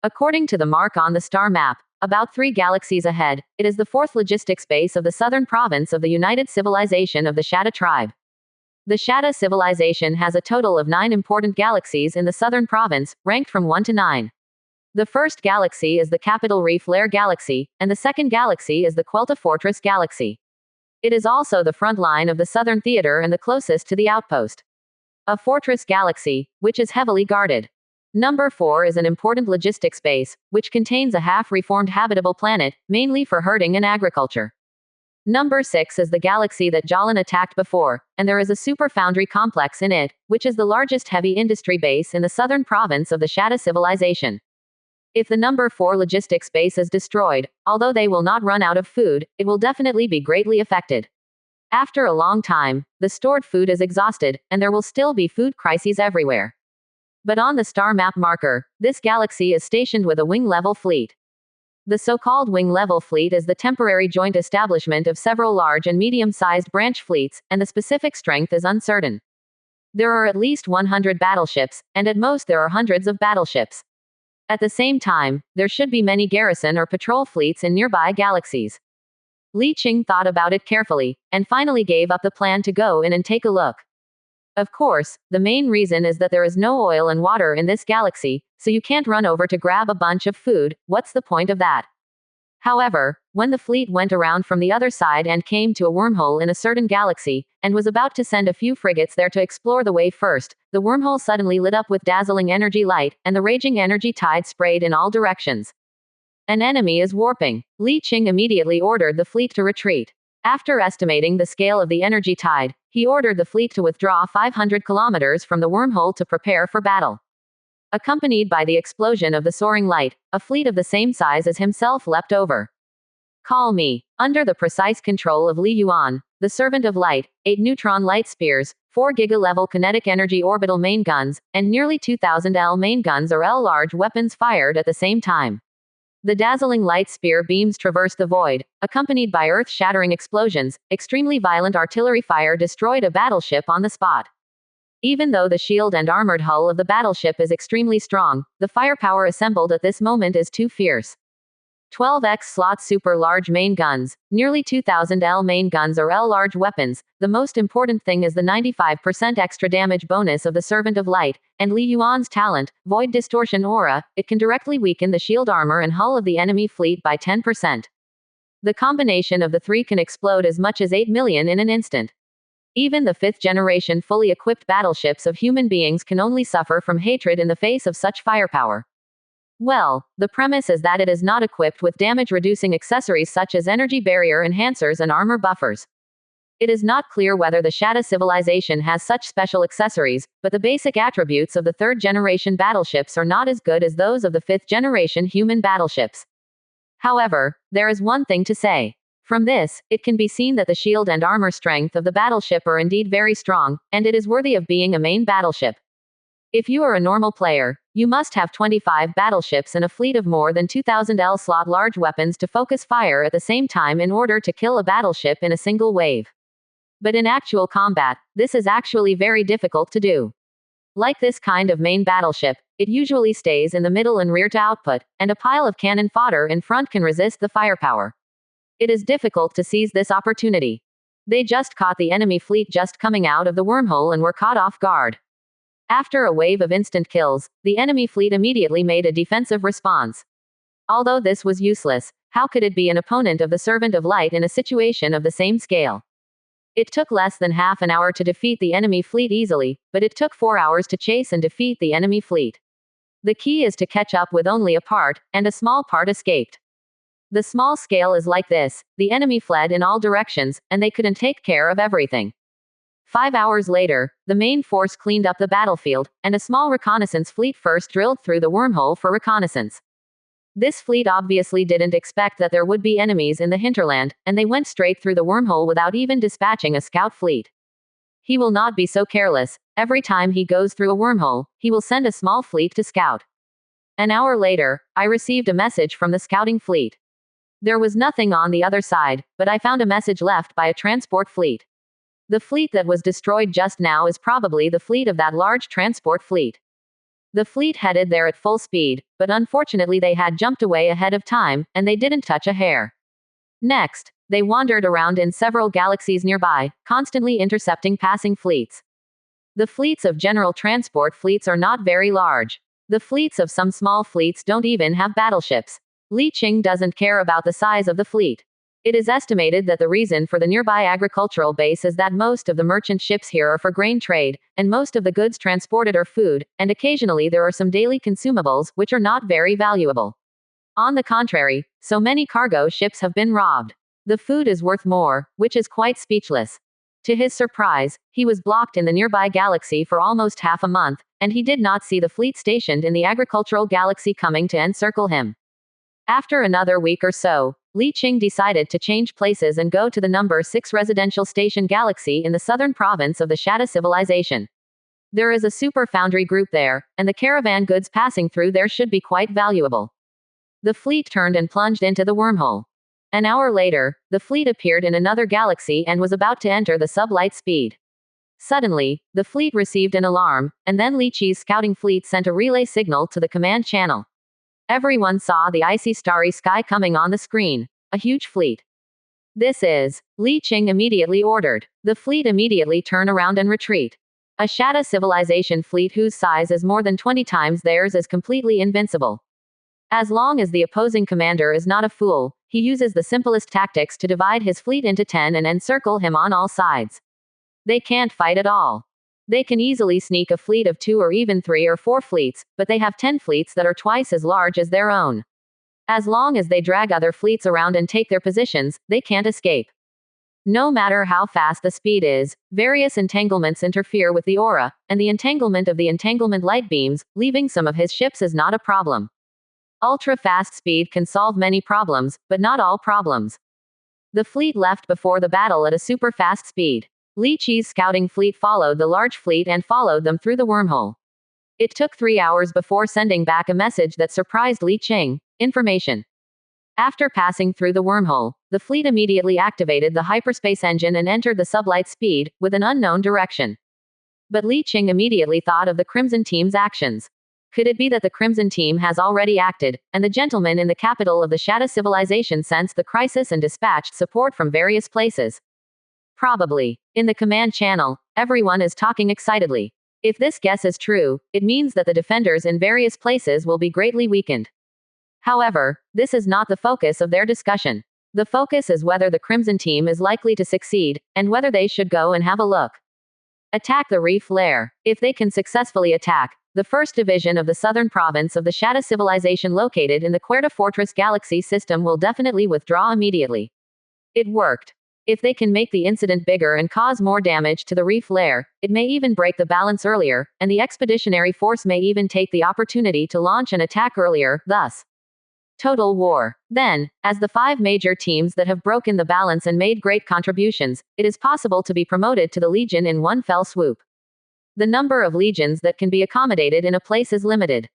According to the mark on the star map, about 3 galaxies ahead, it is the 4th logistics base of the southern province of the United Civilization of the Shatta tribe. The Shatta civilization has a total of 9 important galaxies in the southern province, ranked from 1 to 9. The first galaxy is the Capital Reef Lair Galaxy, and the second galaxy is the Quelta Fortress Galaxy. It is also the front line of the Southern Theater and the closest to the outpost. A fortress galaxy, which is heavily guarded. Number 4 is an important logistics base, which contains a half-reformed habitable planet, mainly for herding and agriculture. Number 6 is the galaxy that Jolin attacked before, and there is a super foundry complex in it, which is the largest heavy industry base in the southern province of the Shatta civilization. If the number 4 logistics base is destroyed, although they will not run out of food, it will definitely be greatly affected. After a long time, the stored food is exhausted, and there will still be food crises everywhere. But on the star map marker, this galaxy is stationed with a wing-level fleet. The so-called wing-level fleet is the temporary joint establishment of several large and medium-sized branch fleets, and the specific strength is uncertain. There are at least 100 battleships, and at most there are hundreds of battleships. At the same time, there should be many garrison or patrol fleets in nearby galaxies. Li Qing thought about it carefully, and finally gave up the plan to go in and take a look. Of course, the main reason is that there is no oil and water in this galaxy, so you can't run over to grab a bunch of food. What's the point of that? However, when the fleet went around from the other side and came to a wormhole in a certain galaxy, and was about to send a few frigates there to explore the way first, the wormhole suddenly lit up with dazzling energy light, and the raging energy tide sprayed in all directions. An enemy is warping. Li Qing immediately ordered the fleet to retreat. After estimating the scale of the energy tide, he ordered the fleet to withdraw 500 kilometers from the wormhole to prepare for battle. Accompanied by the explosion of the soaring light, a fleet of the same size as himself leapt over. Call me. Under the precise control of Li Yuan, the Servant of Light, 8 neutron light spears, 4 giga-level kinetic energy orbital main guns, and nearly 2,000 L main guns or L large weapons fired at the same time. The dazzling light spear beams traversed the void, accompanied by earth-shattering explosions. Extremely violent artillery fire destroyed a battleship on the spot. Even though the shield and armored hull of the battleship is extremely strong, the firepower assembled at this moment is too fierce. 12x slot super large main guns, nearly 2,000 L main guns or L large weapons. The most important thing is the 95% extra damage bonus of the Servant of Light, and Li Yuan's talent, Void Distortion Aura. It can directly weaken the shield armor and hull of the enemy fleet by 10%. The combination of the 3 can explode as much as 8 million in an instant. Even the 5th generation fully equipped battleships of human beings can only suffer from hatred in the face of such firepower. Well, the premise is that it is not equipped with damage-reducing accessories such as energy barrier enhancers and armor buffers. It is not clear whether the Shadow civilization has such special accessories, but the basic attributes of the 3rd generation battleships are not as good as those of the 5th generation human battleships. However, there is one thing to say. From this, it can be seen that the shield and armor strength of the battleship are indeed very strong, and it is worthy of being a main battleship. If you are a normal player, you must have 25 battleships and a fleet of more than 2000 L-slot large weapons to focus fire at the same time in order to kill a battleship in a single wave. But in actual combat, this is actually very difficult to do. Like this kind of main battleship, it usually stays in the middle and rear to output, and a pile of cannon fodder in front can resist the firepower. It is difficult to seize this opportunity. They just caught the enemy fleet just coming out of the wormhole and were caught off guard. After a wave of instant kills, the enemy fleet immediately made a defensive response. Although this was useless, how could it be an opponent of the Servant of Light in a situation of the same scale? It took less than half an hour to defeat the enemy fleet easily, but it took 4 hours to chase and defeat the enemy fleet. The key is to catch up with only a part, and a small part escaped. The small scale is like this: the enemy fled in all directions, and they couldn't take care of everything. 5 hours later, the main force cleaned up the battlefield, and a small reconnaissance fleet first drilled through the wormhole for reconnaissance. This fleet obviously didn't expect that there would be enemies in the hinterland, and they went straight through the wormhole without even dispatching a scout fleet. He will not be so careless. Every time he goes through a wormhole, he will send a small fleet to scout. An hour later, I received a message from the scouting fleet. There was nothing on the other side, but I found a message left by a transport fleet. The fleet that was destroyed just now is probably the fleet of that large transport fleet. The fleet headed there at full speed, but unfortunately they had jumped away ahead of time, and they didn't touch a hair. Next, they wandered around in several galaxies nearby, constantly intercepting passing fleets. The fleets of general transport fleets are not very large. The fleets of some small fleets don't even have battleships. Li Qing doesn't care about the size of the fleet. It is estimated that the reason for the nearby agricultural base is that most of the merchant ships here are for grain trade, and most of the goods transported are food, and occasionally there are some daily consumables, which are not very valuable. On the contrary, so many cargo ships have been robbed. The food is worth more, which is quite speechless. To his surprise, he was blocked in the nearby galaxy for almost half a month, and he did not see the fleet stationed in the agricultural galaxy coming to encircle him. After another week or so, Li Qing decided to change places and go to the number 6 residential station galaxy in the southern province of the Shadow civilization. There is a super foundry group there, and the caravan goods passing through there should be quite valuable. The fleet turned and plunged into the wormhole. An hour later, the fleet appeared in another galaxy and was about to enter the sublight speed. Suddenly, the fleet received an alarm, and then Li Qi's scouting fleet sent a relay signal to the command channel. Everyone saw the icy starry sky coming on the screen. A huge fleet. This is, Li Qing immediately ordered. The fleet immediately turn around and retreat. A Shadow civilization fleet whose size is more than 20 times theirs is completely invincible. As long as the opposing commander is not a fool, he uses the simplest tactics to divide his fleet into 10 and encircle him on all sides. They can't fight at all. They can easily sneak a fleet of 2 or even 3 or 4 fleets, but they have 10 fleets that are twice as large as their own. As long as they drag other fleets around and take their positions, they can't escape. No matter how fast the speed is, various entanglements interfere with the aura, and the entanglement of the entanglement light beams, leaving some of his ships is not a problem. Ultra-fast speed can solve many problems, but not all problems. The fleet left before the battle at a super-fast speed. Li Qi's scouting fleet followed the large fleet and followed them through the wormhole. It took 3 hours before sending back a message that surprised Li Qing. Information. After passing through the wormhole, the fleet immediately activated the hyperspace engine and entered the sublight speed, with an unknown direction. But Li Qing immediately thought of the Crimson Team's actions. Could it be that the Crimson Team has already acted, and the gentleman in the capital of the Shadow civilization sensed the crisis and dispatched support from various places? Probably. In the command channel, everyone is talking excitedly. If this guess is true, it means that the defenders in various places will be greatly weakened. However, this is not the focus of their discussion. The focus is whether the Crimson team is likely to succeed, and whether they should go and have a look. Attack the reef lair. If they can successfully attack the first division of the southern province of the Shadow civilization located in the Querta Fortress galaxy system will definitely withdraw immediately. It worked. If they can make the incident bigger and cause more damage to the reef lair, it may even break the balance earlier, and the expeditionary force may even take the opportunity to launch an attack earlier, thus total war. Then, as the 5 major teams that have broken the balance and made great contributions, it is possible to be promoted to the Legion in one fell swoop. The number of legions that can be accommodated in a place is limited.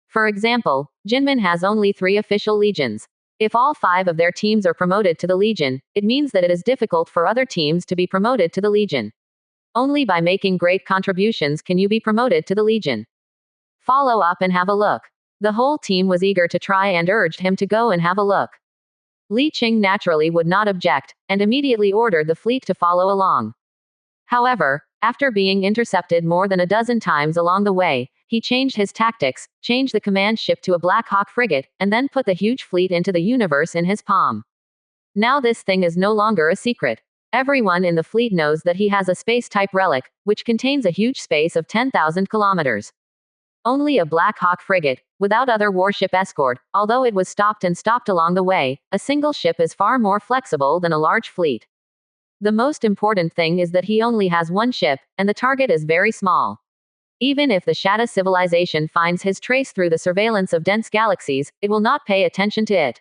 For example, Jinmin has only 3 official legions. If all 5 of their teams are promoted to the Legion, it means that it is difficult for other teams to be promoted to the Legion. Only by making great contributions can you be promoted to the Legion. Follow up and have a look. The whole team was eager to try and urged him to go and have a look. Li Qing naturally would not object, and immediately ordered the fleet to follow along. However, after being intercepted more than a dozen times along the way, he changed his tactics, changed the command ship to a Black Hawk frigate, and then put the huge fleet into the universe in his palm. Now this thing is no longer a secret. Everyone in the fleet knows that he has a space-type relic, which contains a huge space of 10,000 kilometers. Only a Black Hawk frigate, without other warship escort, although it was stopped along the way, a single ship is far more flexible than a large fleet. The most important thing is that he only has one ship, and the target is very small. Even if the Shadow civilization finds his trace through the surveillance of dense galaxies, it will not pay attention to it.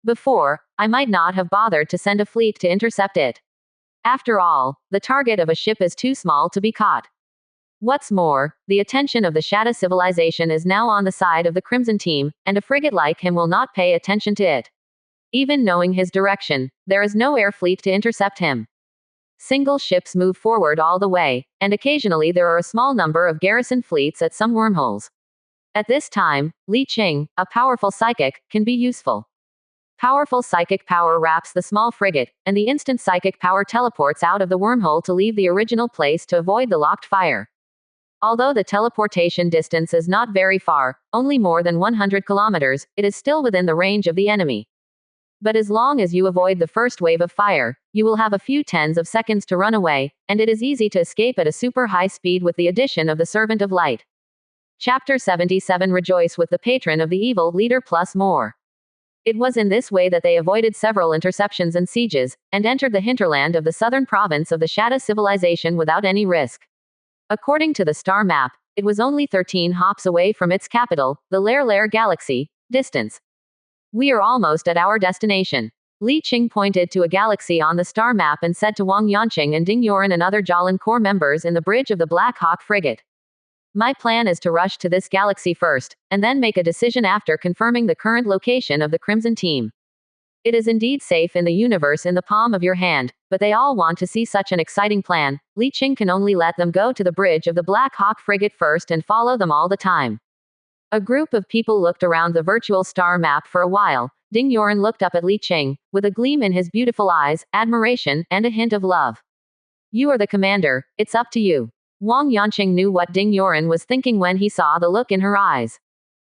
Before, I might not have bothered to send a fleet to intercept it. After all, the target of a ship is too small to be caught. What's more, the attention of the Shadow civilization is now on the side of the Crimson team, and a frigate like him will not pay attention to it. Even knowing his direction, there is no air fleet to intercept him. Single ships move forward all the way, and occasionally there are a small number of garrison fleets at some wormholes. At this time, Li Qing, a powerful psychic, can be useful. Powerful psychic power wraps the small frigate, and the instant psychic power teleports out of the wormhole to leave the original place to avoid the locked fire. Although the teleportation distance is not very far, only more than 100 kilometers, it is still within the range of the enemy. But as long as you avoid the first wave of fire, you will have a few tens of seconds to run away, and it is easy to escape at a super high speed with the addition of the Servant of Light. Chapter 77 Rejoice with the Patron of the Evil Leader plus more. It was in this way that they avoided several interceptions and sieges, and entered the hinterland of the southern province of the Shadow civilization without any risk. According to the star map, it was only 13 hops away from its capital, the Lair galaxy, distance. We are almost at our destination. Li Qing pointed to a galaxy on the star map and said to Wang Yanqing and Ding Yoren and other Jolin Corps members in the bridge of the Black Hawk frigate. My plan is to rush to this galaxy first, and then make a decision after confirming the current location of the Crimson team. It is indeed safe in the universe in the palm of your hand, but they all want to see such an exciting plan. Li Qing can only let them go to the bridge of the Black Hawk frigate first and follow them all the time. A group of people looked around the virtual star map for a while. Ding Yoren looked up at Li Qing, with a gleam in his beautiful eyes, admiration, and a hint of love. You are the commander, it's up to you. Wang Yanqing knew what Ding Yoren was thinking when he saw the look in her eyes.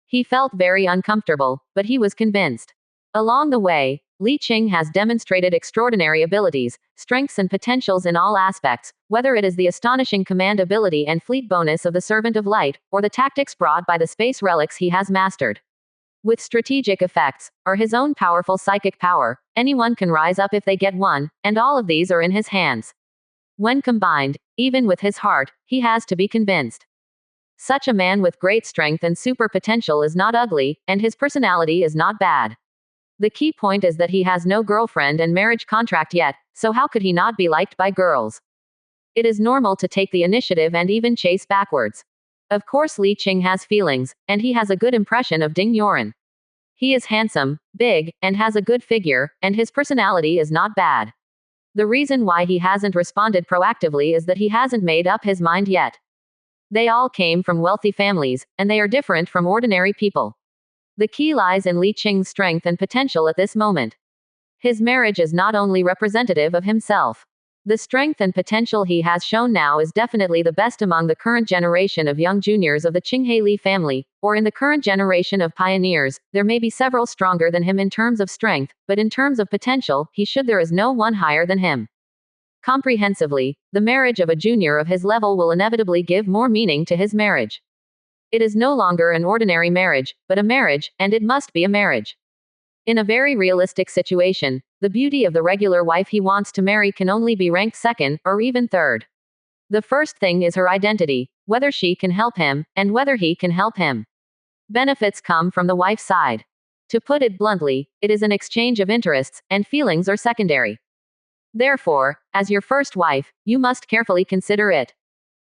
He felt very uncomfortable, but he was convinced. Along the way, Li Qing has demonstrated extraordinary abilities, strengths and potentials in all aspects, whether it is the astonishing command ability and fleet bonus of the Servant of Light, or the tactics brought by the space relics he has mastered. With strategic effects, or his own powerful psychic power, anyone can rise up if they get one, and all of these are in his hands. When combined, even with his heart, he has to be convinced. Such a man with great strength and super potential is not ugly, and his personality is not bad. The key point is that he has no girlfriend and marriage contract yet, so how could he not be liked by girls? It is normal to take the initiative and even chase backwards. Of course Li Qing has feelings, and he has a good impression of Ding Yoren. He is handsome, big, and has a good figure, and his personality is not bad. The reason why he hasn't responded proactively is that he hasn't made up his mind yet. They all came from wealthy families, and they are different from ordinary people. The key lies in Li Qing's strength and potential at this moment. His marriage is not only representative of himself. The strength and potential he has shown now is definitely the best among the current generation of young juniors of the Qinghe Li family, or in the current generation of pioneers. There may be several stronger than him in terms of strength, but in terms of potential, there is no one higher than him. Comprehensively, the marriage of a junior of his level will inevitably give more meaning to his marriage. It is no longer an ordinary marriage, but a marriage, and it must be a marriage. In a very realistic situation, the beauty of the regular wife he wants to marry can only be ranked second, or even third. The first thing is her identity, whether she can help him, and whether he can help him. Benefits come from the wife's side. To put it bluntly, it is an exchange of interests, and feelings are secondary. Therefore, as your first wife, you must carefully consider it.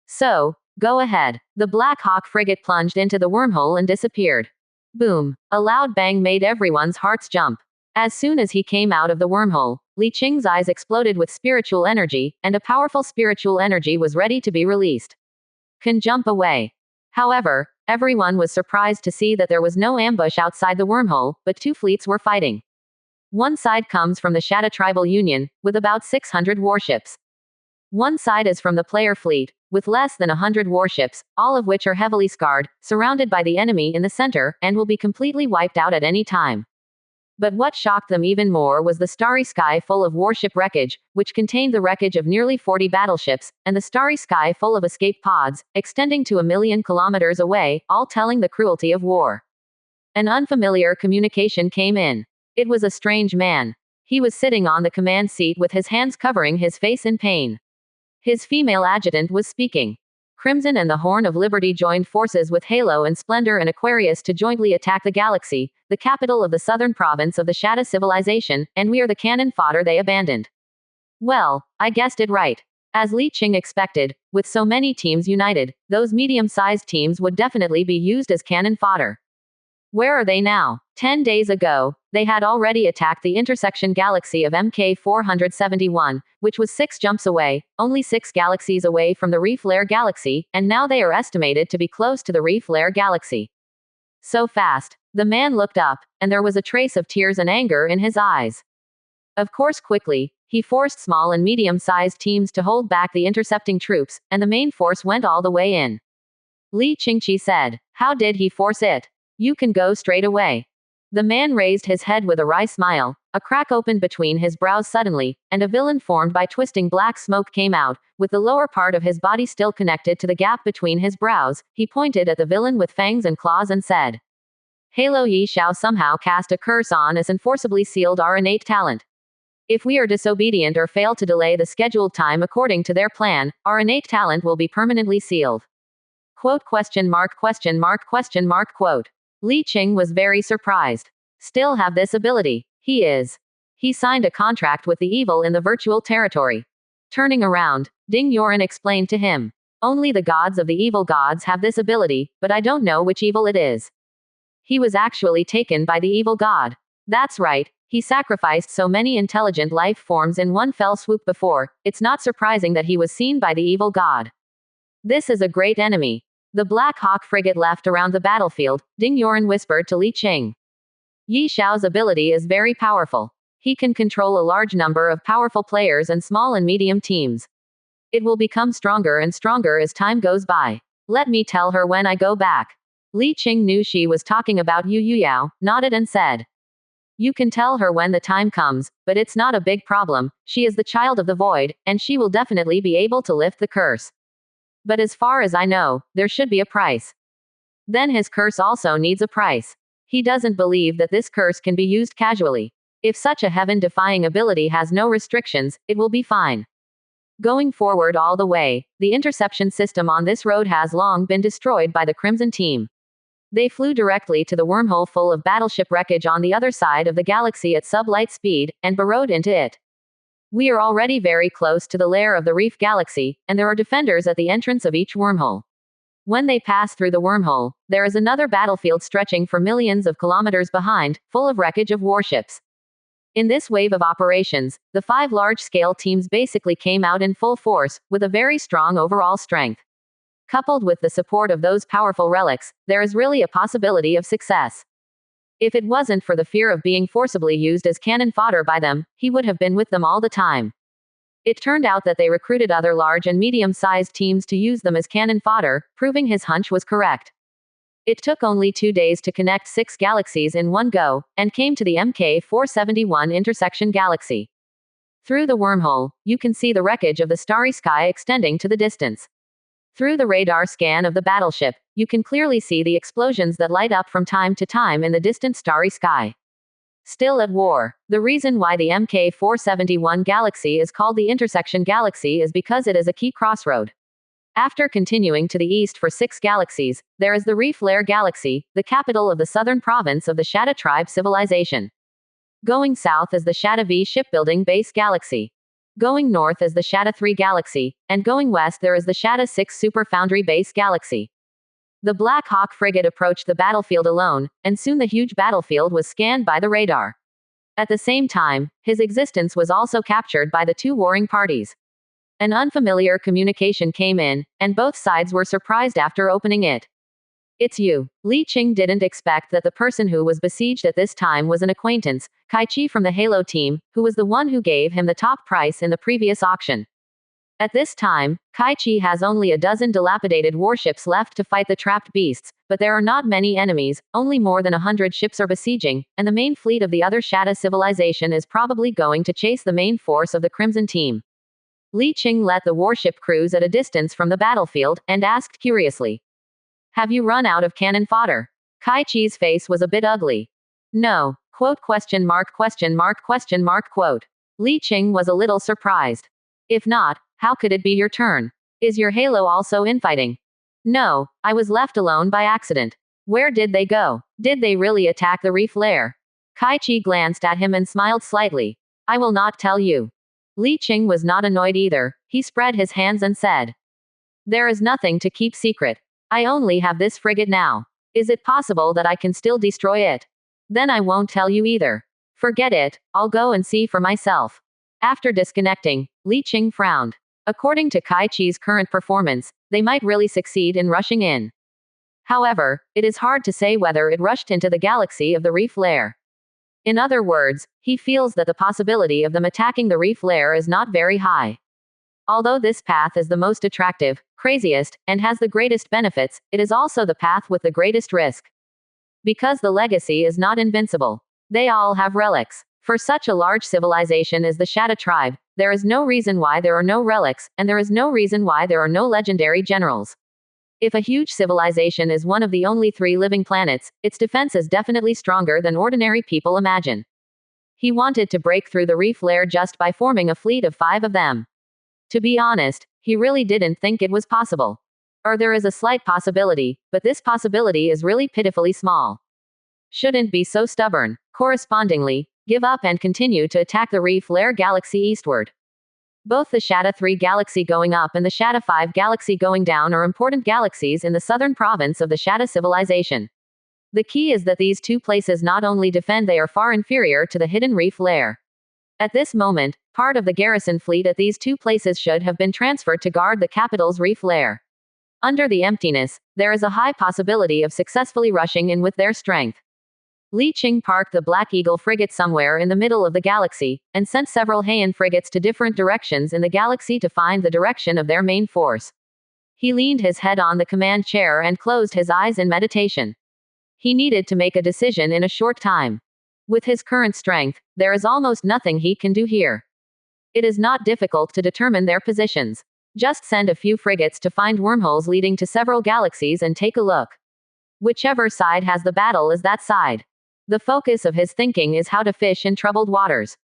So, go ahead. The Black Hawk frigate plunged into the wormhole and disappeared. Boom. A loud bang made everyone's hearts jump. As soon as he came out of the wormhole, Li Qing's eyes exploded with spiritual energy, and a powerful spiritual energy was ready to be released. Can jump away. However, everyone was surprised to see that there was no ambush outside the wormhole, but two fleets were fighting. One side comes from the Shatta Tribal Union, with about 600 warships. One side is from the player fleet, with less than 100 warships, all of which are heavily scarred, surrounded by the enemy in the center, and will be completely wiped out at any time. But what shocked them even more was the starry sky full of warship wreckage, which contained the wreckage of nearly 40 battleships, and the starry sky full of escape pods, extending to 1,000,000 kilometers away, all telling the cruelty of war. An unfamiliar communication came in. It was a strange man. He was sitting on the command seat with his hands covering his face in pain. His female adjutant was speaking. Crimson and the Horn of Liberty joined forces with Halo and Splendor and Aquarius to jointly attack the galaxy, the capital of the southern province of the Shatta civilization, and we are the cannon fodder they abandoned. Well, I guessed it right. As Li Qing expected, with so many teams united, those medium-sized teams would definitely be used as cannon fodder. Where are they now? 10 days ago, they had already attacked the intersection galaxy of MK471, which was 6 jumps away, only 6 galaxies away from the Reef Layer galaxy, and now they are estimated to be close to the Reef Layer galaxy. So fast. The man looked up, and there was a trace of tears and anger in his eyes. Of course, quickly, he forced small and medium-sized teams to hold back the intercepting troops, and the main force went all the way in. Li Qingqi said, "How did he force it? You can go straight away." The man raised his head with a wry smile. A crack opened between his brows suddenly, and a villain formed by twisting black smoke came out, with the lower part of his body still connected to the gap between his brows. He pointed at the villain with fangs and claws and said, "Halo Yi shall somehow cast a curse on us and forcibly sealed our innate talent. If we are disobedient or fail to delay the scheduled time according to their plan, our innate talent will be permanently sealed." Quote question mark question mark question mark quote. Li Qing was very surprised. Still have this ability. He signed a contract with the evil in the virtual territory. Turning around, Ding Yoren explained to him. Only the gods of the evil gods have this ability, but I don't know which evil it is. He was actually taken by the evil god. That's right, he sacrificed so many intelligent life forms in one fell swoop before, it's not surprising that he was seen by the evil god. This is a great enemy. The Black Hawk frigate left around the battlefield. Ding Yoren whispered to Li Qing. Yi Xiao's ability is very powerful. He can control a large number of powerful players and small and medium teams. It will become stronger and stronger as time goes by. Let me tell her when I go back. Li Qing knew she was talking about Yu Yao, nodded and said. You can tell her when the time comes, but it's not a big problem. She is the child of the void, and she will definitely be able to lift the curse. But as far as I know, there should be a price. Then his curse also needs a price. He doesn't believe that this curse can be used casually. If such a heaven-defying ability has no restrictions, it will be fine. Going forward all the way, the interception system on this road has long been destroyed by the Crimson Team. They flew directly to the wormhole full of battleship wreckage on the other side of the galaxy at sub-light speed, and burrowed into it. We are already very close to the lair of the Reef Galaxy, and there are defenders at the entrance of each wormhole. When they pass through the wormhole, there is another battlefield stretching for millions of kilometers behind, full of wreckage of warships. In this wave of operations, the 5 large-scale teams basically came out in full force, with a very strong overall strength. Coupled with the support of those powerful relics, there is really a possibility of success. If it wasn't for the fear of being forcibly used as cannon fodder by them, he would have been with them all the time. It turned out that they recruited other large and medium-sized teams to use them as cannon fodder, proving his hunch was correct. It took only 2 days to connect 6 galaxies in one go, and came to the MK471 intersection galaxy. Through the wormhole, you can see the wreckage of the starry sky extending to the distance. Through the radar scan of the battleship, you can clearly see the explosions that light up from time to time in the distant starry sky. Still at war. The reason why the MK471 galaxy is called the intersection galaxy is because it is a key crossroad. After continuing to the east for 6 galaxies, there is the Reef Lair Galaxy, the capital of the southern province of the Shatta tribe civilization. Going south is the Shatta V shipbuilding base galaxy. Going north is the Shatta 3 galaxy, and going west there is the Shatta 6 super foundry base galaxy. The Black Hawk frigate approached the battlefield alone, and soon the huge battlefield was scanned by the radar. At the same time, his existence was also captured by the 2 warring parties. An unfamiliar communication came in, and both sides were surprised after opening it. "It's you." Li Qing didn't expect that the person who was besieged at this time was an acquaintance, Kai Chi from the Halo team, who was the one who gave him the top price in the previous auction. At this time, Kai Chi has only a dozen dilapidated warships left to fight the trapped beasts, but there are not many enemies, only more than 100 ships are besieging, and the main fleet of the other Shatta civilization is probably going to chase the main force of the Crimson team. Li Qing let the warship cruise at a distance from the battlefield, and asked curiously, "Have you run out of cannon fodder?" Kai Chi's face was a bit ugly. "No." Quote question mark question mark question mark quote. Li Qing was a little surprised. "If not, how could it be your turn? Is your Halo also infighting?" "No, I was left alone by accident." "Where did they go? Did they really attack the Reef Lair?" Kai Chi glanced at him and smiled slightly. "I will not tell you." Li Qing was not annoyed either. He spread his hands and said, "There is nothing to keep secret. I only have this frigate now. Is it possible that I can still destroy it? Then I won't tell you either. Forget it, I'll go and see for myself." After disconnecting, Li Qing frowned. According to Kai Chi's current performance, they might really succeed in rushing in. However, it is hard to say whether it rushed into the galaxy of the Reef Lair. In other words, he feels that the possibility of them attacking the Reef Lair is not very high. Although this path is the most attractive, craziest, and has the greatest benefits, it is also the path with the greatest risk. Because the legacy is not invincible. They all have relics. For such a large civilization as the Shatta tribe, there is no reason why there are no relics, and there is no reason why there are no legendary generals. If a huge civilization is one of the only 3 living planets, its defense is definitely stronger than ordinary people imagine. He wanted to break through the Reef Lair just by forming a fleet of 5 of them. To be honest, he really didn't think it was possible. Or there is a slight possibility, but this possibility is really pitifully small. Shouldn't be so stubborn. Correspondingly, give up and continue to attack the Reef Lair galaxy eastward. Both the Shatta 3 galaxy going up and the Shatta 5 galaxy going down are important galaxies in the southern province of the Shatta civilization. The key is that these 2 places not only defend, they are far inferior to the hidden Reef Lair. At this moment, part of the garrison fleet at these 2 places should have been transferred to guard the capital's Reef Lair. Under the emptiness, there is a high possibility of successfully rushing in with their strength. Li Qing parked the Black Eagle frigate somewhere in the middle of the galaxy, and sent several Heian frigates to different directions in the galaxy to find the direction of their main force. He leaned his head on the command chair and closed his eyes in meditation. He needed to make a decision in a short time. With his current strength, there is almost nothing he can do here. It is not difficult to determine their positions. Just send a few frigates to find wormholes leading to several galaxies and take a look. Whichever side has the battle is that side. The focus of his thinking is how to fish in troubled waters.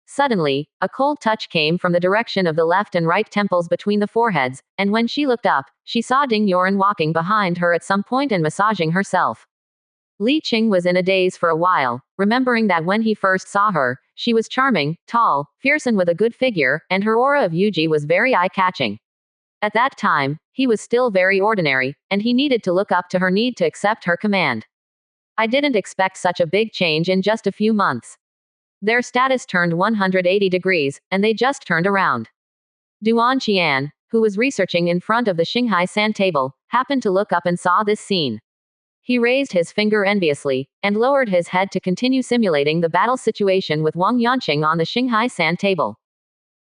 Suddenly, a cold touch came from the direction of the left and right temples between the foreheads, and when she looked up, she saw Ding Yoren walking behind her at some point and massaging herself. Li Qing was in a daze for a while, remembering that when he first saw her, she was charming, tall, fierce and with a good figure, and her aura of Yuji was very eye-catching. At that time, he was still very ordinary, and he needed to look up to her need to accept her command. I didn't expect such a big change in just a few months. Their status turned 180 degrees, and they just turned around. Duan Qian, who was researching in front of the Shanghai sand table, happened to look up and saw this scene. He raised his finger enviously, and lowered his head to continue simulating the battle situation with Wang Yanqing on the Shanghai sand table.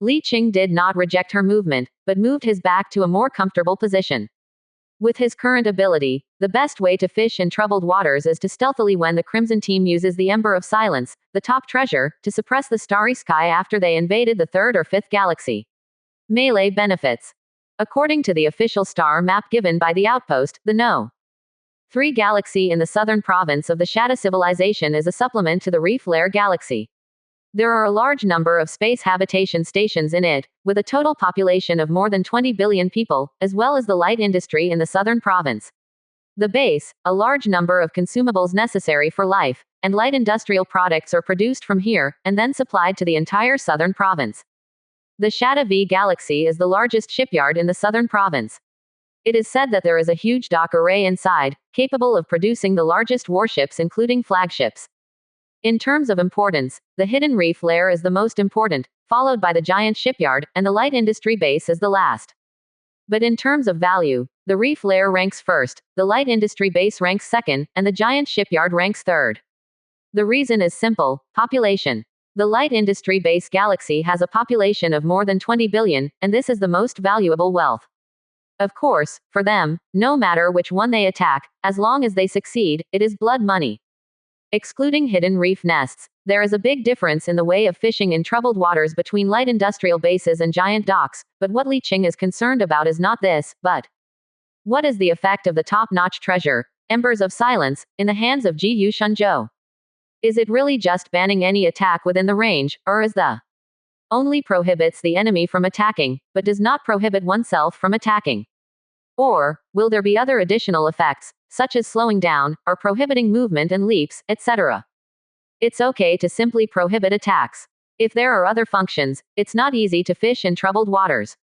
Li Qing did not reject her movement, but moved his back to a more comfortable position. With his current ability, the best way to fish in troubled waters is to stealthily when the Crimson Team uses the Ember of Silence, the top treasure, to suppress the starry sky after they invaded the third or fifth galaxy. Melee benefits. According to the official star map given by the outpost, the No. 3 galaxy in the southern province of the Shadow Civilization is a supplement to the Reef Lair galaxy. There are a large number of space habitation stations in it, with a total population of more than 20 billion people, as well as the light industry in the southern province. The base, a large number of consumables necessary for life, and light industrial products are produced from here, and then supplied to the entire southern province. The Shadow V Galaxy is the largest shipyard in the southern province. It is said that there is a huge dock array inside, capable of producing the largest warships including flagships. In terms of importance, the Hidden Reef Lair is the most important, followed by the giant shipyard, and the light industry base is the last. But in terms of value, the Reef Lair ranks first, the light industry base ranks second, and the giant shipyard ranks third. The reason is simple: population. The light industry base galaxy has a population of more than 20 billion, and this is the most valuable wealth. Of course, for them, no matter which one they attack, as long as they succeed, it is blood money. Excluding hidden reef nests, there is a big difference in the way of fishing in troubled waters between light industrial bases and giant docks, but what Li Qing is concerned about is not this, but what is the effect of the top-notch treasure, Embers of Silence, in the hands of Ji Yu Shunzhou? Is it really just banning any attack within the range, or is the only prohibits the enemy from attacking, but does not prohibit oneself from attacking? Or, will there be other additional effects, such as slowing down, or prohibiting movement and leaps, etc.? It's okay to simply prohibit attacks. If there are other functions, it's not easy to fish in troubled waters.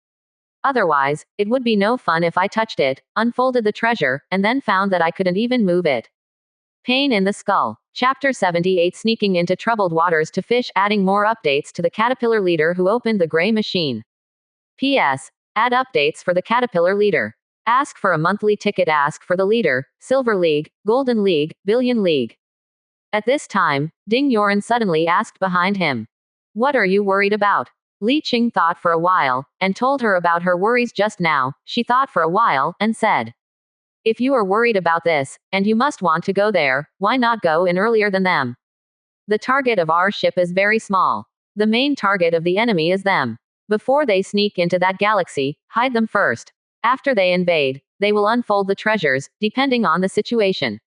Otherwise, it would be no fun if I touched it, unfolded the treasure, and then found that I couldn't even move it. Pain in the Skull. Chapter 78 Sneaking into troubled waters to fish, adding more updates to the caterpillar leader who opened the gray machine. P.S. Add updates for the caterpillar leader. Ask for a monthly ticket. Ask for the leader, Silver League, Golden League, Billion League. At this time, Ding Yoren suddenly asked behind him. What are you worried about? Li Qing thought for a while, and told her about her worries just now. She thought for a while, and said, if you are worried about this, and you must want to go there, why not go in earlier than them? The target of our ship is very small. The main target of the enemy is them. Before they sneak into that galaxy, hide them first. After they invade, they will unfold the treasures, depending on the situation.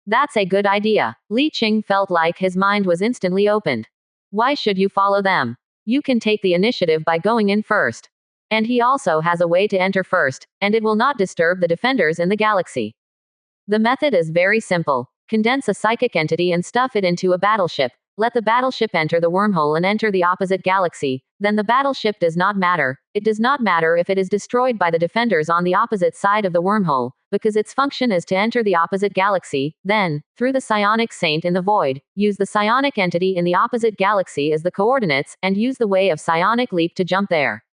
That's a good idea. Li Qing felt like his mind was instantly opened. Why should you follow them? You can take the initiative by going in first. And he also has a way to enter first, and it will not disturb the defenders in the galaxy. The method is very simple. Condense a psychic entity and stuff it into a battleship. Let the battleship enter the wormhole and enter the opposite galaxy. Then the battleship does not matter. It does not matter if it is destroyed by the defenders on the opposite side of the wormhole, because its function is to enter the opposite galaxy. Then, through the psionic saint in the void, use the psionic entity in the opposite galaxy as the coordinates, and use the way of psionic leap to jump there.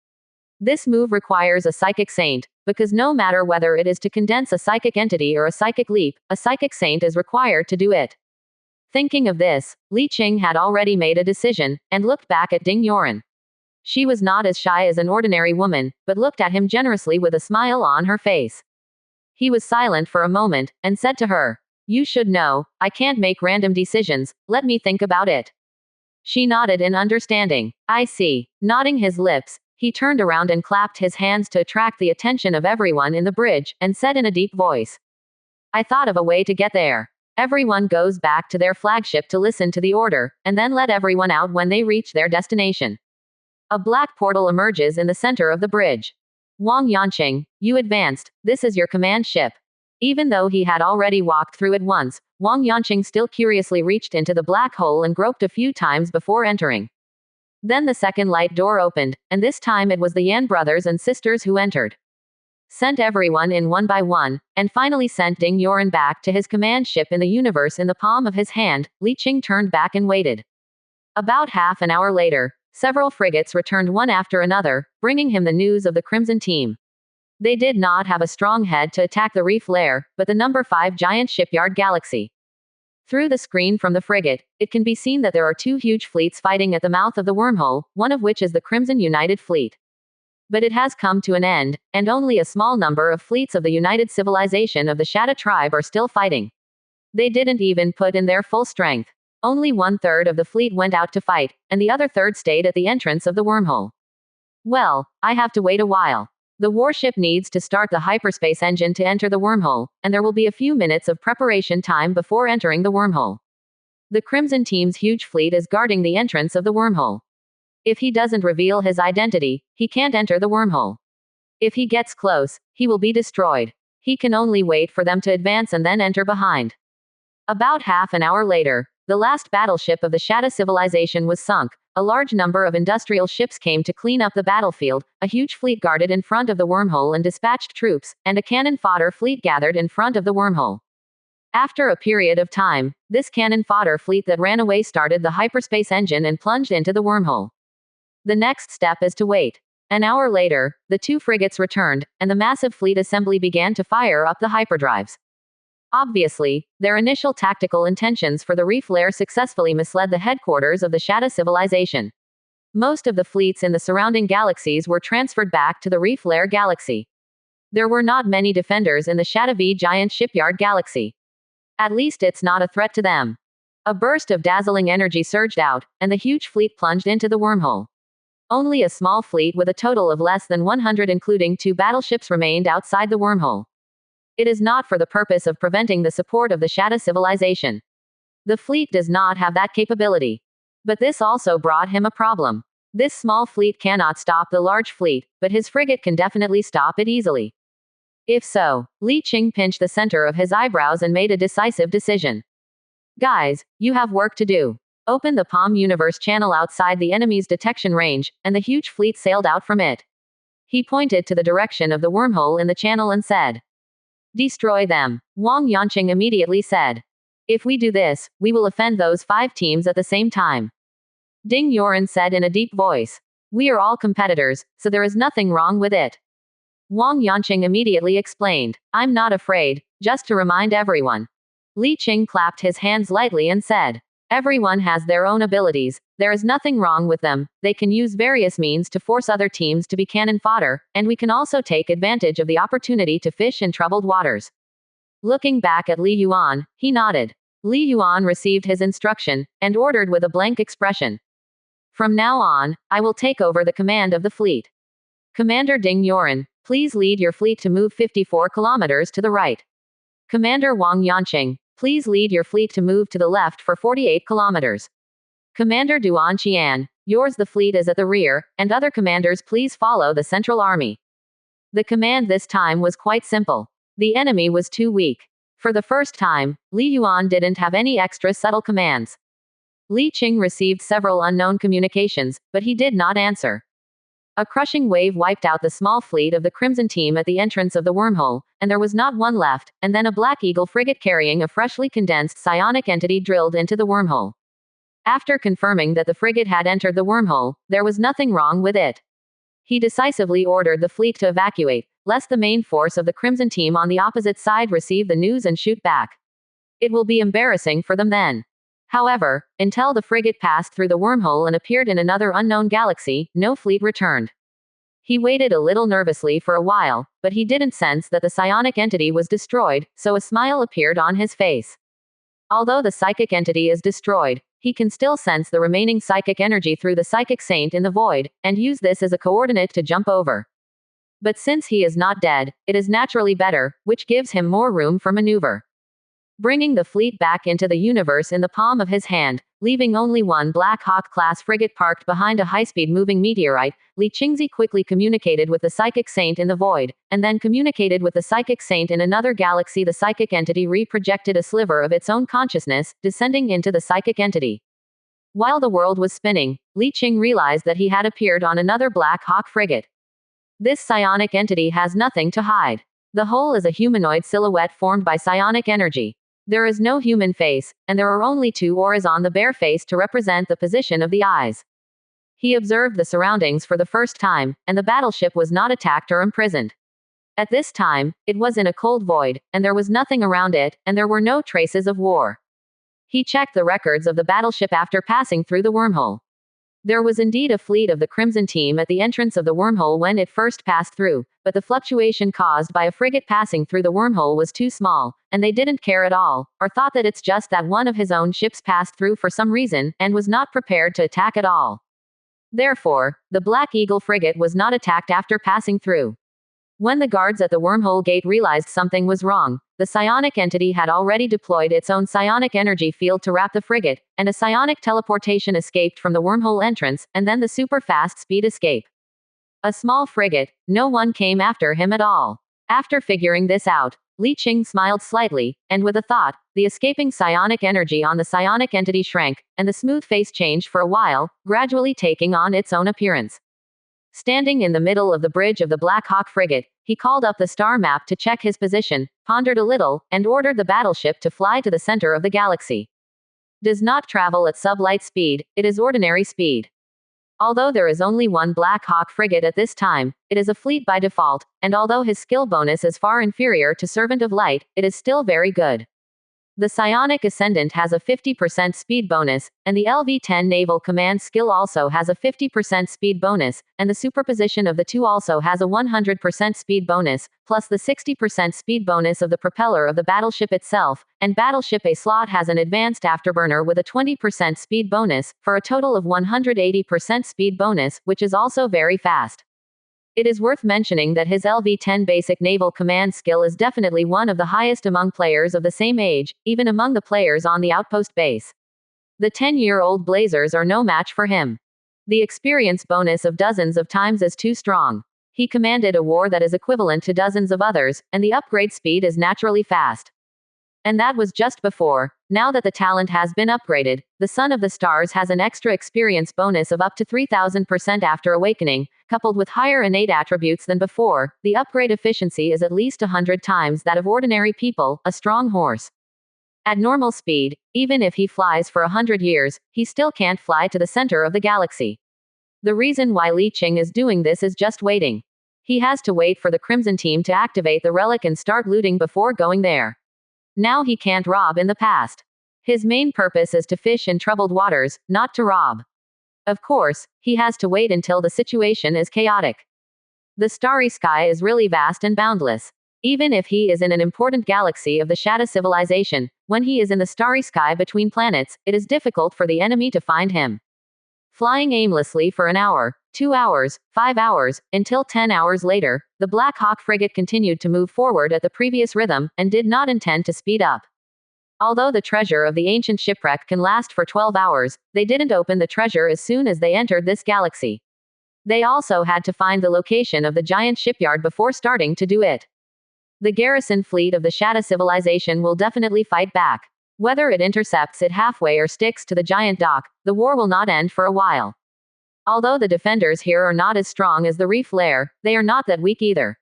This move requires a psychic saint, because no matter whether it is to condense a psychic entity or a psychic leap, a psychic saint is required to do it. Thinking of this, Li Qing had already made a decision, and looked back at Ding Yoren. She was not as shy as an ordinary woman, but looked at him generously with a smile on her face. He was silent for a moment, and said to her, you should know, I can't make random decisions, let me think about it. She nodded in understanding. I see. Nodding his lips, he turned around and clapped his hands to attract the attention of everyone in the bridge, and said in a deep voice, I thought of a way to get there. Everyone goes back to their flagship to listen to the order, and then let everyone out when they reach their destination. A black portal emerges in the center of the bridge. Wang Yanqing, you advanced. This is your command ship. Even though he had already walked through it once, Wang Yanqing still curiously reached into the black hole and groped a few times before entering. Then the second light door opened, and this time it was the Yan brothers and sisters who entered. Sent everyone in one by one, and finally sent Ding Yoren back to his command ship in the universe in the palm of his hand. Li Qing turned back and waited. About half an hour later, several frigates returned one after another, bringing him the news of the Crimson Team. They did not have a strong head to attack the Reef Lair, but the number 5 giant shipyard galaxy. Through the screen from the frigate, it can be seen that there are two huge fleets fighting at the mouth of the wormhole, one of which is the Crimson United Fleet. But it has come to an end, and only a small number of fleets of the United Civilization of the Shadow Tribe are still fighting. They didn't even put in their full strength. Only 1/3 of the fleet went out to fight, and the other third stayed at the entrance of the wormhole. Well, I have to wait a while. The warship needs to start the hyperspace engine to enter the wormhole, and there will be a few minutes of preparation time before entering the wormhole. The Crimson Team's huge fleet is guarding the entrance of the wormhole. If he doesn't reveal his identity, he can't enter the wormhole. If he gets close, he will be destroyed. He can only wait for them to advance and then enter behind. About half an hour later, the last battleship of the Shadow Civilization was sunk. A large number of industrial ships came to clean up the battlefield, a huge fleet guarded in front of the wormhole and dispatched troops, and a cannon fodder fleet gathered in front of the wormhole. After a period of time, this cannon fodder fleet that ran away started the hyperspace engine and plunged into the wormhole. The next step is to wait. An hour later, the two frigates returned, and the massive fleet assembly began to fire up the hyperdrives. Obviously, their initial tactical intentions for the reef layer successfully misled the headquarters of the Shadow Civilization. Most of the fleets in the surrounding galaxies were transferred back to the reef layer galaxy. There were not many defenders in the Shadow V giant shipyard galaxy. At least it's not a threat to them. A burst of dazzling energy surged out, and the huge fleet plunged into the wormhole. Only a small fleet with a total of less than 100 including 2 battleships remained outside the wormhole. It is not for the purpose of preventing the support of the Shadow Civilization. The fleet does not have that capability. But this also brought him a problem. This small fleet cannot stop the large fleet, but his frigate can definitely stop it easily. If so, Li Qing pinched the center of his eyebrows and made a decisive decision. Guys, you have work to do. Open the Palm Universe channel outside the enemy's detection range, and the huge fleet sailed out from it. He pointed to the direction of the wormhole in the channel and said, "Destroy them." Wang Yanqing immediately said, "If we do this, we will offend those 5 teams at the same time." Ding Yoren said in a deep voice, "We are all competitors, so there is nothing wrong with it." Wang Yanqing immediately explained, "I'm not afraid, just to remind everyone." Li Qing clapped his hands lightly and said, "Everyone has their own abilities, there is nothing wrong with them, they can use various means to force other teams to be cannon fodder, and we can also take advantage of the opportunity to fish in troubled waters." Looking back at Li Yuan, he nodded. Li Yuan received his instruction, and ordered with a blank expression, "From now on, I will take over the command of the fleet. Commander Ding Yoren, please lead your fleet to move 54 kilometers to the right. Commander Wang Yanqing, please lead your fleet to move to the left for 48 kilometers. Commander Duan Qian, yours the fleet is at the rear, and other commanders please follow the Central Army." The command this time was quite simple. The enemy was too weak. For the first time, Li Yuan didn't have any extra subtle commands. Li Qing received several unknown communications, but he did not answer. A crushing wave wiped out the small fleet of the Crimson Team at the entrance of the wormhole, and there was not one left, and then a Black Eagle frigate carrying a freshly condensed psionic entity drilled into the wormhole. After confirming that the frigate had entered the wormhole, there was nothing wrong with it. He decisively ordered the fleet to evacuate, lest the main force of the Crimson Team on the opposite side receive the news and shoot back. It will be embarrassing for them then. However, until the frigate passed through the wormhole and appeared in another unknown galaxy, no fleet returned. He waited a little nervously for a while, but he didn't sense that the psionic entity was destroyed, so a smile appeared on his face. Although the psychic entity is destroyed, he can still sense the remaining psychic energy through the psychic saint in the void, and use this as a coordinate to jump over. But since he is not dead, it is naturally better, which gives him more room for maneuver. Bringing the fleet back into the universe in the palm of his hand, leaving only one Black Hawk-class frigate parked behind a high-speed moving meteorite, Li Qingzi quickly communicated with the psychic saint in the void, and then communicated with the psychic saint in another galaxy. The psychic entity re-projected a sliver of its own consciousness, descending into the psychic entity. While the world was spinning, Li Qing realized that he had appeared on another Black Hawk frigate. This psionic entity has nothing to hide. The whole is a humanoid silhouette formed by psionic energy. There is no human face, and there are only 2 auras on the bare face to represent the position of the eyes. He observed the surroundings for the first time, and the battleship was not attacked or imprisoned. At this time, it was in a cold void, and there was nothing around it, and there were no traces of war. He checked the records of the battleship after passing through the wormhole. There was indeed a fleet of the Crimson Team at the entrance of the wormhole when it first passed through, but the fluctuation caused by a frigate passing through the wormhole was too small, and they didn't care at all, or thought that it's just that one of his own ships passed through for some reason, and was not prepared to attack at all. Therefore, the Black Eagle frigate was not attacked after passing through. When the guards at the wormhole gate realized something was wrong, the psionic entity had already deployed its own psionic energy field to wrap the frigate, and a psionic teleportation escaped from the wormhole entrance, and then the super fast speed escape. A small frigate, no one came after him at all. After figuring this out, Li Qing smiled slightly, and with a thought, the escaping psionic energy on the psionic entity shrank, and the smooth face changed for a while, gradually taking on its own appearance. Standing in the middle of the bridge of the Black Hawk frigate, he called up the star map to check his position, pondered a little, and ordered the battleship to fly to the center of the galaxy. Does not travel at sublight speed, it is ordinary speed. Although there is only one Black Hawk frigate at this time, it is a fleet by default, and although his skill bonus is far inferior to Servant of Light, it is still very good. The Psionic Ascendant has a 50% speed bonus, and the LV-10 Naval Command skill also has a 50% speed bonus, and the superposition of the two also has a 100% speed bonus, plus the 60% speed bonus of the propeller of the battleship itself, and Battleship A slot has an advanced afterburner with a 20% speed bonus, for a total of 180% speed bonus, which is also very fast. It is worth mentioning that his LV-10 basic naval command skill is definitely one of the highest among players of the same age, even among the players on the outpost base. The 10-year-old Blazers are no match for him. The experience bonus of dozens of times is too strong. He commanded a war that is equivalent to dozens of others, and the upgrade speed is naturally fast. And that was just before. Now that the talent has been upgraded, the Son of the Stars has an extra experience bonus of up to 3000% after awakening, coupled with higher innate attributes than before. The upgrade efficiency is at least 100 times that of ordinary people, a strong horse. At normal speed, even if he flies for 100 years, he still can't fly to the center of the galaxy. The reason why Li Qing is doing this is just waiting. He has to wait for the Crimson Team to activate the relic and start looting before going there. Now he can't rob in the past. His main purpose is to fish in troubled waters, not to rob. Of course, he has to wait until the situation is chaotic. The starry sky is really vast and boundless. Even if he is in an important galaxy of the Shadow civilization, when he is in the starry sky between planets, it is difficult for the enemy to find him. Flying aimlessly for an hour, 2 hours, 5 hours, until 10 hours later, the Black Hawk frigate continued to move forward at the previous rhythm, and did not intend to speed up. Although the treasure of the ancient shipwreck can last for 12 hours, they didn't open the treasure as soon as they entered this galaxy. They also had to find the location of the giant shipyard before starting to do it. The garrison fleet of the Shadow civilization will definitely fight back. Whether it intercepts it halfway or sticks to the giant dock, the war will not end for a while. Although the defenders here are not as strong as the Reef Lair, they are not that weak either.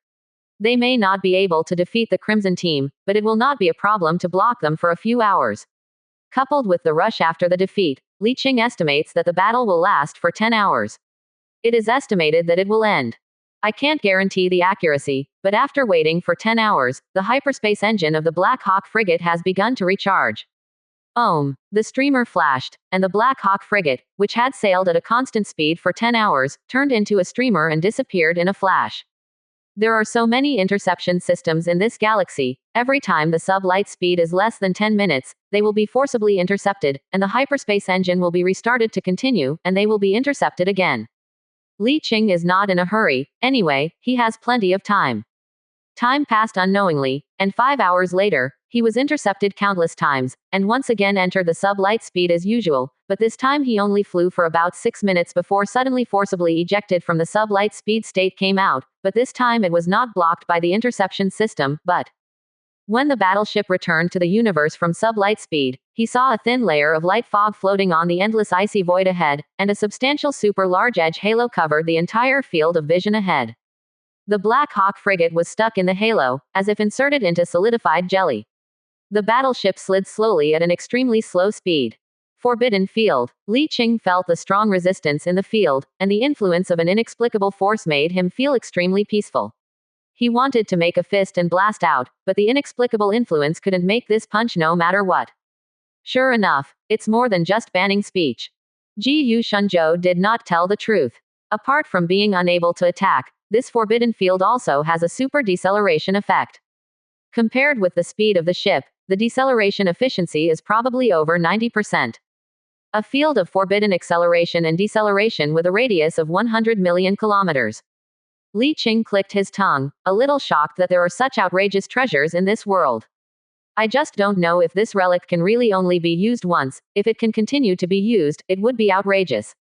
They may not be able to defeat the Crimson Team, but it will not be a problem to block them for a few hours. Coupled with the rush after the defeat, Li Qing estimates that the battle will last for 10 hours. It is estimated that it will end. I can't guarantee the accuracy, but after waiting for 10 hours, the hyperspace engine of the Black Hawk frigate has begun to recharge. The streamer flashed, and the Black Hawk frigate, which had sailed at a constant speed for 10 hours, turned into a streamer and disappeared in a flash. There are so many interception systems in this galaxy. Every time the sub-light speed is less than 10 minutes, they will be forcibly intercepted, and the hyperspace engine will be restarted to continue, and they will be intercepted again. Li Qing is not in a hurry. Anyway, he has plenty of time. Time passed unknowingly, and 5 hours later, he was intercepted countless times, and once again entered the sub-light speed as usual, but this time he only flew for about 6 minutes before suddenly forcibly ejected from the sub-light speed state came out, but this time it was not blocked by the interception system, but when the battleship returned to the universe from sub-light speed, he saw a thin layer of light fog floating on the endless icy void ahead, and a substantial super-large edge halo covered the entire field of vision ahead. The Black Hawk frigate was stuck in the halo, as if inserted into solidified jelly. The battleship slid slowly at an extremely slow speed. Forbidden field. Li Qing felt the strong resistance in the field, and the influence of an inexplicable force made him feel extremely peaceful. He wanted to make a fist and blast out, but the inexplicable influence couldn't make this punch no matter what. Sure enough, it's more than just banning speech. Ji Yu Shunzhou did not tell the truth. Apart from being unable to attack, this forbidden field also has a super deceleration effect. Compared with the speed of the ship, the deceleration efficiency is probably over 90%. A field of forbidden acceleration and deceleration with a radius of 100 million kilometers. Li Qing clicked his tongue, a little shocked that there are such outrageous treasures in this world. I just don't know if this relic can really only be used once. If it can continue to be used, it would be outrageous.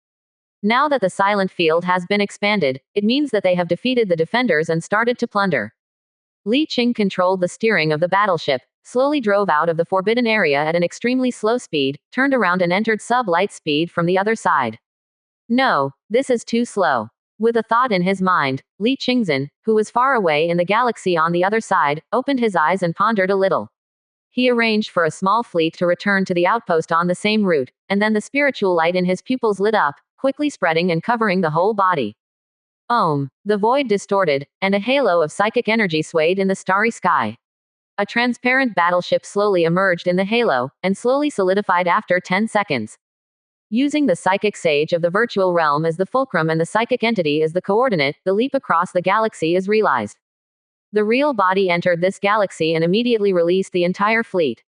Now that the silent field has been expanded, it means that they have defeated the defenders and started to plunder. Li Qing controlled the steering of the battleship, slowly drove out of the forbidden area at an extremely slow speed, turned around and entered sub-light speed from the other side. No, this is too slow. With a thought in his mind, Li Qingzhen, who was far away in the galaxy on the other side, opened his eyes and pondered a little. He arranged for a small fleet to return to the outpost on the same route, and then the spiritual light in his pupils lit up, quickly spreading and covering the whole body. The void distorted, and a halo of psychic energy swayed in the starry sky. A transparent battleship slowly emerged in the halo, and slowly solidified after 10 seconds. Using the psychic sage of the virtual realm as the fulcrum and the psychic entity as the coordinate, the leap across the galaxy is realized. The real body entered this galaxy and immediately released the entire fleet.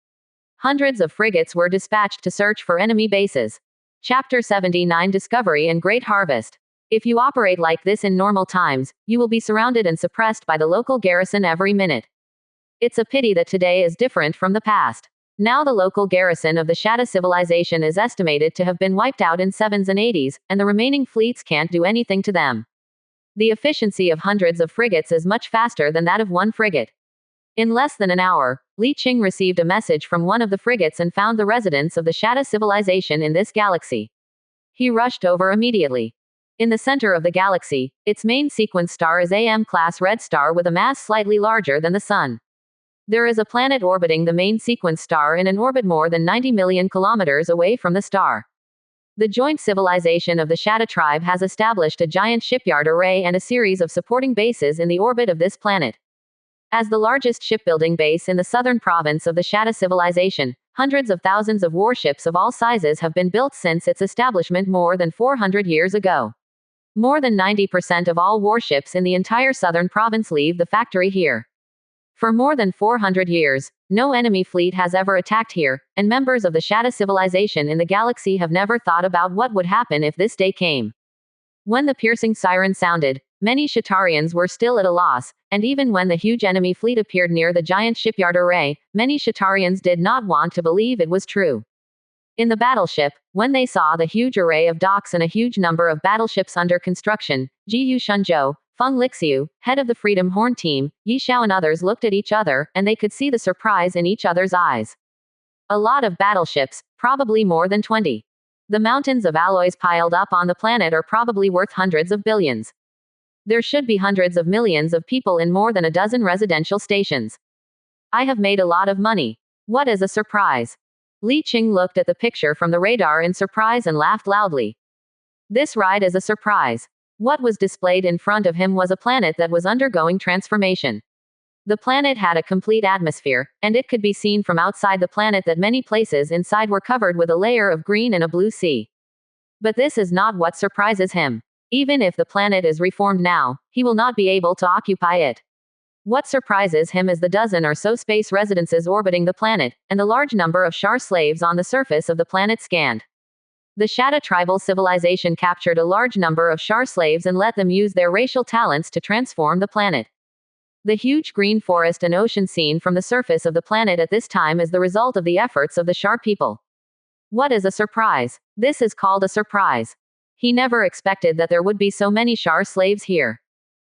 Hundreds of frigates were dispatched to search for enemy bases. Chapter 79 Discovery and Great Harvest. If you operate like this in normal times, you will be surrounded and suppressed by the local garrison every minute. It's a pity that today is different from the past. Now the local garrison of the Shadow civilization is estimated to have been wiped out in 7s and 80s, and the remaining fleets can't do anything to them. The efficiency of hundreds of frigates is much faster than that of one frigate. In less than an hour, Li Qing received a message from one of the frigates and found the residence of the Shadow civilization in this galaxy. He rushed over immediately. In the center of the galaxy, its main sequence star is AM-class red star with a mass slightly larger than the Sun. There is a planet orbiting the main sequence star in an orbit more than 90 million kilometers away from the star. The joint civilization of the Shadow tribe has established a giant shipyard array and a series of supporting bases in the orbit of this planet. As the largest shipbuilding base in the southern province of the Shadow civilization, hundreds of thousands of warships of all sizes have been built since its establishment more than 400 years ago. More than 90% of all warships in the entire southern province leave the factory here. For more than 400 years, no enemy fleet has ever attacked here, and members of the Shadow civilization in the galaxy have never thought about what would happen if this day came. When the piercing siren sounded, many Shatarians were still at a loss, and even when the huge enemy fleet appeared near the giant shipyard array, many Shatarians did not want to believe it was true. In the battleship, when they saw the huge array of docks and a huge number of battleships under construction, Ji Yu Shunzhou, Feng Lixiu, head of the Freedom Horn team, Yi Xiao and others looked at each other, and they could see the surprise in each other's eyes. A lot of battleships, probably more than 20. The mountains of alloys piled up on the planet are probably worth hundreds of billions. There should be hundreds of millions of people in more than a dozen residential stations. I have made a lot of money. What is a surprise? Li Qing looked at the picture from the radar in surprise and laughed loudly. This ride is a surprise. What was displayed in front of him was a planet that was undergoing transformation. The planet had a complete atmosphere, and it could be seen from outside the planet that many places inside were covered with a layer of green and a blue sea. But this is not what surprises him. Even if the planet is reformed now, he will not be able to occupy it. What surprises him is the dozen or so space residences orbiting the planet, and the large number of Shar slaves on the surface of the planet scanned. The Shadow tribal civilization captured a large number of Shar slaves and let them use their racial talents to transform the planet. The huge green forest and ocean seen from the surface of the planet at this time is the result of the efforts of the Shar people. What is a surprise? This is called a surprise. He never expected that there would be so many Shar slaves here.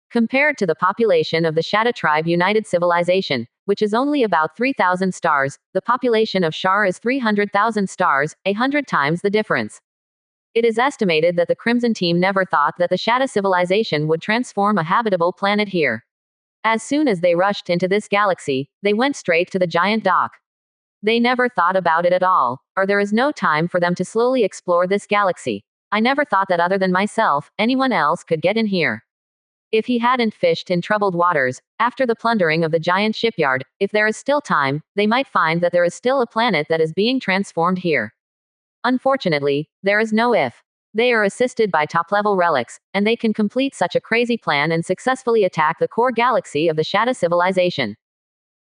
Compared to the population of the Shadow tribe United Civilization, which is only about 3,000 stars, the population of Shar is 300,000 stars, 100 times the difference. It is estimated that the Crimson Team never thought that the Shadow civilization would transform a habitable planet here. As soon as they rushed into this galaxy, they went straight to the giant dock. They never thought about it at all, or there is no time for them to slowly explore this galaxy. I never thought that other than myself, anyone else could get in here. If he hadn't fished in troubled waters, after the plundering of the giant shipyard, if there is still time, they might find that there is still a planet that is being transformed here. Unfortunately, there is no if. They are assisted by top-level relics, and they can complete such a crazy plan and successfully attack the core galaxy of the Shadow civilization.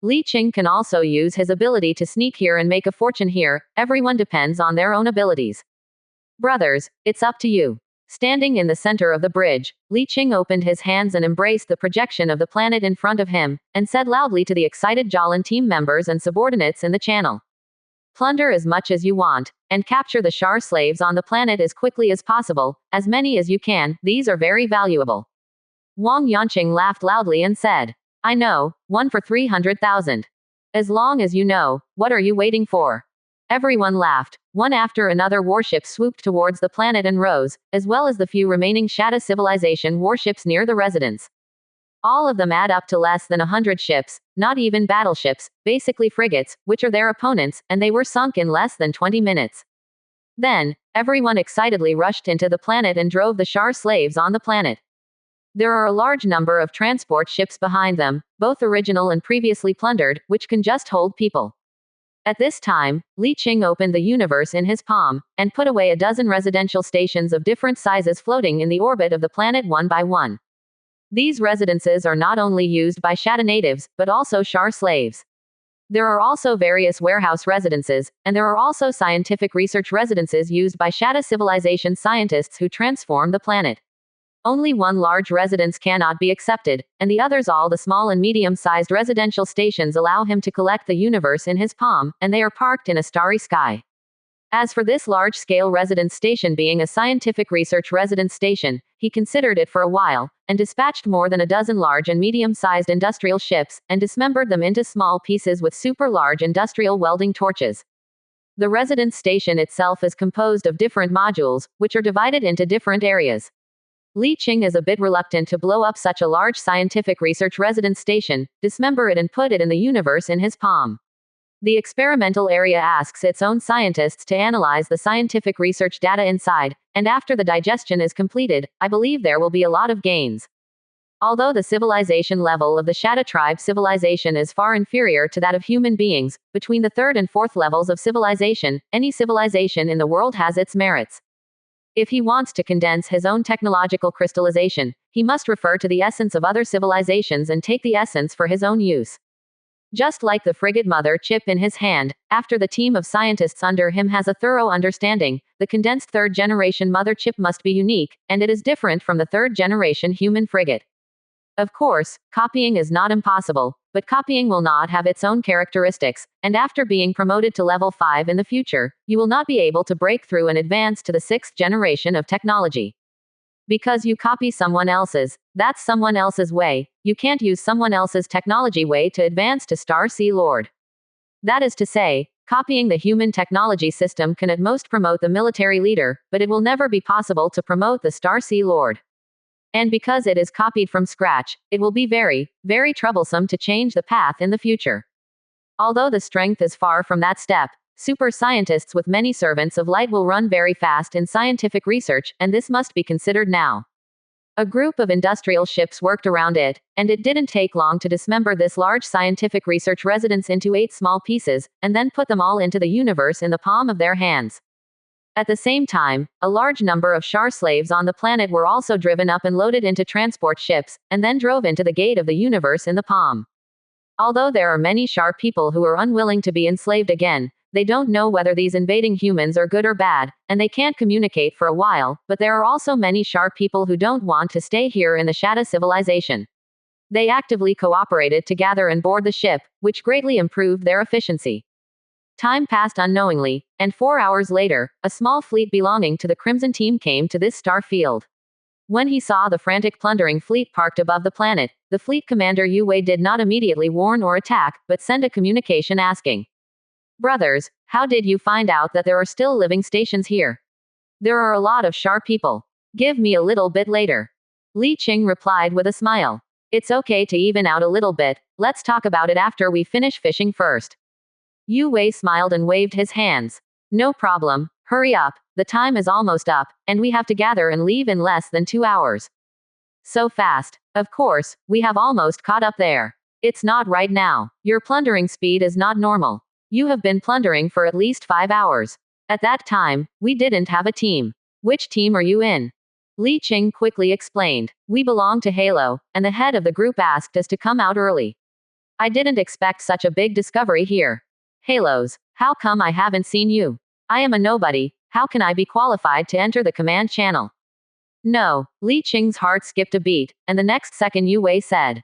Li Qing can also use his ability to sneak here and make a fortune here. Everyone depends on their own abilities. Brothers, it's up to you. Standing in the center of the bridge, Li Qing opened his hands and embraced the projection of the planet in front of him, and said loudly to the excited Jolin team members and subordinates in the channel. Plunder as much as you want, and capture the Shar slaves on the planet as quickly as possible, as many as you can, these are very valuable. Wang Yanqing laughed loudly and said, I know, 1 for 300,000. As long as you know, what are you waiting for? Everyone laughed. One after another warships swooped towards the planet and rose, as well as the few remaining Shadow civilization warships near the residence. All of them add up to less than 100 ships, not even battleships, basically frigates, which are their opponents, and they were sunk in less than 20 minutes. Then, everyone excitedly rushed into the planet and drove the Shar slaves on the planet. There are a large number of transport ships behind them, both original and previously plundered, which can just hold people. At this time, Li Qing opened the universe in his palm, and put away a dozen residential stations of different sizes floating in the orbit of the planet one by one. These residences are not only used by Shadow natives, but also Shar slaves. There are also various warehouse residences, and there are also scientific research residences used by Shadow civilization scientists who transform the planet. Only one large residence cannot be accepted, and the others, all the small and medium-sized residential stations, allow him to collect the universe in his palm, and they are parked in a starry sky. As for this large-scale residence station being a scientific research residence station, he considered it for a while, and dispatched more than a dozen large and medium-sized industrial ships, and dismembered them into small pieces with super-large industrial welding torches. The residence station itself is composed of different modules, which are divided into different areas. Li Qing is a bit reluctant to blow up such a large scientific research residence station, dismember it and put it in the universe in his palm. The experimental area asks its own scientists to analyze the scientific research data inside, and after the digestion is completed, I believe there will be a lot of gains. Although the civilization level of the Shadow tribe civilization is far inferior to that of human beings, between the third and fourth levels of civilization, any civilization in the world has its merits. If he wants to condense his own technological crystallization, he must refer to the essence of other civilizations and take the essence for his own use. Just like the frigate mother chip in his hand, after the team of scientists under him has a thorough understanding, the condensed third-generation mother chip must be unique, and it is different from the third-generation human frigate. Of course, copying is not impossible, but copying will not have its own characteristics, and after being promoted to level 5 in the future, you will not be able to break through and advance to the 6th generation of technology. Because you copy someone else's, that's someone else's way, you can't use someone else's technology way to advance to Star Sea Lord. That is to say, copying the human technology system can at most promote the military leader, but it will never be possible to promote the Star Sea Lord. And because it is copied from scratch, it will be very, very troublesome to change the path in the future. Although the strength is far from that step, super scientists with many servants of light will run very fast in scientific research, and this must be considered now. A group of industrial ships worked around it, and it didn't take long to dismember this large scientific research residence into 8 small pieces, and then put them all into the universe in the palm of their hands. At the same time, a large number of Shar slaves on the planet were also driven up and loaded into transport ships, and then drove into the gate of the universe in the palm. Although there are many Shar people who are unwilling to be enslaved again, they don't know whether these invading humans are good or bad, and they can't communicate for a while, but there are also many Shar people who don't want to stay here in the Shadow civilization. They actively cooperated to gather and board the ship, which greatly improved their efficiency. Time passed unknowingly, and 4 hours later, a small fleet belonging to the Crimson Team came to this star field. When he saw the frantic plundering fleet parked above the planet, the fleet commander Yu Wei did not immediately warn or attack, but sent a communication asking, "Brothers, how did you find out that there are still living stations here? There are a lot of Shar people. Give me a little bit later." Li Qing replied with a smile. "It's okay to even out a little bit, let's talk about it after we finish fishing first." Yu Wei smiled and waved his hands. "No problem, hurry up, the time is almost up, and we have to gather and leave in less than 2 hours." So fast. Of course, we have almost caught up there. It's not right now. Your plundering speed is not normal. You have been plundering for at least 5 hours. At that time, we didn't have a team. Which team are you in? Li Qing quickly explained. We belong to Halo, and the head of the group asked us to come out early. I didn't expect such a big discovery here. Halos, how come I haven't seen you? I am a nobody, how can I be qualified to enter the command channel? No, Li Qing's heart skipped a beat, and the next second Yu Wei said.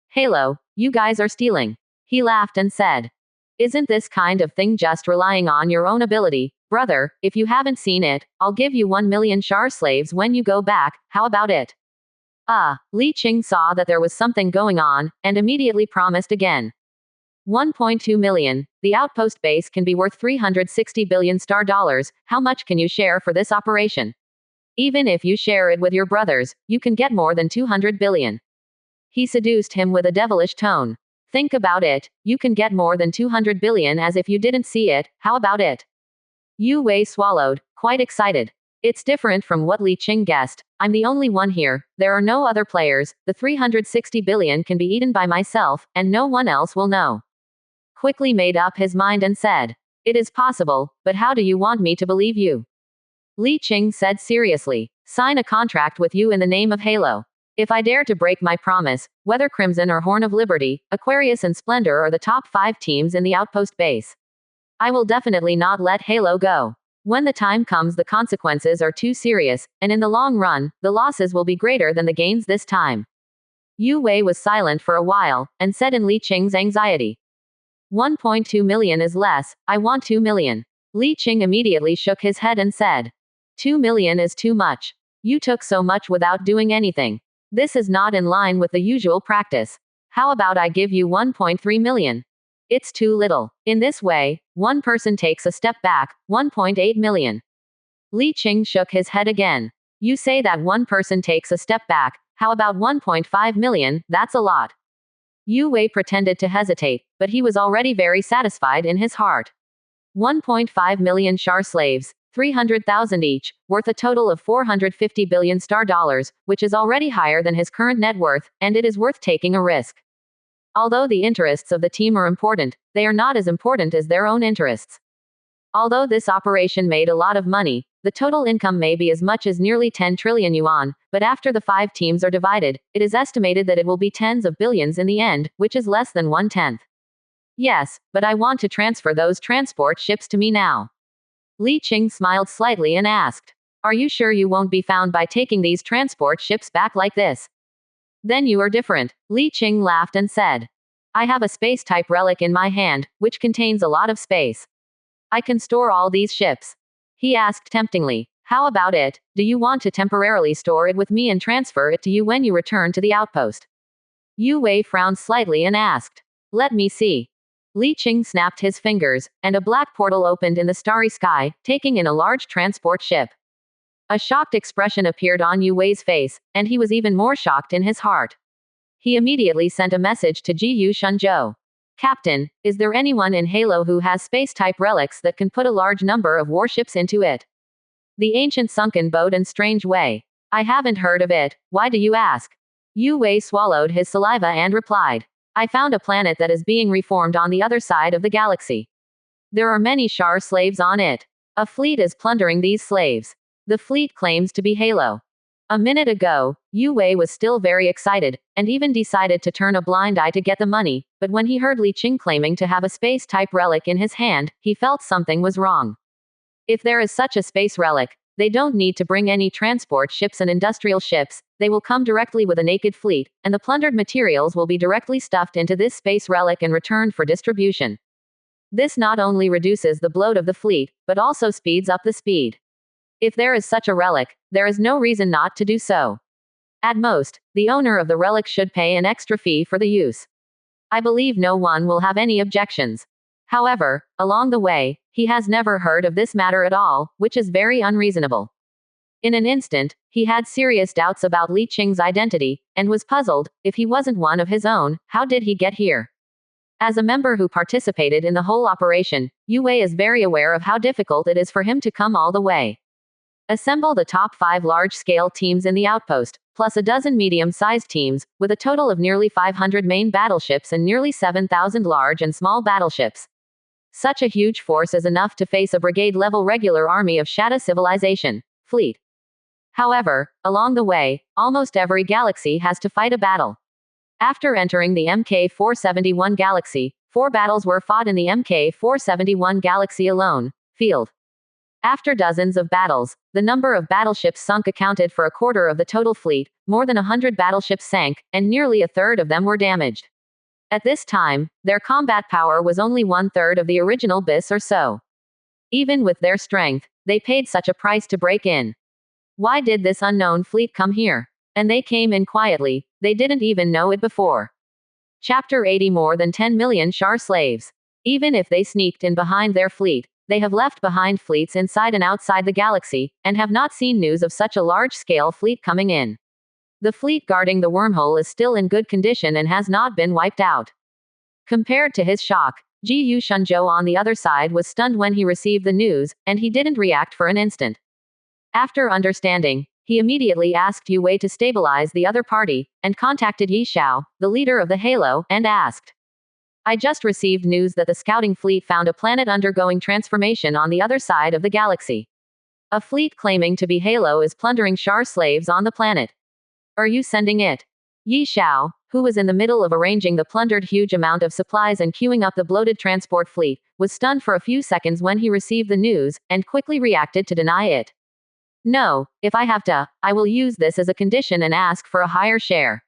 Halo, you guys are stealing. He laughed and said. Isn't this kind of thing just relying on your own ability? Brother, if you haven't seen it, I'll give you 1 million char slaves when you go back, how about it? Li Qing saw that there was something going on, and immediately promised again. 1.2 million. The outpost base can be worth 360 billion star dollars. How much can you share for this operation? Even if you share it with your brothers, you can get more than 200 billion. He seduced him with a devilish tone. Think about it, you can get more than 200 billion as if you didn't see it, how about it? Yu Wei swallowed, quite excited. It's different from what Li Qing guessed. I'm the only one here, there are no other players, the 360 billion can be eaten by myself, and no one else will know. Quickly made up his mind and said. It is possible, but how do you want me to believe you? Li Qing said seriously. Sign a contract with you in the name of Halo. If I dare to break my promise, whether Crimson or Horn of Liberty, Aquarius and Splendor are the top 5 teams in the outpost base. I will definitely not let Halo go. When the time comes, the consequences are too serious, and in the long run, the losses will be greater than the gains this time. Yu Wei was silent for a while, and said in Li Qing's anxiety. 1.2 million is less, I want 2 million. Li Qing immediately shook his head and said. 2 million is too much. You took so much without doing anything. This is not in line with the usual practice. How about I give you 1.3 million? It's too little. In this way, one person takes a step back, 1.8 million. Li Qing shook his head again. You say that one person takes a step back, how about 1.5 million, that's a lot. Yu Wei pretended to hesitate, but he was already very satisfied in his heart. 1.5 million char slaves, 300,000 each, worth a total of 450 billion star dollars, which is already higher than his current net worth, and it is worth taking a risk. Although the interests of the team are important, they are not as important as their own interests. Although this operation made a lot of money, the total income may be as much as nearly 10 trillion yuan, but after the 5 teams are divided, it is estimated that it will be tens of billions in the end, which is less than 1/10. Yes, but I want to transfer those transport ships to me now. Li Qing smiled slightly and asked. Are you sure you won't be found by taking these transport ships back like this? Then you are different. Li Qing laughed and said. I have a space-type relic in my hand, which contains a lot of space. I can store all these ships. He asked temptingly. How about it? Do you want to temporarily store it with me and transfer it to you when you return to the outpost? Yu Wei frowned slightly and asked. Let me see. Li Qing snapped his fingers, and a black portal opened in the starry sky, taking in a large transport ship. A shocked expression appeared on Yu Wei's face, and he was even more shocked in his heart. He immediately sent a message to Ji Yu Shunzhou. Captain, is there anyone in Halo who has space-type relics that can put a large number of warships into it? The ancient sunken boat and strange way. I haven't heard of it, why do you ask? Yu Wei swallowed his saliva and replied. I found a planet that is being reformed on the other side of the galaxy. There are many char slaves on it. A fleet is plundering these slaves. The fleet claims to be Halo. A minute ago, Yu Wei was still very excited, and even decided to turn a blind eye to get the money, but when he heard Li Qing claiming to have a space-type relic in his hand, he felt something was wrong. If there is such a space relic, they don't need to bring any transport ships and industrial ships, they will come directly with a naked fleet, and the plundered materials will be directly stuffed into this space relic and returned for distribution. This not only reduces the bloat of the fleet, but also speeds up the speed. If there is such a relic, there is no reason not to do so. At most, the owner of the relic should pay an extra fee for the use. I believe no one will have any objections. However, along the way, he has never heard of this matter at all, which is very unreasonable. In an instant, he had serious doubts about Li Qing's identity, and was puzzled. If he wasn't one of his own, how did he get here? As a member who participated in the whole operation, Yu Wei is very aware of how difficult it is for him to come all the way. Assemble the top 5 large-scale teams in the outpost, plus a dozen medium-sized teams, with a total of nearly 500 main battleships and nearly 7,000 large and small battleships. Such a huge force is enough to face a brigade-level regular army of Shadow Civilization fleet. However, along the way, almost every galaxy has to fight a battle. After entering the MK471 galaxy, 4 battles were fought in the MK471 galaxy alone field. After dozens of battles, the number of battleships sunk accounted for a quarter of the total fleet, more than 100 battleships sank, and nearly a third of them were damaged. At this time, their combat power was only 1/3 of the original BIS or so. Even with their strength, they paid such a price to break in. Why did this unknown fleet come here? And they came in quietly, they didn't even know it before. Chapter 80. More than 10 million Shar slaves. Even if they sneaked in behind their fleet, they have left behind fleets inside and outside the galaxy, and have not seen news of such a large-scale fleet coming in. The fleet guarding the wormhole is still in good condition and has not been wiped out. Compared to his shock, Ji Shunzhou on the other side was stunned when he received the news, and he didn't react for an instant. After understanding, he immediately asked Yu Wei to stabilize the other party, and contacted Yi Xiao, the leader of the Halo, and asked, I just received news that the scouting fleet found a planet undergoing transformation on the other side of the galaxy. A fleet claiming to be Halo is plundering Shar slaves on the planet. Are you sending it? Yi Xiao, who was in the middle of arranging the plundered huge amount of supplies and queuing up the bloated transport fleet, was stunned for a few seconds when he received the news, and quickly reacted to deny it. No, if I have to, I will use this as a condition and ask for a higher share.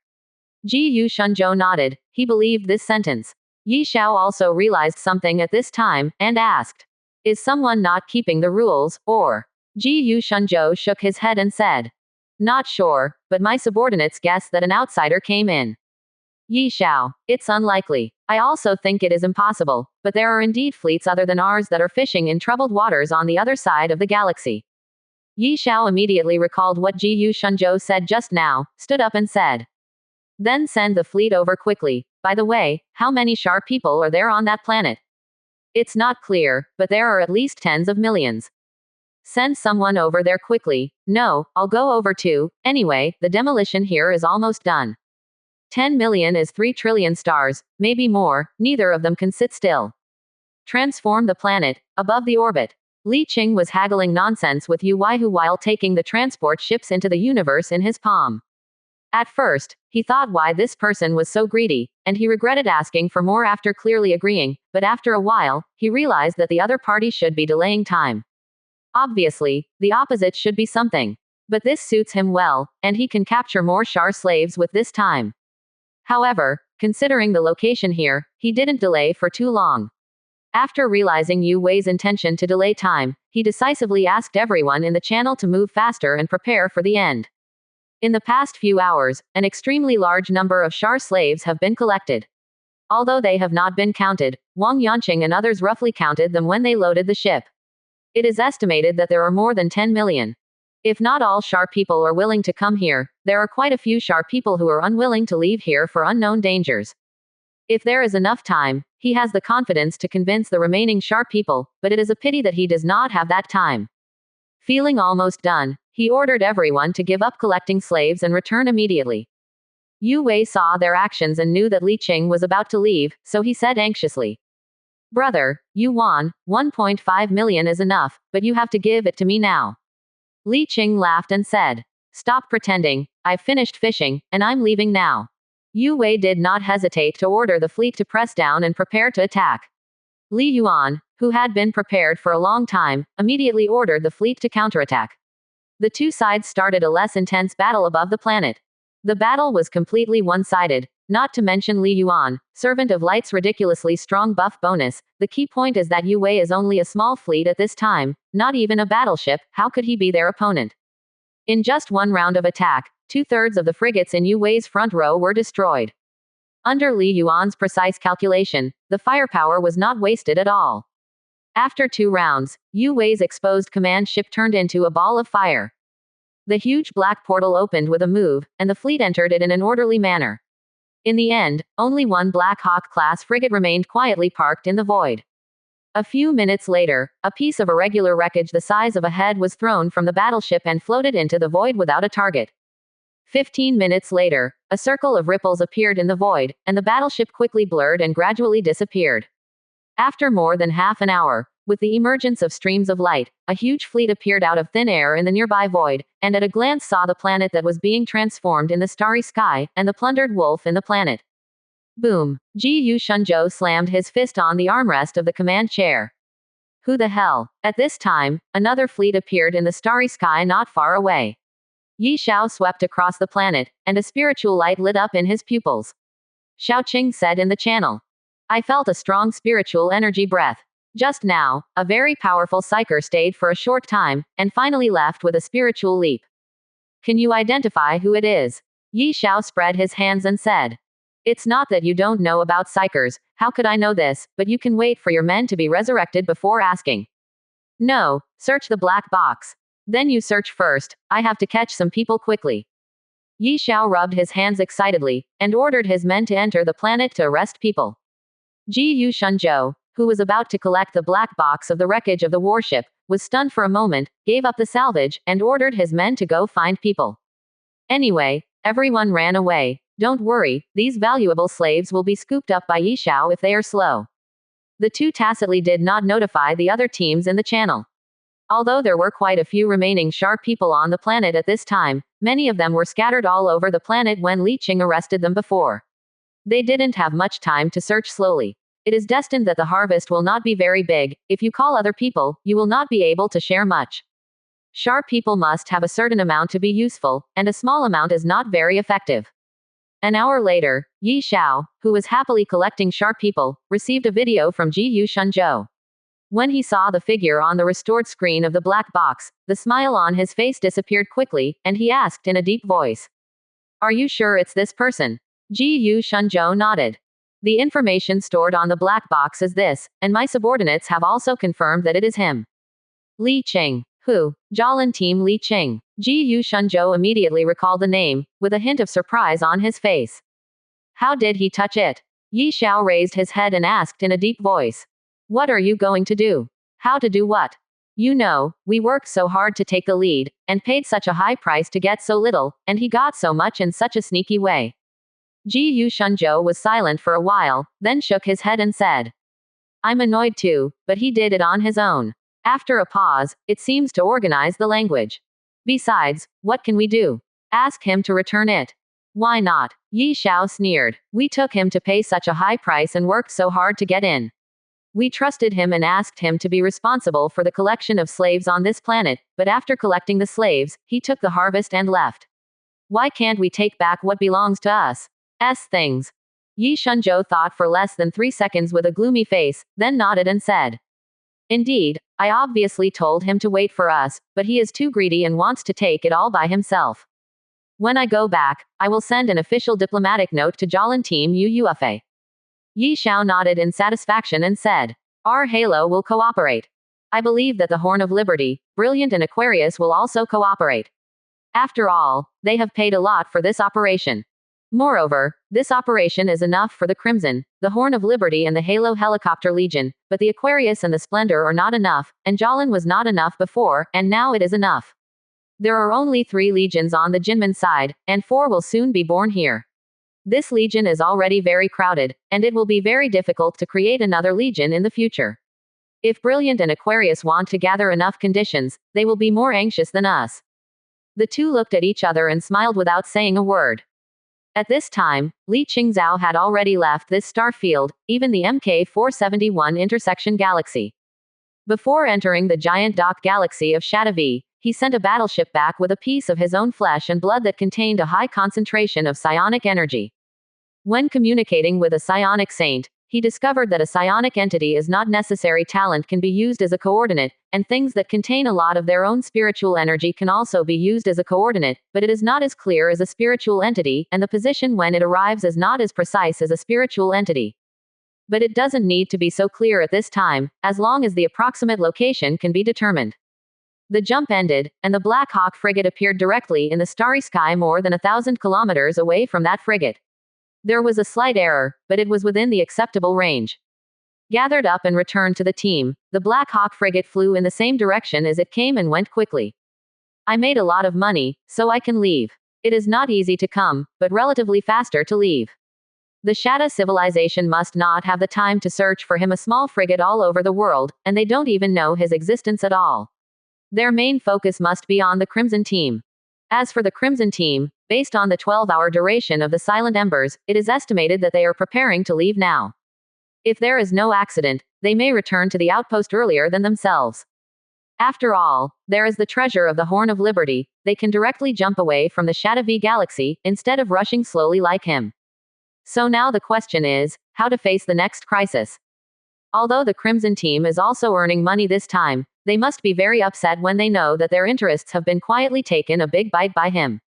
Ji Shunzhou nodded. He believed this sentence. Yi Xiao also realized something at this time, and asked, is someone not keeping the rules, or? Ji Shunzhou shook his head and said, not sure, but my subordinates guess that an outsider came in. Yi Xiao, it's unlikely. I also think it is impossible, but there are indeed fleets other than ours that are fishing in troubled waters on the other side of the galaxy. Yi Xiao immediately recalled what Ji Shunzhou said just now, stood up and said, then send the fleet over quickly. By the way, how many Shar people are there on that planet? It's not clear, but there are at least tens of millions. Send someone over there quickly. No, I'll go over too. Anyway, the demolition here is almost done. 10 million is 3 trillion stars, maybe more, neither of them can sit still. Transform the planet, above the orbit. Li Qing was haggling nonsense with Yu Waihu while taking the transport ships into the universe in his palm. At first, he thought why this person was so greedy, and he regretted asking for more after clearly agreeing, but after a while, he realized that the other party should be delaying time. Obviously, the opposite should be something. But this suits him well, and he can capture more Shar slaves with this time. However, considering the location here, he didn't delay for too long. After realizing Yu Wei's intention to delay time, he decisively asked everyone in the channel to move faster and prepare for the end. In the past few hours, an extremely large number of Shar slaves have been collected. Although they have not been counted, Wang Yanqing and others roughly counted them when they loaded the ship. It is estimated that there are more than 10 million. If not all Shar people are willing to come here, there are quite a few Shar people who are unwilling to leave here for unknown dangers. If there is enough time, he has the confidence to convince the remaining Shar people, but it is a pity that he does not have that time. Feeling almost done, he ordered everyone to give up collecting slaves and return immediately. Yu Wei saw their actions and knew that Li Qing was about to leave, so he said anxiously, brother, Yu Wan, 1.5 million is enough, but you have to give it to me now. Li Qing laughed and said, stop pretending, I've finished fishing, and I'm leaving now. Yu Wei did not hesitate to order the fleet to press down and prepare to attack. Li Yuan, who had been prepared for a long time, immediately ordered the fleet to counterattack. The two sides started a less intense battle above the planet. The battle was completely one-sided, not to mention Li Yuan, servant of light's ridiculously strong buff bonus. The key point is that Yu Wei is only a small fleet at this time, not even a battleship. How could he be their opponent? In just one round of attack, 2/3 of the frigates in Yu Wei's front row were destroyed. Under Li Yuan's precise calculation, the firepower was not wasted at all. After 2 rounds, Yu Wei's exposed command ship turned into a ball of fire. The huge black portal opened with a move, and the fleet entered it in an orderly manner. In the end, only one Black Hawk-class frigate remained quietly parked in the void. A few minutes later, a piece of irregular wreckage the size of a head was thrown from the battleship and floated into the void without a target. 15 minutes later, a circle of ripples appeared in the void, and the battleship quickly blurred and gradually disappeared. After more than half an hour, with the emergence of streams of light, a huge fleet appeared out of thin air in the nearby void, and at a glance saw the planet that was being transformed in the starry sky, and the plundered wolf in the planet. Boom! Ji Yu Shunzhou slammed his fist on the armrest of the command chair. Who the hell? At this time, another fleet appeared in the starry sky not far away. Yi Xiao swept across the planet, and a spiritual light lit up in his pupils. Xiaoqing said in the channel. I felt a strong spiritual energy breath. Just now, a very powerful psyker stayed for a short time, and finally left with a spiritual leap. Can you identify who it is? Yi Xiao spread his hands and said. It's not that you don't know about psychers, how could I know this, but you can wait for your men to be resurrected before asking. No, search the black box. Then you search first, I have to catch some people quickly. Yi Xiao rubbed his hands excitedly, and ordered his men to enter the planet to arrest people. Ji Yu Shunzhou, who was about to collect the black box of the wreckage of the warship, was stunned for a moment, gave up the salvage, and ordered his men to go find people. Anyway, everyone ran away. Don't worry, these valuable slaves will be scooped up by Yi Xiao if they are slow. The two tacitly did not notify the other teams in the channel. Although there were quite a few remaining sharp people on the planet at this time, many of them were scattered all over the planet when Li Qing arrested them before. They didn't have much time to search slowly. It is destined that the harvest will not be very big. If you call other people, you will not be able to share much. Sharp people must have a certain amount to be useful, and a small amount is not very effective. An hour later, Yi Xiao, who was happily collecting sharp people, received a video from Ji Yu Shunzhou. When he saw the figure on the restored screen of the black box, the smile on his face disappeared quickly, and he asked in a deep voice. Are you sure it's this person? Ji Yu Shunzhou nodded. The information stored on the black box is this, and my subordinates have also confirmed that it is him. Li Qing. Who? Jolin Team Li Qing. Ji Yu Shunzhou immediately recalled the name, with a hint of surprise on his face. How did he touch it? Yi Xiao raised his head and asked in a deep voice. What are you going to do? How to do what? You know, we worked so hard to take the lead, and paid such a high price to get so little, and he got so much in such a sneaky way. Ji Yu Shunzhou was silent for a while, then shook his head and said. I'm annoyed too, but he did it on his own. After a pause, it seems to organize the language. Besides, what can we do? Ask him to return it. Why not? Yi Xiao sneered. We took him to pay such a high price and worked so hard to get in. We trusted him and asked him to be responsible for the collection of slaves on this planet, but after collecting the slaves, he took the harvest and left. Why can't we take back what belongs to us? Things. Yi Shunzhou thought for less than 3 seconds with a gloomy face, then nodded and said. Indeed, I obviously told him to wait for us, but he is too greedy and wants to take it all by himself. When I go back, I will send an official diplomatic note to Jolin Team UUFA. Yi Xiao nodded in satisfaction and said, our Halo will cooperate. I believe that the Horn of Liberty, Brilliant and Aquarius will also cooperate. After all, they have paid a lot for this operation. Moreover, this operation is enough for the Crimson, the Horn of Liberty and the Halo Helicopter Legion, but the Aquarius and the Splendor are not enough, and Jolin was not enough before, and now it is enough. There are only 3 legions on the Jinman side, and 4 will soon be born here. This legion is already very crowded, and it will be very difficult to create another legion in the future. If Brilliant and Aquarius want to gather enough conditions, they will be more anxious than us. The two looked at each other and smiled without saying a word. At this time, Li Qingzhao had already left this star field, even the MK471 intersection galaxy. Before entering the giant dark galaxy of Shadavi, he sent a battleship back with a piece of his own flesh and blood that contained a high concentration of psionic energy. When communicating with a psionic saint, he discovered that a psionic entity is not necessary talent can be used as a coordinate, and things that contain a lot of their own spiritual energy can also be used as a coordinate, but it is not as clear as a spiritual entity, and the position when it arrives is not as precise as a spiritual entity. But it doesn't need to be so clear at this time, as long as the approximate location can be determined. The jump ended, and the Black Hawk frigate appeared directly in the starry sky more than 1,000 kilometers away from that frigate. There was a slight error, but it was within the acceptable range. gathered up and returned to the team. The Black Hawk frigate flew in the same direction as it came and went quickly. I made a lot of money, so I can leave. It is not easy to come, but relatively faster to leave. The Shatta civilization must not have the time to search for him a small frigate all over the world, and they don't even know his existence at all. Their main focus must be on the Crimson Team. As for the Crimson Team, based on the 12-hour duration of the Silent Embers, it is estimated that they are preparing to leave now. If there is no accident, they may return to the outpost earlier than themselves. After all, there is the treasure of the Horn of Liberty. They can directly jump away from the Shatta V galaxy, instead of rushing slowly like him. So now the question is, how to face the next crisis. Although the Crimson Team is also earning money this time, they must be very upset when they know that their interests have been quietly taken a big bite by him.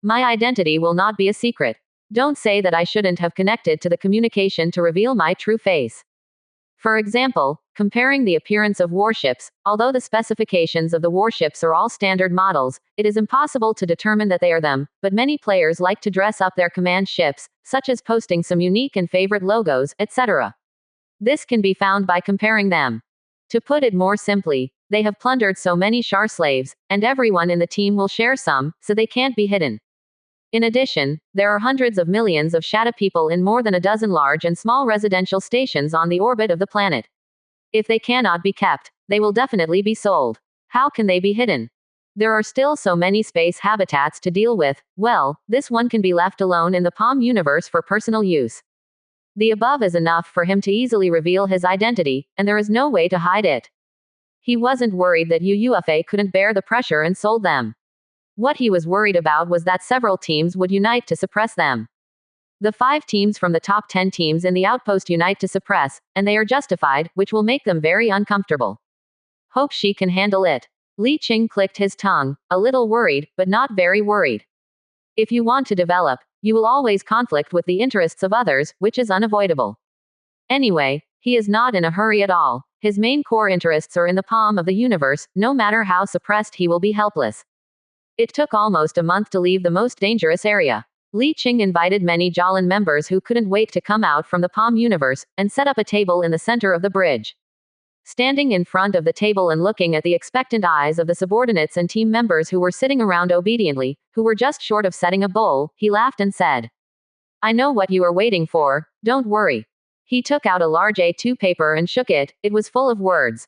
My identity will not be a secret. Don't say that I shouldn't have connected to the communication to reveal my true face. For example, comparing the appearance of warships, although the specifications of the warships are all standard models, it is impossible to determine that they are them, but many players like to dress up their command ships, such as posting some unique and favorite logos, etc. This can be found by comparing them. To put it more simply, they have plundered so many Shar slaves, and everyone in the team will share some, so they can't be hidden. In addition, there are hundreds of millions of Shatta people in more than a dozen large and small residential stations on the orbit of the planet. If they cannot be kept, they will definitely be sold. How can they be hidden? There are still so many space habitats to deal with. Well, this one can be left alone in the Palm universe for personal use. The above is enough for him to easily reveal his identity, and there is no way to hide it. He wasn't worried that UUFA couldn't bear the pressure and sold them. What he was worried about was that several teams would unite to suppress them. The 5 teams from the top 10 teams in the outpost unite to suppress, and they are justified, which will make them very uncomfortable. Hope she can handle it. Li Qing clicked his tongue, a little worried, but not very worried. If you want to develop, you will always conflict with the interests of others, which is unavoidable. Anyway, he is not in a hurry at all. His main core interests are in the palm of the universe. No matter how suppressed, he will be helpless. It took almost a month to leave the most dangerous area. Li Qing invited many Jolin members who couldn't wait to come out from the Palm universe, and set up a table in the center of the bridge. Standing in front of the table and looking at the expectant eyes of the subordinates and team members who were sitting around obediently, who were just short of setting a bowl, he laughed and said, "I know what you are waiting for, don't worry." He took out a large A2 paper and shook it. It was full of words.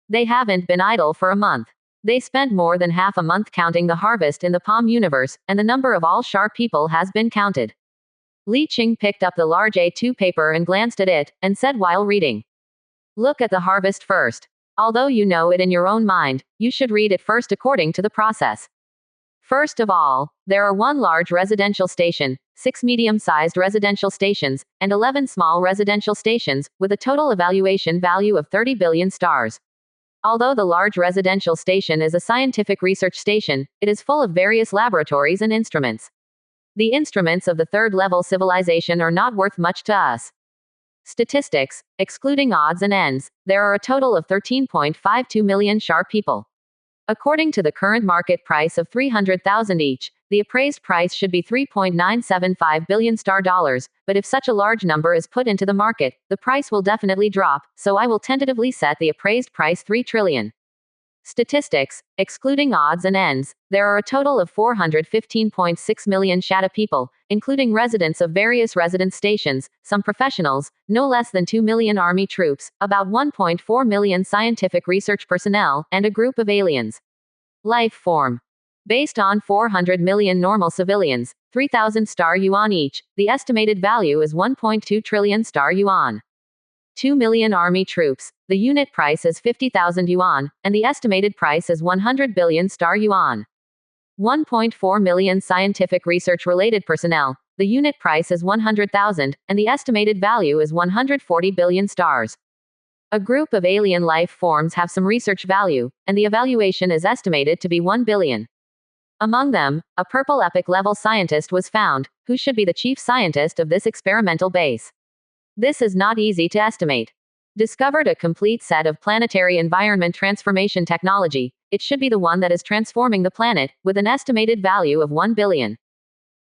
They haven't been idle for a month. They spent more than half a month counting the harvest in the Palm universe, and the number of all Shar people has been counted. Li Qing picked up the large A2 paper and glanced at it, and said while reading, "Look at the harvest first. Although you know it in your own mind, you should read it first according to the process. First of all, there are 1 large residential station, 6 medium-sized residential stations, and 11 small residential stations, with a total evaluation value of 30 billion stars. Although the large residential station is a scientific research station, it is full of various laboratories and instruments. The instruments of the 3rd-level civilization are not worth much to us. Statistics, excluding odds and ends, there are a total of 13.52 million Shar people. According to the current market price of 300,000 each, the appraised price should be 3.975 billion star dollars, but if such a large number is put into the market, the price will definitely drop, so I will tentatively set the appraised price 3 trillion. Statistics, excluding odds and ends, there are a total of 415.6 million Shatta people, including residents of various residence stations, some professionals, no less than 2 million army troops, about 1.4 million scientific research personnel, and a group of aliens. Life form. Based on 400 million normal civilians, 3,000 star yuan each, the estimated value is 1.2 trillion star yuan. 2 million army troops, the unit price is 50,000 yuan, and the estimated price is 100 billion star yuan. 1.4 million scientific research-related personnel, the unit price is 100,000, and the estimated value is 140 billion stars. A group of alien life forms have some research value, and the evaluation is estimated to be 1 billion. Among them, a purple epic level scientist was found, who should be the chief scientist of this experimental base. This is not easy to estimate. Discovered a complete set of planetary environment transformation technology, it should be the one that is transforming the planet, with an estimated value of 1 billion.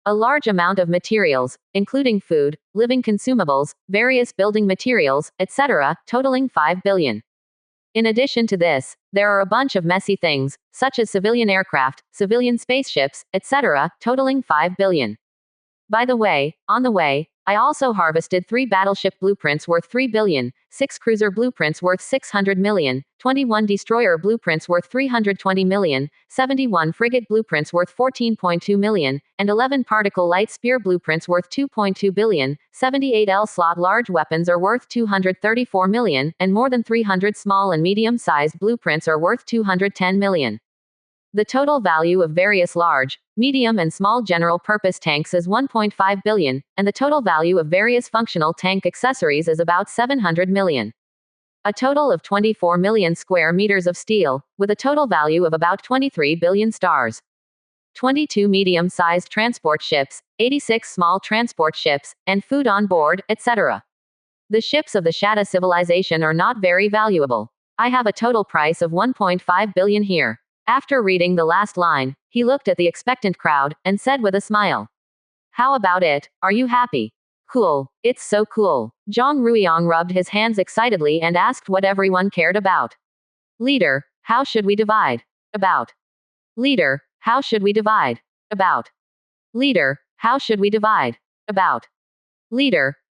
A large amount of materials, including food, living consumables, various building materials, etc., totaling 5 billion. In addition to this, there are a bunch of messy things, such as civilian aircraft, civilian spaceships, etc., totaling 5 billion. By the way, on the way, I also harvested 3 battleship blueprints worth 3 billion, 6 cruiser blueprints worth 600 million, 21 destroyer blueprints worth 320 million, 71 frigate blueprints worth 14.2 million, and 11 particle light spear blueprints worth 2.2 billion, 78 L-slot large weapons are worth 234 million, and more than 300 small and medium-sized blueprints are worth 210 million. The total value of various large, medium and small general-purpose tanks is 1.5 billion, and the total value of various functional tank accessories is about 700 million. A total of 24 million square meters of steel, with a total value of about 23 billion stars. 22 medium-sized transport ships, 86 small transport ships, and food on board, etc. The ships of the Shatta civilization are not very valuable. I have a total price of 1.5 billion here. After reading the last line, he looked at the expectant crowd and said with a smile, "How about it? Are you happy?" "Cool. It's so cool." Zhang Ruiyang rubbed his hands excitedly and asked what everyone cared about. "Leader, how should we divide?" "About." "Leader, how should we divide?" "About." "Leader, how should we divide?" "About." "Leader,